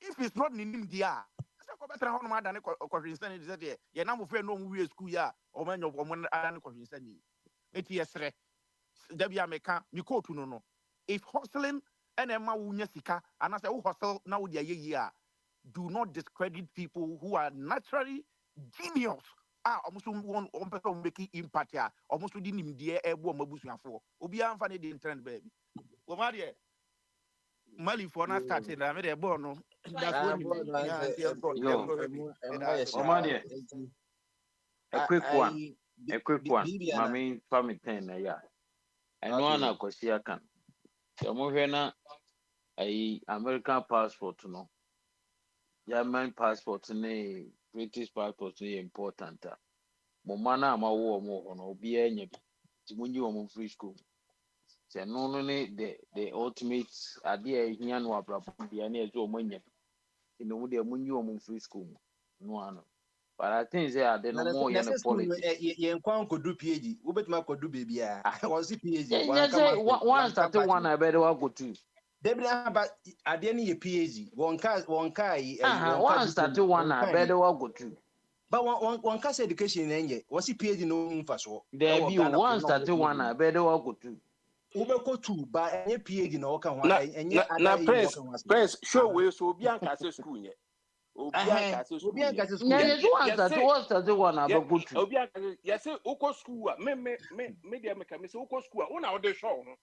If it's not in India, so better how no than concern is that ye na mo free no real school ya o man of woman and concern ni. Eti yesre. Debi ameka mi ko tu no. If hustling and Emma wunya sika and I say hustle now dia ye do not discredit people who are naturally genius. Almost one person making impact here. Almost within him dear ebo mabusuafo. Obi amfa ne the trend baby. Wo ma de Mali for na starting na me de born no. That's when A quick one. I A quick one. Bibiana. Mami family 10 yeah. And Okay. one akosia kan. So mo hwe na American passport no. German passport ne British passport ne important. Mo mana ama wo mo ho no obi anya bi. Ti munyi wo free school. Se no no ne the ultimate ade a hia no abrabo bia na ezo mo nya. Ti no de munyi wo free school. No ano. But I think say ade no more Na than school politics. ye nkwa nkodu PhD. Wobetuma kodu baby a. Was PhD. Yeah, say one started one I better go to. Debi aba ade ne ye PhD. Wonka yi One started one I better go to. But one case education enye. Was PhD no mfa so. There be one started one I better go to. Wobekọ tu ba enye PhD na oka ho enye na ada yi press oka ho. press show we so obi anka se school nye. Obi anka se school. Obi anka se school. Yeah, one started one I go to. Obi anka ya say uko school a me dey make me say uko school a una o dey show no.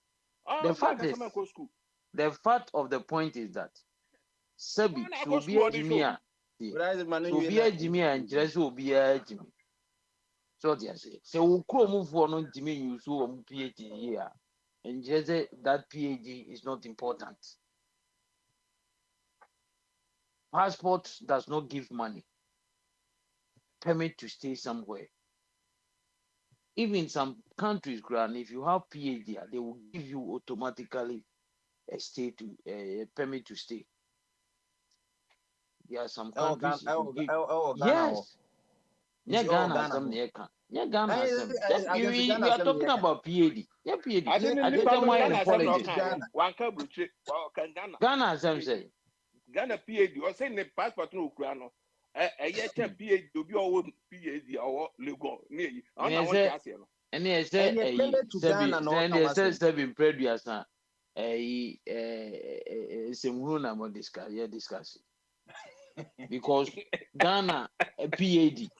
The fact of the point is that Sabi so be a Jimmy. So be a Jimmy and just will be a Jimmy. So they say, so we move for no Jimmy you so PhD here. And just that PhD is not important. Passport does not give money. Permit to stay somewhere. Even some countries, Grant, if you have PhD, they will give you automatically a permit to stay. There are some countries. Yes. Yeah, Ghana, some near can. Yeah, Ghana, we are talking about PhD. Yeah, PhD. I didn't Ghana, some say. Ghana PhD or say the passport no Ukrano. Yet PhD to be all PhD or Lego near you. And he said, seven previous some room I'm discussing. Because Ghana a PhD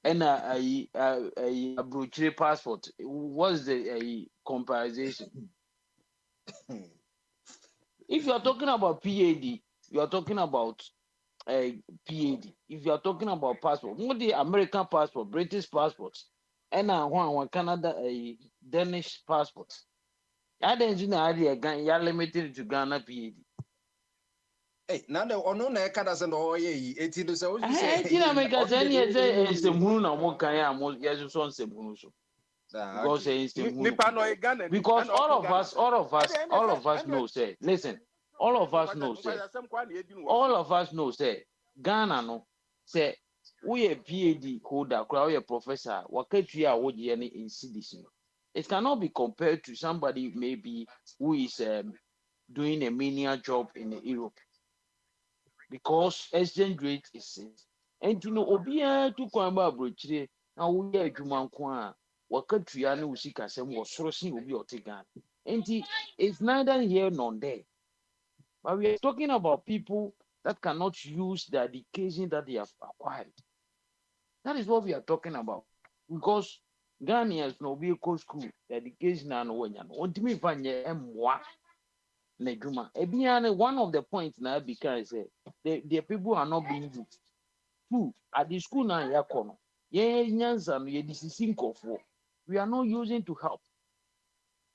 and a brochure passport. What's the comparison? If you are talking about PhD, you are talking about a PhD. If you are talking about passport, what the American passport, British passports, and one Canada a Danish passport. I didn't know you're limited to Ghana PhD. Hey, now the ono na ekada se no ye eti do se o say. Hey, make us any say se munu na mo kan ya mo yeso so se munu so. Because it's because all of us know say listen, all of us know say Ghana no say we a PhD holder, we a professor, wakati a woje in CDC. It cannot be compared to somebody maybe who is doing a menial job in Europe. Because exchange rate is it. And you know, Obia to Kwamba Brochre, now we are Juman Kwa, Wakatuana Usika, some was sourcing will be Otegan. And it's neither here nor there. But we are talking about people that cannot use the education that they have acquired. That is what we are talking about. Because Ghanaians no be a school, the education and when you want me find one one of the points now because the people are not being used. Two, at the school now, we are not using to help.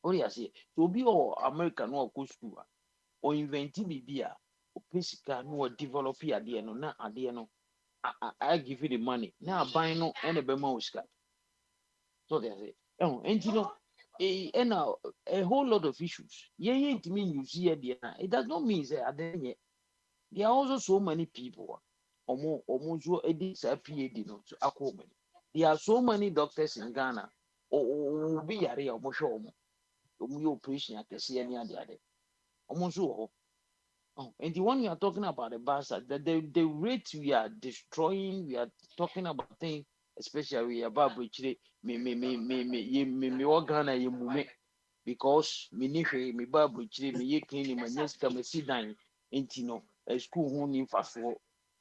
What do you say? To be all American or school or inventing media or physical or develop idea no na idea no. I give you the money. Now buy no and a bemoska. So they say, oh, and you know. And now a whole lot of issues. Yeah, to mean you see it does not mean that there are also so many people almost PhD no to accommodate. There are so many doctors in Ghana or be a almost operation at the CNA the other. Almost oh, and the one you are talking about the bastard, that the rate we are destroying, we are talking about things, especially about which me organa ye mume because me nihe me babu chire me ye clean me nyeska me sidan entino a school who ni faso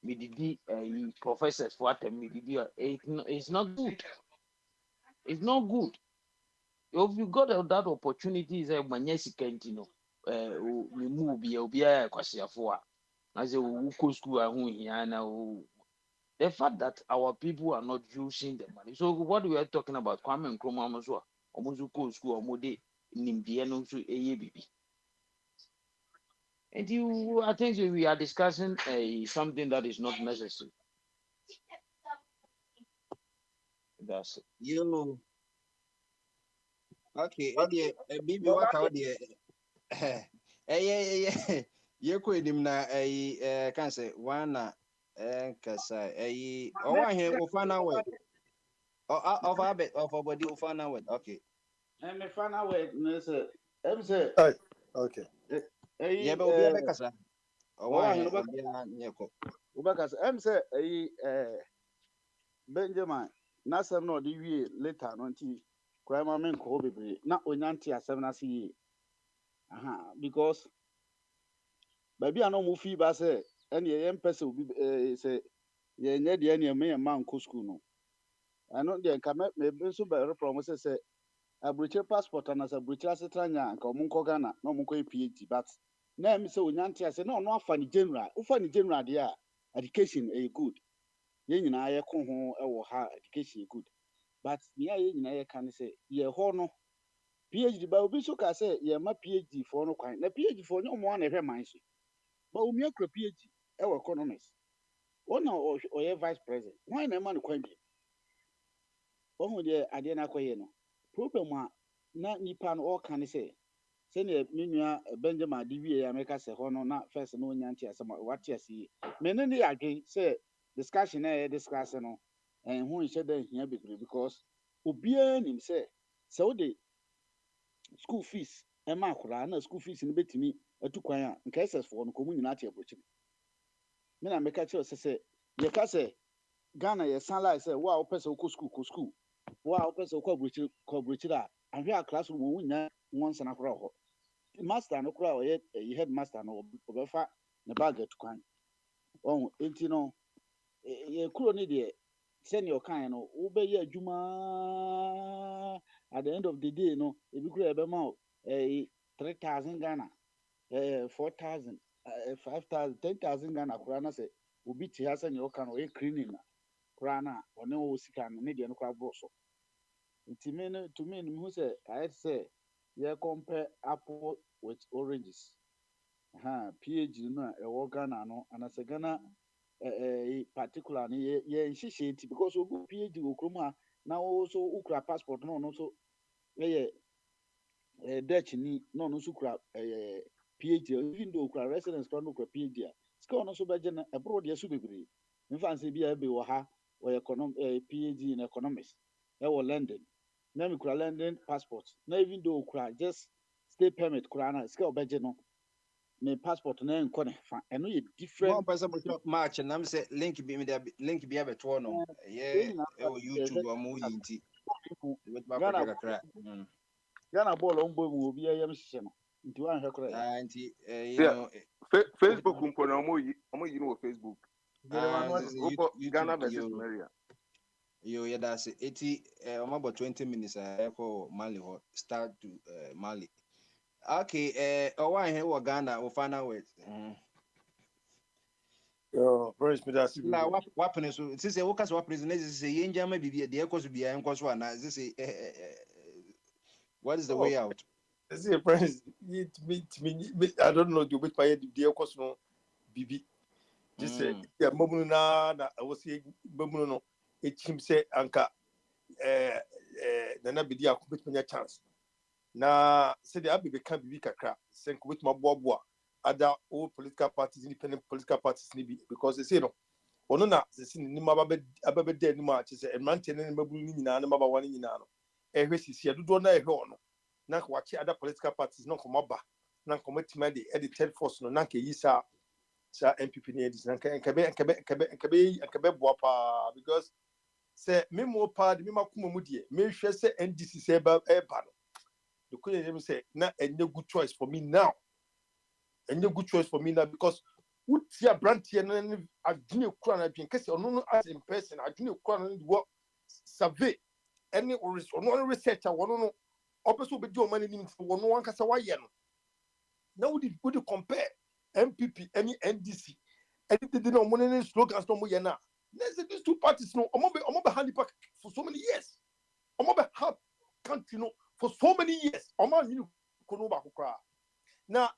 me didi professors for atem me didi it's not good. It's not good. If you got that opportunity is a manyesika entino me move be obi a kwasiafo a as a school a hu hia na the fact that our people are not using the money. So what we are talking about, Kwame Nkrumah Amosua, Omozuko School, Omode, Nimbiano, AABB. And I think we are discussing something that is not necessary. That's it. You okay? Bibi waka odi ye ko edim na kan say wana kasa owa he ofana we of abet of body ofana we okay. And me find out where me say, em say, Okay. Ye eh, be obi abekasa owa oh, he I know, obi nyeko. Ubakas, em say, Benjamin, Nasam no the way later, no tea, crime men ko bebre, na onyanti asem na see, because baby I no mu fi ba say, and ye young person will be say, ye nye de any me man ko school no. I know the come me be so be promise say, a brochure passport and as a brochure asetranya nka omunko Ghana, no munko PhD, but na me say onyanti ase no no afa ni general, ufa ni general there, education good. Ye nyina ye ko ho e wo ha education good. But me a ye nyina ye kan say ye ho no PhD ba obi so ka say ye ma PhD for no kwan na PhD for no mo na hwe man so ba omi akra PhD e wo economics ona o ye vice president why na ma no kwan bi o hu de ade na akoye no problem a na nipa no o kan say se ne me nua Benjamin Adiwie ya meka se ho no na first no nya ntia se what ya see me ne ne adwen say discussion na ye discuss no en hu nhyɛ da hia bebre because obiara nim say so de school fees ma akwaraa na school fees no betumi atu kwan a nka SS for no komu nyina te abrochi me na meka kyerɛ sɛ ye ka sɛ Ghana ye san like sɛ wo a wopɛ sɛ wokɔ school wo a wopɛ sɛ wokɔ abrochi a ahwɛ a classroom wo nyina nwonsana kora hɔ master no kora ɔyɛ head master no ɔbɛfa ne bag atu kwan ɔho enti no ye kuro ne deɛ sɛnea ɔkae no wobɛyɛ adwuma at the end of the day no ebi kura ɛbɛma wo 3,000 Ghana 4,000 5,000 10,000 Ghana kura na sɛ obi te ha sɛnea ɔka no ɔyɛ cleaning na kura na ɔne wɔ sika no ne deɛ no kora bɔ so nti me no to me no mehu sɛ ayɛ sɛ yɛ compare apple with oranges PhD no a ɛwɔ Ghana no anasɛ Ghana particular no yɛ nhyehyɛ nti because ogu PhD wɔ kurom a na wo so wokura passport no ɔno nso ɛyɛ Dutch ni na ɔno nso kura PhD even though okura residence kura no kura PhD a sika ɔno nso bɛgye no ɛboro deɛ so bebree mfa nsɛ bi a ɛbɛ wɔ ha wɔyɛ PhD in economics ɛwɔ London na me kura London passport na even though okura just stay permit kura na sika ɔbɛgye no me passport na nkɔ ne fa ɛno yɛ different Mo pesa mo match na me say link bi abeto no ye o YouTube o mo yinti with ba kwa kakra Ghana ball on boy will be a yam sheno nti wan hwɛ kora nti you Yeah. know Facebook mpo na omo yi no Facebook. Ghana versus you Maria. yeah that's it. About 20 minutes I go Mali ho start to Mali. Okay, why here wa Ghana we find out with Praise me that's na weapon so it say what what president say yenja ma bibia de ekoso bia enkoso na say what is the way out? See, friends, me, I don't know the way by the course no bibi. Just say, yeah, Mamuna, I was saying, Mamuno, it seems say, Anka, Nana Bidia, commit me a chance. Na said the Abbey become Bibi Kakra, sent with my boa, other old political parties, independent political parties, because they say no. Onona, the sin Nimaba Ababe dead much, and maintaining Mabuni, number one in Nano. Every year, do not know. Na watch other political parties no come up na commitment the edited force no na ke yisa sa MPP ne edis na nkabe boa pa because say me mo pa de me makoma mu de me hwe say NDC say eba no the question say na enye good choice for me now because utia brantie na adwene kura na adwene kese ono no as in person adwene kura na wo survey any ono researcher wono no opeso be di o mani nim wono wan kasa wa ye no na would compare MPP any NDC any the no money slogans no mo ye na These two parties, no, I'm be handy pack for so many years. I'm be help country, no, for so many years. I'm you kono ba kokra. Na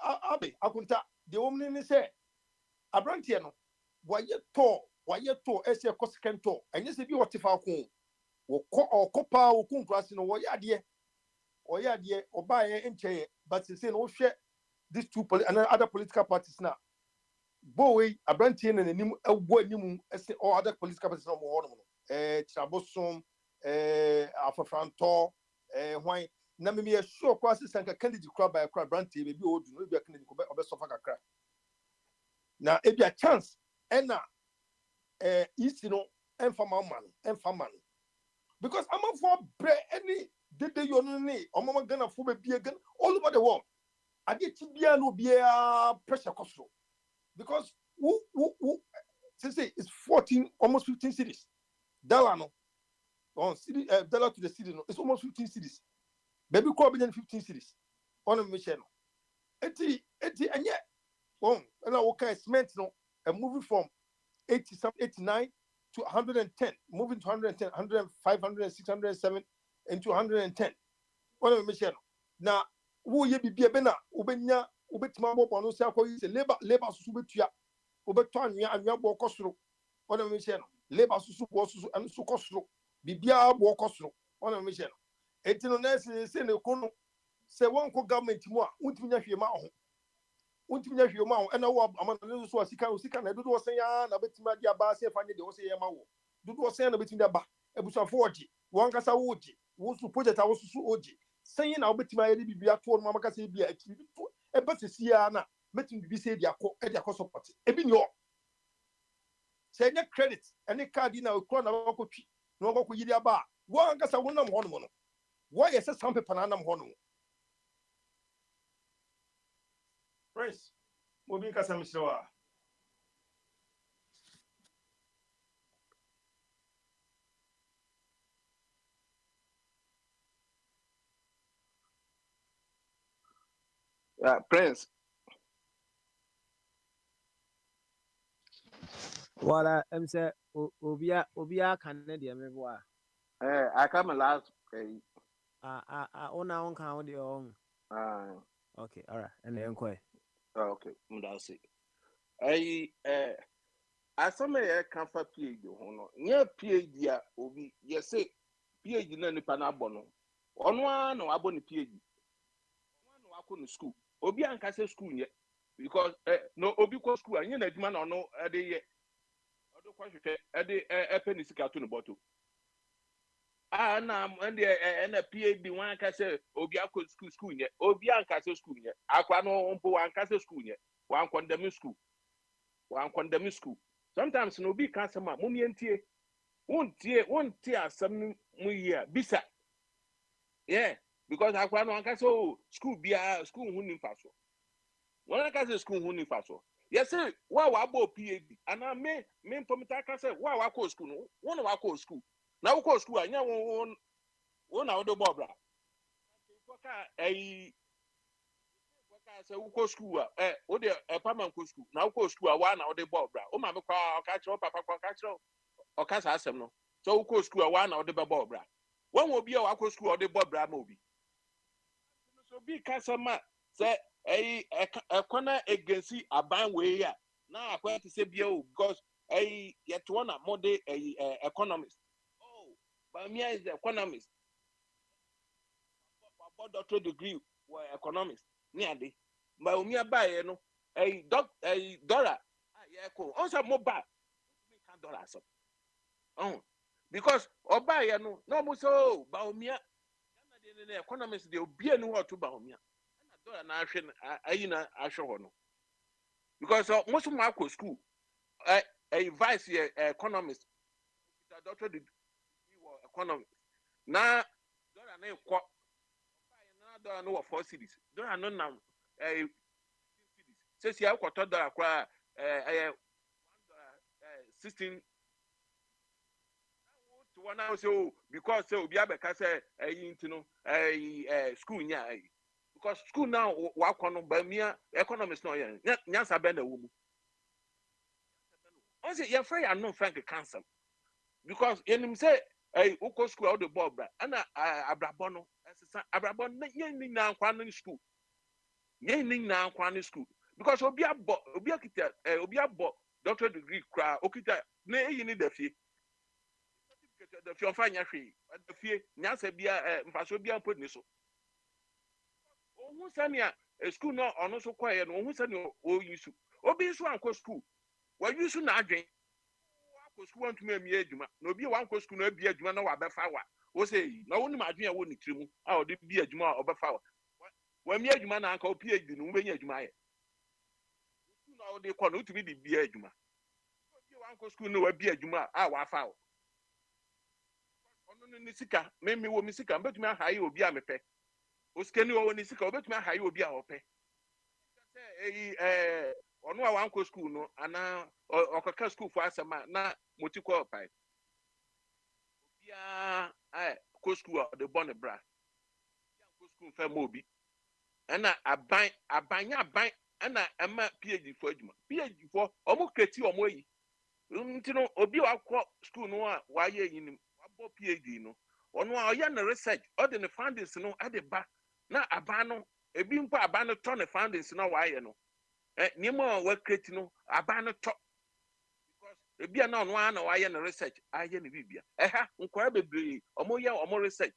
abe akunta the woman ni say abrantie no why to ese ko second to enye se bi wote fa ko wo ko pa wo kun klase no wo ya de oba ye enche but say no hwe these two and other political parties now boy abrantie na nanim ebo anim ese all other political parties no mo no chabosom afafranto hwan na me me sure kwa sanka candidate kra by kra abrantie be bi odu no bi candidate ko be sofa kakra na ebi a chance ena isi no enfama man because I'm for bre any did you know ni omama gana fo be bia gan all over the world ade ti bia no bia pressure cost because who say it's 14 almost 15 cities dollar no on city dollar to the city no it's almost 15 cities baby ko be 15 cities on a mission no eti anye on and I okay cement no and moving from 80 some 89 to 110 moving to 110 105 106 107 and to 110 on a mission now wo ye bibia be na ubenya ubetima bo no se akoyi se labor susu betua ubeto anwa bo kosoro on a mission labor susu bo susu an su kosoro bibia bo kosoro on a mission etino na se ne kono se won ko government mu a untimi nya hwe ma ho untimi nya hwe ma ho na wo amana ne so sika na dodo sen ya na betima dia ba se fanye de wo se ye ma wo dodo sen na betima dia ba ebusafo oji won kasa wo oji wo su project a wo susu oji sen na wo betima ye bibia to no mama kasa bia akiri to e ba sesia na metim bibi se dia ko support e bi ni o se nya credit any card na ko na wo ko twi no wo ko yiri aba won kasa wo na mo no wo ye se some people na nam ho no Prince, mobi kasa mishwa. Prince. Wala say obia kan ne de me boa. I come last. Ona on kan o de on. Okay, all right. And then koi. Okay, that's it. Asome ye kan fa PhD ho no. Nye PhD a obi ye say PhD na nipa na abo no. Ono a na abo ni PhD. Ono a na wako no school. Obi anka say school nye because no obi ko school anye na adwuma na ono de ye. Odo kwa hwehwe de epe ni sika to no bottle. Na na PhD wan ka say obi akọ school nye. Obi anka say school nye. Akwa no mpo wan ka say school nye. Wan condemn school. Sometimes no be can sama mummy entie wontie asem mu year bisa yeah because akwa no anka so school bia school hu ni faso won anka say school hu ni faso yes say wa abo PhD ana me mpomita ka say wa ko school no won wa ko school na wo ko school anya won na wo do bobra ka say wo ko school wo de paman ko school na wo ko school wa na wo de bobra o ma me kwa ka chiro papa kwa ka chiro o ka sa asem no so wo ko school wa na wo de bobra won obi a wa ko school o de bobra ma obi so bi ka sama say ekona agency aban we ya na akwa to say bia o because yet one amode economist but me is the economist about doctorate degree or economist ni ade but omi abaye no dollar ye ko on say mobile me can dollar so because obaye no no mo so ba omi the economist the obi anu ho to ba omi na dollar na ahwe ayi na ahwe ho no because most of my school vice economist doctorate degree or economist na dollar na ko dollar no 4 cities dollar no na 15 cities say see akwato dollar kwa $1 16 to one now say because say obi abeka say intino school nya because school now wa kono ba mia economics no nya nyansa be na wo mu On say your friend are no frank cancer because him say hey uko school out the bob and abrabono abrabon yen na kwan school yen na kwan school because obi akita obi abo doctor degree kra okita na eyi ni da fie the fie fanya hwe the fie nyasa bia mfaso bia put ni so ohun sania school no ono so kwaye no ohun sania o yisu obi so anko school wa yisu na adwen akọ school want me emi adwuma na obi wan ko school na abi adwuma na wa befa wa wo say na woni ma adwen ya wo ni tirimu a o de bi adwuma o befa wa mi adwuma na anka o PhD no wo nya adwuma ye school na o de ko na utumi de bi adwuma obi wan ko school na wa bi adwuma a wa fa wo ono ni sika me wo mi sika mbetumi aha ye obi a mepe o sika ni wo ni sika obetumi aha ye obi a ope say ono a wan ko school no ana okaka school for asema na motiko pai bia ko school de born bra ko school fa mobi ana aban ana ama PhD for adwuma PhD for omo kreti omo yi ntino obi wa ko school no a wa ye yinim abo PhD no ono a oya na research o de ne findings no ade ba na aban no ebi mpo aban no to ne findings no wa ye no niemo wa kreti no aban no to because ebia na ono ana wa ye na research aye ne bibia nkwa bebre omo ye omo research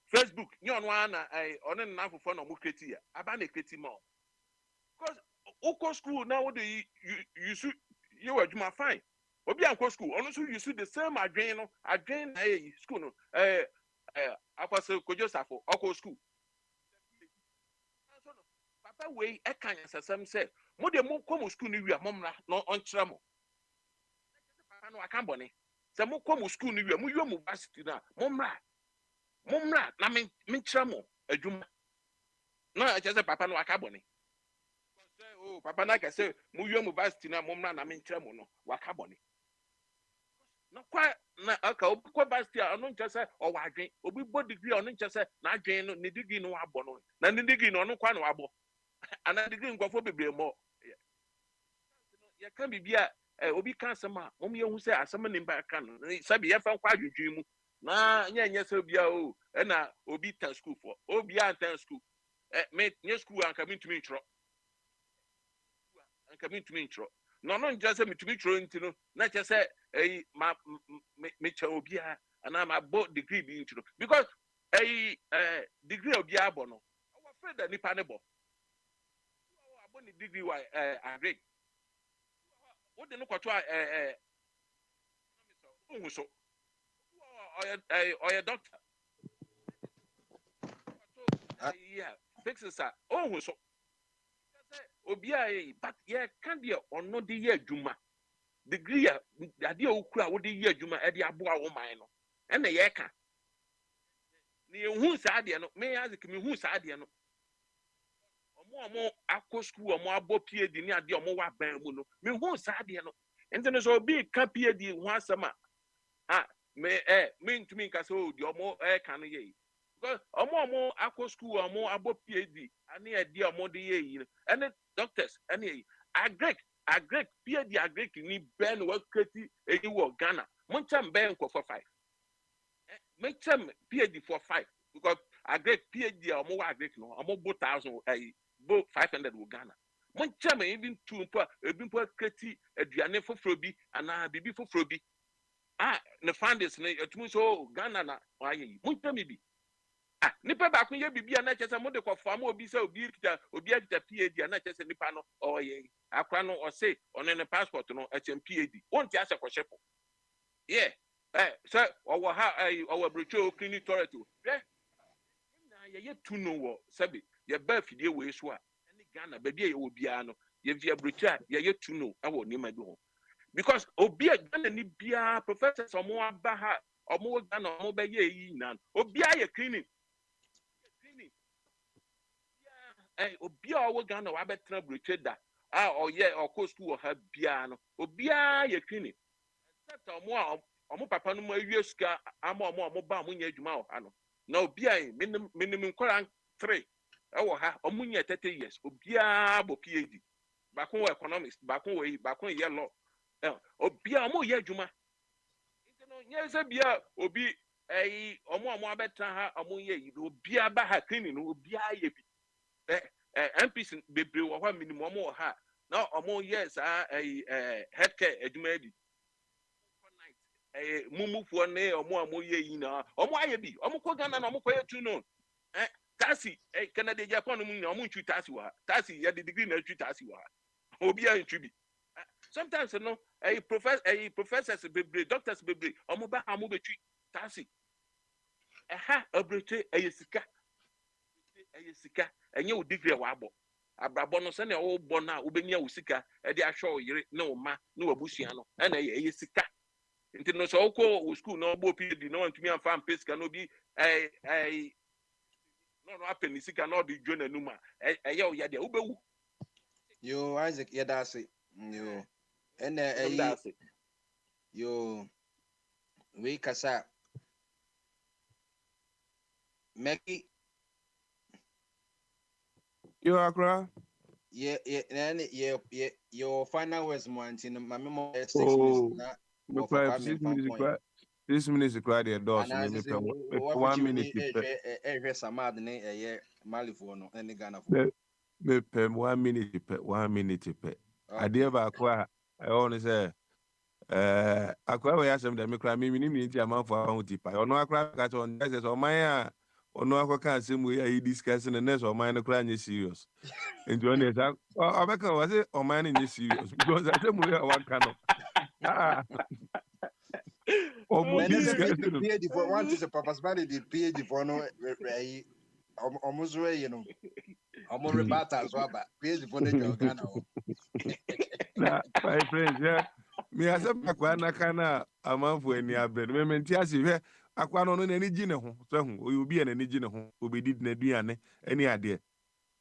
Facebook ni ono ana ono na afofo na omo kreti ya aban na kreti ma because uko school na wo de you should you adwuma fine obi anko school ono so you should the same adwen no adwen na school no akwase kojosafo oko school papa we ekan asasam say mo de mo kom school ni wi amomra no onkyere mo papa no aka bone say mo kom school ni wi mo yo mo varsity na momra na me kyere mo adwuma no I just say papa no aka bone say oh papa na ka say mo yo mo varsity na momra na me kyere mo no waka bone no kwa na aka obi kwa varsity ono nkyere say o wa adwen obi bo degree ono nkyere say na adwen no ne degree no wa bo no na ne degree no ono kwa no wa bo ana degree nkofo bebre mo ya kan bibia obi kan asema mom ye hu say asema ne mba kan sabi ye fa kwa adwudwi mu na nya se bia o na obi tan school for obi an school me nye school anka mitumi ntro no nja say mitumi ntro ntino na che say me cha obi ana ma bo degree bi ntro because degree obi abo no we afraid that nipa ne bo ni degree wa agree what the no kwato ohun so or doctor yeah fixes that ohun so obi but yeah can be ono de ye adwuma degree ade okura wo de ye adwuma e de aboa wo man no e na ye ka ni ehun sa ade no me azik me hu sa ade no omo akọ school omo abo PhD ni ade omo wa ban mu no me hu sa ade no ente so obi ka PhD hu asema me ntumi nka so di omo ka no ye because omo akọ school omo abo PhD ani ade omo de ye yi and doctors ani agree PhD agree ni ben wa kreti eyi wo Ghana moncham ben ko for 5 make them PhD for 5 because agree PhD omo wa agree no omo bo 1000 bo 500 wo Ghana mon chama even two mpo ebi mpo kreti aduane foforo bi ana bibi foforo bi ne findings ne etumu so Ghana na ayi mon chama bi nipa ba kun ye bibi ana chese mo de ko fa mo obi se obi akita PhD ana chese nipa no oye akwa no o say on ne passport no HM PhD won ti ase ko shepo yeah so owo ha owo brocho clinic toilet na ye tu no wo sabi ye ba fidie we so a ene Ghana ba bia ye wo bia no ye via brocha ye tu no awo ni ma bi ho because obi a Ghana ni bia professors omo aba ha omo Ghana omo ba ye yi na obi a ye clinic obi a wo Ghana wa betra brocha da oye okọ school ha bia no obi a ye clinic except omo papa no ma wie suka ama omo ba mo nya adwuma o ha no na obi a minimum kwara 3 ewo ha omunya 30 years obi a bo PhD bakon wo economics bakon wo ye law obia mo ye adwuma no nyese bia obi omo abetra ha omo ye yi obia ba ha cleaning no obia ye bi MPs bebre wo ha minimum omo ha na omo yes healthcare adwuma bi mumufuo ne omo ye yi na omo aye bi omo ko Ghana na omo ko ye tu no taxi Canada Japan mu na omo ntwi taxi wa taxi ya degree na ntwi taxi wa obi a ntwi bi sometimes no professors bebre doctors bebre omo ba ha mo betwi taxi obrete sika enye o degree wa abo abrabo no se na o bo na obenya o sika e de ahwe o yire na o ma na wabusua no na sika nti no so ko school no bo PhD no ntumi amfa pesika no bi no apeni sika no di jona numa o ya de ubewu yo Isaac ya dase yo yo we kasa Meki yo Accra your final words month in my memo 6 oh minutes me cry 6 minutes cry 6 minutes cry the doors me 1 minute samad ne malifo no ne Ghana me pay 1 minute pe ade ba kwa I want say akwa we asem da me cry me ni minute amanfo ahụ tipa ono akra ka to on say so man a ono akwa asem we are discussing the next o man no cry nye serious into on that obeka was it o man nye serious because asem we are one kind almost PhD for one to the purpose man the PhD for no almost you know almost rebata so ba PhD for the Ghana na my friends yeah me asem akwa na kana amanfo ani abre me menti ase hwe akwa no no na ni gi ne ho so hu obi na ni gi ne ho obedi na duane ani ade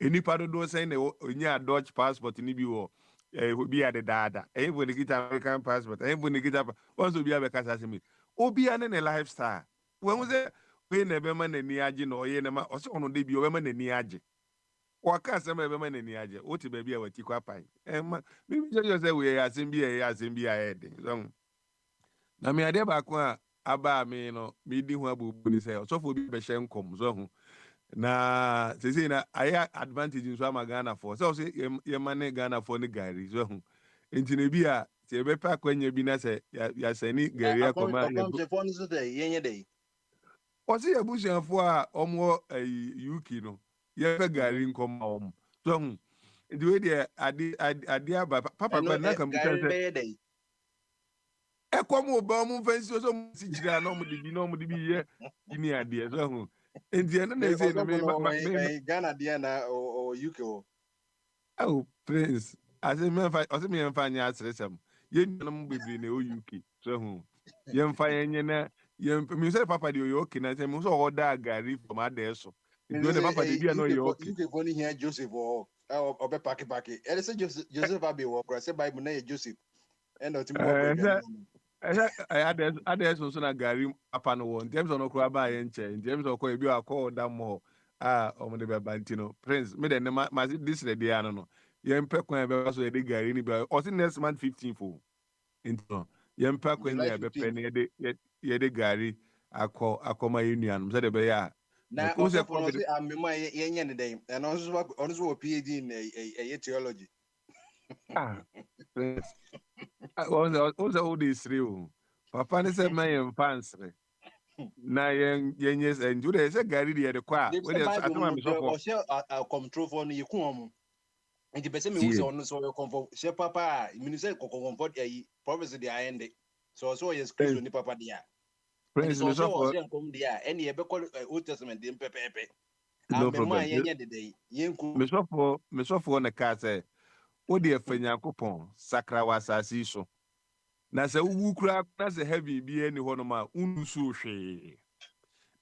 enipa do say na onya Dutch passport ni bi wo obi ade daada for the kita American passport for the kita once obi abeka sase me obi ane ne lifestyle when we say we na be ma na ni age na oye na ma o se ono de bi o be ma na ni age waka asem ebe ma na ni age o ti ba bi a wati kwa pan ma me just say we asem bi ede so na me ade ba ko a aba me no me di ho abubu ni say so for bi be hye nkom so ho na say na aya advantage nso ama Ghana for so ye mane Ghana for ni gari so ho enti na bi a se be pa kwanya bi na say ya sani gari akoma ya bu phone so dey yenye dey o se abusuafo a omwo UK no ye be gari nkoma om so ho enti we dey ade aba papa kwa na kam say ekomo ba mu fansi so mu si gira na mu de bi ye ni ade so ho enti ene na say no me Ghana dia na o UK o oh prince ase me mfa nya asresem ye nyanam bebre na o UK so ho ye mfa yenye na ye me say papa de o okay na say me so order gari from adeso enti o papa de bia no ye okay UK for ni here Joseph o obe paki ele say Joseph abi wo kra say Bible na ye Joseph and o ti mo ko adeso so na gari papa no won dem so no kra ba ye nche dem so ko e bi akọ da mo omo de be bantino prince me de ma this the day no ye mpe kwan be so ye de gari ni be o next month 15 fo into ye mpe kwan na be pe ne ye de gari akoma union so de be ya na o se for say amema ye nye ne dem and on so PhD in theology prince o all this real papa ne se man ye fansre na yen yes and do they say gari de kwa we dey atama me so o share control for no yiku omo nti pese me use on so comfort share papa me say comfort province dey end so yes Christ ni papa dia prince me so for come dia and ye be call Old Testament dem pepepe no problem me so for na ka say o de afanyankopon sakra wasasi so na se wu kura na se heavy bi ani ho no ma unsu hwe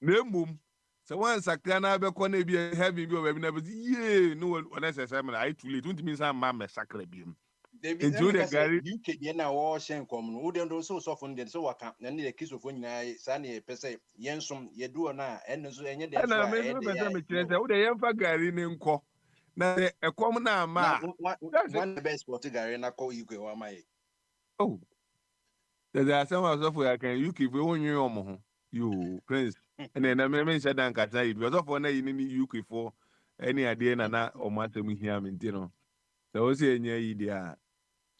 na mum se wan sakra na be ko na bi heavy bi o ba bi na be ye no na se se me I too late unti mi san ma me sakra bi m enti o de gari UK de na wo hyen kom no o de ndo so so fo de so waka na ne kisofo nyina sa ne pese yensom ye duo na en so enye de so na me pese me kire se o de yemfa gari ne nko na ekom na ma one the best sport gari na ko UK wa mai oh There are some of I can you keep you you prince. And then I mentioned that because of one you for any idea na or matter me here, you know. So I say, yeah, idea.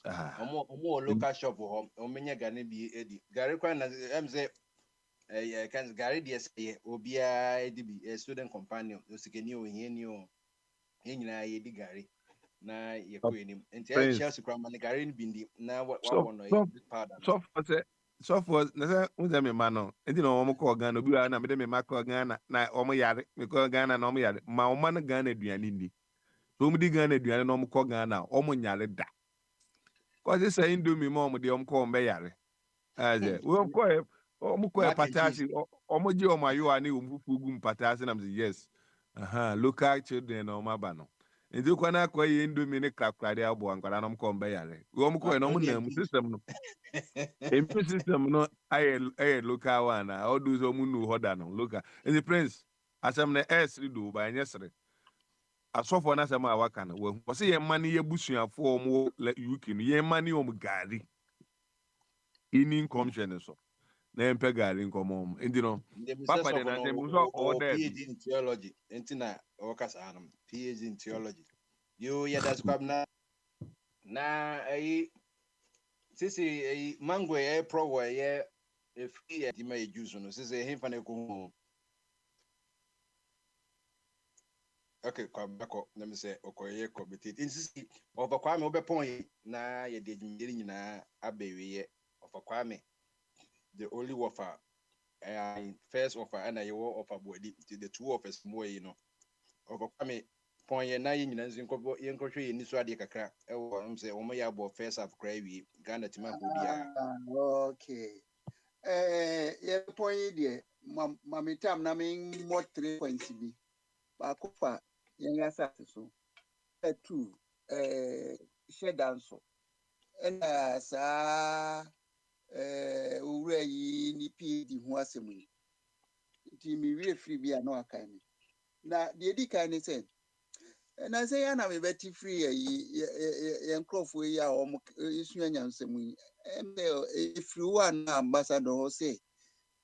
Omo local shop ho omenya gane bi edi gare kwa na em say kan gare de say obia edi bi student companion o sikeni o hieni o enyina ye di gare na ye ko enim enti e Prince. Chelsea kwa man gare ni bindi na wa So wono so powder no so for na say unza me ma no enti na omo ko Ghana obi wa na me de me ma ko Ghana na omo yare me ko Ghana na omo yare ma omo na Ghana aduane ndi so omo di Ghana aduane na omo ko Ghana omo nyare da ko se say indomie ma omo de omo ko omo be yare aze we omo ko mac and cheese patasi omo ji omo ayo ani omo fufu gu patasi na me say yes local children na omo aba no enti ko na ko ye indomie ne krakra de abo ankwara na omo ko omo be yare we omo ko na omo macaroni na and peas system no immune system no I local one all those who know how that no local and the prince asem na s do by nyesere asofo na asem a waka no we say ye mani ye busuafo mo UK no ye mani om gari ini commission so na empe gari nkomo ndi no the business papa of de na say no muso order bi PhD in theology enti na o kasa anam PhD in theology yo yeah that's kwam na sisi mango pro wa ye free di ma juice no sisi he fa na ko okay kwabako na me say okoye committee insisi over kwame obepon na ye de adwumdiri nyina abewe ye over kwame the only offer first offer and I offer body the two offers more over kwame pon ye na ye nyina nzinko ye nkohwe ye ni so ade kakra e wo am say omo ya bo first half kra wi Ghana tima ko bia Okay. Yeah, point there. Mami tam na me more 3 points bi. Ba ko fa yen ya sa so. Two share dance. Na sa owura yi ni PhD ho asem yi. Ti mi wi free bi na aka mi. Na de di kan ni say na say ya na me beti free ye nkrofo yi a o isu anyansem yi. Free one ambassador say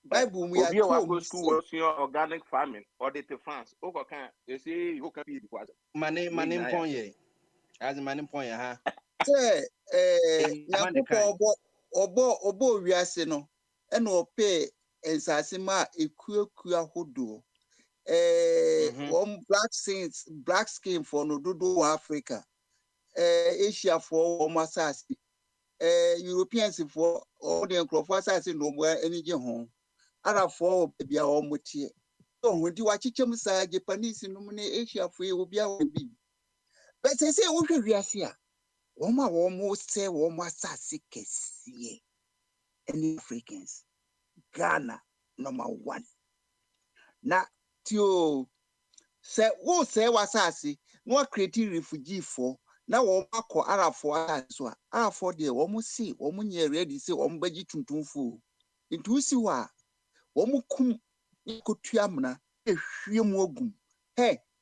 Bible mu ya Obi a to wako mu school say was your organic farming or the France. Oko kan they say you can be the kwaza. mane pon ye as mane pon ye ha say man Nyankopɔ ɔbɔ wiase no ɛna ɔpɛ nsase ma ekuakua hodoɔ wɔn black skin for no dodo wɔ Africa Asia for wɔn asase Europeans for wɔn de nkurɔfoɔ asase na wɔn ani gye ho Arabfoɔ wɔ baabi a wɔn teɛ ɔhun di wakyekyɛ mu saa Japanese nom ne Asiafoɔ yi obi a wɔn bi bɛtɛ sɛ wohwɛ wiase a wɔn sɛ wɔn asase kɛseɛ ɛne Africans Ghana #1 na tio sɛ wo sɛ wasase na wa create refugee for na wɔn akɔ Arabfoɔ asase so a Arabfoɔ deɛ wɔn si wɔn nyɛ ready sɛ wɔn bɛgye tuntumfoɔ nti wosi hɔ a wɔn kum kotua amena ehwie mu ogum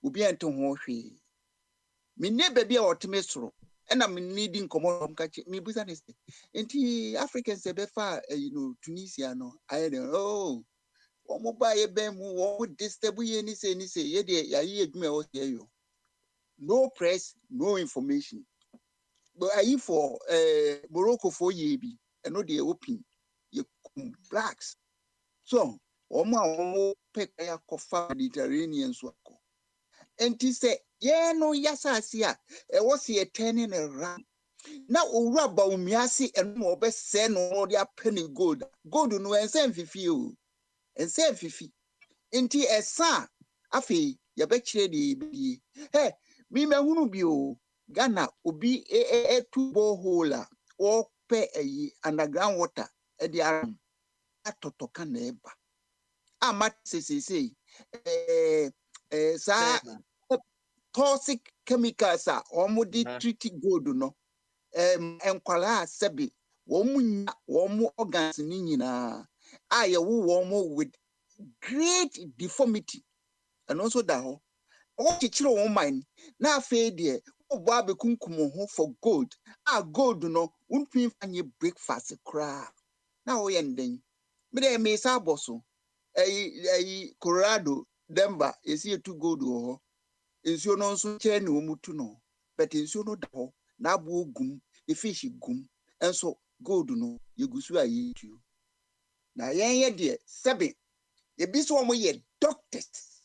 obi ante ho hwee minne baabi a wɔteme soro ɛna minne di nkɔmɔ kache mi busa ne sɛ nti Africans ɛbɛfa Tunisia no ayɛ de wɔn ba yɛ bɛn mu wɔn disturb yɛ ni sɛ yɛ deɛ yɛayɛ adwuma ɛwɔ sɛ yɛ no press no information but ayi for Morocco for yɛ bi ɛno deɛ open yɛ blacks so wɔn a wɔn pɛ kaya kɔfa Mediterranean so akɔ enti sɛ yɛn no yasase a ɛwɔ sɛ yɛtɛn ne ram na owura ba omiase ɛno na ɔbɛsɛ no ɔde apɛ ne gold no ɛnsɛ mfifi o ɛnsɛ mfifi nti ɛsa afei yɛbɛkyerɛ de bi mi mahunu bi o Ghana obi etu borehole a ɔpɛ underground water ɛde aram atɔtɔ ka na ɛba ama sesesei saa toxic chemicals a wɔn treat gold no nkwalaa sɛbi wɔn nya wɔn organs ni nyinaa a yɛwo wɔn with great deformity ɛno nso da hɔ wɔkyekyere wɔn mind na afei deɛ wɔbɔ abɛkunkum ho for gold gold no wɔntumi fa nyɛ breakfast koraa na wo ye nden me de me sa boso Colorado Denver esi etu gold ho nsuo no nso che ne omutu no but nsuo no da ho na abo gum the fish gum enso gold no yegusu ayi tu na ye de sebe ye bi so mo ye doctors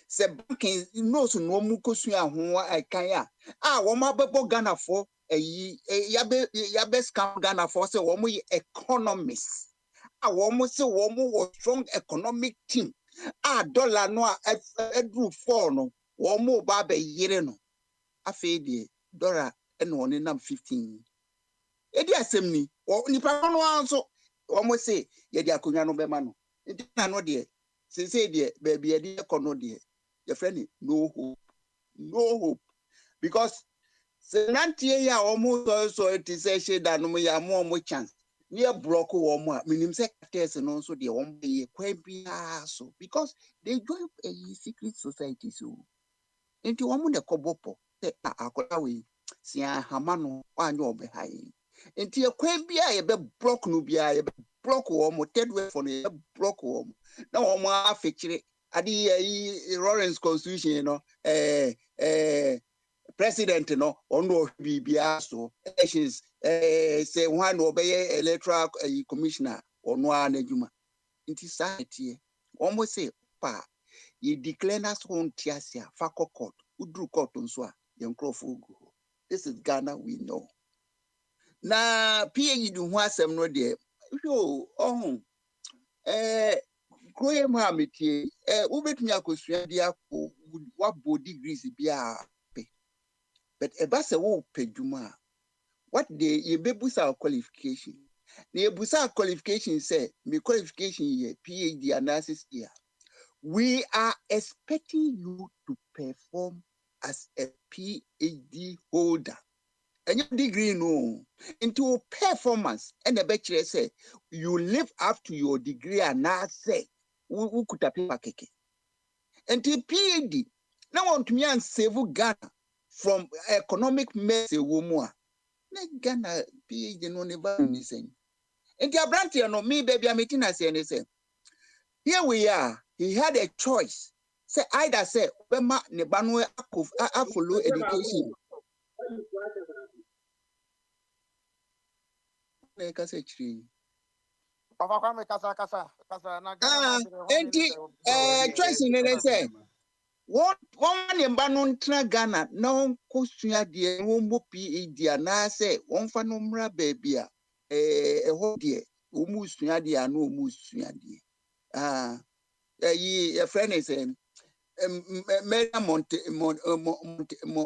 se banking nose no mu kosu aho akan wo ma bebo Ghana for yabe scam Ghana for say wo mo ye economists wo mo say wo mo wo strong economic team dollar no edru fall no wo mo ba be yire no afi de dollar and one nam 15 edi asem ni nipa no anso wo mo say ye di akonwa no be ma no nti na no de say de ba bi de ekono de your friend no hope because senantie ya almost so it is say that no ya mo chance near block wo mo a minim say test no so de wo be kwa bia so because they join a secret society so nti wo mo de kobopo say akola we sia hama no anyo obehai nti kwa bia ye be block no bia ye be block wo mo third way for no block wo mo na wo mo afekire adi Lawrence constitution you know president no ono bibia so elections say one obey electoral commissioner ono anadwuma nti society almost say pa ye declare na so ntiasia fa court udru court nso a ye nkrofo ugu this is Ghana we know na PhD ho asem no de ohun kroye ma metie ubetumi akosua dia ko wabo degrees bia but ebase wo peduma what they yebebusa qualification na yebusa qualification say me qualification here PhD analysis here we are expecting you to perform as a PhD holder and your degree no into performance and the bachelor say you live up to your degree and now say we could paper keke until PhD now want me and save Ghana from economic mess woman na Ghana PhD no never anything and the branch no me baby I'm meeting as say here we are he had a choice say either say bema ne banu follow education na ka say chiri Papa kwame kasa na Ghana man say ho ni enti choice say ne say one yemba no ntra Ghana na onkosua de won mo PhD na say won fa no mra baby a ho de o mu sua de a no mu sua de your friend is Mary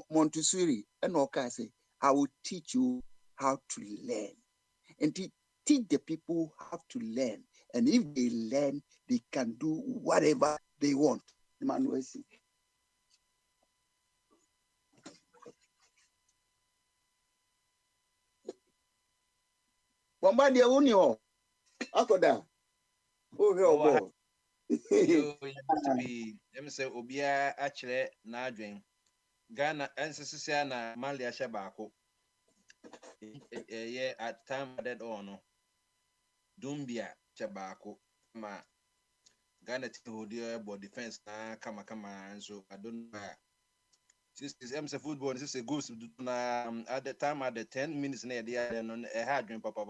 Montessori and okay say I will teach you how to learn and teach the people how to learn and if they learn they can do whatever they want Emmanuel see Wamba dia uni ho akoda o he obo yo yempi em say obia akire na adwen Ghana ensese na Mali ahye baako ye at time that on Dumbia che baako ma Ghana ti hold body defense na kama so I don't know this is MC football this is a goals na at the time at the 10 minutes na there no a hard drink papa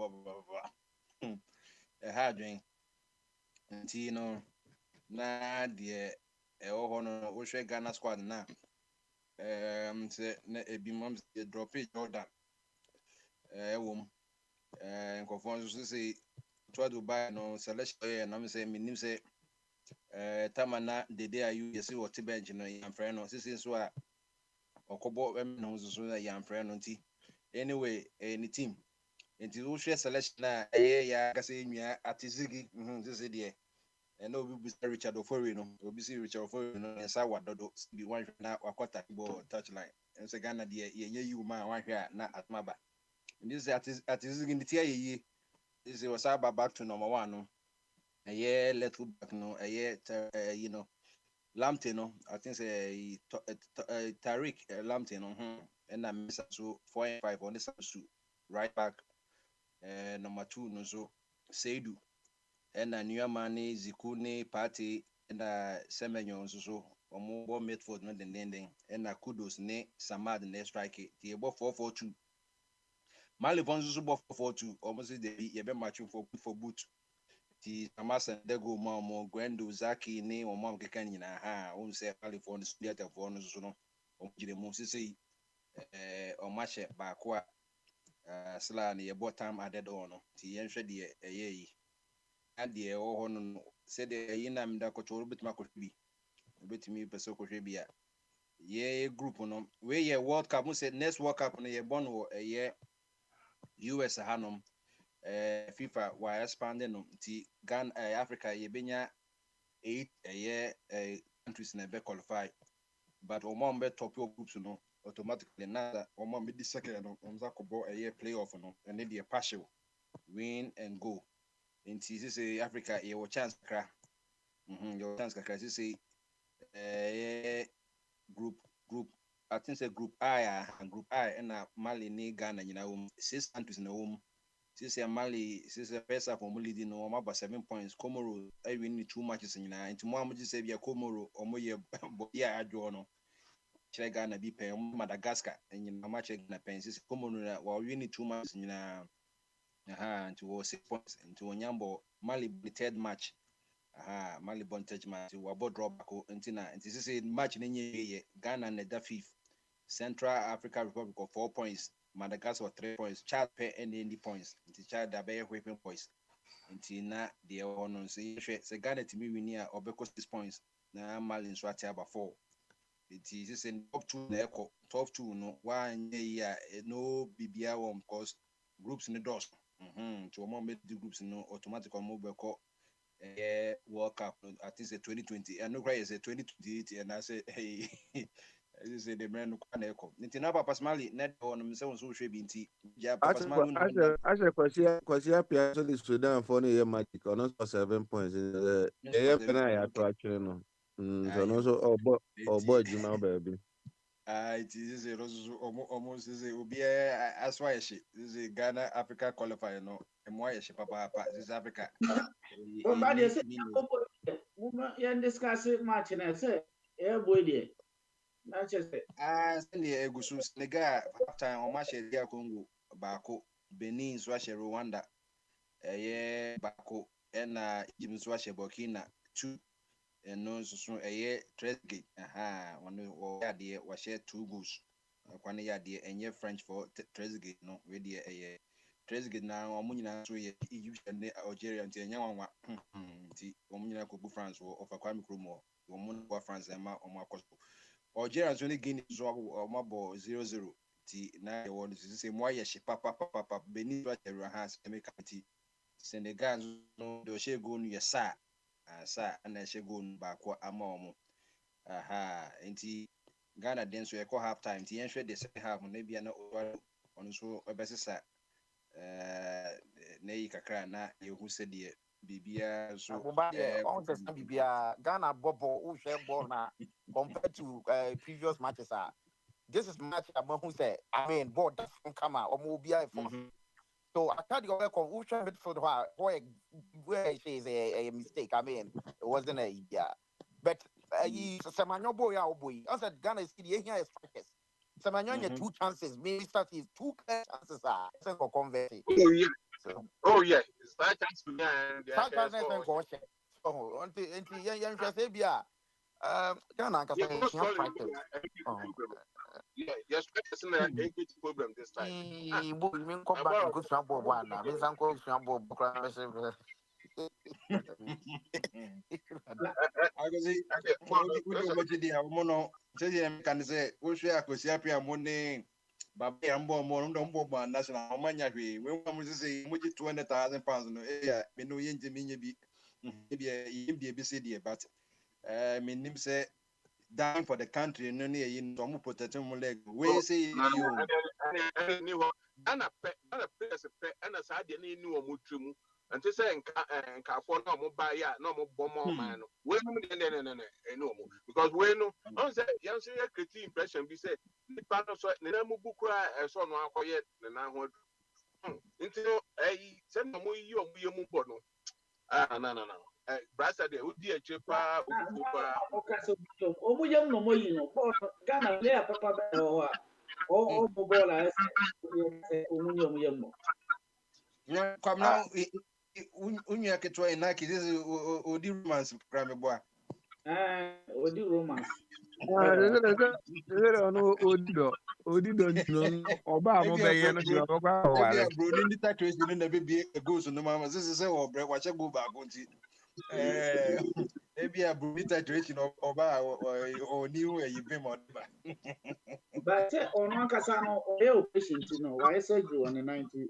a hard drink nti no na de ho no wo hwe Ghana squad na say na ebi mom drop it Jordan wom nkofo so say to Dubai no selection na me say minim say tamana dede ayu yesi what bench no yam friend no sisi so a okobo no so na yam friend no nti anyway any team nti wo hwe selection na ya kasa enua atizigi sisi de no be Richard Ofori no obi si Richard Ofori no nsa wadodo bi wan na wakota ball touchline nse Ghana de yenye you man wan hwe na atmaba this atizigi nti ayeye is was back to number 1 no little back no you know Lamptey no I think say Tariq Lamptey no and I miss so 4 and 5 on this right back number 2 no so Seidu ɛna nnuama ne ziku ne party ɛna semenyo nso so ɔmo bɔ midfield no dendenden ɛna kudos ne samad ne strike ti ɛbɔ 4-4-2 Malivon nso so bɔ 4-4-2 ɔmo sɛ de yɛbɛ match for boot ti Amasa Dego ma ɔmo Gwendo Zaki ne ɔmo amkeka nyinaa ha ɔmo sɛ Malivon so diatafoɔ no so no ɔmo gyina mu sisi ɔmo ahyɛ baako a sla ne yɛbɔ time added on no ti yɛnhwɛ deɛ ɛyɛ yi adeɛ ɛwɔ hɔ no sɛdeɛ ɛyi na meda kɔtɔ wobɛtumi akɔhwɛ bi wobɛtumi pɛ sɛ kɔhwɛ bi a yɛ group no wei yɛ world cup mo sɛ next world cup no yɛbɔ no wɔ ɛyɛ US hanom FIFA wa expanding no nti Ghana Africa yɛbɛnya 8 countries na ɛbɛ qualify but ɔmo a top your groups no automatically na ɔmo a medi second no ɔmo za kɔbɔ ɛyɛ playoff no ɛne deɛ partial win and go nti sɛ Africa yɛwɔ chance kakra yɛwɔ chance kakra sɛ group I think say group I ɛna Mali ne Ghana nyinaa wɔ 6 countries na wɔ mu sɛ Mali sɛ first half ɔmo leading no ɔmo aba 7 points Comoro win 2 matches nyinaa nti mo a mo gye sɛ bia Comoro ɔmo yɛ bɔdi a adwo no kyerɛ Ghana bi pɛn ɔmo Madagascar nyinaa ma kyerɛ Ghana pɛn sɛ Comoro na wɔ win 2 matches nyinaa nti wɔ 6 points nti onyambo Mali the third match Mali bon third match wɔ draw back nti sɛ match ne nyɛ Ghana na da 5th Central Africa Republic of 4 points Madagascar 3 points Chad pay any points nti Chad da be whipping points nti na de ono nso yehwe se Ghana timi wini a obeko 6 points na Mali nso ate aba 4 nti se top 2 na eko top 2 no wa nye yi a no bibia won cause groups ni dos nti o mo make the groups no automatic o mo beko World Cup I think say 2020 and no cry say 2028 and I say hey this is the brand no kwa na eko nti na Papa Smali net on me say won so hwe bi nti ja Papa Smali Ashe kwasi apia so the Sudan for no magic on 7 points pena ya to atwere no so no so obo adwuma baby it is a rose almost is obi as why she is Ghana Africa qualifier no and why she papa this Africa but they say woman yan discuss match na say boy there Manchester send the egusu Senegal half time o match dia Congo baako Benin so ahye Rwanda baako na Egypt so ahye Burkina 2 no so Trezeguet one ya de wa share 2 goals kwane ya de enye French for Trezeguet no we de Trezeguet na omo nyina so ye Egyptian ne Algeria nti enye wanwa nti omo nyina ko bu France wo ofa kwa mikromo omo kwa France ma omo akoso Algeria so ne Guinea so omo bo 0-0 ti na ye won se mo aye hye papa Benin so ahye has America ti Senegal no do she go no yesa sa na hye go no ba kwa ama omo nti Ghana den so e ko half time ti yen hwe the second half na bia na ono so obesesa na yi kakra na yehu se de bibia so on the bibia Ghana bobo who share ball na compared to previous matches this is match who say I mean ball that come out or mobile for so I can't go back on who share midfield where she is a mistake I mean it wasn't a but Samanyo boy I said Ghana is here strikers Samanyo 2 chances maybe start is 2 chances for converting oh yeah it's that chance to so until young say bia Ghana can yes strikers na engage problem this time boy me come back and go sample one na me sanko sample kra me say I go say we dey have mono say dem kan say wo hwe akosi apia mo ne baba ya mbo mo ndo mbo ba national o manya hwe we mo say mo gi 200,000 pounds no me no yenje me nya bi bi say dey but me nim say dying for the country no ne yin so mo protect mo leg we say you ni ho ana players pe ana sa de ni o mo twemu ante say nka afọ na mo ba ya na mo bọ mo man no we no no because we no on say yan say create impression bi say nipa no so ne na mo bukura so no akoye ne na ho Into no, send no more you mubono. Ah, no. Brasa de Udi a chepa, Okay, so omuyam no moyi no. Ghana player papa be o o ball as omuyam no. Come now, unya ketwa inaki, this is Odi romance, Grammy boy. Odi romance. Odido no oba mo be ye no si obakwa Maybe ware. a bro in the tattoo in the baby goes on the mama. This is a break. Watch go back on it. Maybe a brutal duration of or new you be more. But on kasa no o patient no. Why surgery on the 90?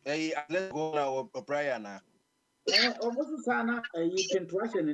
Hey, let's go now, Brian. Almost sana you can trash and